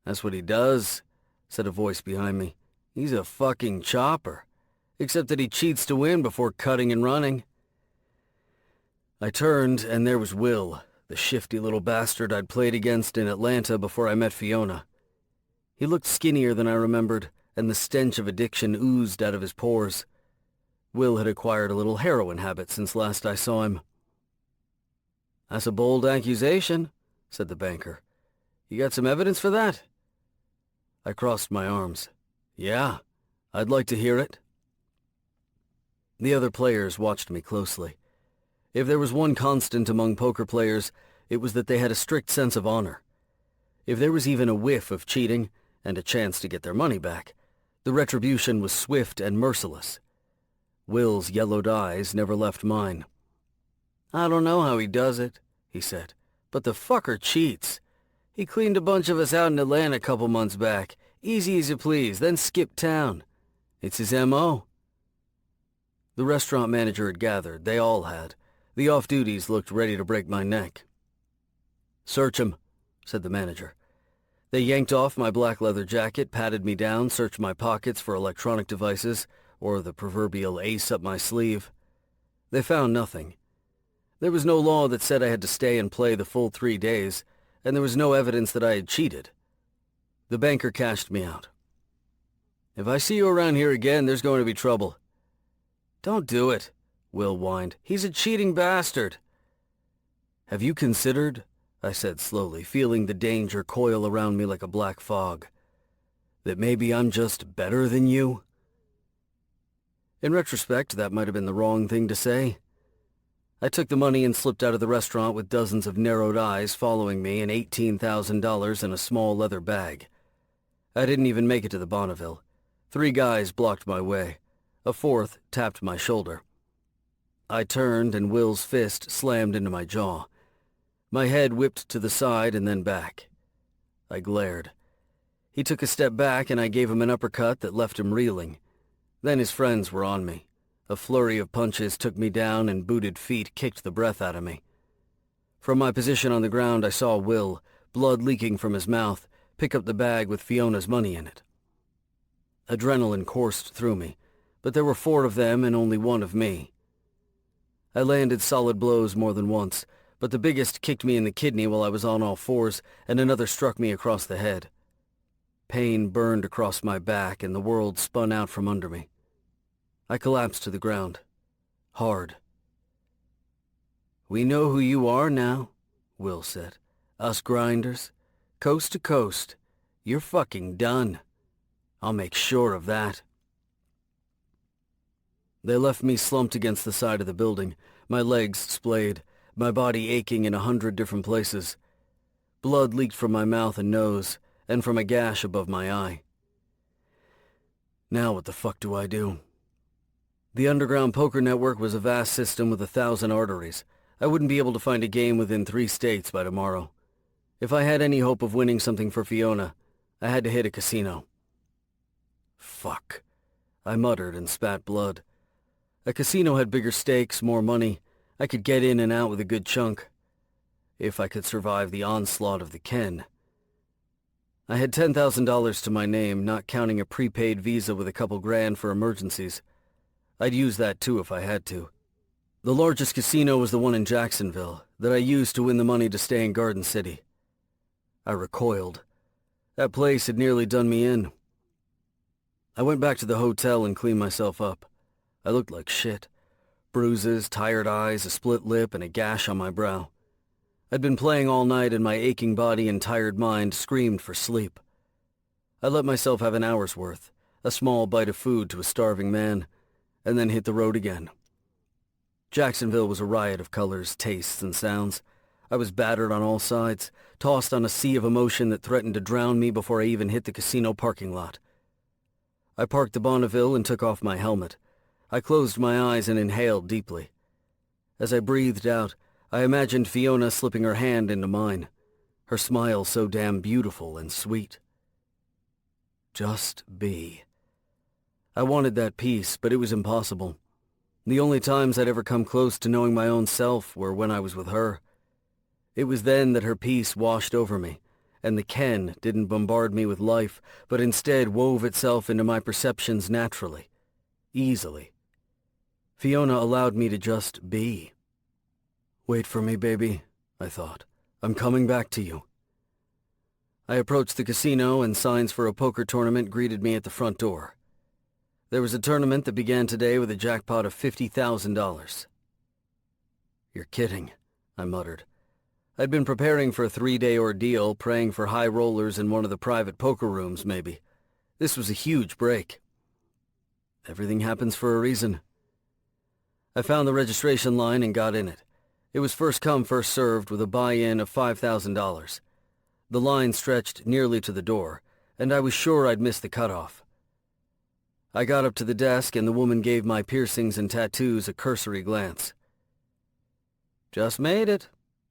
That's what he does, said a voice behind me. He's a fucking chopper, except that he cheats to win before cutting and running. I turned, and there was Will, the shifty little bastard I'd played against in Atlanta before I met Fiona. He looked skinnier than I remembered, and the stench of addiction oozed out of his pores. Will had acquired a little heroin habit since last I saw him. That's a bold accusation, said the banker. You got some evidence for that? I crossed my arms. Yeah, I'd like to hear it. The other players watched me closely. If there was one constant among poker players, it was that they had a strict sense of honor. If there was even a whiff of cheating and a chance to get their money back, the retribution was swift and merciless. Will's yellowed eyes never left mine. "I don't know how he does it," he said, "but the fucker cheats. He cleaned a bunch of us out in Atlanta a couple months back, easy as you please, then skipped town. It's his M.O. The restaurant manager had gathered. They all had. The off-duties looked ready to break my neck. "Search him," said the manager. They yanked off my black leather jacket, patted me down, searched my pockets for electronic devices, or the proverbial ace up my sleeve. They found nothing. There was no law that said I had to stay and play the full 3 days, and there was no evidence that I had cheated. The banker cashed me out. "If I see you around here again, there's going to be trouble." "Don't do it," Will whined. "He's a cheating bastard." "Have you considered," I said slowly, feeling the danger coil around me like a black fog, "that maybe I'm just better than you?" In retrospect, that might have been the wrong thing to say. I took the money and slipped out of the restaurant with dozens of narrowed eyes following me and $18,000 in a small leather bag. I didn't even make it to the Bonneville. 3 guys blocked my way. A 4th tapped my shoulder. I turned and Will's fist slammed into my jaw. My head whipped to the side and then back. I glared. He took a step back and I gave him an uppercut that left him reeling. Then his friends were on me. A flurry of punches took me down and booted feet kicked the breath out of me. From my position on the ground I saw Will, blood leaking from his mouth, pick up the bag with Fiona's money in it. Adrenaline coursed through me, but there were 4 of them and only 1 of me. I landed solid blows more than once, but the biggest kicked me in the kidney while I was on all 4s, and another struck me across the head. Pain burned across my back, and the world spun out from under me. I collapsed to the ground. Hard. "We know who you are now," Will said. "Us grinders. Coast to coast. You're fucking done. I'll make sure of that." They left me slumped against the side of the building, my legs splayed, my body aching in 100 different places. Blood leaked from my mouth and nose, and from a gash above my eye. Now what the fuck do I do? The underground poker network was a vast system with 1,000 arteries. I wouldn't be able to find a game within 3 states by tomorrow. If I had any hope of winning something for Fiona, I had to hit a casino. Fuck, I muttered and spat blood. A casino had bigger stakes, more money. I could get in and out with a good chunk. If I could survive the onslaught of the Ken. I had $10,000 to my name, not counting a prepaid visa with a couple grand for emergencies. I'd use that too if I had to. The largest casino was the one in Jacksonville, that I used to win the money to stay in Garden City. I recoiled. That place had nearly done me in. I went back to the hotel and cleaned myself up. I looked like shit. Bruises, tired eyes, a split lip, and a gash on my brow. I'd been playing all night and my aching body and tired mind screamed for sleep. I let myself have an hour's worth, a small bite of food to a starving man, and then hit the road again. Jacksonville was a riot of colors, tastes, and sounds. I was battered on all sides, tossed on a sea of emotion that threatened to drown me before I even hit the casino parking lot. I parked the Bonneville and took off my helmet. I closed my eyes and inhaled deeply. As I breathed out, I imagined Fiona slipping her hand into mine, her smile so damn beautiful and sweet. Just be. I wanted that peace, but it was impossible. The only times I'd ever come close to knowing my own self were when I was with her. It was then that her peace washed over me, and the Ken didn't bombard me with life, but instead wove itself into my perceptions naturally, easily. Fiona allowed me to just be. Wait for me, baby, I thought. I'm coming back to you. I approached the casino and signs for a poker tournament greeted me at the front door. There was a tournament that began today with a jackpot of $50,000. You're kidding, I muttered. I'd been preparing for a 3-day ordeal, praying for high rollers in one of the private poker rooms, maybe. This was a huge break. Everything happens for a reason. I found the registration line and got in it. It was first come, first served with a buy-in of $5,000. The line stretched nearly to the door, and I was sure I'd missed the cutoff. I got up to the desk and the woman gave my piercings and tattoos a cursory glance. "Just made it.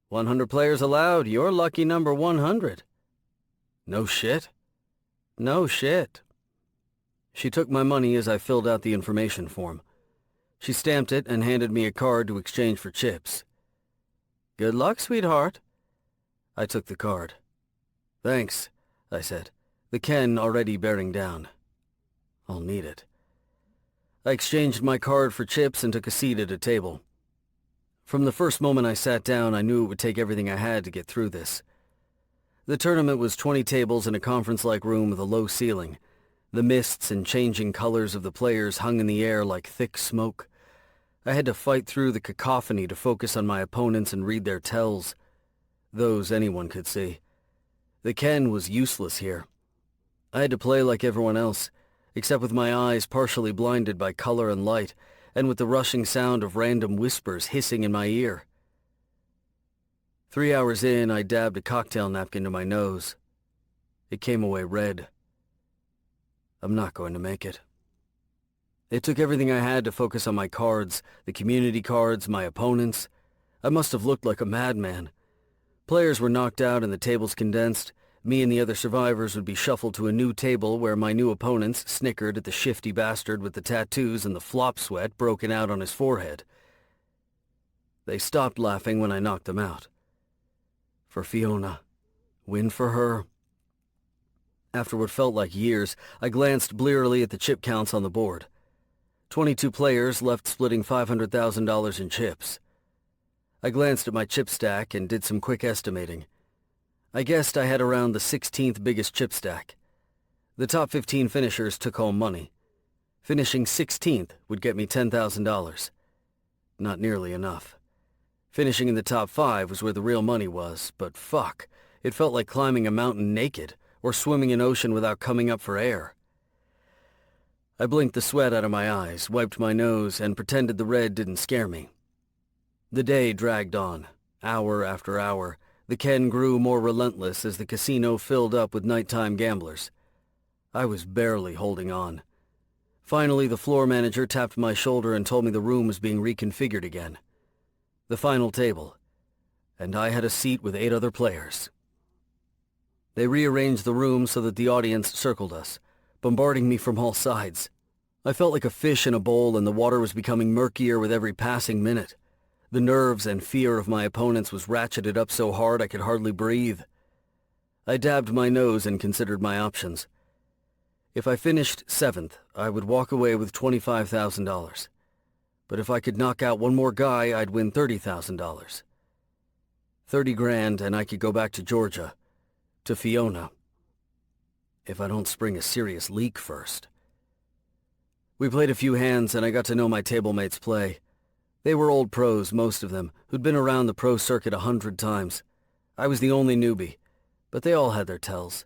100 players allowed. You're lucky number 100. "No shit?" "No shit." She took my money as I filled out the information form. She stamped it and handed me a card to exchange for chips. "Good luck, sweetheart." I took the card. "Thanks," I said, the Ken already bearing down. "I'll need it." I exchanged my card for chips and took a seat at a table. From the first moment I sat down, I knew it would take everything I had to get through this. The tournament was 20 tables in a conference-like room with a low ceiling. The mists and changing colors of the players hung in the air like thick smoke. I had to fight through the cacophony to focus on my opponents and read their tells. Those anyone could see. The Ken was useless here. I had to play like everyone else, except with my eyes partially blinded by color and light, and with the rushing sound of random whispers hissing in my ear. 3 hours in, I dabbed a cocktail napkin to my nose. It came away red. I'm not going to make it. It took everything I had to focus on my cards, the community cards, my opponents. I must have looked like a madman. Players were knocked out and the tables condensed. Me and the other survivors would be shuffled to a new table where my new opponents snickered at the shifty bastard with the tattoos and the flop sweat broken out on his forehead. They stopped laughing when I knocked them out. For Fiona. Win for her. After what felt like years, I glanced blearily at the chip counts on the board. 22 players left splitting $500,000 in chips. I glanced at my chip stack and did some quick estimating. I guessed I had around the 16th biggest chip stack. The top 15 finishers took home money. Finishing 16th would get me $10,000. Not nearly enough. Finishing in the top 5 was where the real money was, but fuck, it felt like climbing a mountain naked or swimming an ocean without coming up for air. I blinked the sweat out of my eyes, wiped my nose, and pretended the red didn't scare me. The day dragged on, hour after hour. The Ken grew more relentless as the casino filled up with nighttime gamblers. I was barely holding on. Finally, the floor manager tapped my shoulder and told me the room was being reconfigured again. The final table, and I had a seat with 8 other players. They rearranged the room so that the audience circled us, bombarding me from all sides. I felt like a fish in a bowl and the water was becoming murkier with every passing minute. The nerves and fear of my opponents was ratcheted up so hard I could hardly breathe. I dabbed my nose and considered my options. If I finished 7th, I would walk away with $25,000. But if I could knock out one more guy, I'd win $30,000. 30 grand and I could go back to Georgia, to Fiona. If I don't spring a serious leak first. We played a few hands and I got to know my table mates' play. They were old pros, most of them, who'd been around the pro circuit 100 times. I was the only newbie, but they all had their tells.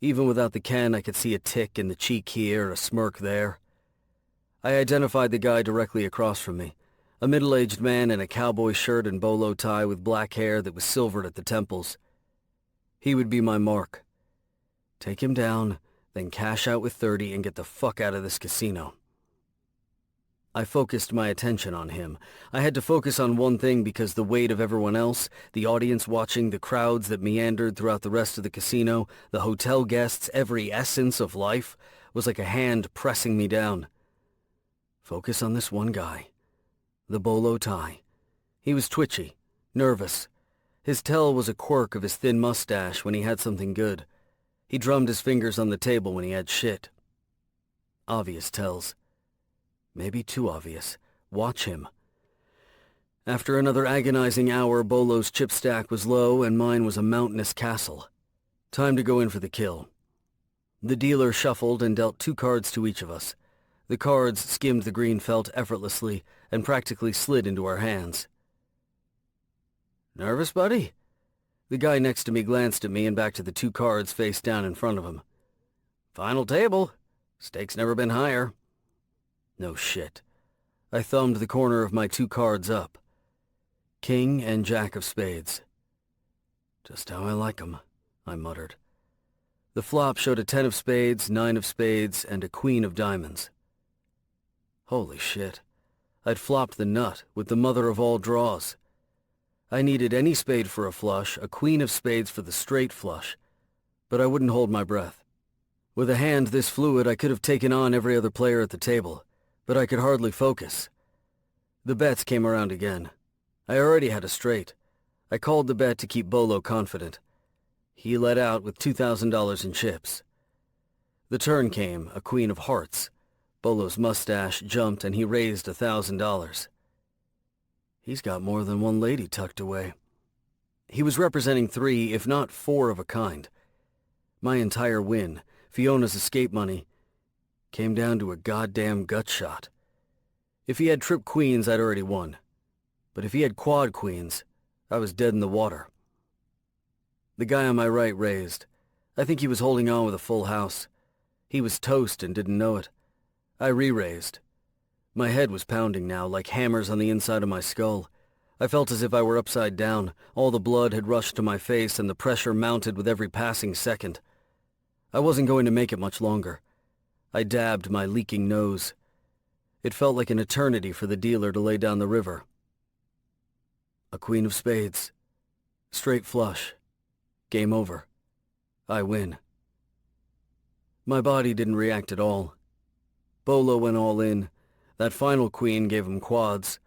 Even without the Ken, I could see a tick in the cheek here, a smirk there. I identified the guy directly across from me, a middle-aged man in a cowboy shirt and bolo tie with black hair that was silvered at the temples. He would be my mark. Take him down, then cash out with 30 and get the fuck out of this casino. I focused my attention on him. I had to focus on one thing because the weight of everyone else, the audience watching, the crowds that meandered throughout the rest of the casino, the hotel guests, every essence of life, was like a hand pressing me down. Focus on this one guy. The bolo tie. He was twitchy, nervous. His tell was a quirk of his thin mustache when he had something good. He drummed his fingers on the table when he had shit. Obvious tells. Maybe too obvious. Watch him. After another agonizing hour, Bolo's chip stack was low and mine was a mountainous castle. Time to go in for the kill. The dealer shuffled and dealt 2 cards to each of us. The cards skimmed the green felt effortlessly and practically slid into our hands. Nervous, buddy? The guy next to me glanced at me and back to the 2 cards face down in front of him. Final table. Stakes never been higher. No shit. I thumbed the corner of my 2 cards up. King and Jack of spades. Just how I like 'em. I muttered. The flop showed a 10 of spades, 9 of spades, and a queen of diamonds. Holy shit. I'd flopped the nut with the mother of all draws. I needed any spade for a flush, a queen of spades for the straight flush, but I wouldn't hold my breath. With a hand this fluid, I could have taken on every other player at the table, but I could hardly focus. The bets came around again. I already had a straight. I called the bet to keep Bolo confident. He let out with $2,000 in chips. The turn came, a queen of hearts. Bolo's mustache jumped and he raised $1,000. He's got more than one lady tucked away. He was representing 3, if not 4 of a kind. My entire win, Fiona's escape money, came down to a goddamn gut shot. If he had trip queens, I'd already won. But if he had quad queens, I was dead in the water. The guy on my right raised. I think he was holding on with a full house. He was toast and didn't know it. I re-raised. My head was pounding now, like hammers on the inside of my skull. I felt as if I were upside down. All the blood had rushed to my face and the pressure mounted with every passing second. I wasn't going to make it much longer. I dabbed my leaking nose. It felt like an eternity for the dealer to lay down the river. A queen of spades. Straight flush. Game over. I win. My body didn't react at all. Bolo went all in. That final queen gave him quads.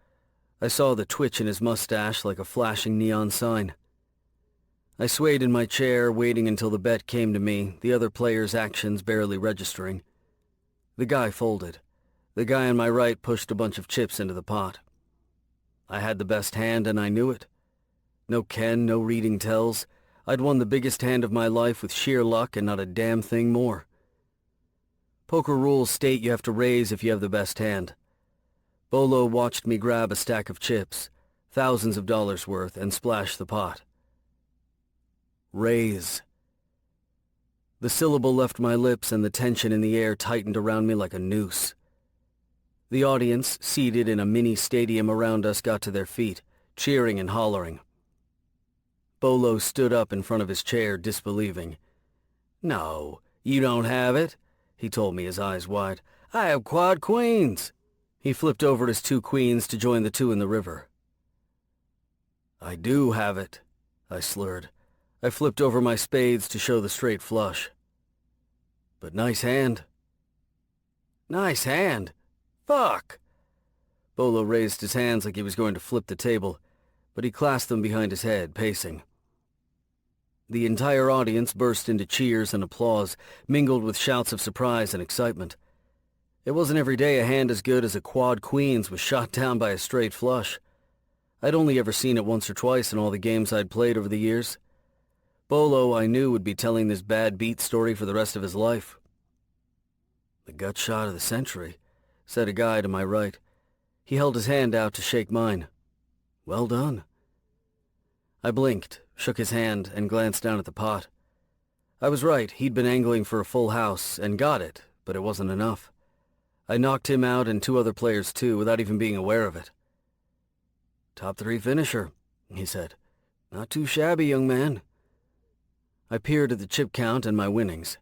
I saw the twitch in his mustache like a flashing neon sign. I swayed in my chair, waiting until the bet came to me, the other players' actions barely registering. The guy folded. The guy on my right pushed a bunch of chips into the pot. I had the best hand and I knew it. No ken, no reading tells. I'd won the biggest hand of my life with sheer luck and not a damn thing more. Poker rules state you have to raise if you have the best hand. Bolo watched me grab a stack of chips, thousands of dollars worth, and splash the pot. Raise. The syllable left my lips and the tension in the air tightened around me like a noose. The audience, seated in a mini stadium around us, got to their feet, cheering and hollering. Bolo stood up in front of his chair, disbelieving. "No, you don't have it," he told me, his eyes wide. "I have quad queens." He flipped over his 2 queens to join the 2 in the river. "I do have it," I slurred. I flipped over my spades to show the straight flush. "But nice hand." "Nice hand? Fuck!" Bolo raised his hands like he was going to flip the table, but he clasped them behind his head, pacing. The entire audience burst into cheers and applause, mingled with shouts of surprise and excitement. It wasn't every day a hand as good as a quad queens was shot down by a straight flush. I'd only ever seen it once or twice in all the games I'd played over the years. Bolo, I knew, would be telling this bad beat story for the rest of his life. "The gut shot of the century," said a guy to my right. He held his hand out to shake mine. "Well done." I blinked, shook his hand, and glanced down at the pot. I was right, he'd been angling for a full house, and got it, but it wasn't enough. I knocked him out and 2 other players too, without even being aware of it. "Top 3 finisher," he said. "Not too shabby, young man." I peered at the chip count and my winnings.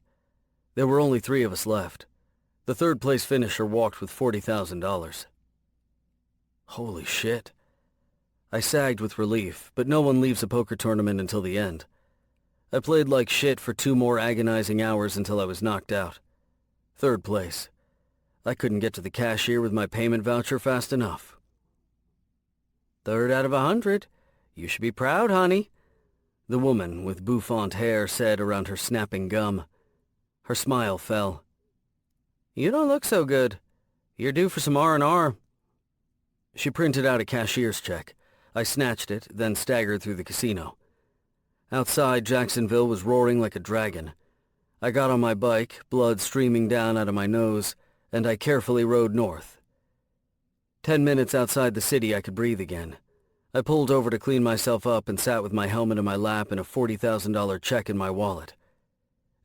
There were only 3 of us left. The 3rd-place finisher walked with $40,000. Holy shit. I sagged with relief, but no one leaves a poker tournament until the end. I played like shit for 2 more agonizing hours until I was knocked out. 3rd place. I couldn't get to the cashier with my payment voucher fast enough. "3rd out of 100. You should be proud, honey," the woman with bouffant hair said around her snapping gum. Her smile fell. "You don't look so good. You're due for some R&R. She printed out a cashier's check. I snatched it, then staggered through the casino. Outside, Jacksonville was roaring like a dragon. I got on my bike, blood streaming down out of my nose, and I carefully rode north. 10 minutes outside the city, I could breathe again. I pulled over to clean myself up and sat with my helmet in my lap and a $40,000 check in my wallet.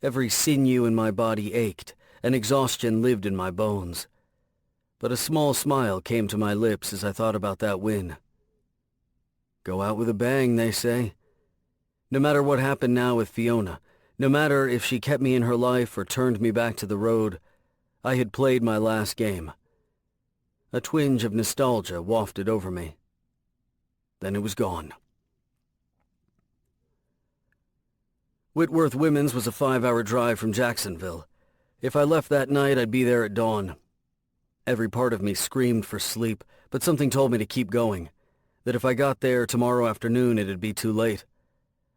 Every sinew in my body ached, and exhaustion lived in my bones. But a small smile came to my lips as I thought about that win. Go out with a bang, they say. No matter what happened now with Fiona, No matter if she kept me in her life or turned me back to the road, I had played my last game. A twinge of nostalgia wafted over me. Then it was gone. Whitworth Women's was a 5-hour drive from Jacksonville. If I left that night, I'd be there at dawn. Every part of me screamed for sleep, but something told me to keep going, that if I got there tomorrow afternoon, it'd be too late.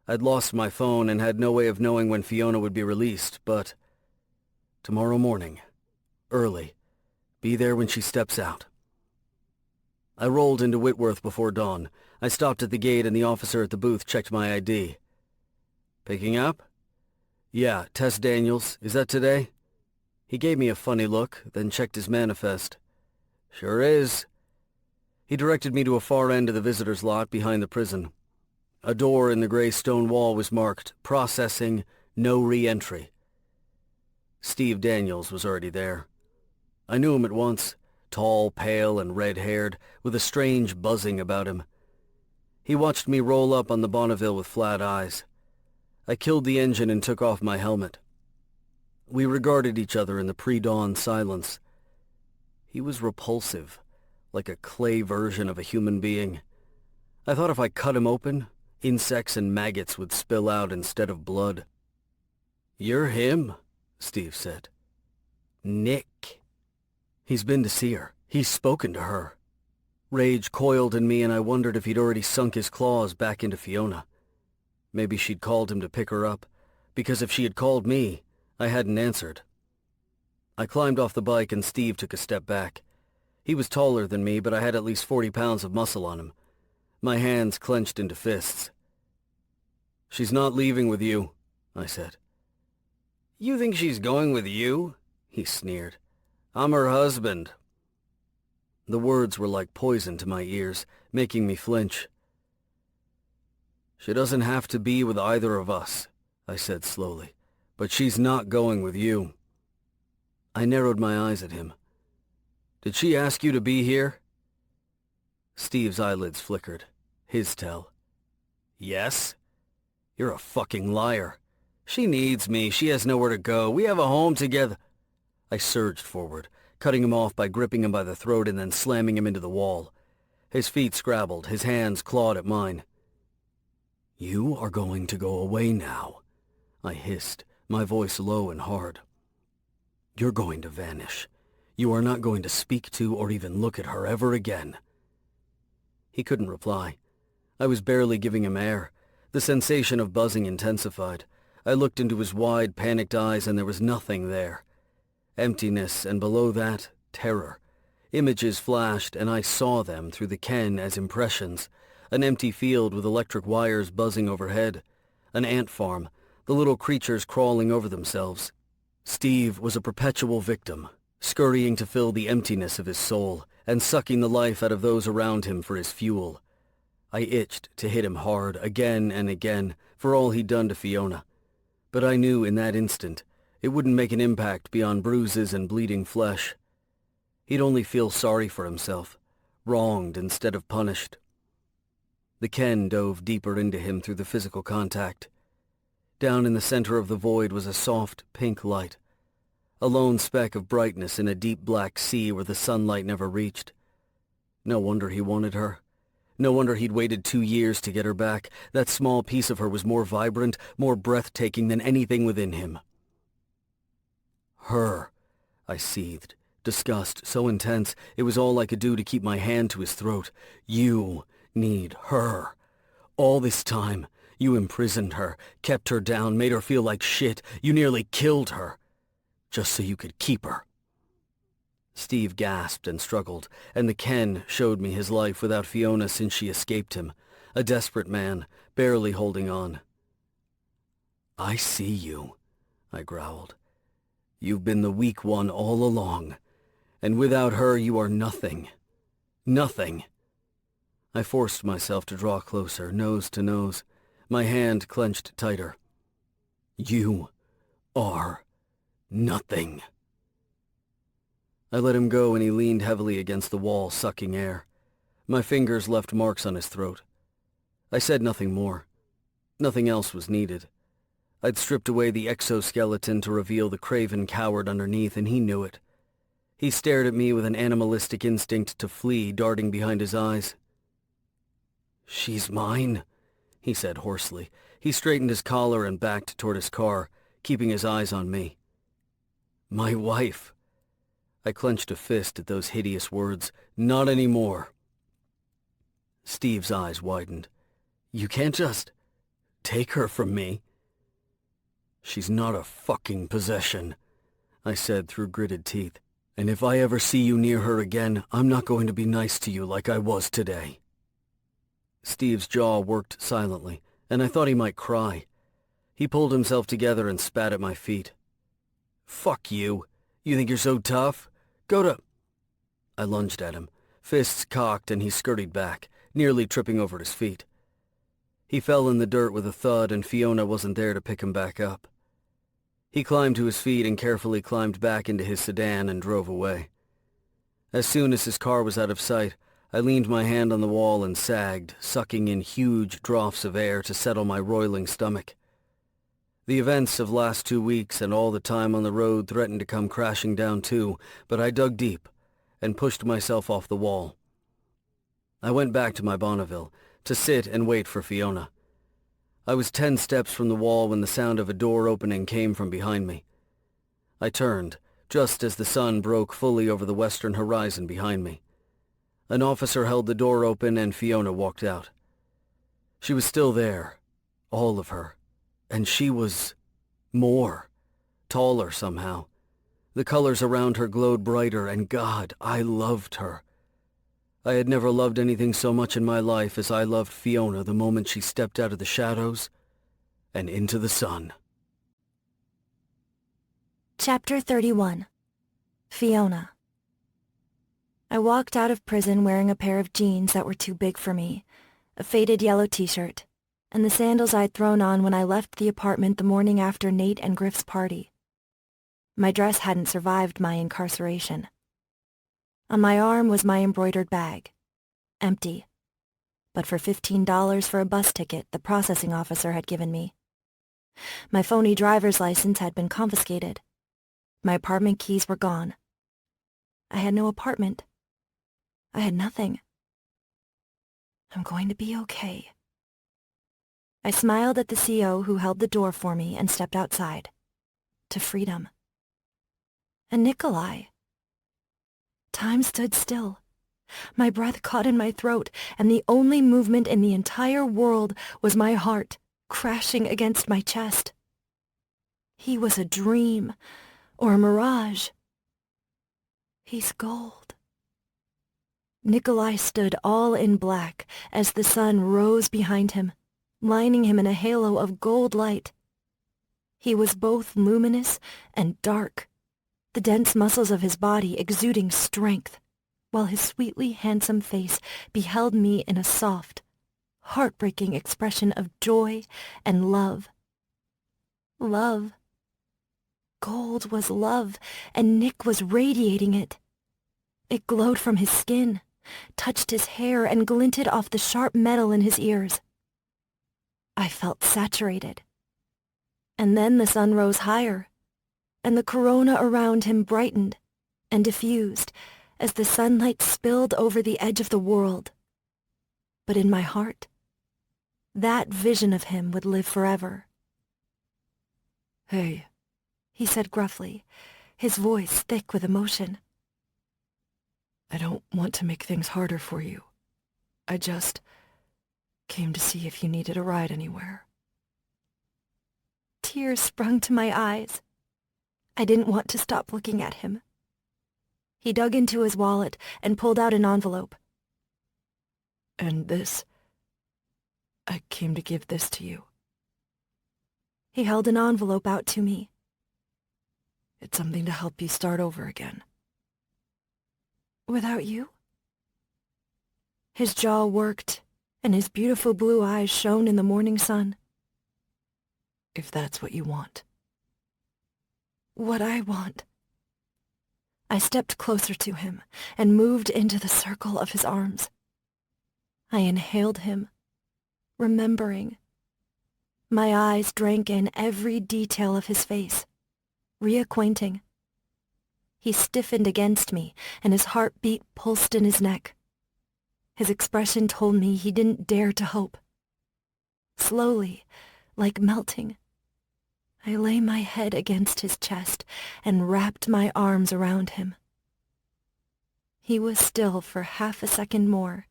I'd lost my phone and had no way of knowing when Fiona would be released, but tomorrow morning, early, be there when she steps out. I rolled into Whitworth before dawn. I stopped at the gate and the officer at the booth checked my ID. Picking up? Yeah, Tess Daniels. Is that today? He gave me a funny look, then checked his manifest. Sure is. He directed me to a far end of the visitor's lot behind the prison. A door in the gray stone wall was marked, Processing, No Re-Entry. Steve Daniels was already there. I knew him at once, tall, pale, and red-haired, with a strange buzzing about him. He watched me roll up on the Bonneville with flat eyes. I killed the engine and took off my helmet. We regarded each other in the pre-dawn silence. He was repulsive, like a clay version of a human being. I thought if I cut him open, insects and maggots would spill out instead of blood. You're him, Steve said. Nick. He's been to see her. He's spoken to her. Rage coiled in me and I wondered if he'd already sunk his claws back into Fiona. Maybe she'd called him to pick her up, because if she had called me, I hadn't answered. I climbed off the bike and Steve took a step back. He was taller than me, but I had at least 40 pounds of muscle on him. My hands clenched into fists. She's not leaving with you, I said. You think she's going with you? He sneered. I'm her husband. The words were like poison to my ears, making me flinch. She doesn't have to be with either of us, I said slowly, but she's not going with you. I narrowed my eyes at him. Did she ask you to be here? Steve's eyelids flickered. His tell. Yes? You're a fucking liar. She needs me. She has nowhere to go. We have a home together. I surged forward, cutting him off by gripping him by the throat and then slamming him into the wall. His feet scrabbled, his hands clawed at mine. You are going to go away now, I hissed, my voice low and hard. You're going to vanish. You are not going to speak to or even look at her ever again. He couldn't reply. I was barely giving him air. The sensation of buzzing intensified. I looked into his wide, panicked eyes and there was nothing there. Emptiness, and below that, terror. Images flashed, and I saw them through the ken as impressions. An empty field with electric wires buzzing overhead. An ant farm, the little creatures crawling over themselves. Steve was a perpetual victim, scurrying to fill the emptiness of his soul, and sucking the life out of those around him for his fuel. I itched to hit him hard, again and again, for all he'd done to Fiona. But I knew in that instant, it wouldn't make an impact beyond bruises and bleeding flesh. He'd only feel sorry for himself, wronged instead of punished. The ken dove deeper into him through the physical contact. Down in the center of the void was a soft, pink light, a lone speck of brightness in a deep black sea where the sunlight never reached. No wonder he wanted her. No wonder he'd waited 2 years to get her back. That small piece of her was more vibrant, more breathtaking than anything within him. Her, I seethed, disgust so intense it was all I could do to keep my hand to his throat. You need her. All this time, you imprisoned her, kept her down, made her feel like shit. You nearly killed her, just so you could keep her. Steve gasped and struggled, and the ken showed me his life without Fiona since she escaped him, a desperate man, barely holding on. I see you, I growled. You've been the weak one all along, and without her you are nothing. Nothing. I forced myself to draw closer, nose to nose, my hand clenched tighter. You are nothing. I let him go and he leaned heavily against the wall, sucking air. My fingers left marks on his throat. I said nothing more. Nothing else was needed. I'd stripped away the exoskeleton to reveal the craven coward underneath, and he knew it. He stared at me with an animalistic instinct to flee darting behind his eyes. "She's mine," he said hoarsely. He straightened his collar and backed toward his car, keeping his eyes on me. "My wife." I clenched a fist at those hideous words. "Not anymore." Steve's eyes widened. "You can't just take her from me." "She's not a fucking possession," I said through gritted teeth. "And if I ever see you near her again, I'm not going to be nice to you like I was today." Steve's jaw worked silently, and I thought he might cry. He pulled himself together and spat at my feet. "Fuck you. You think you're so tough? Go to—" I lunged at him, fists cocked, and he scurried back, nearly tripping over his feet. He fell in the dirt with a thud, and Fiona wasn't there to pick him back up. He climbed to his feet and carefully climbed back into his sedan and drove away. As soon as his car was out of sight, I leaned my hand on the wall and sagged, sucking in huge draughts of air to settle my roiling stomach. The events of last 2 weeks and all the time on the road threatened to come crashing down too, but I dug deep and pushed myself off the wall. I went back to my Bonneville to sit and wait for Fiona. I was 10 steps from the wall when the sound of a door opening came from behind me. I turned, just as the sun broke fully over the western horizon behind me. An officer held the door open and Fiona walked out. She was still there, all of her, and she was more, taller somehow. The colors around her glowed brighter, and God, I loved her. I had never loved anything so much in my life as I loved Fiona the moment she stepped out of the shadows and into the sun. Chapter 31. Fiona. I walked out of prison wearing a pair of jeans that were too big for me, a faded yellow t-shirt, and the sandals I'd thrown on when I left the apartment the morning after Nate and Griff's party. My dress hadn't survived my incarceration. On my arm was my embroidered bag, empty, but for $15 for a bus ticket the processing officer had given me. My phony driver's license had been confiscated. My apartment keys were gone. I had no apartment. I had nothing. I'm going to be okay. I smiled at the CO who held the door for me and stepped outside. To freedom. And Nikolai. Time stood still. My breath caught in my throat, and the only movement in the entire world was my heart crashing against my chest. He was a dream, or a mirage. He's gold. Nikolai stood all in black as the sun rose behind him, lining him in a halo of gold light. He was both luminous and dark, the dense muscles of his body exuding strength, while his sweetly handsome face beheld me in a soft, heartbreaking expression of joy and love. Love. Gold was love, and Nick was radiating it. It glowed from his skin, touched his hair, and glinted off the sharp metal in his ears. I felt saturated. And then the sun rose higher, and the corona around him brightened and diffused as the sunlight spilled over the edge of the world. But in my heart, that vision of him would live forever. "Hey," he said gruffly, his voice thick with emotion. "I don't want to make things harder for you. I just came to see if you needed a ride anywhere." Tears sprung to my eyes. I didn't want to stop looking at him. He dug into his wallet and pulled out an envelope. "And this? I came to give this to you. He held an envelope out to me. It's something to help you start over again." "Without you?" His jaw worked, and his beautiful blue eyes shone in the morning sun. "If that's what you want." What I want. I stepped closer to him and moved into the circle of his arms. I inhaled him, remembering. My eyes drank in every detail of his face, reacquainting. He stiffened against me, and his heartbeat pulsed in his neck. His expression told me he didn't dare to hope. Slowly, like melting, I lay my head against his chest and wrapped my arms around him. He was still for half a second more,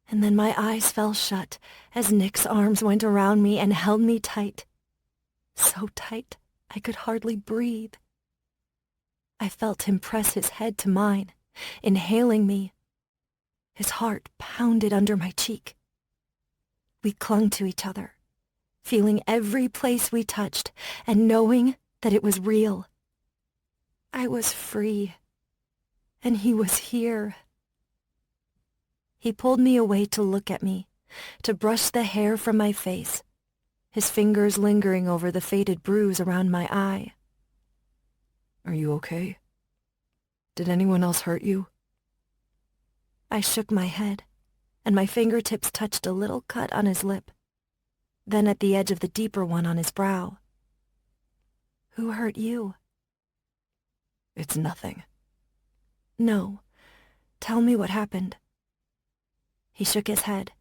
and then my eyes fell shut as Nick's arms went around me and held me tight. So tight I could hardly breathe. I felt him press his head to mine, inhaling me. His heart pounded under my cheek. We clung to each other, feeling every place we touched and knowing that it was real. I was free, and he was here. He pulled me away to look at me, to brush the hair from my face, his fingers lingering over the faded bruise around my eye. Are you okay? Did anyone else hurt you? I shook my head, and my fingertips touched a little cut on his lip, then at the edge of the deeper one on his brow. Who hurt you? It's nothing. No. Tell me what happened. He shook his head.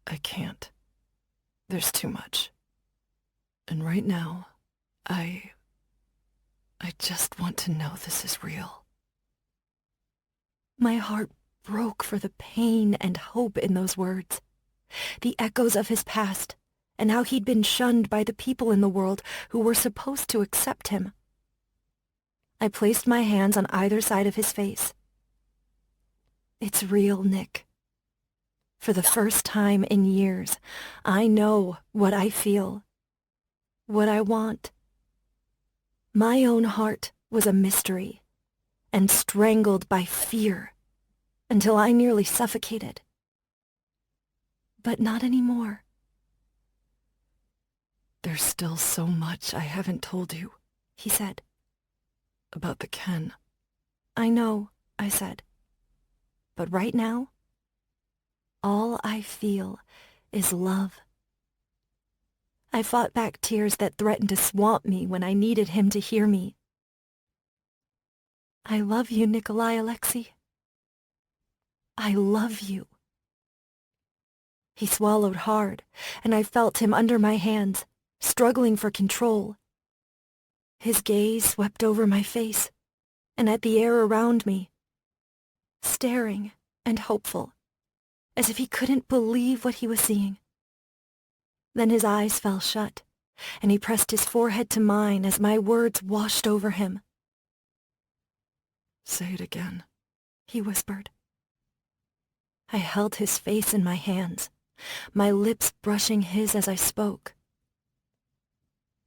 I can't. There's too much. And right now, I just want to know this is real. My heart broke for the pain and hope in those words, the echoes of his past, and how he'd been shunned by the people in the world who were supposed to accept him. I placed my hands on either side of his face. It's real, Nick. For the first time in years, I know what I feel, what I want. My own heart was a mystery, and strangled by fear until I nearly suffocated. But not anymore. There's still so much I haven't told you, he said. About the Ken. I know, I said. But right now, all I feel is love. I fought back tears that threatened to swamp me when I needed him to hear me. I love you, Nikolai Alexei. I love you. He swallowed hard, and I felt him under my hands, struggling for control. His gaze swept over my face, and at the air around me, staring and hopeful, as if he couldn't believe what he was seeing. Then his eyes fell shut, and he pressed his forehead to mine as my words washed over him. Say it again, he whispered. I held his face in my hands, my lips brushing his as I spoke.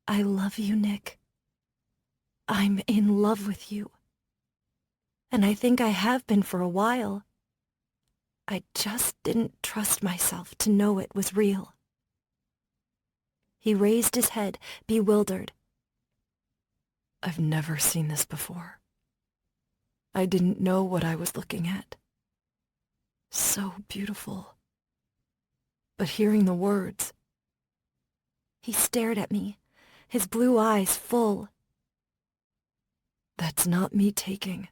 I love you, Nick. I'm in love with you. And I think I have been for a while. I just didn't trust myself to know it was real. He raised his head, bewildered. I've never seen this before. I didn't know what I was looking at. So beautiful. But hearing the words... He stared at me, his blue eyes full. That's not me taking.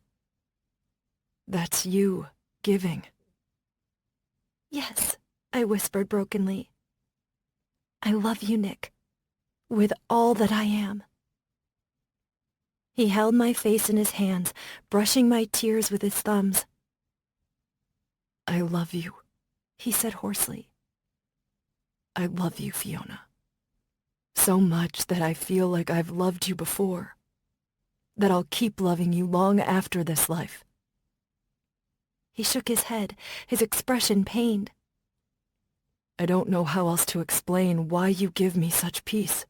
That's you giving. Yes, I whispered brokenly. I love you, Nick, with all that I am. He held my face in his hands, brushing my tears with his thumbs. I love you, he said hoarsely. I love you, Fiona. So much that I feel like I've loved you before, that I'll keep loving you long after this life. He shook his head, his expression pained. I don't know how else to explain why you give me such peace.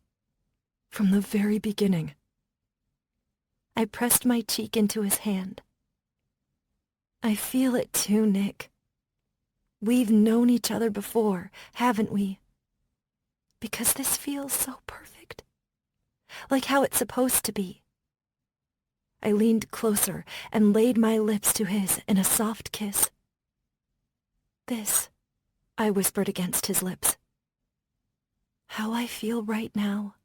From the very beginning. I pressed my cheek into his hand. I feel it too, Nick. We've known each other before, haven't we? Because this feels so perfect. Like how it's supposed to be. I leaned closer and laid my lips to his in a soft kiss. This, I whispered against his lips. How I feel right now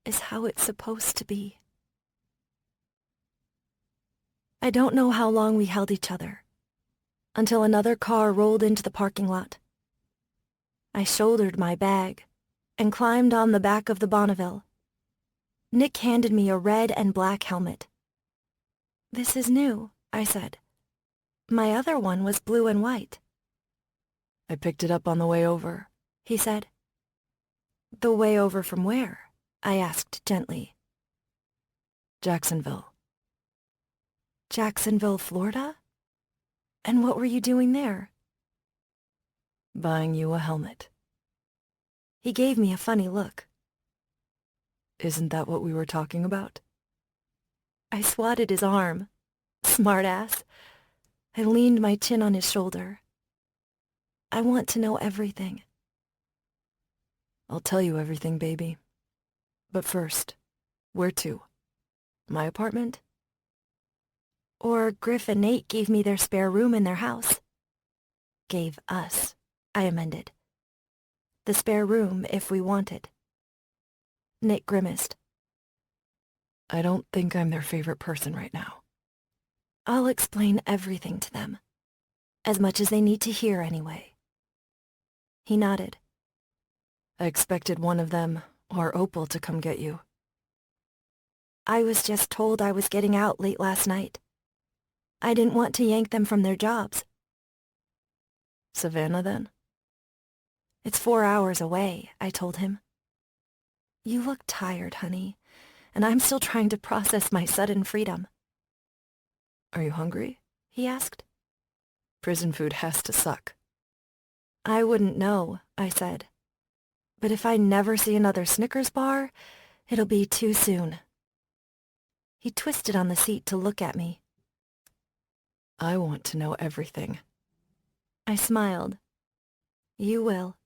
is how it's supposed to be. I don't know how long we held each other, until another car rolled into the parking lot. I shouldered my bag and climbed on the back of the Bonneville. Nick handed me a red and black helmet. "This is new," I said. "My other one was blue and white." I picked it up on the way over, he said. "The way over from where?" I asked gently. Jacksonville. Jacksonville, Florida? And what were you doing there? Buying you a helmet. He gave me a funny look. Isn't that what we were talking about? I swatted his arm. Smart ass. I leaned my chin on his shoulder. "I want to know everything." I'll tell you everything, baby. But first, where to? My apartment? Or Griff and Nate gave me their spare room in their house. Gave us, I amended. The spare room if we wanted. Nick grimaced. I don't think I'm their favorite person right now. I'll explain everything to them. As much as they need to hear anyway. He nodded. I expected one of them, or Opal, to come get you. I was just told I was getting out late last night. I didn't want to yank them from their jobs. Savannah, then? It's 4 hours away, I told him. You look tired, honey, and I'm still trying to process my sudden freedom. Are you hungry? He asked. Prison food has to suck. I wouldn't know, I said. But if I never see another Snickers bar, it'll be too soon. He twisted on the seat to look at me. I want to know everything. I smiled. You will.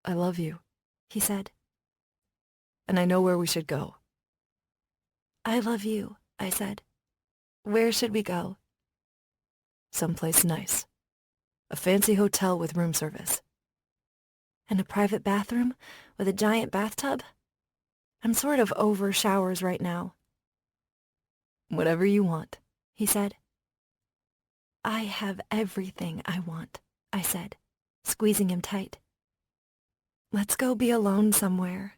I love you, he said. And I know where we should go. I love you, I said. Where should we go? Someplace nice. A fancy hotel with room service. And a private bathroom with a giant bathtub? I'm sort of over showers right now. Whatever you want, he said. I have everything I want, I said, squeezing him tight. Let's go be alone somewhere.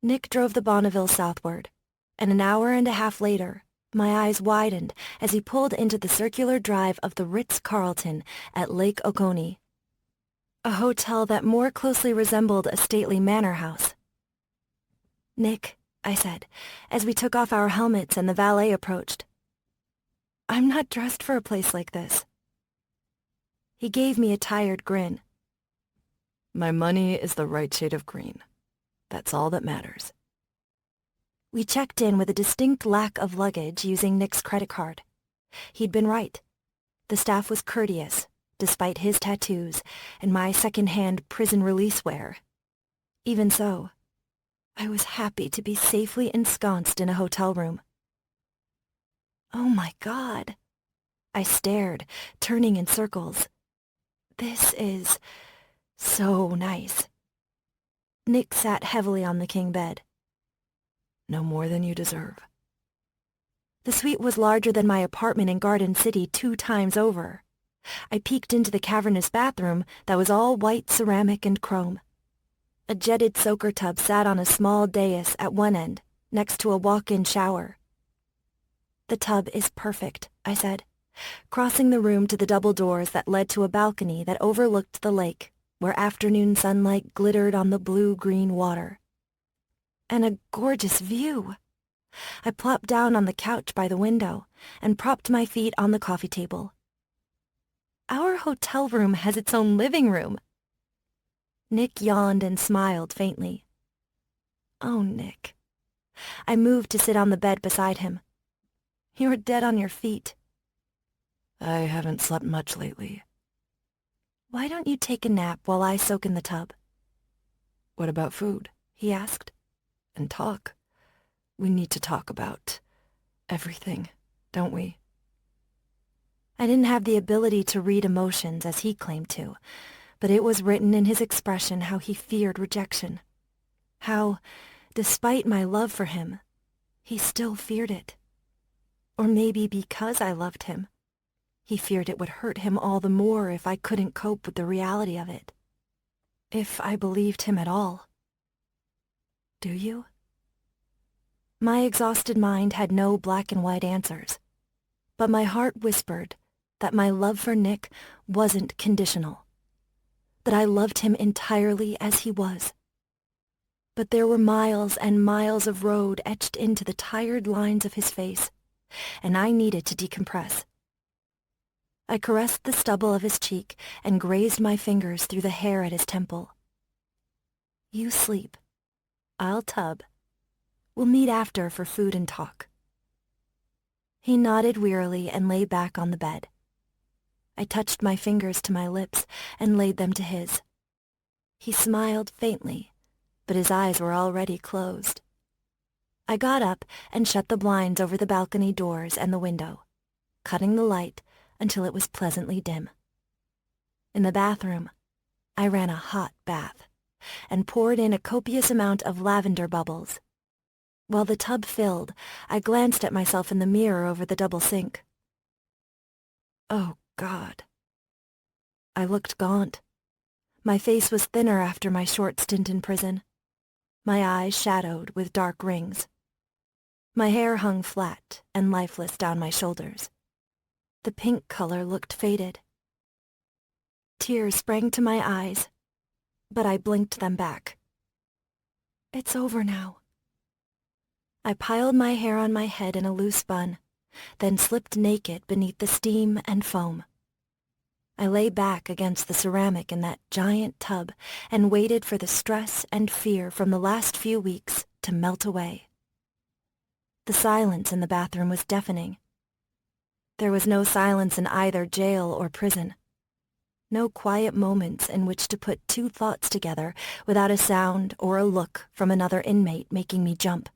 Nick drove the Bonneville southward, and an hour and a half later, my eyes widened as he pulled into the circular drive of the Ritz-Carlton at Lake Oconee, a hotel that more closely resembled a stately manor house. Nick, I said, as we took off our helmets and the valet approached. I'm not dressed for a place like this. He gave me a tired grin. My money is the right shade of green. That's all that matters. We checked in with a distinct lack of luggage using Nick's credit card. He'd been right. The staff was courteous, despite his tattoos and my second-hand prison release wear. Even so, I was happy to be safely ensconced in a hotel room. Oh my God. I stared, turning in circles. This is so nice. Nick sat heavily on the king bed. No more than you deserve. The suite was larger than my apartment in Garden City 2 times over. I peeked into the cavernous bathroom that was all white ceramic and chrome. A jetted soaker tub sat on a small dais at one end, next to a walk-in shower. The tub is perfect, I said, crossing the room to the double doors that led to a balcony that overlooked the lake, where afternoon sunlight glittered on the blue-green water. And a gorgeous view. I plopped down on the couch by the window and propped my feet on the coffee table. Our hotel room has its own living room. Nick yawned and smiled faintly. Oh, Nick. I moved to sit on the bed beside him. You're dead on your feet. I haven't slept much lately. Why don't you take a nap while I soak in the tub? What about food? He asked. And talk. We need to talk about everything, don't we? I didn't have the ability to read emotions as he claimed to, but it was written in his expression how he feared rejection. How, despite my love for him, he still feared it. Or maybe because I loved him, he feared it would hurt him all the more if I couldn't cope with the reality of it. If I believed him at all. Do you? My exhausted mind had no black and white answers, but my heart whispered that my love for Nick wasn't conditional, that I loved him entirely as he was. But there were miles and miles of road etched into the tired lines of his face, and I needed to decompress. I caressed the stubble of his cheek and grazed my fingers through the hair at his temple. You sleep. I'll tub. We'll meet after for food and talk. He nodded wearily and lay back on the bed. I touched my fingers to my lips and laid them to his. He smiled faintly, but his eyes were already closed. I got up and shut the blinds over the balcony doors and the window, cutting the light until it was pleasantly dim. In the bathroom, I ran a hot bath and poured in a copious amount of lavender bubbles. While the tub filled, I glanced at myself in the mirror over the double sink. Oh, God. I looked gaunt. My face was thinner after my short stint in prison, my eyes shadowed with dark rings. My hair hung flat and lifeless down my shoulders. The pink color looked faded. Tears sprang to my eyes, but I blinked them back. It's over now. I piled my hair on my head in a loose bun, then slipped naked beneath the steam and foam. I lay back against the ceramic in that giant tub and waited for the stress and fear from the last few weeks to melt away. The silence in the bathroom was deafening. There was no silence in either jail or prison. No quiet moments in which to put two thoughts together without a sound or a look from another inmate making me jump.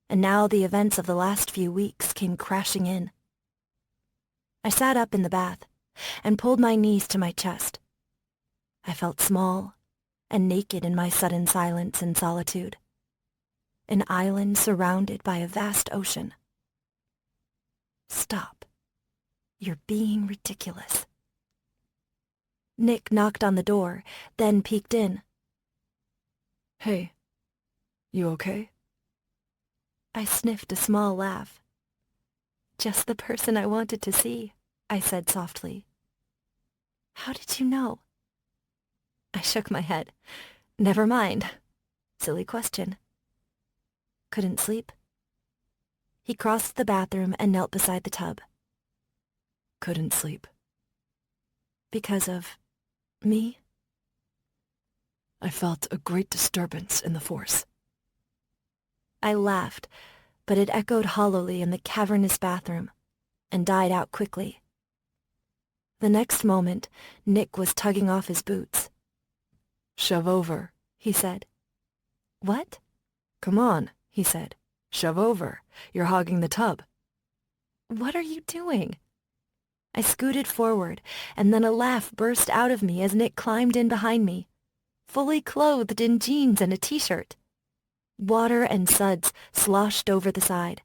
And now the events of the last few weeks came crashing in. I sat up in the bath and pulled my knees to my chest. I felt small and naked in my sudden silence and solitude. An island surrounded by a vast ocean. Stop. You're being ridiculous. Nick knocked on the door, then peeked in. Hey, you okay? I sniffed a small laugh. Just the person I wanted to see, I said softly. How did you know? I shook my head. Never mind. Silly question. Couldn't sleep? He crossed the bathroom and knelt beside the tub. Couldn't sleep. Because of me? I felt a great disturbance in the force. I laughed, but it echoed hollowly in the cavernous bathroom and died out quickly. The next moment, Nick was tugging off his boots. Shove over, he said. What? Come on, he said. Shove over. You're hogging the tub. What are you doing? I scooted forward, and then a laugh burst out of me as Nick climbed in behind me, fully clothed in jeans and a t-shirt. Water and suds sloshed over the side.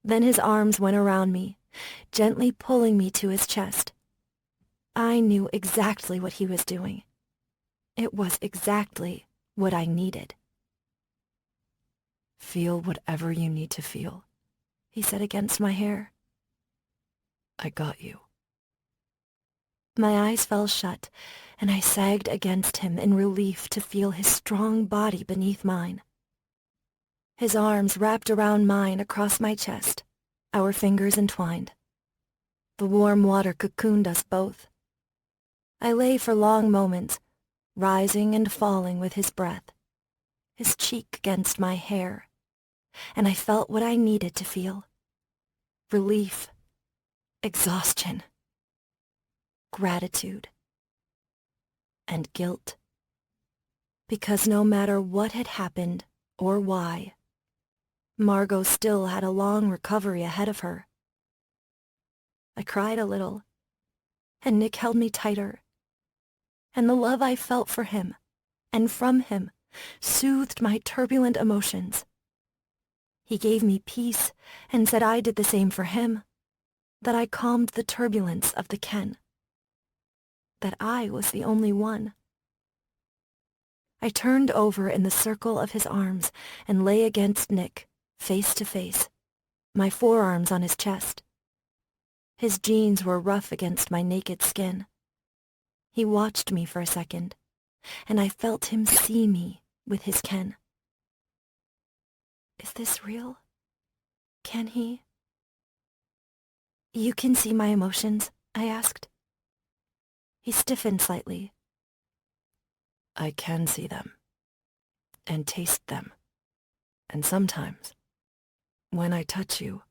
Then his arms went around me, gently pulling me to his chest. I knew exactly what he was doing. It was exactly what I needed. Feel whatever you need to feel, he said against my hair. I got you. My eyes fell shut, and I sagged against him in relief to feel his strong body beneath mine. His arms wrapped around mine across my chest, our fingers entwined. The warm water cocooned us both. I lay for long moments, rising and falling with his breath, his cheek against my hair, and I felt what I needed to feel. Relief, exhaustion, gratitude, and guilt. Because no matter what had happened or why, Margot still had a long recovery ahead of her. I cried a little, and Nick held me tighter. and the love I felt for him and from him soothed my turbulent emotions. He gave me peace and said I did the same for him, that I calmed the turbulence of the Ken, that I was the only one. I turned over in the circle of his arms and lay against Nick, face to face, my forearms on his chest. His jeans were rough against my naked skin. He watched me for a second, and I felt him see me with his Ken. Is this real? Can he? You can see my emotions, I asked. He stiffened slightly. I can see them, and taste them, and sometimes, when I touch you,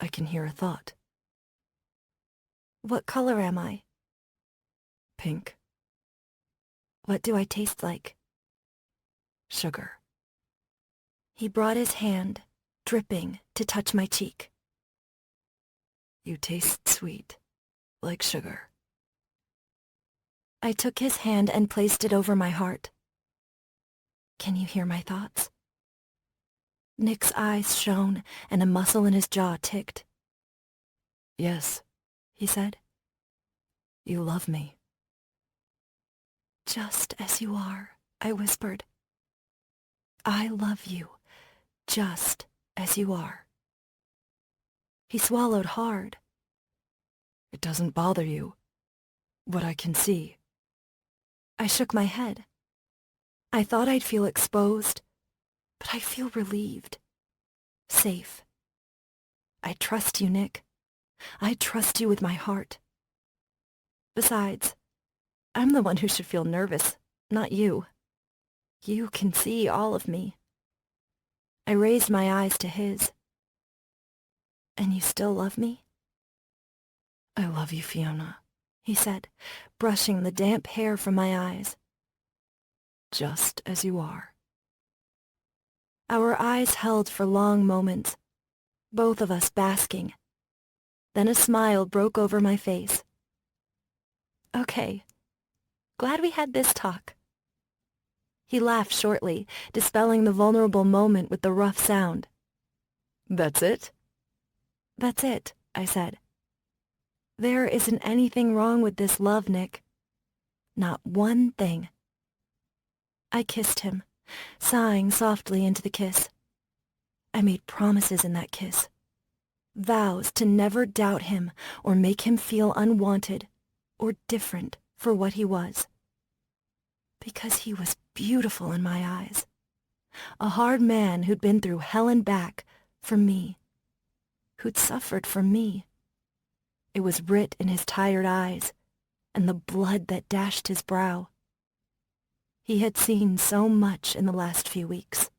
I can hear a thought. What color am I? Pink. What do I taste like? Sugar. He brought his hand, dripping, to touch my cheek. You taste sweet, like sugar. I took his hand and placed it over my heart. Can you hear my thoughts? Nick's eyes shone and a muscle in his jaw ticked. Yes, he said. You love me. Just as you are, I whispered. I love you, just as you are. He swallowed hard. It doesn't bother you, what I can see. I shook my head. I thought I'd feel exposed, but I feel relieved. Safe. I trust you, Nick. I trust you with my heart. Besides, I'm the one who should feel nervous, not you. You can see all of me. I raised my eyes to his. And you still love me? I love you, Fiona, he said, brushing the damp hair from my eyes. Just as you are. Our eyes held for long moments, both of us basking. Then a smile broke over my face. Okay, glad we had this talk. He laughed shortly, dispelling the vulnerable moment with the rough sound. That's it? That's it, I said. There isn't anything wrong with this love, Nick. Not one thing. I kissed him, sighing softly into the kiss. I made promises in that kiss. Vows to never doubt him or make him feel unwanted or different for what he was. Because he was beautiful in my eyes. A hard man who'd been through hell and back for me. Who'd suffered for me. It was writ in his tired eyes and the blood that dashed his brow. He had seen so much in the last few weeks.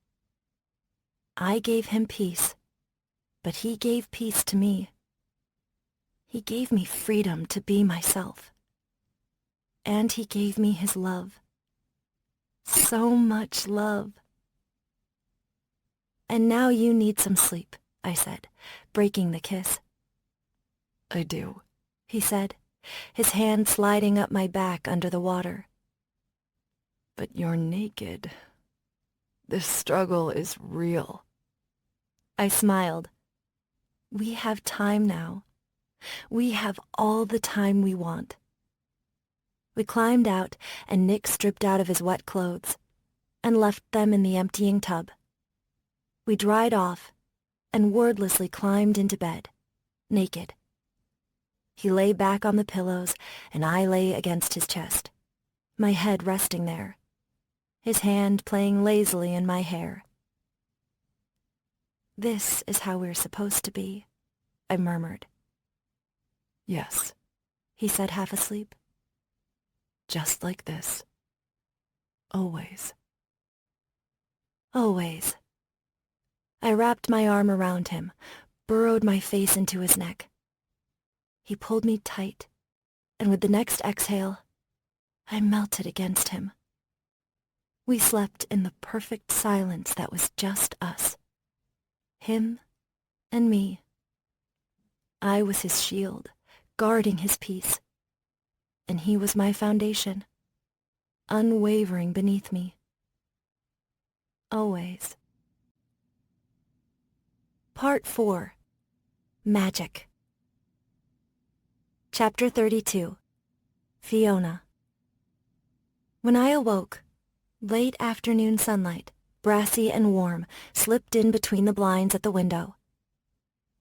I gave him peace, but he gave peace to me. He gave me freedom to be myself. And he gave me his love. So much love. And now you need some sleep, I said, breaking the kiss. I do, he said, his hand sliding up my back under the water. But you're naked. This struggle is real. I smiled. We have time now. We have all the time we want. We climbed out, and Nick stripped out of his wet clothes and left them in the emptying tub. We dried off and wordlessly climbed into bed, naked. He lay back on the pillows, and I lay against his chest, my head resting there, his hand playing lazily in my hair. This is how we're supposed to be, I murmured. Yes, he said, half asleep. Just like this. Always. Always. I wrapped my arm around him, burrowed my face into his neck. He pulled me tight, and with the next exhale, I melted against him. We slept in the perfect silence that was just us. Him and me. I was his shield, guarding his peace. and he was my foundation, unwavering beneath me. Always. Part 4. Magic. Chapter 32. Fiona. When I awoke, late afternoon sunlight, brassy and warm, slipped in between the blinds at the window.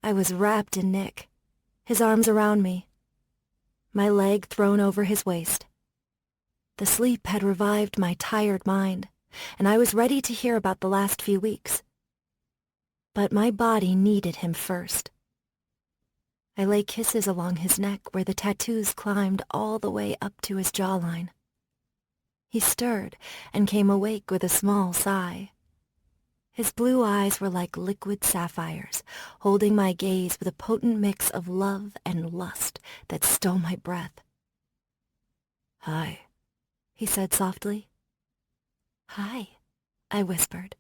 I was wrapped in Nick, his arms around me, my leg thrown over his waist. The sleep had revived my tired mind, and I was ready to hear about the last few weeks. But my body needed him first. I lay kisses along his neck where the tattoos climbed all the way up to his jawline. He stirred and came awake with a small sigh. His blue eyes were like liquid sapphires, holding my gaze with a potent mix of love and lust that stole my breath. "Hi," he said softly. "Hi," I whispered.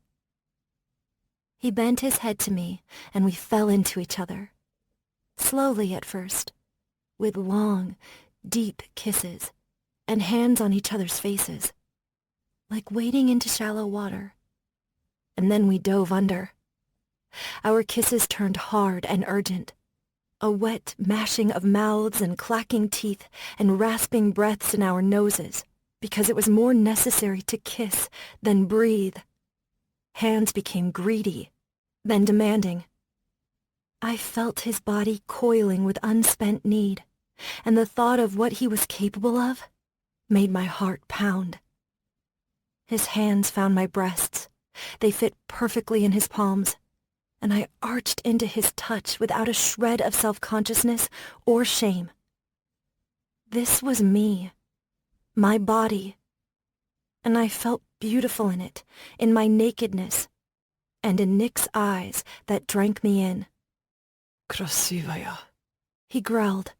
He bent his head to me, and we fell into each other. Slowly at first, with long, deep kisses, and hands on each other's faces, like wading into shallow water. And then we dove under. Our kisses turned hard and urgent, a wet mashing of mouths and clacking teeth and rasping breaths in our noses, because it was more necessary to kiss than breathe. Hands became greedy, then demanding. I felt his body coiling with unspent need, and the thought of what he was capable of made my heart pound. His hands found my breasts. They fit perfectly in his palms, and I arched into his touch without a shred of self-consciousness or shame. This was me, my body, and I felt beautiful in it, in my nakedness, and in Nick's eyes that drank me in. "Krasivaya," he growled.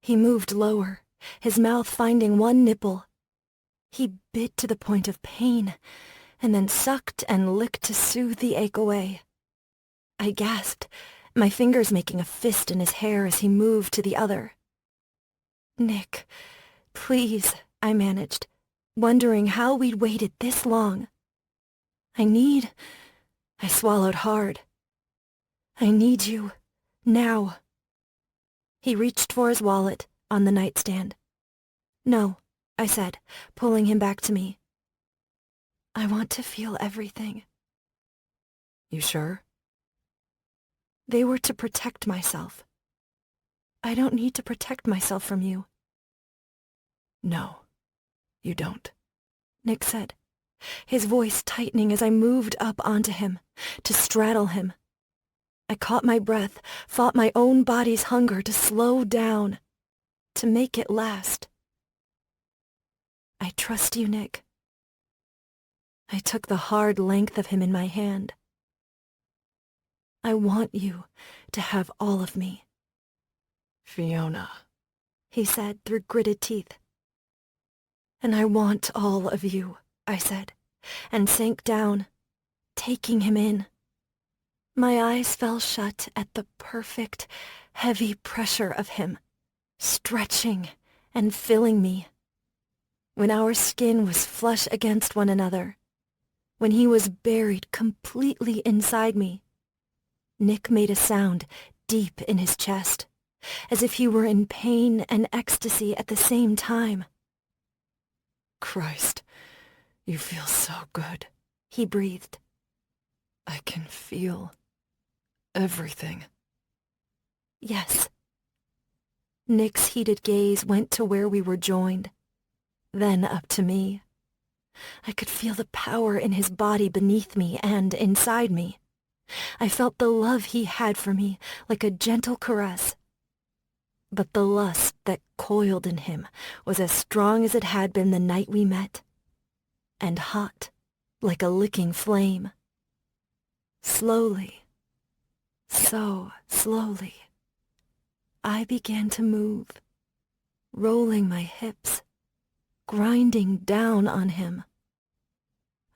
He moved lower, his mouth finding one nipple. He bit to the point of pain, and then sucked and licked to soothe the ache away. I gasped, my fingers making a fist in his hair as he moved to the other. "Nick, please," I managed, wondering how we'd waited this long. I swallowed hard. "I need you, now." He reached for his wallet on the nightstand. "No," I said, pulling him back to me. "I want to feel everything." "You sure?" They were to protect myself. I don't need to protect myself from you. "No, you don't," Nick said, his voice tightening as I moved up onto him, to straddle him. I caught my breath, fought my own body's hunger to slow down, to make it last. "I trust you, Nick." I took the hard length of him in my hand. "I want you to have all of me." "Fiona," he said through gritted teeth. "And I want all of you," I said, and sank down, taking him in. My eyes fell shut at the perfect, heavy pressure of him, stretching and filling me. When our skin was flush against one another, when he was buried completely inside me, Nick made a sound deep in his chest, as if he were in pain and ecstasy at the same time. "Christ, you feel so good," he breathed. "I can feel everything." "Yes." Nick's heated gaze went to where we were joined, then up to me. I could feel the power in his body beneath me and inside me. I felt the love he had for me like a gentle caress. But the lust that coiled in him was as strong as it had been the night we met, and hot like a licking flame. Slowly, so slowly, I began to move, rolling my hips, grinding down on him.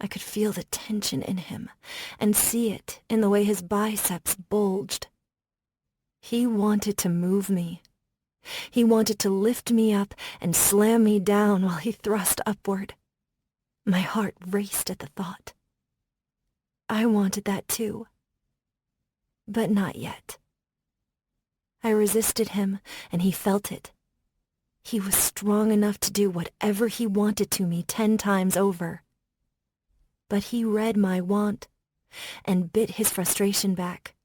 I could feel the tension in him and see it in the way his biceps bulged. He wanted to move me, He wanted to lift me up and slam me down while he thrust upward. My heart raced at the thought. I wanted that too. But not yet. I resisted him, and he felt it. He was strong enough to do whatever he wanted to me 10 times over. But he read my want and bit his frustration back.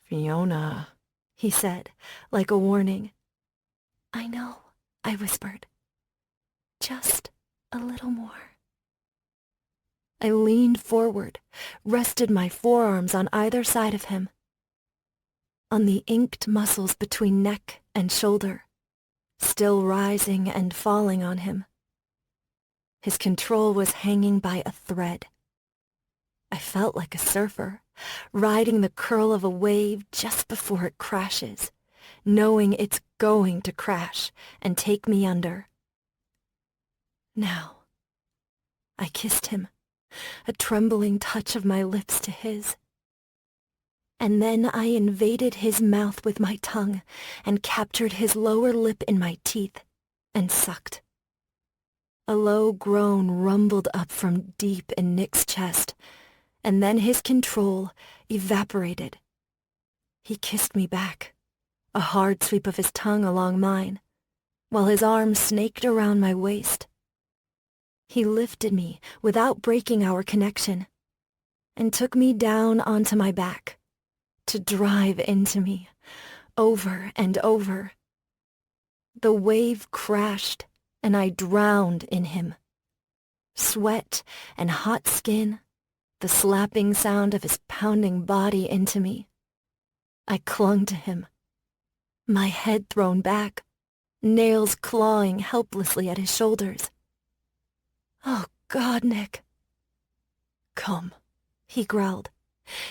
Fiona, he said, like a warning. I know, I whispered. Just a little more. I leaned forward, rested my forearms on either side of him. On the inked muscles between neck and shoulder, still rising and falling on him. His control was hanging by a thread. I felt like a surfer, riding the curl of a wave just before it crashes, knowing it's going to crash and take me under. Now, I kissed him, a trembling touch of my lips to his. And then I invaded his mouth with my tongue and captured his lower lip in my teeth and sucked. A low groan rumbled up from deep in Nick's chest, and then his control evaporated. He kissed me back, a hard sweep of his tongue along mine, while his arm snaked around my waist. He lifted me without breaking our connection, and took me down onto my back, to drive into me, over and over. The wave crashed, and I drowned in him. Sweat and hot skin, the slapping sound of his pounding body into me. I clung to him, my head thrown back, nails clawing helplessly at his shoulders. Oh, God, Nick. Come, he growled,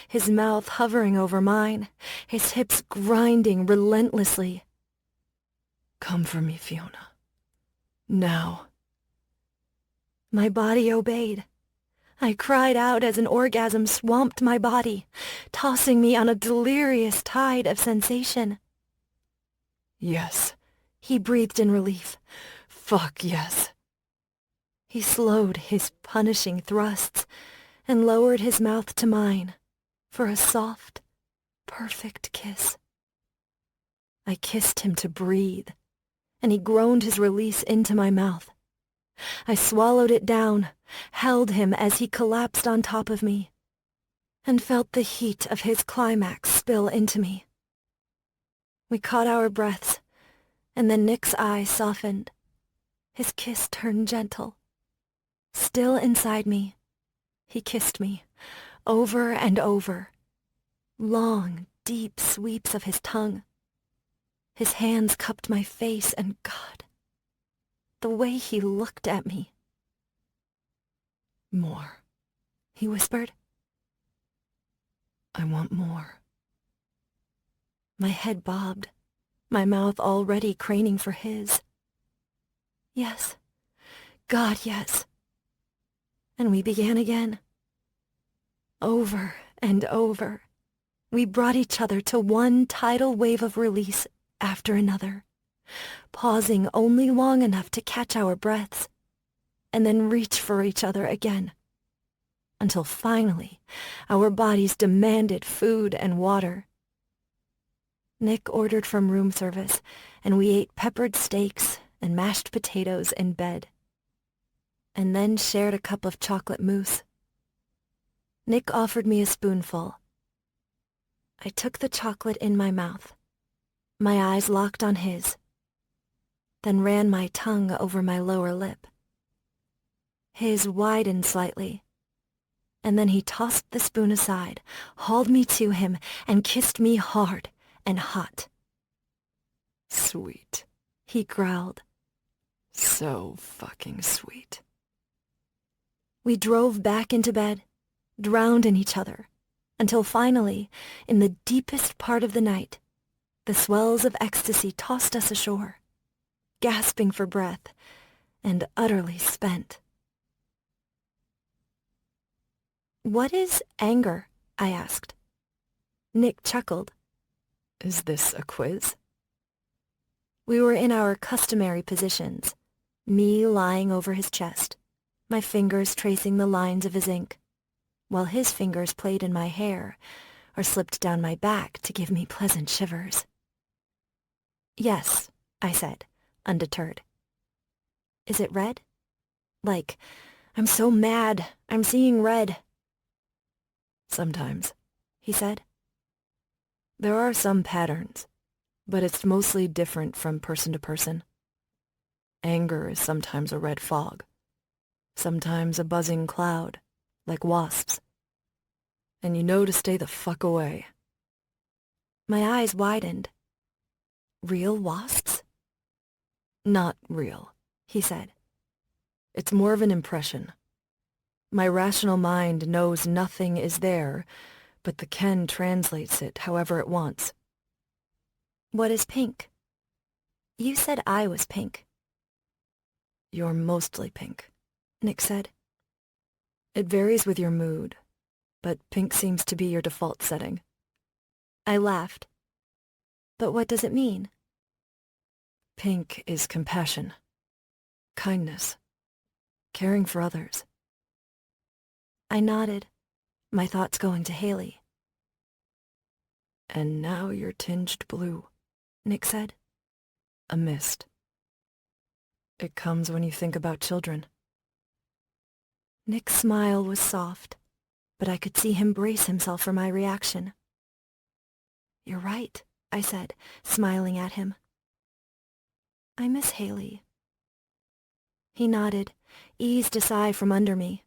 his mouth hovering over mine, his hips grinding relentlessly. Come for me, Fiona. Now. My body obeyed. I cried out as an orgasm swamped my body, tossing me on a delirious tide of sensation. Yes, he breathed in relief. Fuck yes. He slowed his punishing thrusts and lowered his mouth to mine for a soft, perfect kiss. I kissed him to breathe, and he groaned his release into my mouth. I swallowed it down, held him as he collapsed on top of me, and felt the heat of his climax spill into me. We caught our breaths, and then Nick's eyes softened. His kiss turned gentle. Still inside me, he kissed me, over and over. Long, deep sweeps of his tongue. His hands cupped my face, and God, the way he looked at me. More, he whispered. I want more. My head bobbed, my mouth already craning for his. Yes, God, yes. And we began again. Over and over, we brought each other to one tidal wave of release after another, pausing only long enough to catch our breaths, and then reach for each other again, until finally our bodies demanded food and water. Nick ordered from room service, and we ate peppered steaks and mashed potatoes in bed, and then shared a cup of chocolate mousse. Nick offered me a spoonful. I took the chocolate in my mouth, my eyes locked on his, then ran my tongue over my lower lip. His widened slightly, and then he tossed the spoon aside, hauled me to him, and kissed me hard and hot. Sweet, he growled. So fucking sweet. We drove back into bed, drowned in each other, until finally, in the deepest part of the night, the swells of ecstasy tossed us ashore, gasping for breath and utterly spent. What is anger? I asked. Nick chuckled. Is this a quiz? We were in our customary positions, me lying over his chest, my fingers tracing the lines of his ink, while his fingers played in my hair or slipped down my back to give me pleasant shivers. "Yes," I said, undeterred. "Is it red? Like, I'm so mad, I'm seeing red." "Sometimes," he said. "There are some patterns, but it's mostly different from person to person. Anger is sometimes a red fog, sometimes a buzzing cloud, like wasps. And you know to stay the fuck away." My eyes widened. "Real wasps?" "Not real," he said. "It's more of an impression. My rational mind knows nothing is there, but the Ken translates it however it wants." "What is pink?" "You said I was pink." "You're mostly pink," Nick said. "It varies with your mood, but pink seems to be your default setting." I laughed. "But what does it mean?" Pink is compassion, kindness, caring for others. I nodded, my thoughts going to Haley. "And now you're tinged blue," Nick said. "A mist. It comes when you think about children." Nick's smile was soft, but I could see him brace himself for my reaction. "You're right," I said, smiling at him. "I miss Haley." He nodded, eased a sigh from under me.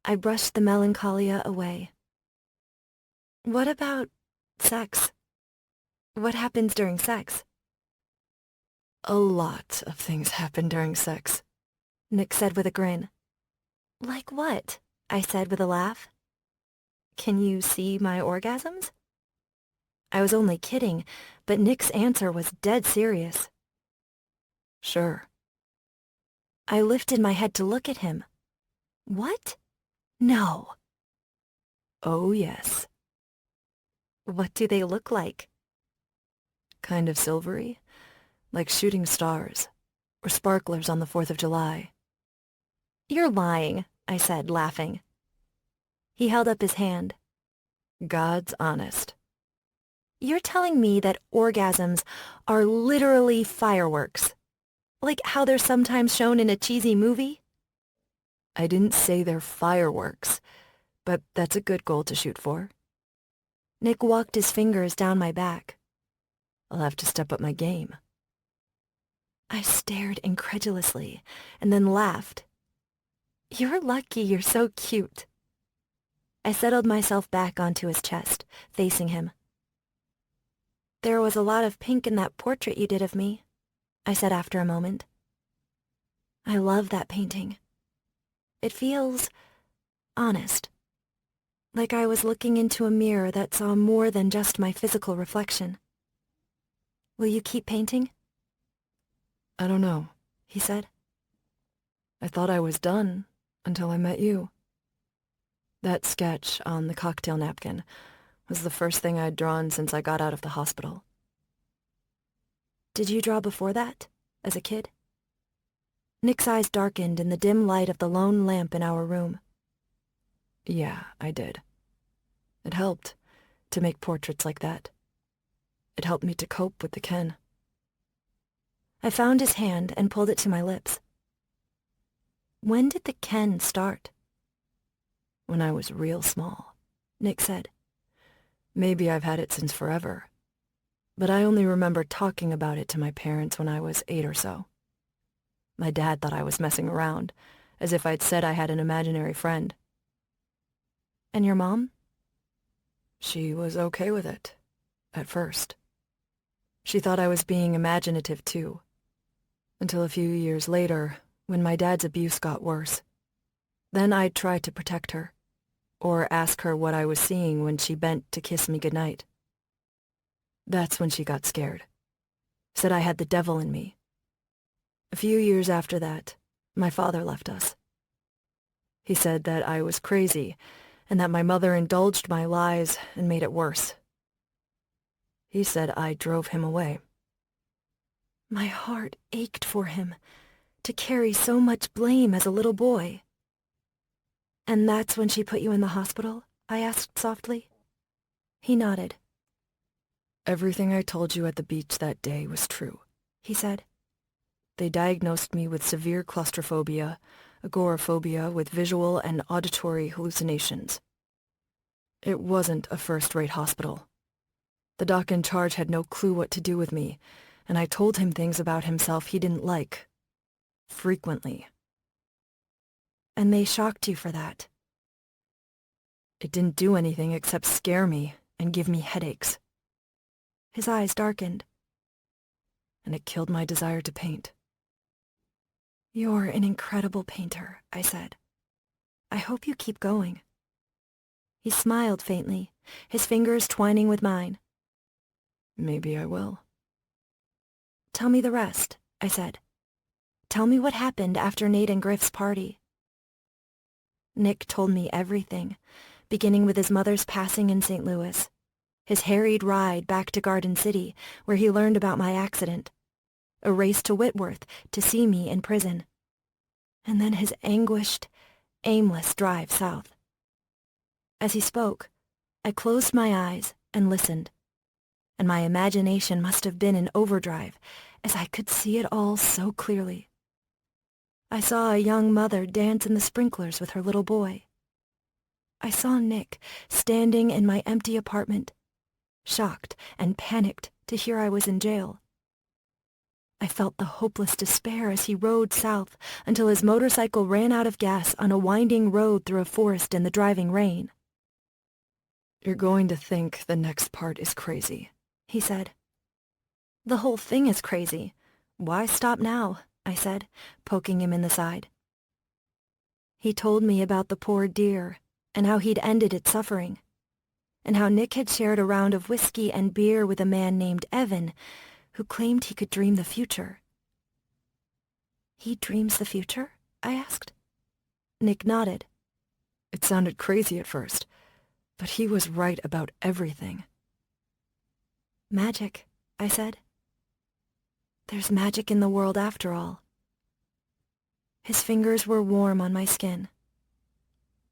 I brushed the melancholia away. "What about sex? What happens during sex?" "A lot of things happen during sex," Nick said with a grin. "Like what?" I said with a laugh. "Can you see my orgasms?" I was only kidding, but Nick's answer was dead serious. "Sure." I lifted my head to look at him. "What? No." "Oh, yes." "What do they look like?" "Kind of silvery, like shooting stars, or sparklers on the 4th of July." "You're lying," I said, laughing. He held up his hand. "God's honest." "You're telling me that orgasms are literally fireworks? Like how they're sometimes shown in a cheesy movie?" "I didn't say they're fireworks, but that's a good goal to shoot for." Nick walked his fingers down my back. "I'll have to step up my game." I stared incredulously and then laughed. "You're lucky you're so cute." I settled myself back onto his chest, facing him. "There was a lot of pink in that portrait you did of me," I said after a moment. "I love that painting. It feels honest. Like I was looking into a mirror that saw more than just my physical reflection. Will you keep painting?" "I don't know," he said. "I thought I was done until I met you." That sketch on the cocktail napkin was the first thing I'd drawn since I got out of the hospital. "Did you draw before that, as a kid?" Nick's eyes darkened in the dim light of the lone lamp in our room. "Yeah, I did. It helped to make portraits like that. It helped me to cope with the Ken." I found his hand and pulled it to my lips. "When did the Ken start?" "When I was real small," Nick said. "Maybe I've had it since forever, but I only remember talking about it to my parents when I was 8 or so. My dad thought I was messing around, as if I'd said I had an imaginary friend." "And your mom?" "She was okay with it, at first. She thought I was being imaginative too, until a few years later, when my dad's abuse got worse. Then I'd try to protect her, or ask her what I was seeing when she bent to kiss me goodnight. That's when she got scared. Said I had the devil in me. A few years after that, my father left us. He said that I was crazy, and that my mother indulged my lies and made it worse. He said I drove him away." My heart ached for him, to carry so much blame as a little boy. "And that's when she put you in the hospital?" I asked softly. He nodded. "Everything I told you at the beach that day was true," he said. "They diagnosed me with severe claustrophobia, agoraphobia with visual and auditory hallucinations. It wasn't a first-rate hospital. The doc in charge had no clue what to do with me, and I told him things about himself he didn't like. Frequently. And they shocked you for that? It didn't do anything except scare me and give me headaches. His eyes darkened. And it killed my desire to paint. "You're an incredible painter," I said. "I hope you keep going." He smiled faintly, his fingers twining with mine. "Maybe I will." "Tell me the rest," I said. "Tell me what happened after Nate and Griff's party." Nick told me everything, beginning with his mother's passing in St. Louis, his harried ride back to Garden City, where he learned about my accident, a race to Whitworth to see me in prison, and then his anguished, aimless drive south. As he spoke, I closed my eyes and listened, and my imagination must have been in overdrive, as I could see it all so clearly. I saw a young mother dance in the sprinklers with her little boy. I saw Nick standing in my empty apartment, shocked and panicked to hear I was in jail. I felt the hopeless despair as he rode south until his motorcycle ran out of gas on a winding road through a forest in the driving rain. "You're going to think the next part is crazy," he said. "The whole thing is crazy. Why stop now?" I said, poking him in the side. He told me about the poor deer and how he'd ended its suffering, and how Nick had shared a round of whiskey and beer with a man named Evan, who claimed he could dream the future. "He dreams the future?" I asked. Nick nodded. It sounded crazy at first, but he was right about everything. "Magic," I said. "There's magic in the world after all." His fingers were warm on my skin.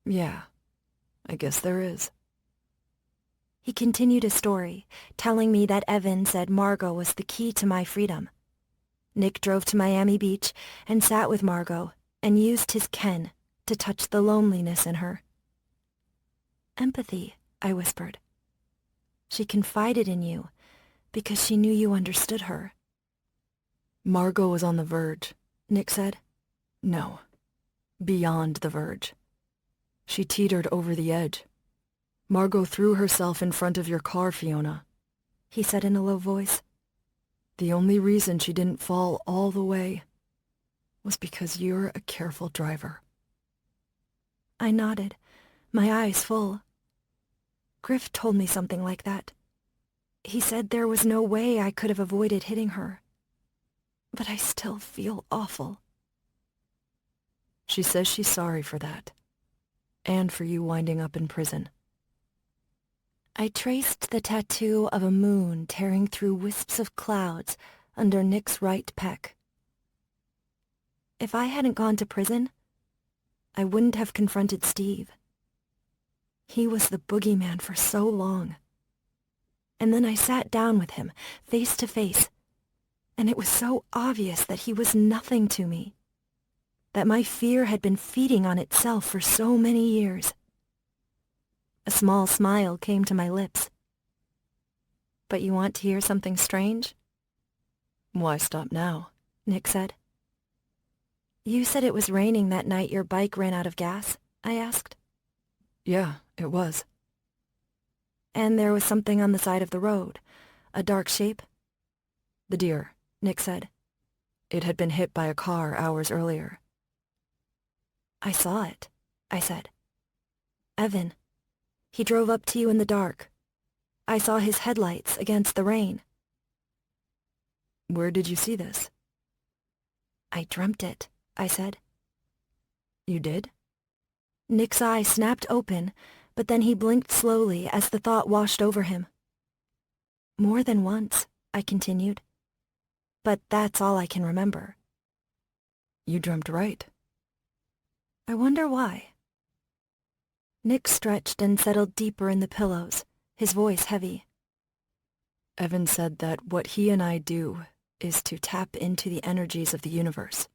"Yeah, I guess there is." He continued his story, telling me that Evan said Margot was the key to my freedom. Nick drove to Miami Beach and sat with Margot and used his ken to touch the loneliness in her. "Empathy," I whispered. "She confided in you because she knew you understood her." "Margot was on the verge," Nick said. "No, beyond the verge. She teetered over the edge. Margot threw herself in front of your car, Fiona," he said in a low voice. "The only reason she didn't fall all the way was because you're a careful driver." I nodded, my eyes full. Griff told me something like that. He said there was no way I could have avoided hitting her. But I still feel awful. She says she's sorry for that, and for you winding up in prison. I traced the tattoo of a moon tearing through wisps of clouds under Nick's right pec. If I hadn't gone to prison, I wouldn't have confronted Steve. He was the boogeyman for so long. And then I sat down with him, face to face, and it was so obvious that he was nothing to me, that my fear had been feeding on itself for so many years. A small smile came to my lips. "But you want to hear something strange?" "Why stop now?" Nick said. "You said it was raining that night your bike ran out of gas?" I asked. "Yeah, it was." "And there was something on the side of the road, a dark shape?" "The deer," Nick said. "It had been hit by a car hours earlier." "I saw it," I said. "Evan. He drove up to you in the dark. I saw his headlights against the rain." "Where did you see this?" "I dreamt it," I said. "You did?" Nick's eye snapped open, but then he blinked slowly as the thought washed over him. "More than once," I continued. but that's all I can remember. You dreamt right. I wonder why. Nick stretched and settled deeper in the pillows, his voice heavy. Evan said that what he and I do is to tap into the energies of the universe.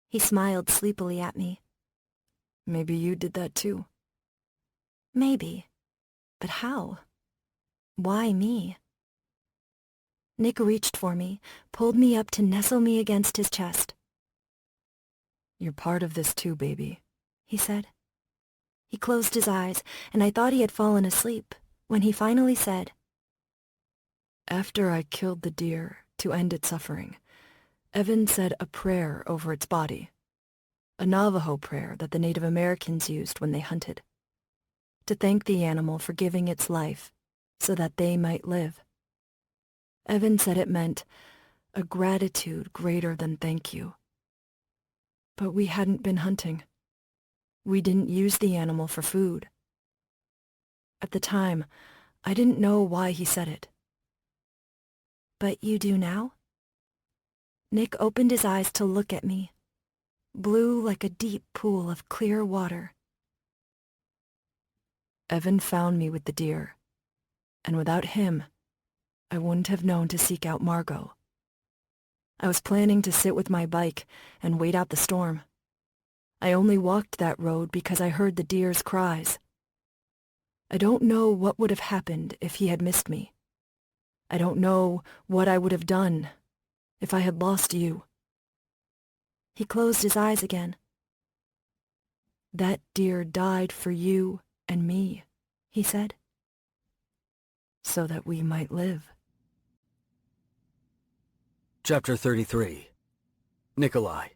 He smiled sleepily at me. Maybe you did that too. Maybe. But how? Why me? Nick reached for me, pulled me up to nestle me against his chest. You're part of this too, baby, he said. He closed his eyes, and I thought he had fallen asleep, when he finally said, After I killed the deer to end its suffering, Evan said a prayer over its body, a Navajo prayer that the Native Americans used when they hunted, to thank the animal for giving its life so that they might live. Evan said it meant a gratitude greater than thank you. But we hadn't been hunting. We didn't use the animal for food. At the time, I didn't know why he said it. But you do now? Nick opened his eyes to look at me, blue like a deep pool of clear water. Evan found me with the deer, and without him, I wouldn't have known to seek out Margot. I was planning to sit with my bike and wait out the storm. I only walked that road because I heard the deer's cries. I don't know what would have happened if he had missed me. I don't know what I would have done if I had lost you. He closed his eyes again. That deer died for you and me, he said, so that we might live. Chapter 33. Nikolai.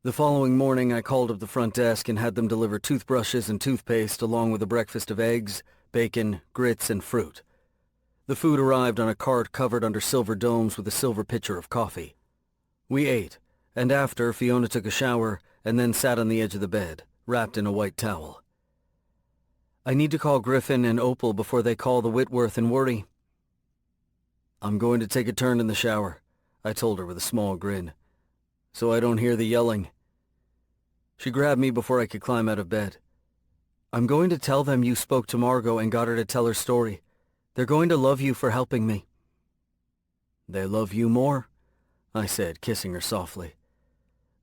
The following morning I called up the front desk and had them deliver toothbrushes and toothpaste along with a breakfast of eggs, bacon, grits, and fruit. The food arrived on a cart covered under silver domes with a silver pitcher of coffee. We ate, and after, Fiona took a shower and then sat on the edge of the bed, wrapped in a white towel. I need to call Griffin and Opal before they call the Whitworth and worry. I'm going to take a turn in the shower, I told her with a small grin, so I don't hear the yelling. She grabbed me before I could climb out of bed. I'm going to tell them you spoke to Margot and got her to tell her story. They're going to love you for helping me. They love you more, I said, kissing her softly.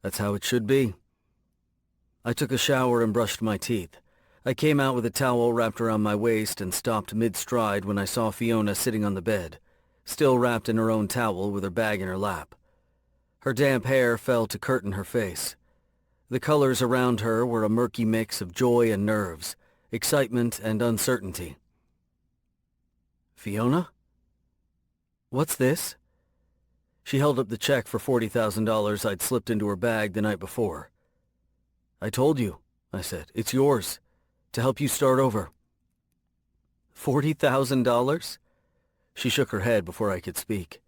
That's how it should be. I took a shower and brushed my teeth. I came out with a towel wrapped around my waist and stopped mid-stride when I saw Fiona sitting on the bed, still wrapped in her own towel with her bag in her lap. Her damp hair fell to curtain her face. The colors around her were a murky mix of joy and nerves, excitement and uncertainty. Fiona? What's this? She held up the check for $40,000 I'd slipped into her bag the night before. I told you, I said. It's yours, to help you start over. $40,000? She shook her head before I could speak.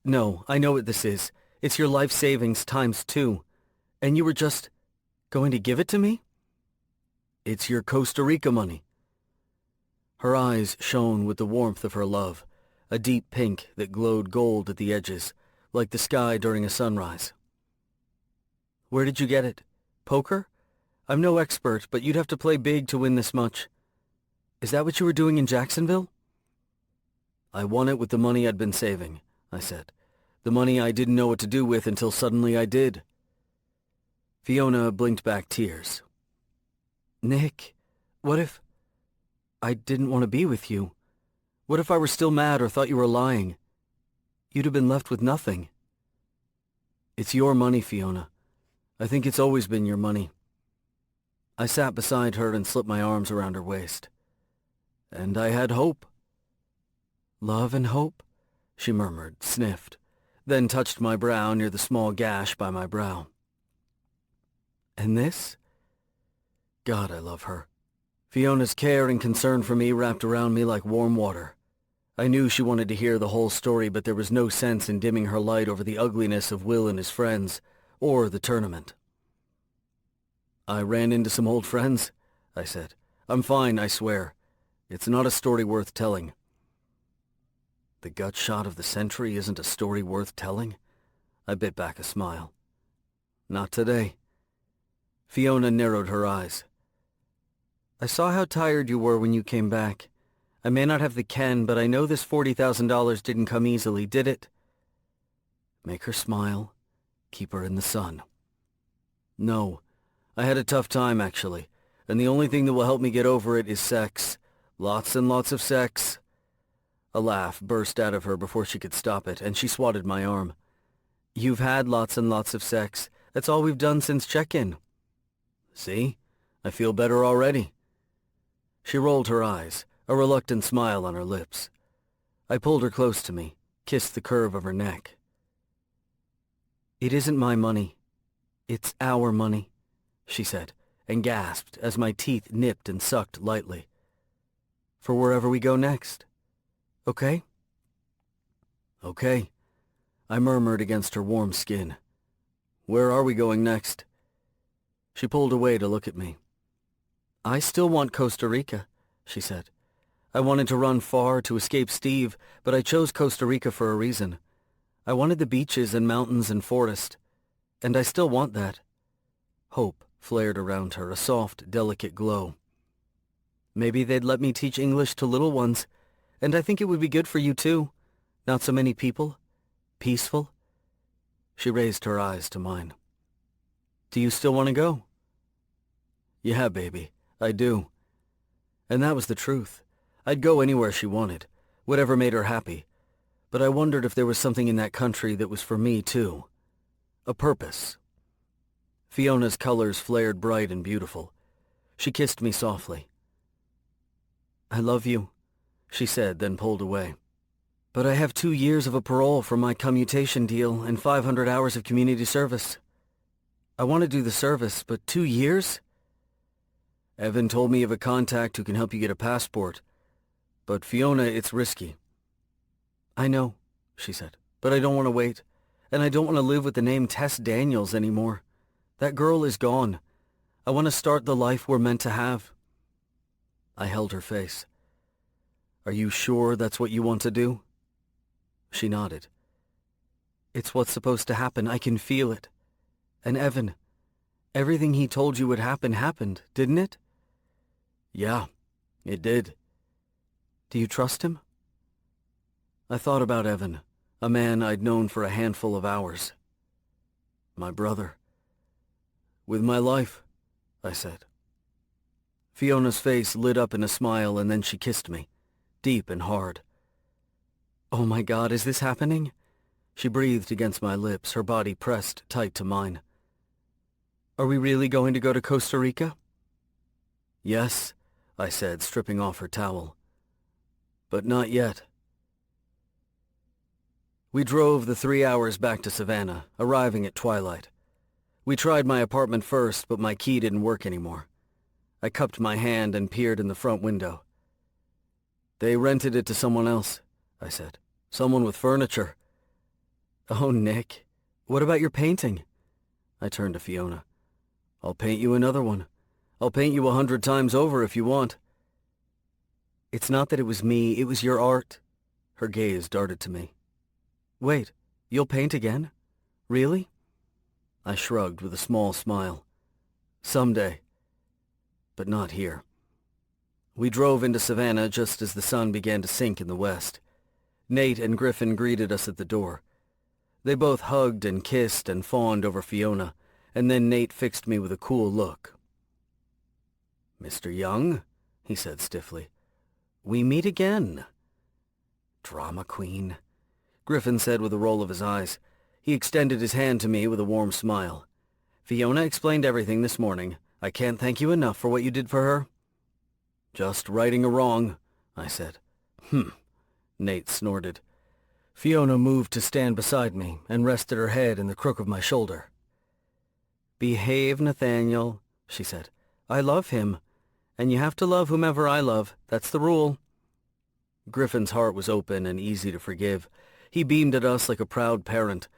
No, I know what this is. It's your life savings times 2. And you were just going to give it to me? It's your Costa Rica money. Her eyes shone with the warmth of her love, a deep pink that glowed gold at the edges, like the sky during a sunrise. Where did you get it? Poker? I'm no expert, but you'd have to play big to win this much. Is that what you were doing in Jacksonville? I won it with the money I'd been saving, I said. The money I didn't know what to do with until suddenly I did. Fiona blinked back tears. Nick, what if... I didn't want to be with you. What if I were still mad or thought you were lying? You'd have been left with nothing. It's your money, Fiona. I think it's always been your money. I sat beside her and slipped my arms around her waist. And I had hope. Love and hope, she murmured, sniffed, then touched my brow near the small gash by my brow. And this? God, I love her. Fiona's care and concern for me wrapped around me like warm water. I knew she wanted to hear the whole story, but there was no sense in dimming her light over the ugliness of Will and his friends, or the tournament. I ran into some old friends, I said. I'm fine, I swear. It's not a story worth telling. The gut shot of the century isn't a story worth telling? I bit back a smile. Not today. Fiona narrowed her eyes. I saw how tired you were when you came back. I may not have the ken, but I know this $40,000 didn't come easily, did it? Make her smile. Keep her in the sun. No. I had a tough time, actually, and the only thing that will help me get over it is sex. Lots and lots of sex. A laugh burst out of her before she could stop it, and she swatted my arm. You've had lots and lots of sex. That's all we've done since check-in. See? I feel better already. She rolled her eyes, a reluctant smile on her lips. I pulled her close to me, kissed the curve of her neck. It isn't my money. It's our money, she said, and gasped as my teeth nipped and sucked lightly. For wherever we go next. Okay? Okay, I murmured against her warm skin. Where are we going next? She pulled away to look at me. I still want Costa Rica, she said. I wanted to run far to escape Steve, but I chose Costa Rica for a reason. I wanted the beaches and mountains and forest, and I still want that. Hope flared around her, a soft, delicate glow. Maybe they'd let me teach English to little ones, and I think it would be good for you too. Not so many people. Peaceful. She raised her eyes to mine. Do you still want to go? Yeah, baby, I do. And that was the truth. I'd go anywhere she wanted, whatever made her happy. But I wondered if there was something in that country that was for me too. A purpose. Fiona's colors flared bright and beautiful. She kissed me softly. I love you, she said, then pulled away. But I have 2 years of a parole from my commutation deal and 500 hours of community service. I want to do the service, but 2 years? Evan told me of a contact who can help you get a passport. But Fiona, it's risky. I know, she said, but I don't want to wait. And I don't want to live with the name Tess Daniels anymore. That girl is gone. I want to start the life we're meant to have. I held her face. Are you sure that's what you want to do? She nodded. It's what's supposed to happen. I can feel it. And Evan, everything he told you would happen happened, didn't it? Yeah, it did. Do you trust him? I thought about Evan, a man I'd known for a handful of hours. My brother. With my life, I said. Fiona's face lit up in a smile and then she kissed me, deep and hard. Oh my God, is this happening? She breathed against my lips, her body pressed tight to mine. Are we really going to go to Costa Rica? Yes, I said, stripping off her towel. But not yet. We drove the 3 hours back to Savannah, arriving at twilight. We tried my apartment first, but my key didn't work anymore. I cupped my hand and peered in the front window. They rented it to someone else, I said. Someone with furniture. Oh, Nick, what about your painting? I turned to Fiona. I'll paint you another one. I'll paint you 100 times over if you want. It's not that it was me, it was your art. Her gaze darted to me. Wait, you'll paint again? Really? I shrugged with a small smile. Someday. But not here. We drove into Savannah just as the sun began to sink in the west. Nate and Griffin greeted us at the door. They both hugged and kissed and fawned over Fiona, and then Nate fixed me with a cool look. Mr. Young, he said stiffly, we meet again. Drama queen, Griffin said with a roll of his eyes. He extended his hand to me with a warm smile. Fiona explained everything this morning. I can't thank you enough for what you did for her. Just righting a wrong, I said. Nate snorted. Fiona moved to stand beside me and rested her head in the crook of my shoulder. Behave, Nathaniel, she said. I love him, and you have to love whomever I love. That's the rule. Griffin's heart was open and easy to forgive. He beamed at us like a proud parent,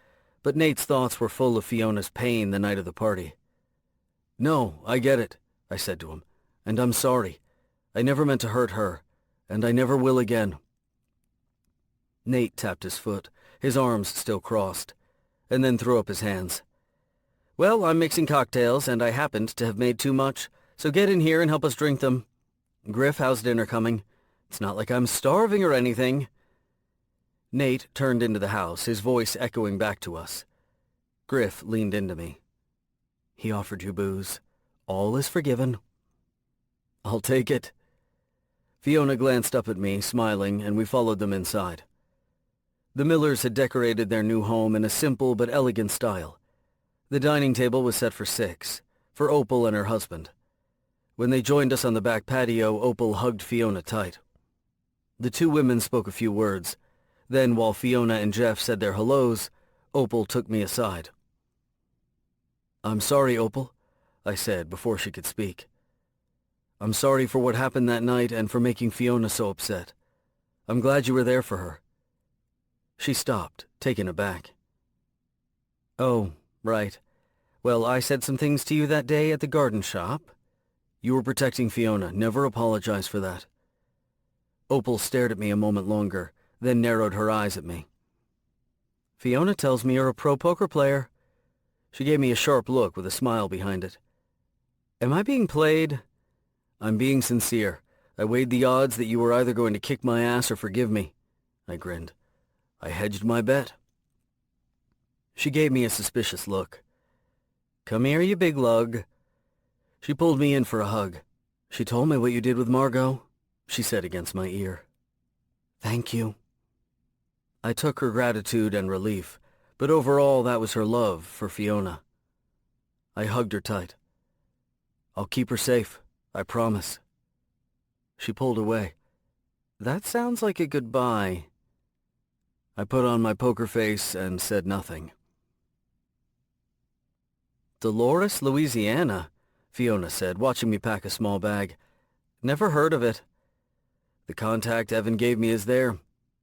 but Nate's thoughts were full of Fiona's pain the night of the party. No, I get it, I said to him, and I'm sorry. I never meant to hurt her, and I never will again. Nate tapped his foot, his arms still crossed, and then threw up his hands. "Well, I'm mixing cocktails, and I happened to have made too much, so get in here and help us drink them. Griff, how's dinner coming? It's not like I'm starving or anything." Nate turned into the house, his voice echoing back to us. Griff leaned into me. "He offered you booze. All is forgiven." "I'll take it." Fiona glanced up at me, smiling, and we followed them inside. The Millers had decorated their new home in a simple but elegant style. The dining table was set for 6, for Opal and her husband. When they joined us on the back patio, Opal hugged Fiona tight. The two women spoke a few words. Then, while Fiona and Jeff said their hellos, Opal took me aside. "I'm sorry, Opal," I said before she could speak. "I'm sorry for what happened that night and for making Fiona so upset. I'm glad you were there for her." She stopped, taken aback. "Oh, right. Well, I said some things to you that day at the garden shop. You were protecting Fiona. Never apologize for that." Opal stared at me a moment longer, then narrowed her eyes at me. "Fiona tells me you're a pro poker player." She gave me a sharp look with a smile behind it. "Am I being played?" "I'm being sincere. I weighed the odds that you were either going to kick my ass or forgive me." I grinned. "I hedged my bet." She gave me a suspicious look. "Come here, you big lug." She pulled me in for a hug. "She told me what you did with Margot," she said against my ear. "Thank you." I took her gratitude and relief, but overall that was her love for Fiona. I hugged her tight. "I'll keep her safe, I promise." She pulled away. "That sounds like a goodbye." I put on my poker face and said nothing. "Dolores, Louisiana," Fiona said, watching me pack a small bag. "Never heard of it." "The contact Evan gave me is there.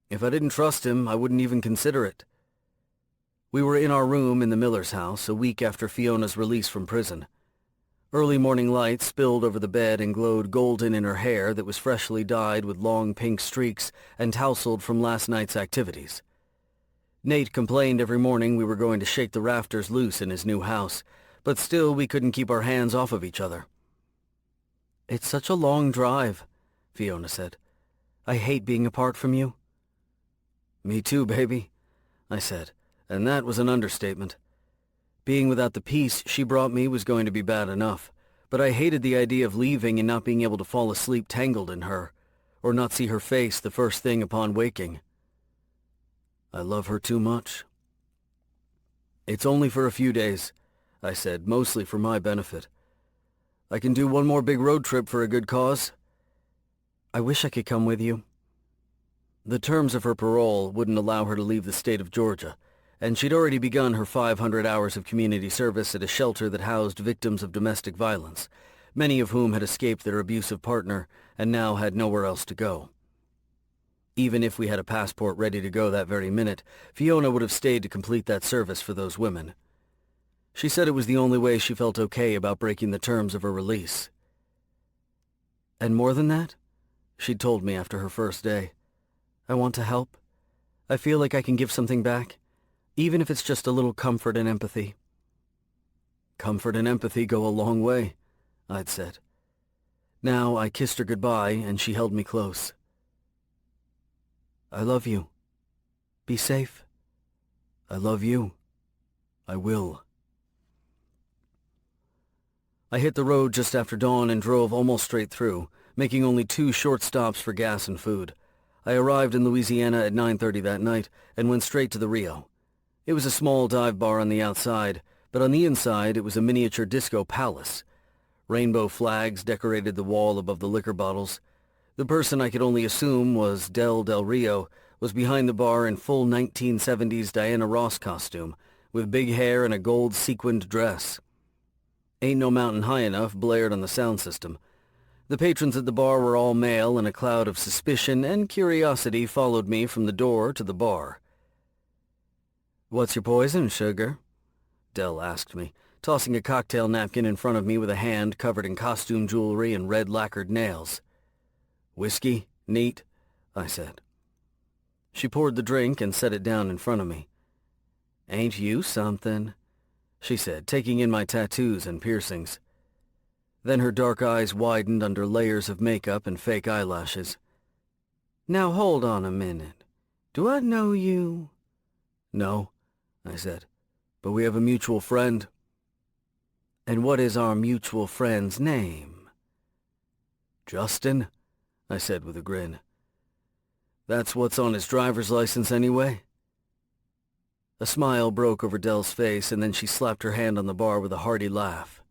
If I didn't trust him, I wouldn't even consider it." We were in our room in the Miller's house a week after Fiona's release from prison. Early morning light spilled over the bed and glowed golden in her hair that was freshly dyed with long pink streaks and tousled from last night's activities. Nate complained every morning we were going to shake the rafters loose in his new house, but still we couldn't keep our hands off of each other. "It's such a long drive," Fiona said. "I hate being apart from you." "Me too, baby," I said, and that was an understatement. Being without the peace she brought me was going to be bad enough, but I hated the idea of leaving and not being able to fall asleep tangled in her, or not see her face the first thing upon waking. I love her too much. "It's only for a few days," I said, mostly for my benefit. "I can do one more big road trip for a good cause." "I wish I could come with you." The terms of her parole wouldn't allow her to leave the state of Georgia, and she'd already begun her 500 hours of community service at a shelter that housed victims of domestic violence, many of whom had escaped their abusive partner and now had nowhere else to go. Even if we had a passport ready to go that very minute, Fiona would have stayed to complete that service for those women. She said it was the only way she felt okay about breaking the terms of her release. "And more than that," she'd told me after her first day, "I want to help. I feel like I can give something back, even if it's just a little comfort and empathy." "Comfort and empathy go a long way," I'd said. Now I kissed her goodbye, and she held me close. "I love you. Be safe." "I love you. I will." I hit the road just after dawn and drove almost straight through, making only 2 short stops for gas and food. I arrived in Louisiana at 9:30 that night and went straight to the Rio. It was a small dive bar on the outside, but on the inside it was a miniature disco palace. Rainbow flags decorated the wall above the liquor bottles. The person I could only assume was Del Rio was behind the bar in full 1970s Diana Ross costume, with big hair and a gold sequined dress. "Ain't No Mountain High Enough" blared on the sound system. The patrons at the bar were all male, and a cloud of suspicion and curiosity followed me from the door to the bar. "What's your poison, sugar?" Del asked me, tossing a cocktail napkin in front of me with a hand covered in costume jewelry and red lacquered nails. "Whiskey? Neat," I said. She poured the drink and set it down in front of me. "Ain't you something?" she said, taking in my tattoos and piercings. Then her dark eyes widened under layers of makeup and fake eyelashes. "Now hold on a minute. Do I know you?" "No," I said, "but we have a mutual friend." "And what is our mutual friend's name?" "Justin," I said with a grin. "That's what's on his driver's license anyway." A smile broke over Dell's face, and then she slapped her hand on the bar with a hearty laugh.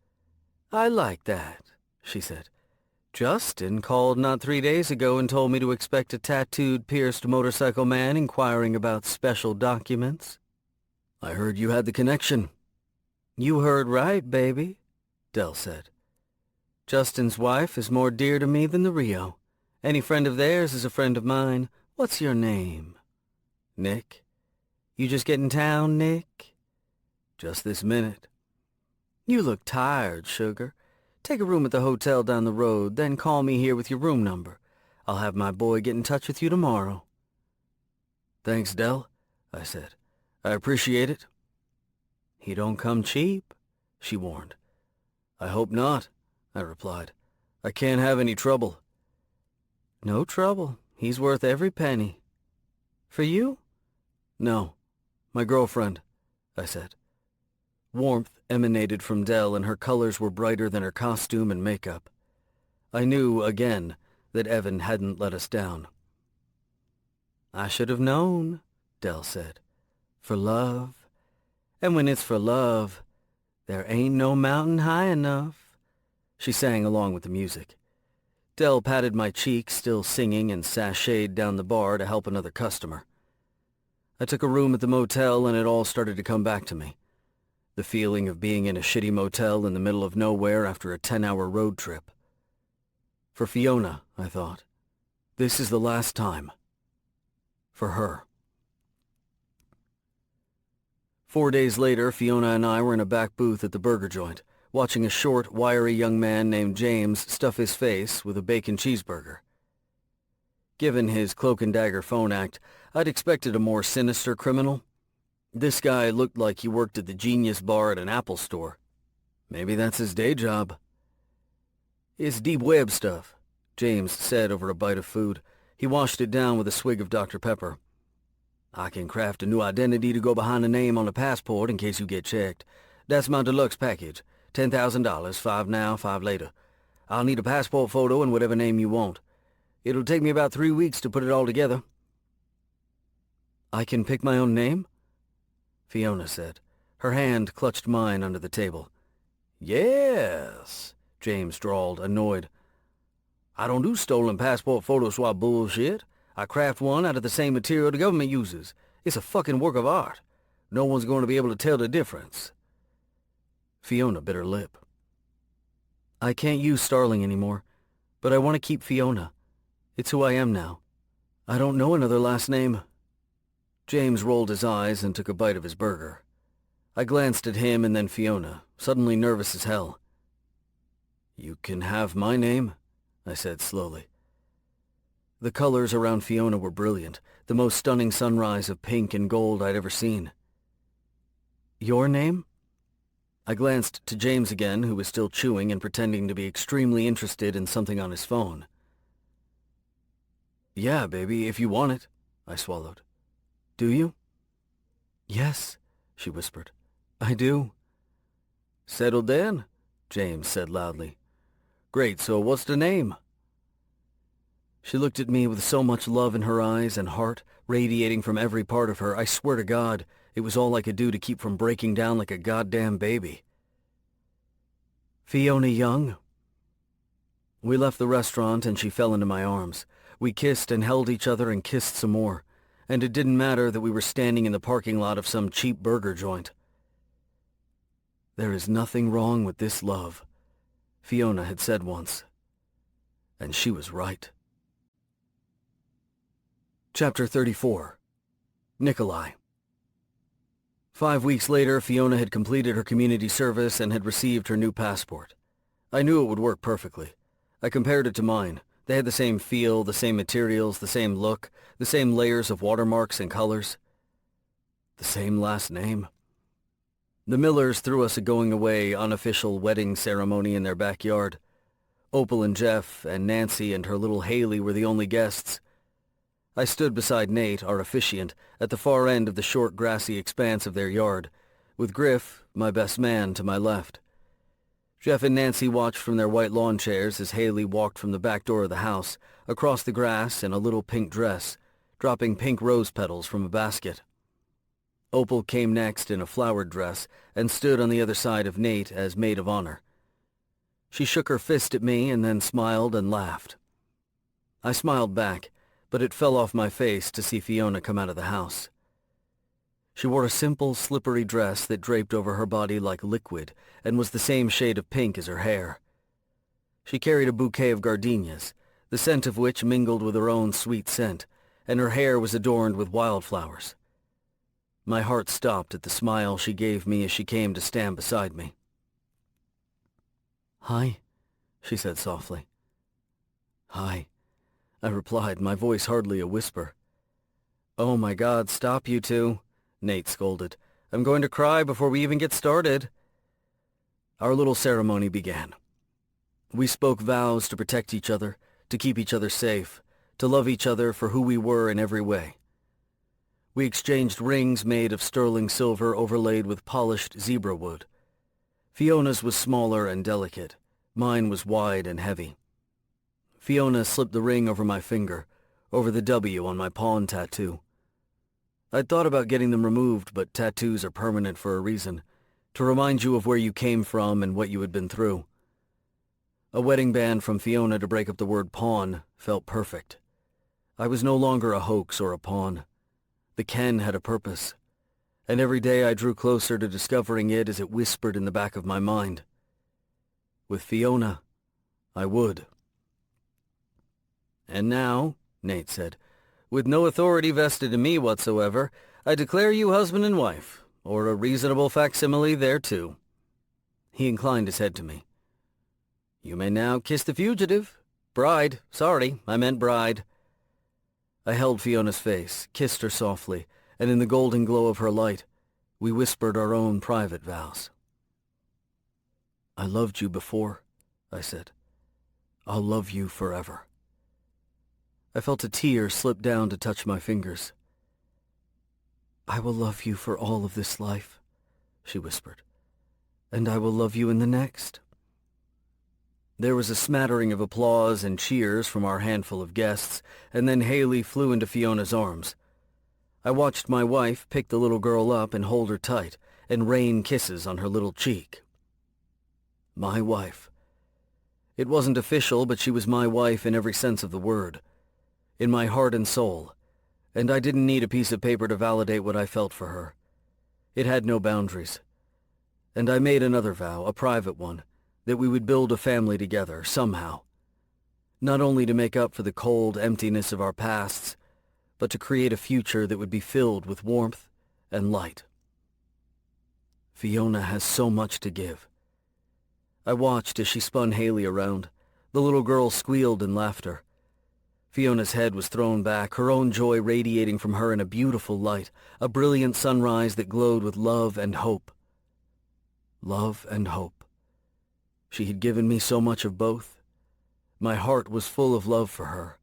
"I like that," she said. "Justin called not 3 days ago and told me to expect a tattooed, pierced motorcycle man inquiring about special documents." "I heard you had the connection." "You heard right, baby," Dell said. "Justin's wife is more dear to me than the Rio. Any friend of theirs is a friend of mine. What's your name?" "Nick." "You just get in town, Nick?" "Just this minute." "You look tired, sugar. Take a room at the hotel down the road, then call me here with your room number. I'll have my boy get in touch with you tomorrow." "Thanks, Dell," I said. "I appreciate it." "He don't come cheap," she warned. "I hope not," I replied. "I can't have any trouble." "No trouble. He's worth every penny." "For you?" "No, my girlfriend," I said. Warmth emanated from Dell, and her colors were brighter than her costume and makeup. I knew, again, that Evan hadn't let us down. "I should have known," Dell said. "For love. And when it's for love, there ain't no mountain high enough." She sang along with the music. Dell patted my cheek, still singing, and sashayed down the bar to help another customer. I took a room at the motel, and it all started to come back to me. The feeling of being in a shitty motel in the middle of nowhere after a 10-hour road trip. For Fiona, I thought, this is the last time. For her. 4 days later, Fiona and I were in a back booth at the burger joint, watching a short, wiry young man named James stuff his face with a bacon cheeseburger. Given his cloak-and-dagger phone act, I'd expected a more sinister criminal. This guy looked like he worked at the Genius Bar at an Apple store. Maybe that's his day job. "It's deep web stuff," James said over a bite of food. He washed it down with a swig of Dr. Pepper. "I can craft a new identity to go behind a name on a passport in case you get checked. That's my deluxe package. $10,000, 5 now, 5 later. I'll need a passport photo and whatever name you want. It'll take me about 3 weeks to put it all together." "I can pick my own name?" Fiona said. Her hand clutched mine under the table. "Yes," James drawled, annoyed. "I don't do stolen passport photo swap bullshit. I craft one out of the same material the government uses. It's a fucking work of art. No one's going to be able to tell the difference." Fiona bit her lip. "I can't use Starling anymore, but I want to keep Fiona. It's who I am now. I don't know another last name." James rolled his eyes and took a bite of his burger. I glanced at him and then Fiona, suddenly nervous as hell. "You can have my name," I said slowly. The colors around Fiona were brilliant, the most stunning sunrise of pink and gold I'd ever seen. "Your name?" I glanced to James again, who was still chewing and pretending to be extremely interested in something on his phone. "Yeah, baby, if you want it," I swallowed. "Do you?" "Yes," she whispered. "I do." "Settled then?" James said loudly. "Great, so what's the name?" She looked at me with so much love in her eyes and heart radiating from every part of her, I swear to God, it was all I could do to keep from breaking down like a goddamn baby. "Fiona Young." We left the restaurant and she fell into my arms. We kissed and held each other and kissed some more. And it didn't matter that we were standing in the parking lot of some cheap burger joint. "There is nothing wrong with this love," Fiona had said once. And she was right. Chapter 34. Nikolai. 5 weeks later, Fiona had completed her community service and had received her new passport. I knew it would work perfectly. I compared it to mine, They had the same feel, the same materials, the same look, the same layers of watermarks and colors. The same last name. The Millers threw us a going-away, unofficial wedding ceremony in their backyard. Opal and Jeff and Nancy and her little Haley were the only guests. I stood beside Nate, our officiant, at the far end of the short grassy expanse of their yard, with Griff, my best man, to my left. Jeff and Nancy watched from their white lawn chairs as Haley walked from the back door of the house, across the grass in a little pink dress, dropping pink rose petals from a basket. Opal came next in a flowered dress and stood on the other side of Nate as maid of honor. She shook her fist at me and then smiled and laughed. I smiled back, but it fell off my face to see Fiona come out of the house. She wore a simple, slippery dress that draped over her body like liquid and was the same shade of pink as her hair. She carried a bouquet of gardenias, the scent of which mingled with her own sweet scent, and her hair was adorned with wildflowers. My heart stopped at the smile she gave me as she came to stand beside me. "Hi," she said softly. "Hi," I replied, my voice hardly a whisper. "Oh my God, stop you two," Nate scolded. "I'm going to cry before we even get started." Our little ceremony began. We spoke vows to protect each other, to keep each other safe, to love each other for who we were in every way. We exchanged rings made of sterling silver overlaid with polished zebra wood. Fiona's was smaller and delicate. Mine was wide and heavy. Fiona slipped the ring over my finger, over the W on my pawn tattoo. I'd thought about getting them removed, but tattoos are permanent for a reason, to remind you of where you came from and what you had been through. A wedding band from Fiona to break up the word pawn felt perfect. I was no longer a hoax or a pawn. The Ken had a purpose, and every day I drew closer to discovering it as it whispered in the back of my mind. With Fiona, I would. "And now," Nate said, "with no authority vested in me whatsoever, I declare you husband and wife, or a reasonable facsimile thereto." He inclined his head to me. "You may now kiss the fugitive. Bride, sorry, I meant bride." I held Fiona's face, kissed her softly, and in the golden glow of her light, we whispered our own private vows. "I loved you before," I said. "I'll love you forever." I felt a tear slip down to touch my fingers. "I will love you for all of this life," she whispered, "and I will love you in the next." There was a smattering of applause and cheers from our handful of guests, and then Haley flew into Fiona's arms. I watched my wife pick the little girl up and hold her tight, and rain kisses on her little cheek. My wife. It wasn't official, but she was my wife in every sense of the word, in my heart and soul, and I didn't need a piece of paper to validate what I felt for her. It had no boundaries. And I made another vow, a private one, that we would build a family together, somehow. Not only to make up for the cold emptiness of our pasts, but to create a future that would be filled with warmth and light. Fiona has so much to give. I watched as she spun Haley around. The little girl squealed in laughter. Fiona's head was thrown back, her own joy radiating from her in a beautiful light, a brilliant sunrise that glowed with love and hope. Love and hope. She had given me so much of both. My heart was full of love for her,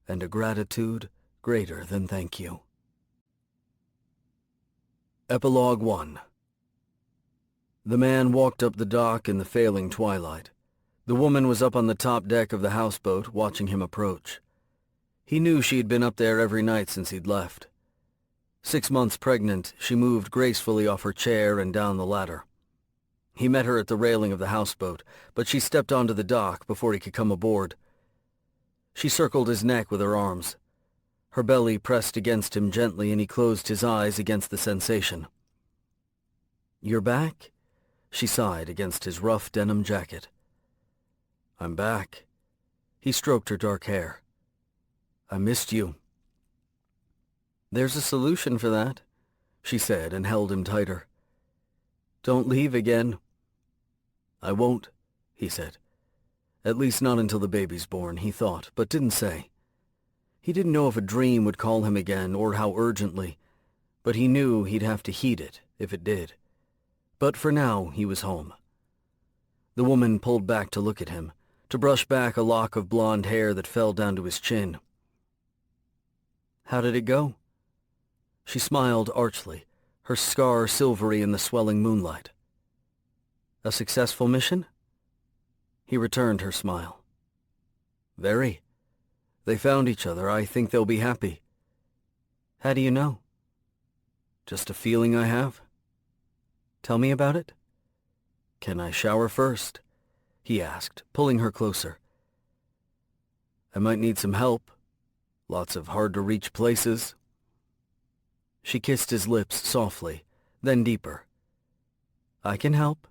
and a gratitude greater than thank you. Epilogue 1. The man walked up the dock in the failing twilight. The woman was up on the top deck of the houseboat, watching him approach. He knew she had been up there every night since he'd left. 6 months pregnant, she moved gracefully off her chair and down the ladder. He met her at the railing of the houseboat, but she stepped onto the dock before he could come aboard. She circled his neck with her arms. Her belly pressed against him gently, and he closed his eyes against the sensation. "You're back?" She sighed against his rough denim jacket. "I'm back." He stroked her dark hair. "I missed you." "There's a solution for that," she said, and held him tighter. "Don't leave again." "I won't," he said. At least not until the baby's born, he thought, but didn't say. He didn't know if a dream would call him again or how urgently, but he knew he'd have to heed it if it did. But for now, he was home. The woman pulled back to look at him, to brush back a lock of blonde hair that fell down to his chin. "How did it go?" She smiled archly, her scar silvery in the swelling moonlight. "A successful mission?" He returned her smile. "Very. They found each other. I think they'll be happy." "How do you know?" "Just a feeling I have." "Tell me about it." "Can I shower first?" he asked, pulling her closer. "I might need some help. Lots of hard-to-reach places." She kissed his lips softly, then deeper. "I can help."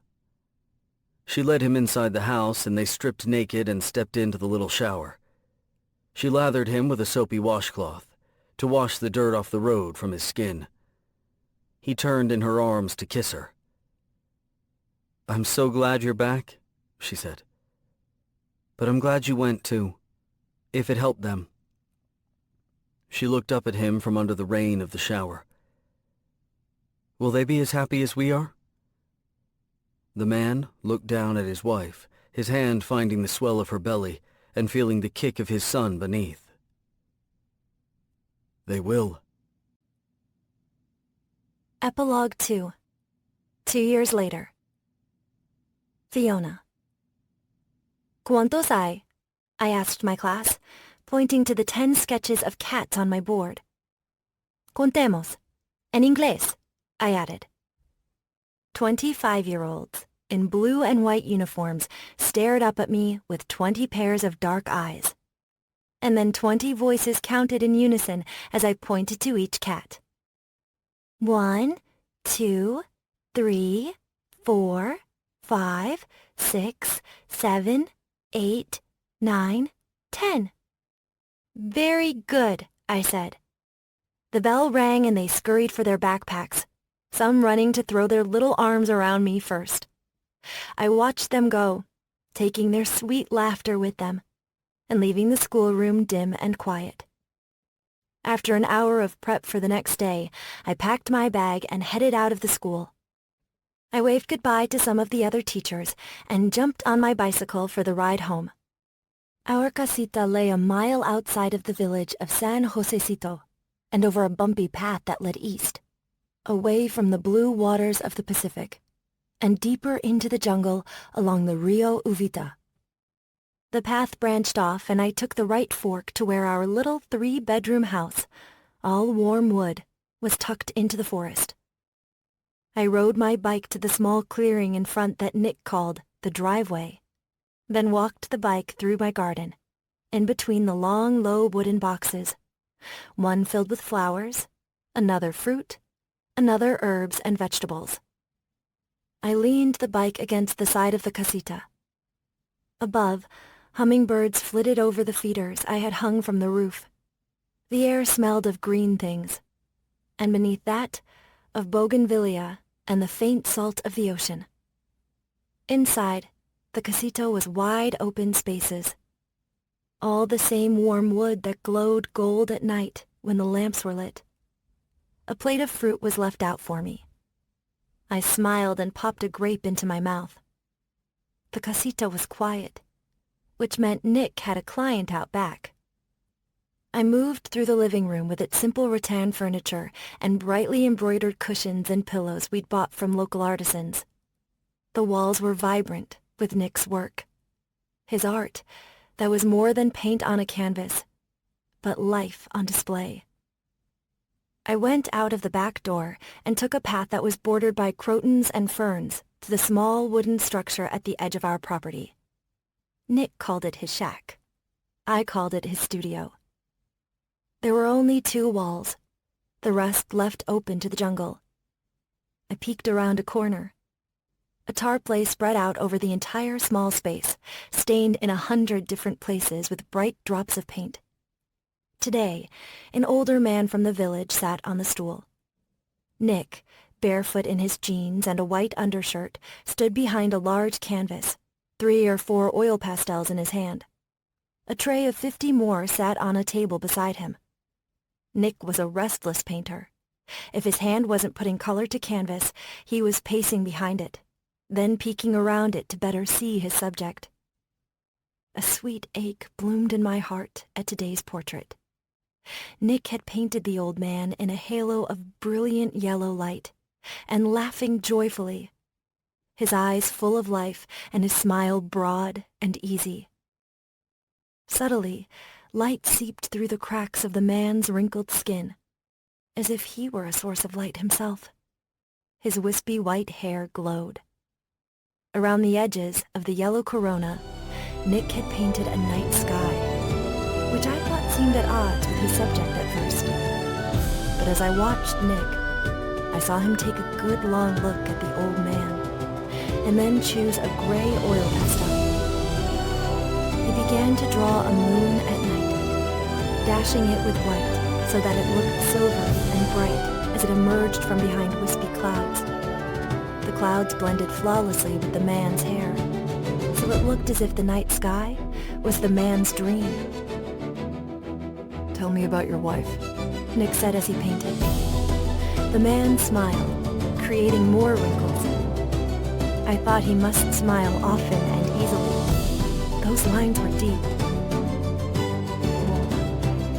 She led him inside the house, and they stripped naked and stepped into the little shower. She lathered him with a soapy washcloth, to wash the dirt off the road from his skin. He turned in her arms to kiss her. "I'm so glad you're back," she said. "But I'm glad you went, too, if it helped them." She looked up at him from under the rain of the shower. "Will they be as happy as we are?" The man looked down at his wife, his hand finding the swell of her belly and feeling the kick of his son beneath. "They will." Epilogue 2. 2 years later. Fiona. ¿Cuántos hay? I asked my class, pointing to the 10 sketches of cats on my board. Contemos. En inglés, I added. 25-year-olds in blue and white uniforms stared up at me with 20 pairs of dark eyes. And then 20 voices counted in unison as I pointed to each cat. 1, 2, 3, 4, 5, 6, 7, 8, 9, 10. Very good, I said. The bell rang and they scurried for their backpacks, some running to throw their little arms around me first. I watched them go, taking their sweet laughter with them, and leaving the schoolroom dim and quiet. After an hour of prep for the next day, I packed my bag and headed out of the school. I waved goodbye to some of the other teachers and jumped on my bicycle for the ride home. Our casita lay a mile outside of the village of San Josecito and over a bumpy path that led east, away from the blue waters of the Pacific, and deeper into the jungle along the Rio Uvita. The path branched off and I took the right fork to where our little 3-bedroom house, all warm wood, was tucked into the forest. I rode my bike to the small clearing in front that Nick called the driveway, then walked the bike through my garden, in between the long, low wooden boxes, one filled with flowers, another fruit, another herbs and vegetables. I leaned the bike against the side of the casita. Above, hummingbirds flitted over the feeders I had hung from the roof. The air smelled of green things, and beneath that, of bougainvillea and the faint salt of the ocean. Inside, the casita was wide open spaces, all the same warm wood that glowed gold at night when the lamps were lit. A plate of fruit was left out for me. I smiled and popped a grape into my mouth. The casita was quiet, which meant Nick had a client out back. I moved through the living room with its simple rattan furniture and brightly embroidered cushions and pillows we'd bought from local artisans. The walls were vibrant with Nick's work. His art, that was more than paint on a canvas, but life on display. I went out of the back door and took a path that was bordered by crotons and ferns to the small wooden structure at the edge of our property. Nick called it his shack. I called it his studio. There were only 2 walls, the rest left open to the jungle. I peeked around a corner. A tarp lay spread out over the entire small space, stained in 100 different places with bright drops of paint. Today, an older man from the village sat on the stool. Nick, barefoot in his jeans and a white undershirt, stood behind a large canvas, 3 or 4 oil pastels in his hand. A tray of 50 more sat on a table beside him. Nick was a restless painter. If his hand wasn't putting color to canvas, he was pacing behind it, then peeking around it to better see his subject. A sweet ache bloomed in my heart at today's portrait. Nick had painted the old man in a halo of brilliant yellow light, and laughing joyfully, his eyes full of life and his smile broad and easy. Subtly, light seeped through the cracks of the man's wrinkled skin, as if he were a source of light himself. His wispy white hair glowed. Around the edges of the yellow corona, Nick had painted a night sky, which I thought seemed at odds with his subject at first. But as I watched Nick, I saw him take a good long look at the old man, and then choose a gray oil pastel. He began to draw a moon at night, dashing it with white so that it looked silver and bright as it emerged from behind wispy clouds. The clouds blended flawlessly with the man's hair, so it looked as if the night sky was the man's dream. Tell me about your wife. Nick said as he painted. The man smiled, creating more wrinkles. I thought he must smile often and easily. Those lines were deep.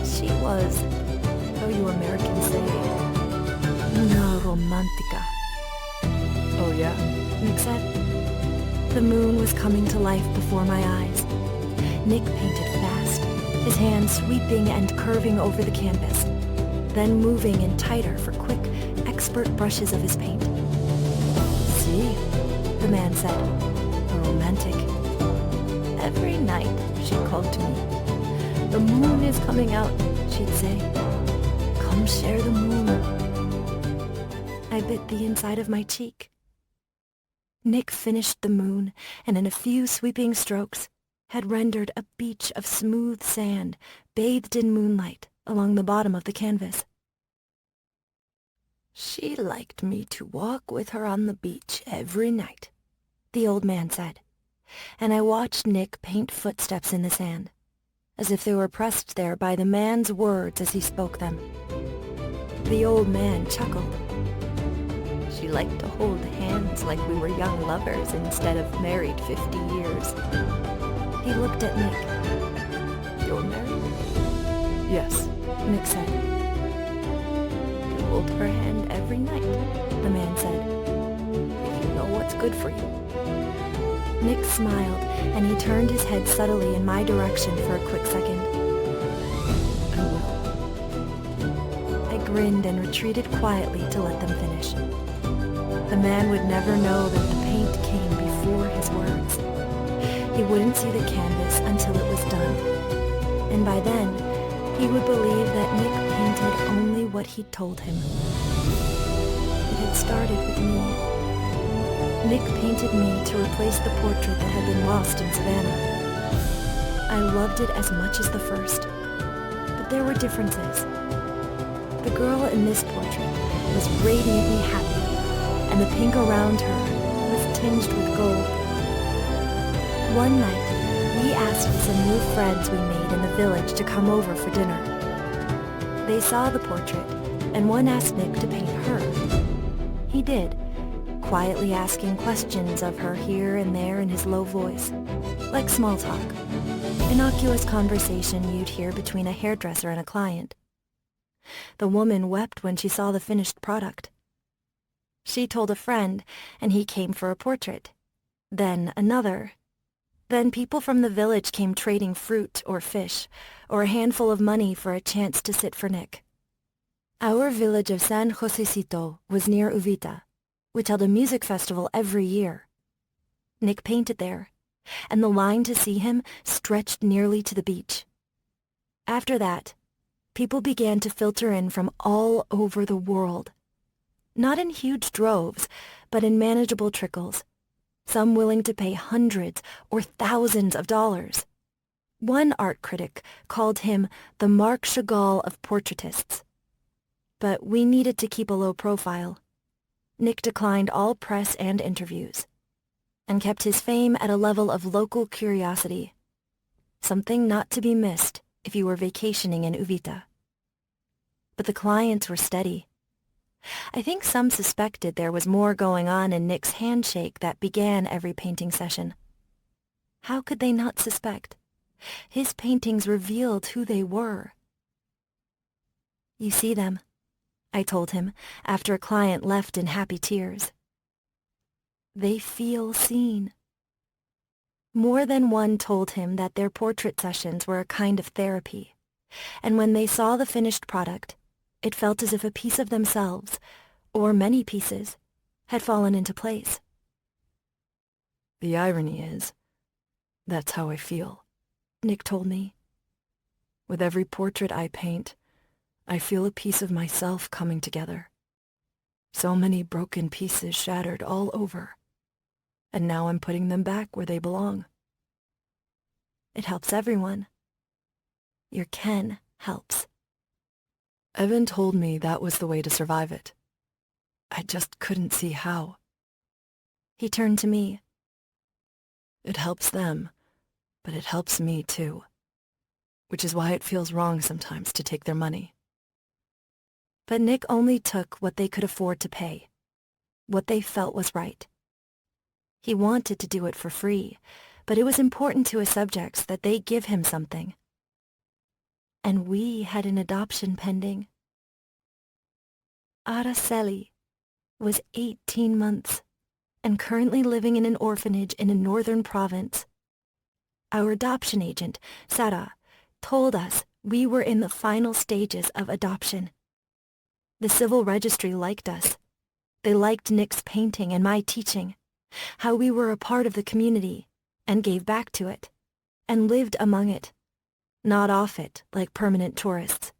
She was, how you Americans say, una romantica. Oh yeah? Nick said. The moon was coming to life before my eyes. Nick painted fast, his hands sweeping and curving over the canvas, then moving in tighter for quick, expert brushes of his paint. See, the man said, romantic. Every night, she called to me. The moon is coming out, she'd say. Come share the moon. I bit the inside of my cheek. Nick finished the moon, and in a few sweeping strokes, had rendered a beach of smooth sand bathed in moonlight along the bottom of the canvas. She liked me to walk with her on the beach every night, the old man said, and I watched Nick paint footsteps in the sand, as if they were pressed there by the man's words as he spoke them. The old man chuckled. She liked to hold hands like we were young lovers instead of married 50 years. He looked at Nick. You're married? Yes, Nick said. You hold her hand every night, the man said. If you know what's good for you. Nick smiled, and he turned his head subtly in my direction for a quick second. I will. I grinned and retreated quietly to let them finish. The man would never know that the paint came before his words. He wouldn't see the canvas until it was done. And by then, he would believe that Nick painted only what he told him. It had started with me. Nick painted me to replace the portrait that had been lost in Savannah. I loved it as much as the first, but there were differences. The girl in this portrait was radiantly happy, and the pink around her was tinged with gold. One night, we asked some new friends we made in the village to come over for dinner. They saw the portrait, and one asked Nick to paint her. He did, quietly asking questions of her here and there in his low voice, like small talk, innocuous conversation you'd hear between a hairdresser and a client. The woman wept when she saw the finished product. She told a friend, and he came for a portrait. Then another. Then people from the village came trading fruit or fish, or a handful of money for a chance to sit for Nick. Our village of San Josecito was near Uvita, which held a music festival every year. Nick painted there, and the line to see him stretched nearly to the beach. After that, people began to filter in from all over the world. Not in huge droves, but in manageable trickles, some willing to pay hundreds or thousands of dollars. One art critic called him the Marc Chagall of portraitists. But we needed to keep a low profile. Nick declined all press and interviews. and kept his fame at a level of local curiosity, something not to be missed if you were vacationing in Uvita. But the clients were steady. I think some suspected there was more going on in Nick's handshake that began every painting session. How could they not suspect? His paintings revealed who they were. "You see them," I told him after a client left in happy tears. "They feel seen." More than one told him that their portrait sessions were a kind of therapy, and when they saw the finished product, it felt as if a piece of themselves, or many pieces, had fallen into place. The irony is, that's how I feel, Nick told me. With every portrait I paint, I feel a piece of myself coming together. So many broken pieces shattered all over, and now I'm putting them back where they belong. It helps everyone. Your Ken helps. Evan told me that was the way to survive it. I just couldn't see how. He turned to me. It helps them, but it helps me too. Which is why it feels wrong sometimes to take their money. But Nick only took what they could afford to pay, what they felt was right. He wanted to do it for free, but it was important to his subjects that they give him something. And we had an adoption pending. Araceli was 18 months and currently living in an orphanage in a northern province. Our adoption agent, Sarah, told us we were in the final stages of adoption. The civil registry liked us. They liked Nick's painting and my teaching, how we were a part of the community and gave back to it, and lived among it, not off it like permanent tourists.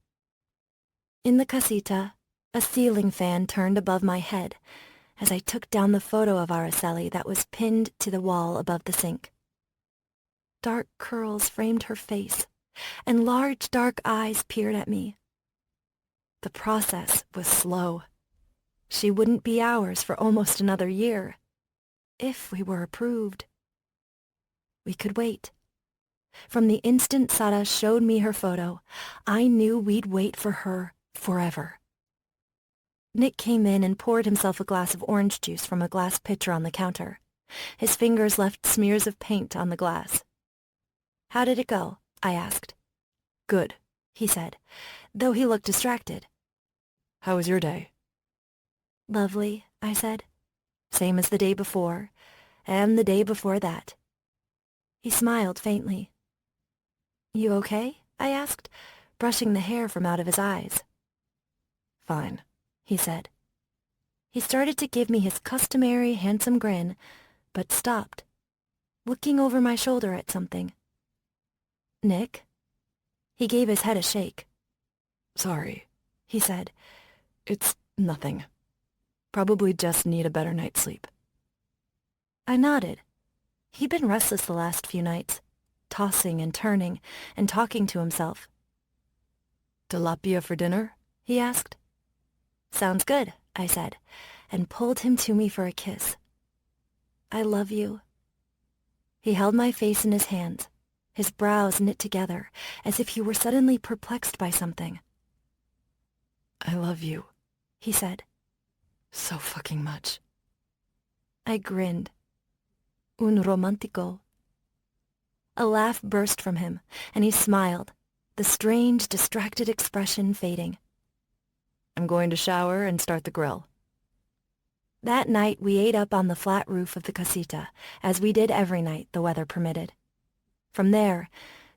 In the casita, a ceiling fan turned above my head as I took down the photo of Araceli that was pinned to the wall above the sink. Dark curls framed her face, and large dark eyes peered at me. The process was slow. She wouldn't be ours for almost another year, if we were approved. We could wait. From the instant Sara showed me her photo, I knew we'd wait for her forever. Nick came in and poured himself a glass of orange juice from a glass pitcher on the counter. His fingers left smears of paint on the glass. "How did it go?" I asked. "Good," he said, though he looked distracted. "How was your day?" "Lovely," I said. "Same as the day before, and the day before that." He smiled faintly. "You okay?" I asked, brushing the hair from out of his eyes. "Fine," he said. He started to give me his customary handsome grin, but stopped, looking over my shoulder at something. "Nick?" He gave his head a shake. "Sorry," he said. "It's nothing. Probably just need a better night's sleep." I nodded. He'd been restless the last few nights, tossing and turning and talking to himself. "Tilapia for dinner?" he asked. "Sounds good," I said, and pulled him to me for a kiss. "I love you." He held my face in his hands, his brows knit together, as if he were suddenly perplexed by something. "I love you," he said. "So fucking much." I grinned. Un romantico. A laugh burst from him, and he smiled, the strange, distracted expression fading. "I'm going to shower and start the grill." That night we ate up on the flat roof of the casita, as we did every night the weather permitted. From there,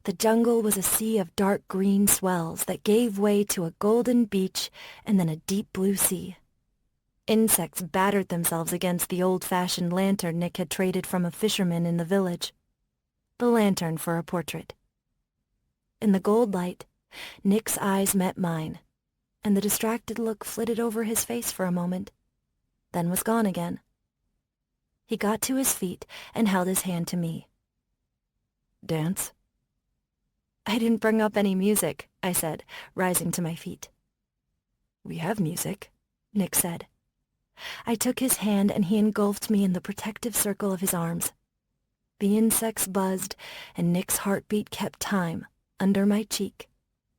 the jungle was a sea of dark green swells that gave way to a golden beach and then a deep blue sea. Insects battered themselves against the old-fashioned lantern Nick had traded from a fisherman in the village. The lantern for a portrait. In the gold light, Nick's eyes met mine, and the distracted look flitted over his face for a moment, then was gone again. He got to his feet and held his hand to me. "Dance?" "I didn't bring up any music," I said, rising to my feet. "We have music," Nick said. I took his hand and he engulfed me in the protective circle of his arms. The insects buzzed and Nick's heartbeat kept time under my cheek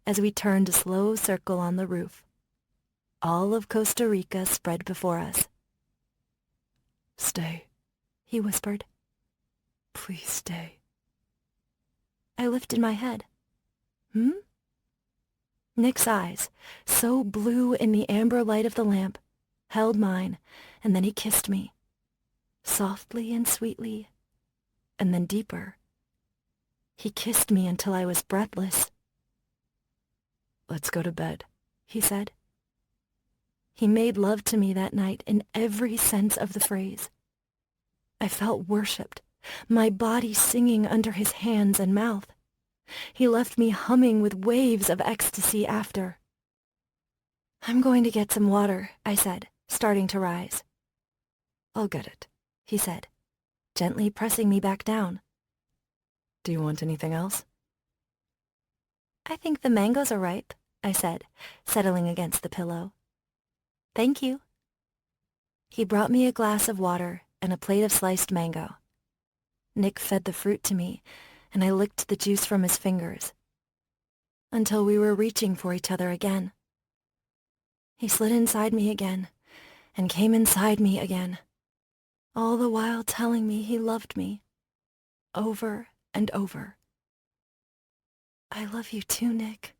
as we turned a slow circle on the roof. All of Costa Rica spread before us. "Stay," he whispered. "Please stay." I lifted my head. "Hmm?" Nick's eyes, so blue in the amber light of the lamp, held mine, and then he kissed me, softly and sweetly, and then deeper. He kissed me until I was breathless. "Let's go to bed," he said. He made love to me that night in every sense of the phrase. I felt worshipped, my body singing under his hands and mouth. He left me humming with waves of ecstasy after. "I'm going to get some water," I said, starting to rise. "I'll get it," he said, gently pressing me back down. "Do you want anything else?" "I think the mangoes are ripe," I said, settling against the pillow. "Thank you." He brought me a glass of water and a plate of sliced mango. Nick fed the fruit to me, and I licked the juice from his fingers, until we were reaching for each other again. He slid inside me again, and came inside me again, all the while telling me he loved me, over and over. "I love you too, Nick,"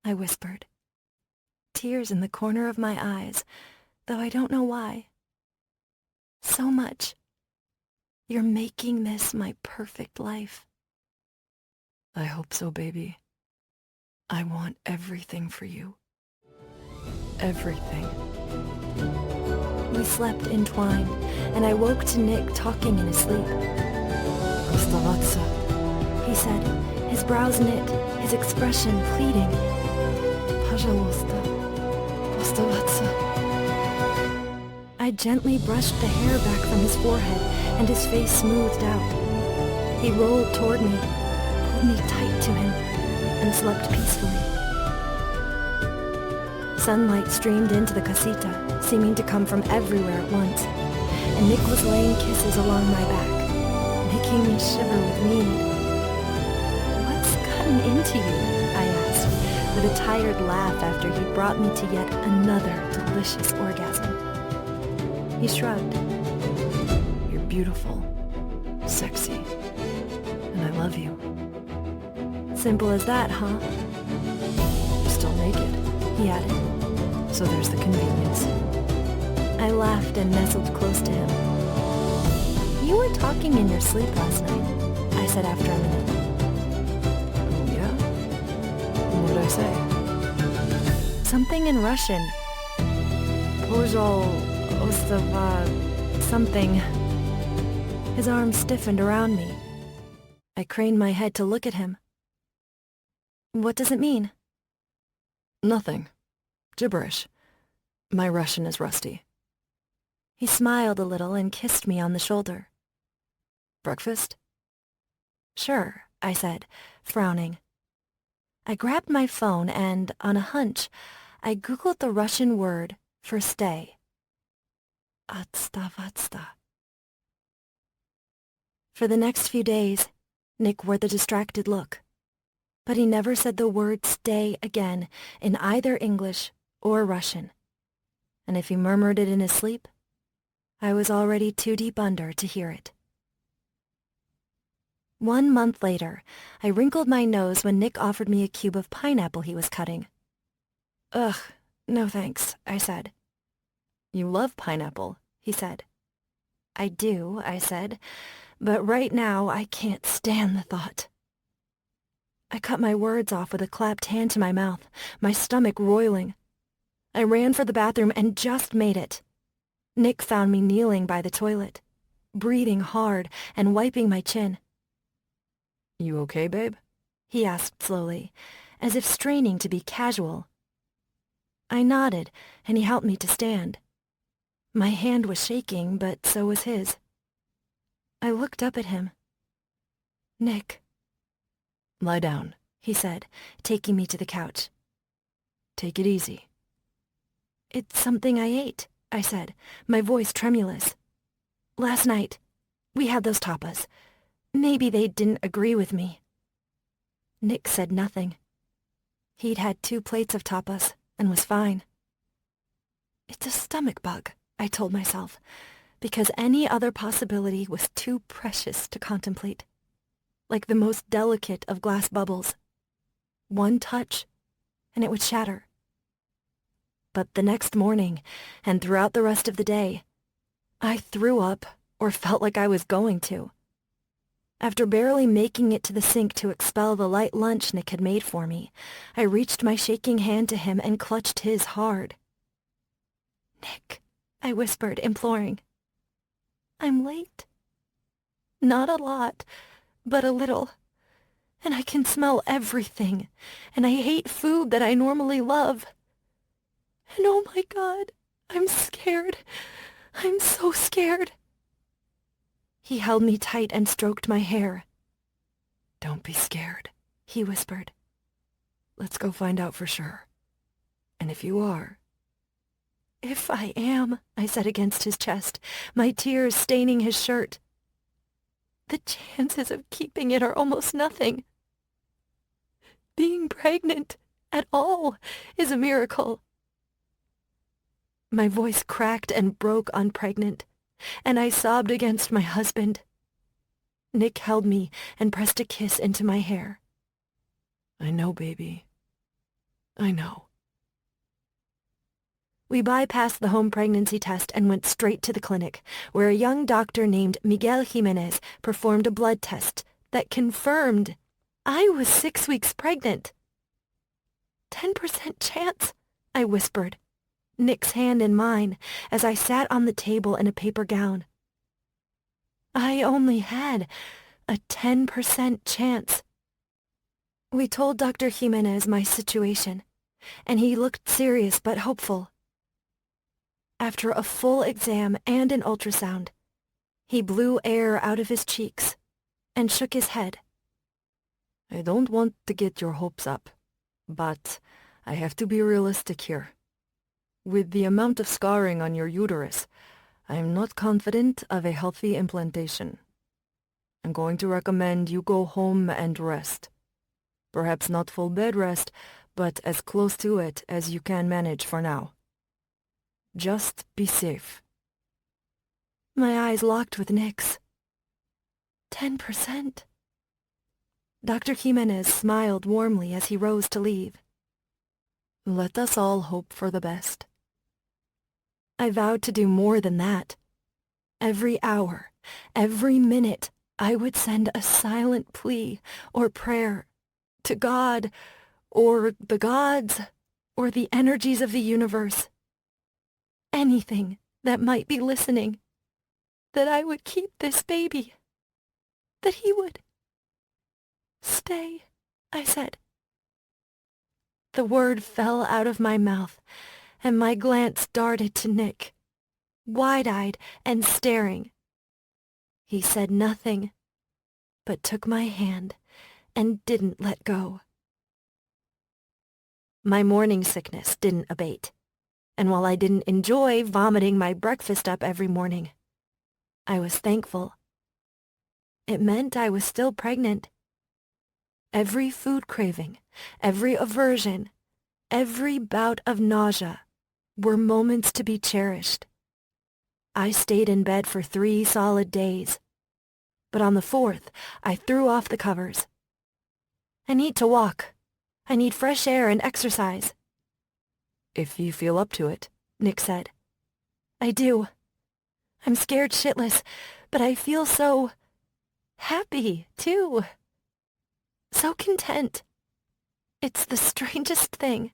I whispered, tears in the corner of my eyes, though I don't know why. "So much. You're making this my perfect life." "I hope so, baby. I want everything for you. Everything." We slept entwined, and I woke to Nick talking in his sleep. "Ostavatsa," he said, his brows knit, his expression pleading. "Пожалуйста, ostavatsa." I gently brushed the hair back from his forehead, and his face smoothed out. He rolled toward me, pulled me tight to him, and slept peacefully. Sunlight streamed into the casita, seeming to come from everywhere at once, and Nick was laying kisses along my back, making me shiver with need. "What's gotten into you?" I asked, with a tired laugh after he brought me to yet another delicious orgasm. He shrugged. "You're beautiful, sexy, and I love you." "Simple as that, huh?" "You're still naked," he added. "so there's the convenience." I laughed and nestled close to him. "You were talking in your sleep last night," I said after a minute. "Oh, yeah? What did I say?" "Something in Russian. Pozhol, ostava, something." His arms stiffened around me. I craned my head to look at him. "What does it mean?" "Nothing. Gibberish. My Russian is rusty." He smiled a little and kissed me on the shoulder. "Breakfast?" "Sure," I said, frowning. I grabbed my phone and, on a hunch, I Googled the Russian word for stay. Отставаться. For the next few days, Nick wore the distracted look, but he never said the word stay again in either English or Russian. And if he murmured it in his sleep, I was already too deep under to hear it. 1 month later, I wrinkled my nose when Nick offered me a cube of pineapple he was cutting. "Ugh, no thanks," I said. "You love pineapple," he said. "I do," I said, "but right now I can't stand the thought." I cut my words off with a clapped hand to my mouth, my stomach roiling. I ran for the bathroom and just made it. Nick found me kneeling by the toilet, breathing hard and wiping my chin. "You okay, babe?" he asked slowly, as if straining to be casual. I nodded, and he helped me to stand. My hand was shaking, but so was his. I looked up at him. "Nick." "Lie down," he said, taking me to the couch. "Take it easy." "It's something I ate." I said, my voice tremulous. Last night, we had those tapas. Maybe they didn't agree with me. Nick said nothing. He'd had 2 plates of tapas and was fine. It's a stomach bug, I told myself, because any other possibility was too precious to contemplate. Like the most delicate of glass bubbles. One touch, and it would shatter. But the next morning, and throughout the rest of the day, I threw up or felt like I was going to. After barely making it to the sink to expel the light lunch Nick had made for me, I reached my shaking hand to him and clutched his hard. "Nick," I whispered, imploring. "I'm late." "Not a lot, but a little. And I can smell everything, and I hate food that I normally love. And oh my God, I'm scared. I'm so scared." He held me tight and stroked my hair. "Don't be scared," he whispered. "Let's go find out for sure. And if you are..." "If I am," I said against his chest, my tears staining his shirt. "The chances of keeping it are almost nothing. Being pregnant at all is a miracle." My voice cracked and broke on pregnant, and I sobbed against my husband. Nick held me and pressed a kiss into my hair. "I know, baby. I know." We bypassed the home pregnancy test and went straight to the clinic, where a young doctor named Miguel Jimenez performed a blood test that confirmed I was 6 weeks pregnant. 10% chance, I whispered, Nick's hand in mine, as I sat on the table in a paper gown. I only had a 10% chance. We told Dr. Jimenez my situation, and he looked serious but hopeful. After a full exam and an ultrasound, he blew air out of his cheeks and shook his head. "I don't want to get your hopes up, but I have to be realistic here. With the amount of scarring on your uterus, I am not confident of a healthy implantation. I'm going to recommend you go home and rest. Perhaps not full bed rest, but as close to it as you can manage for now. Just be safe." My eyes locked with Nick's. 10%. Dr. Jimenez smiled warmly as he rose to leave. "Let us all hope for the best." I vowed to do more than that. Every hour, every minute, I would send a silent plea or prayer to God, or the gods, or the energies of the universe. Anything that might be listening. That I would keep this baby. That he would stay, I said. The word fell out of my mouth, and my glance darted to Nick, wide-eyed and staring. He said nothing, but took my hand and didn't let go. My morning sickness didn't abate, and while I didn't enjoy vomiting my breakfast up every morning, I was thankful. It meant I was still pregnant. Every food craving, every aversion, every bout of nausea were moments to be cherished. I stayed in bed for 3 solid days, but on the 4th, I threw off the covers. I need to walk. I need fresh air and exercise. "If you feel up to it," Nick said. I do. I'm scared shitless, but I feel so happy, too. So content. It's the strangest thing.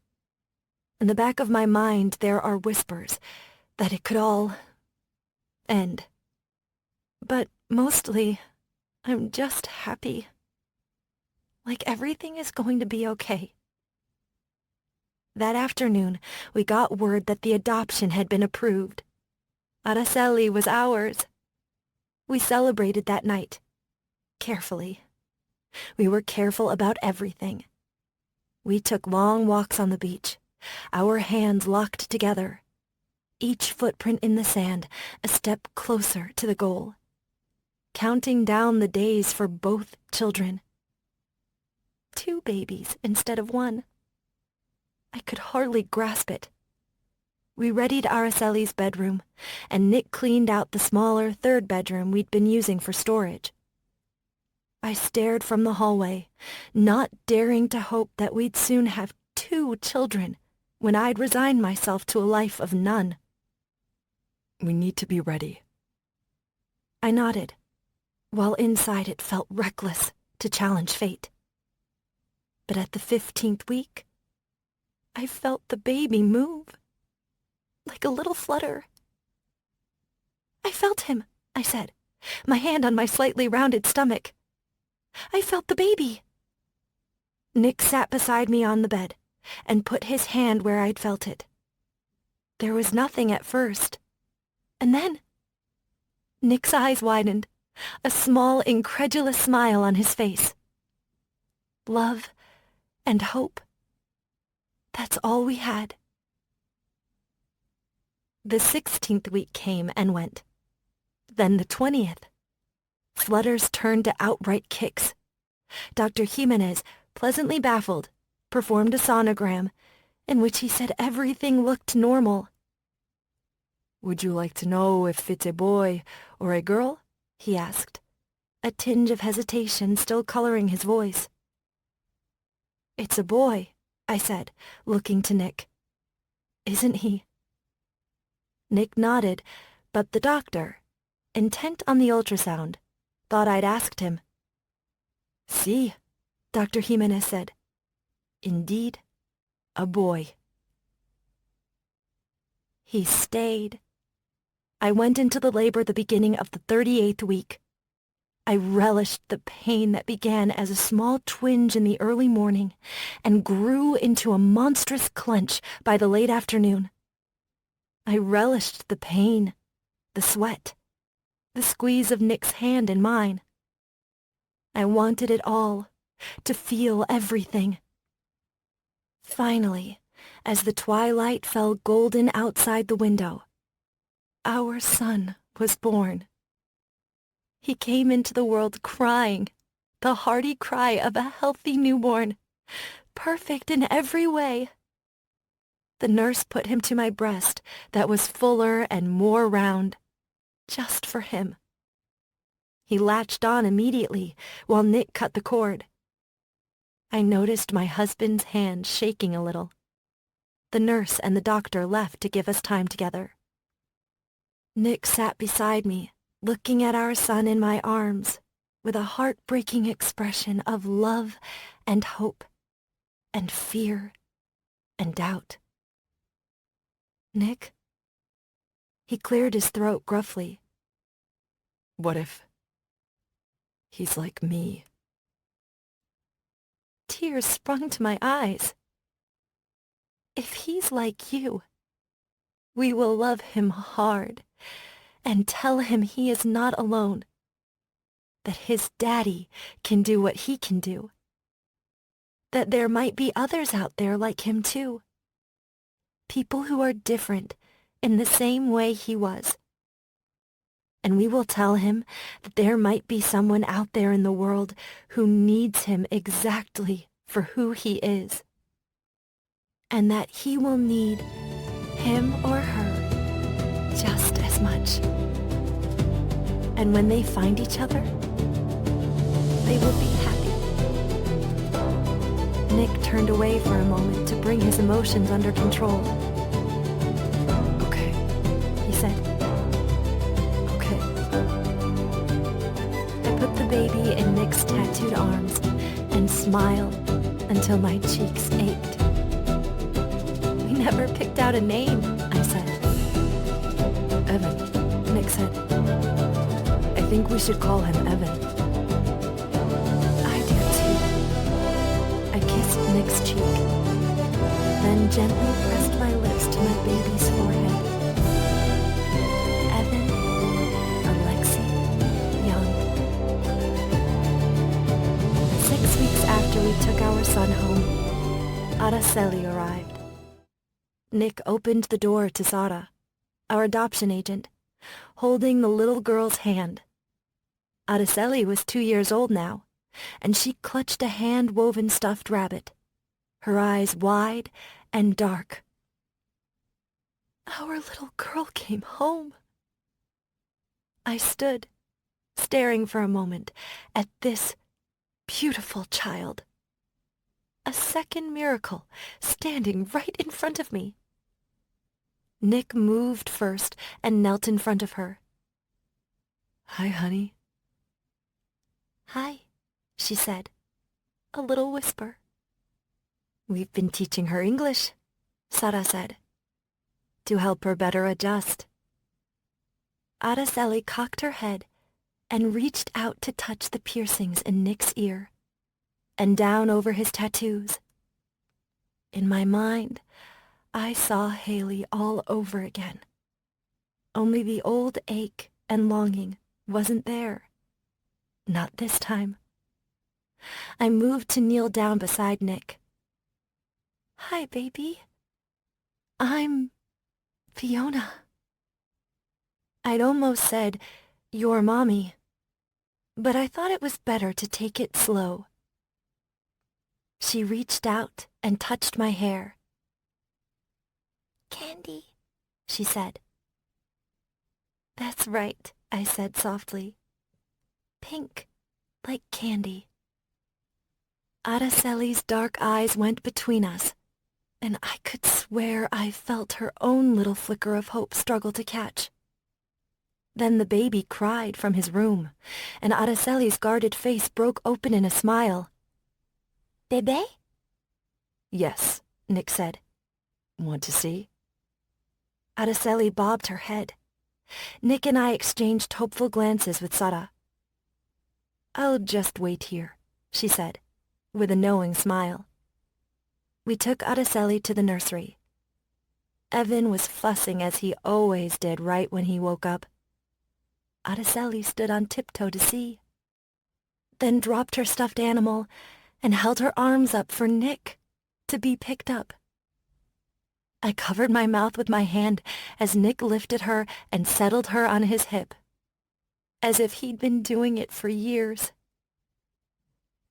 In the back of my mind, there are whispers that it could all end. But mostly, I'm just happy. Like everything is going to be okay. That afternoon, we got word that the adoption had been approved. Araceli was ours. We celebrated that night. Carefully. We were careful about everything. We took long walks on the beach, our hands locked together. each footprint in the sand a step closer to the goal, counting down the days for both children. 2 babies instead of 1. I could hardly grasp it. We readied Araceli's bedroom, and Nick cleaned out the smaller 3rd bedroom we'd been using for storage. I stared from the hallway, not daring to hope that we'd soon have 2 children when I'd resigned myself to a life of none. We need to be ready. I nodded, while inside it felt reckless to challenge fate. But at the 15th week, I felt the baby move, like a little flutter. I felt him, I said, my hand on my slightly rounded stomach. I felt the baby. Nick sat beside me on the bed and put his hand where I'd felt it. There was nothing at first. And then Nick's eyes widened, a small, incredulous smile on his face. Love and hope. That's all we had. The 16th week came and went. Then the 20th. Flutters turned to outright kicks. Dr. Jimenez, pleasantly baffled, performed a sonogram in which he said everything looked normal. Would you like to know if it's a boy or a girl? He asked, a tinge of hesitation still coloring his voice. It's a boy, I said, looking to Nick. Isn't he? Nick nodded, but the doctor, intent on the ultrasound, thought I'd asked him. See, Dr. Jimenez said. Indeed, a boy. He stayed. I went into the labor the beginning of the 38th week. I relished the pain that began as a small twinge in the early morning and grew into a monstrous clench by the late afternoon. I relished the pain, the sweat, the squeeze of Nick's hand in mine. I wanted it all, to feel everything. Finally, as the twilight fell golden outside the window, our son was born. He came into the world crying, the hearty cry of a healthy newborn, perfect in every way. The nurse put him to my breast that was fuller and more round, just for him. He latched on immediately while Nick cut the cord. I noticed my husband's hand shaking a little. The nurse and the doctor left to give us time together. Nick sat beside me, looking at our son in my arms, with a heartbreaking expression of love and hope, and fear and doubt. Nick? He cleared his throat gruffly. What if he's like me? Tears sprung to my eyes. If he's like you, we will love him hard and tell him he is not alone, that his daddy can do what he can do, that there might be others out there like him too, people who are different in the same way he was. And we will tell him that there might be someone out there in the world who needs him exactly for who he is, and that he will need him or her just as much. And when they find each other, they will be happy. Nick turned away for a moment to bring his emotions under control. Okay, he said. Okay. I put the baby in Nick's tattooed arms and smiled until my cheeks ached. We never picked out a name, I said. Evan, Nick said. I think we should call him Evan. I do too. I kissed Nick's cheek, then gently pressed my lips to my baby's forehead. Evan Alexei Young. 6 weeks after we took our son home, Araceli arrived. Nick opened the door to Sara, our adoption agent, holding the little girl's hand. Araceli was 2 years old now, and she clutched a hand-woven stuffed rabbit, her eyes wide and dark. Our little girl came home. I stood, staring for a moment at this beautiful child. A second miracle standing right in front of me. Nick moved first and knelt in front of her. Hi, honey. Hi, she said, a little whisper. We've been teaching her English, Sarah said, to help her better adjust. Araceli cocked her head and reached out to touch the piercings in Nick's ear and down over his tattoos. In my mind, I saw Haley all over again. Only the old ache and longing wasn't there. Not this time. I moved to kneel down beside Nick. Hi, baby. I'm Fiona. I'd almost said, your mommy, but I thought it was better to take it slow. She reached out and touched my hair. Candy, she said. That's right, I said softly. Pink, like candy. Araceli's dark eyes went between us, and I could swear I felt her own little flicker of hope struggle to catch. Then the baby cried from his room, and Araceli's guarded face broke open in a smile. Bébé? Yes, Nick said. Want to see? Araceli bobbed her head. Nick and I exchanged hopeful glances with Sarah. I'll just wait here, she said, with a knowing smile. We took Araceli to the nursery. Evan was fussing as he always did right when he woke up. Araceli stood on tiptoe to see, then dropped her stuffed animal and held her arms up for Nick to be picked up. I covered my mouth with my hand as Nick lifted her and settled her on his hip, as if he'd been doing it for years.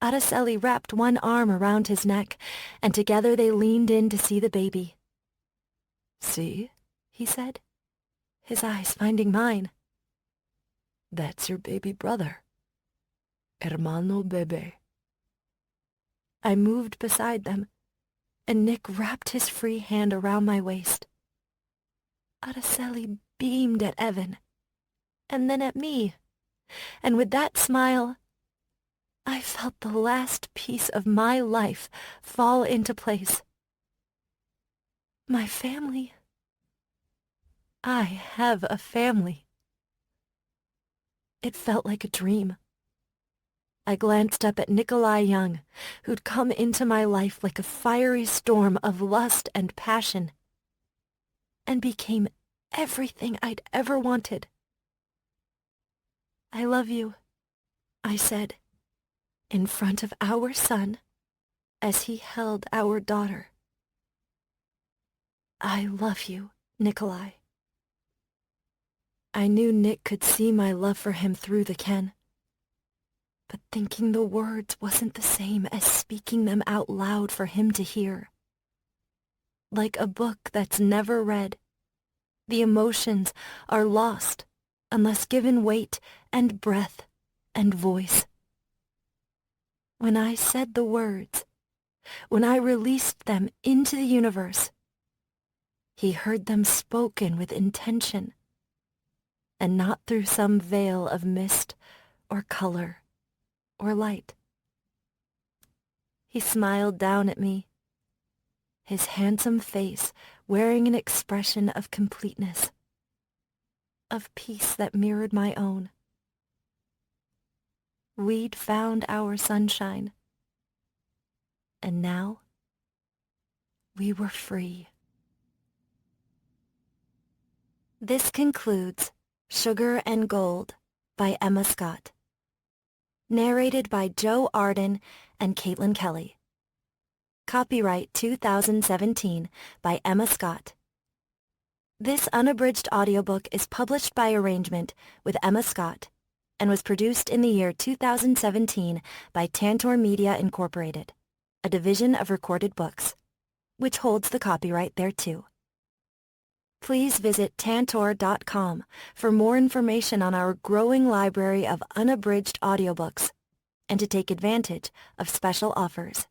Araceli wrapped one arm around his neck, and together they leaned in to see the baby. See? He said, his eyes finding mine. That's your baby brother. Hermano bebé. I moved beside them, and Nick wrapped his free hand around my waist. Araceli beamed at Evan, and then at me, and with that smile, I felt the last piece of my life fall into place. My family. I have a family. It felt like a dream. I glanced up at Nikolai Young, who'd come into my life like a fiery storm of lust and passion, and became everything I'd ever wanted. I love you, I said, in front of our son, as he held our daughter. I love you, Nikolai. I knew Nick could see my love for him through the Ken. But thinking the words wasn't the same as speaking them out loud for him to hear. Like a book that's never read, the emotions are lost unless given weight and breath and voice. When I said the words, when I released them into the universe, he heard them spoken with intention, and not through some veil of mist or color or light. He smiled down at me, his handsome face wearing an expression of completeness, of peace that mirrored my own. We'd found our sunshine, and now we were free. This concludes Sugar and Gold by Emma Scott. Narrated by Joe Arden and Caitlin Kelly. Copyright 2017 by Emma Scott. This unabridged audiobook is published by arrangement with Emma Scott and was produced in the year 2017 by Tantor Media Incorporated, a division of Recorded Books, which holds the copyright thereto. Please visit tantor.com for more information on our growing library of unabridged audiobooks and to take advantage of special offers.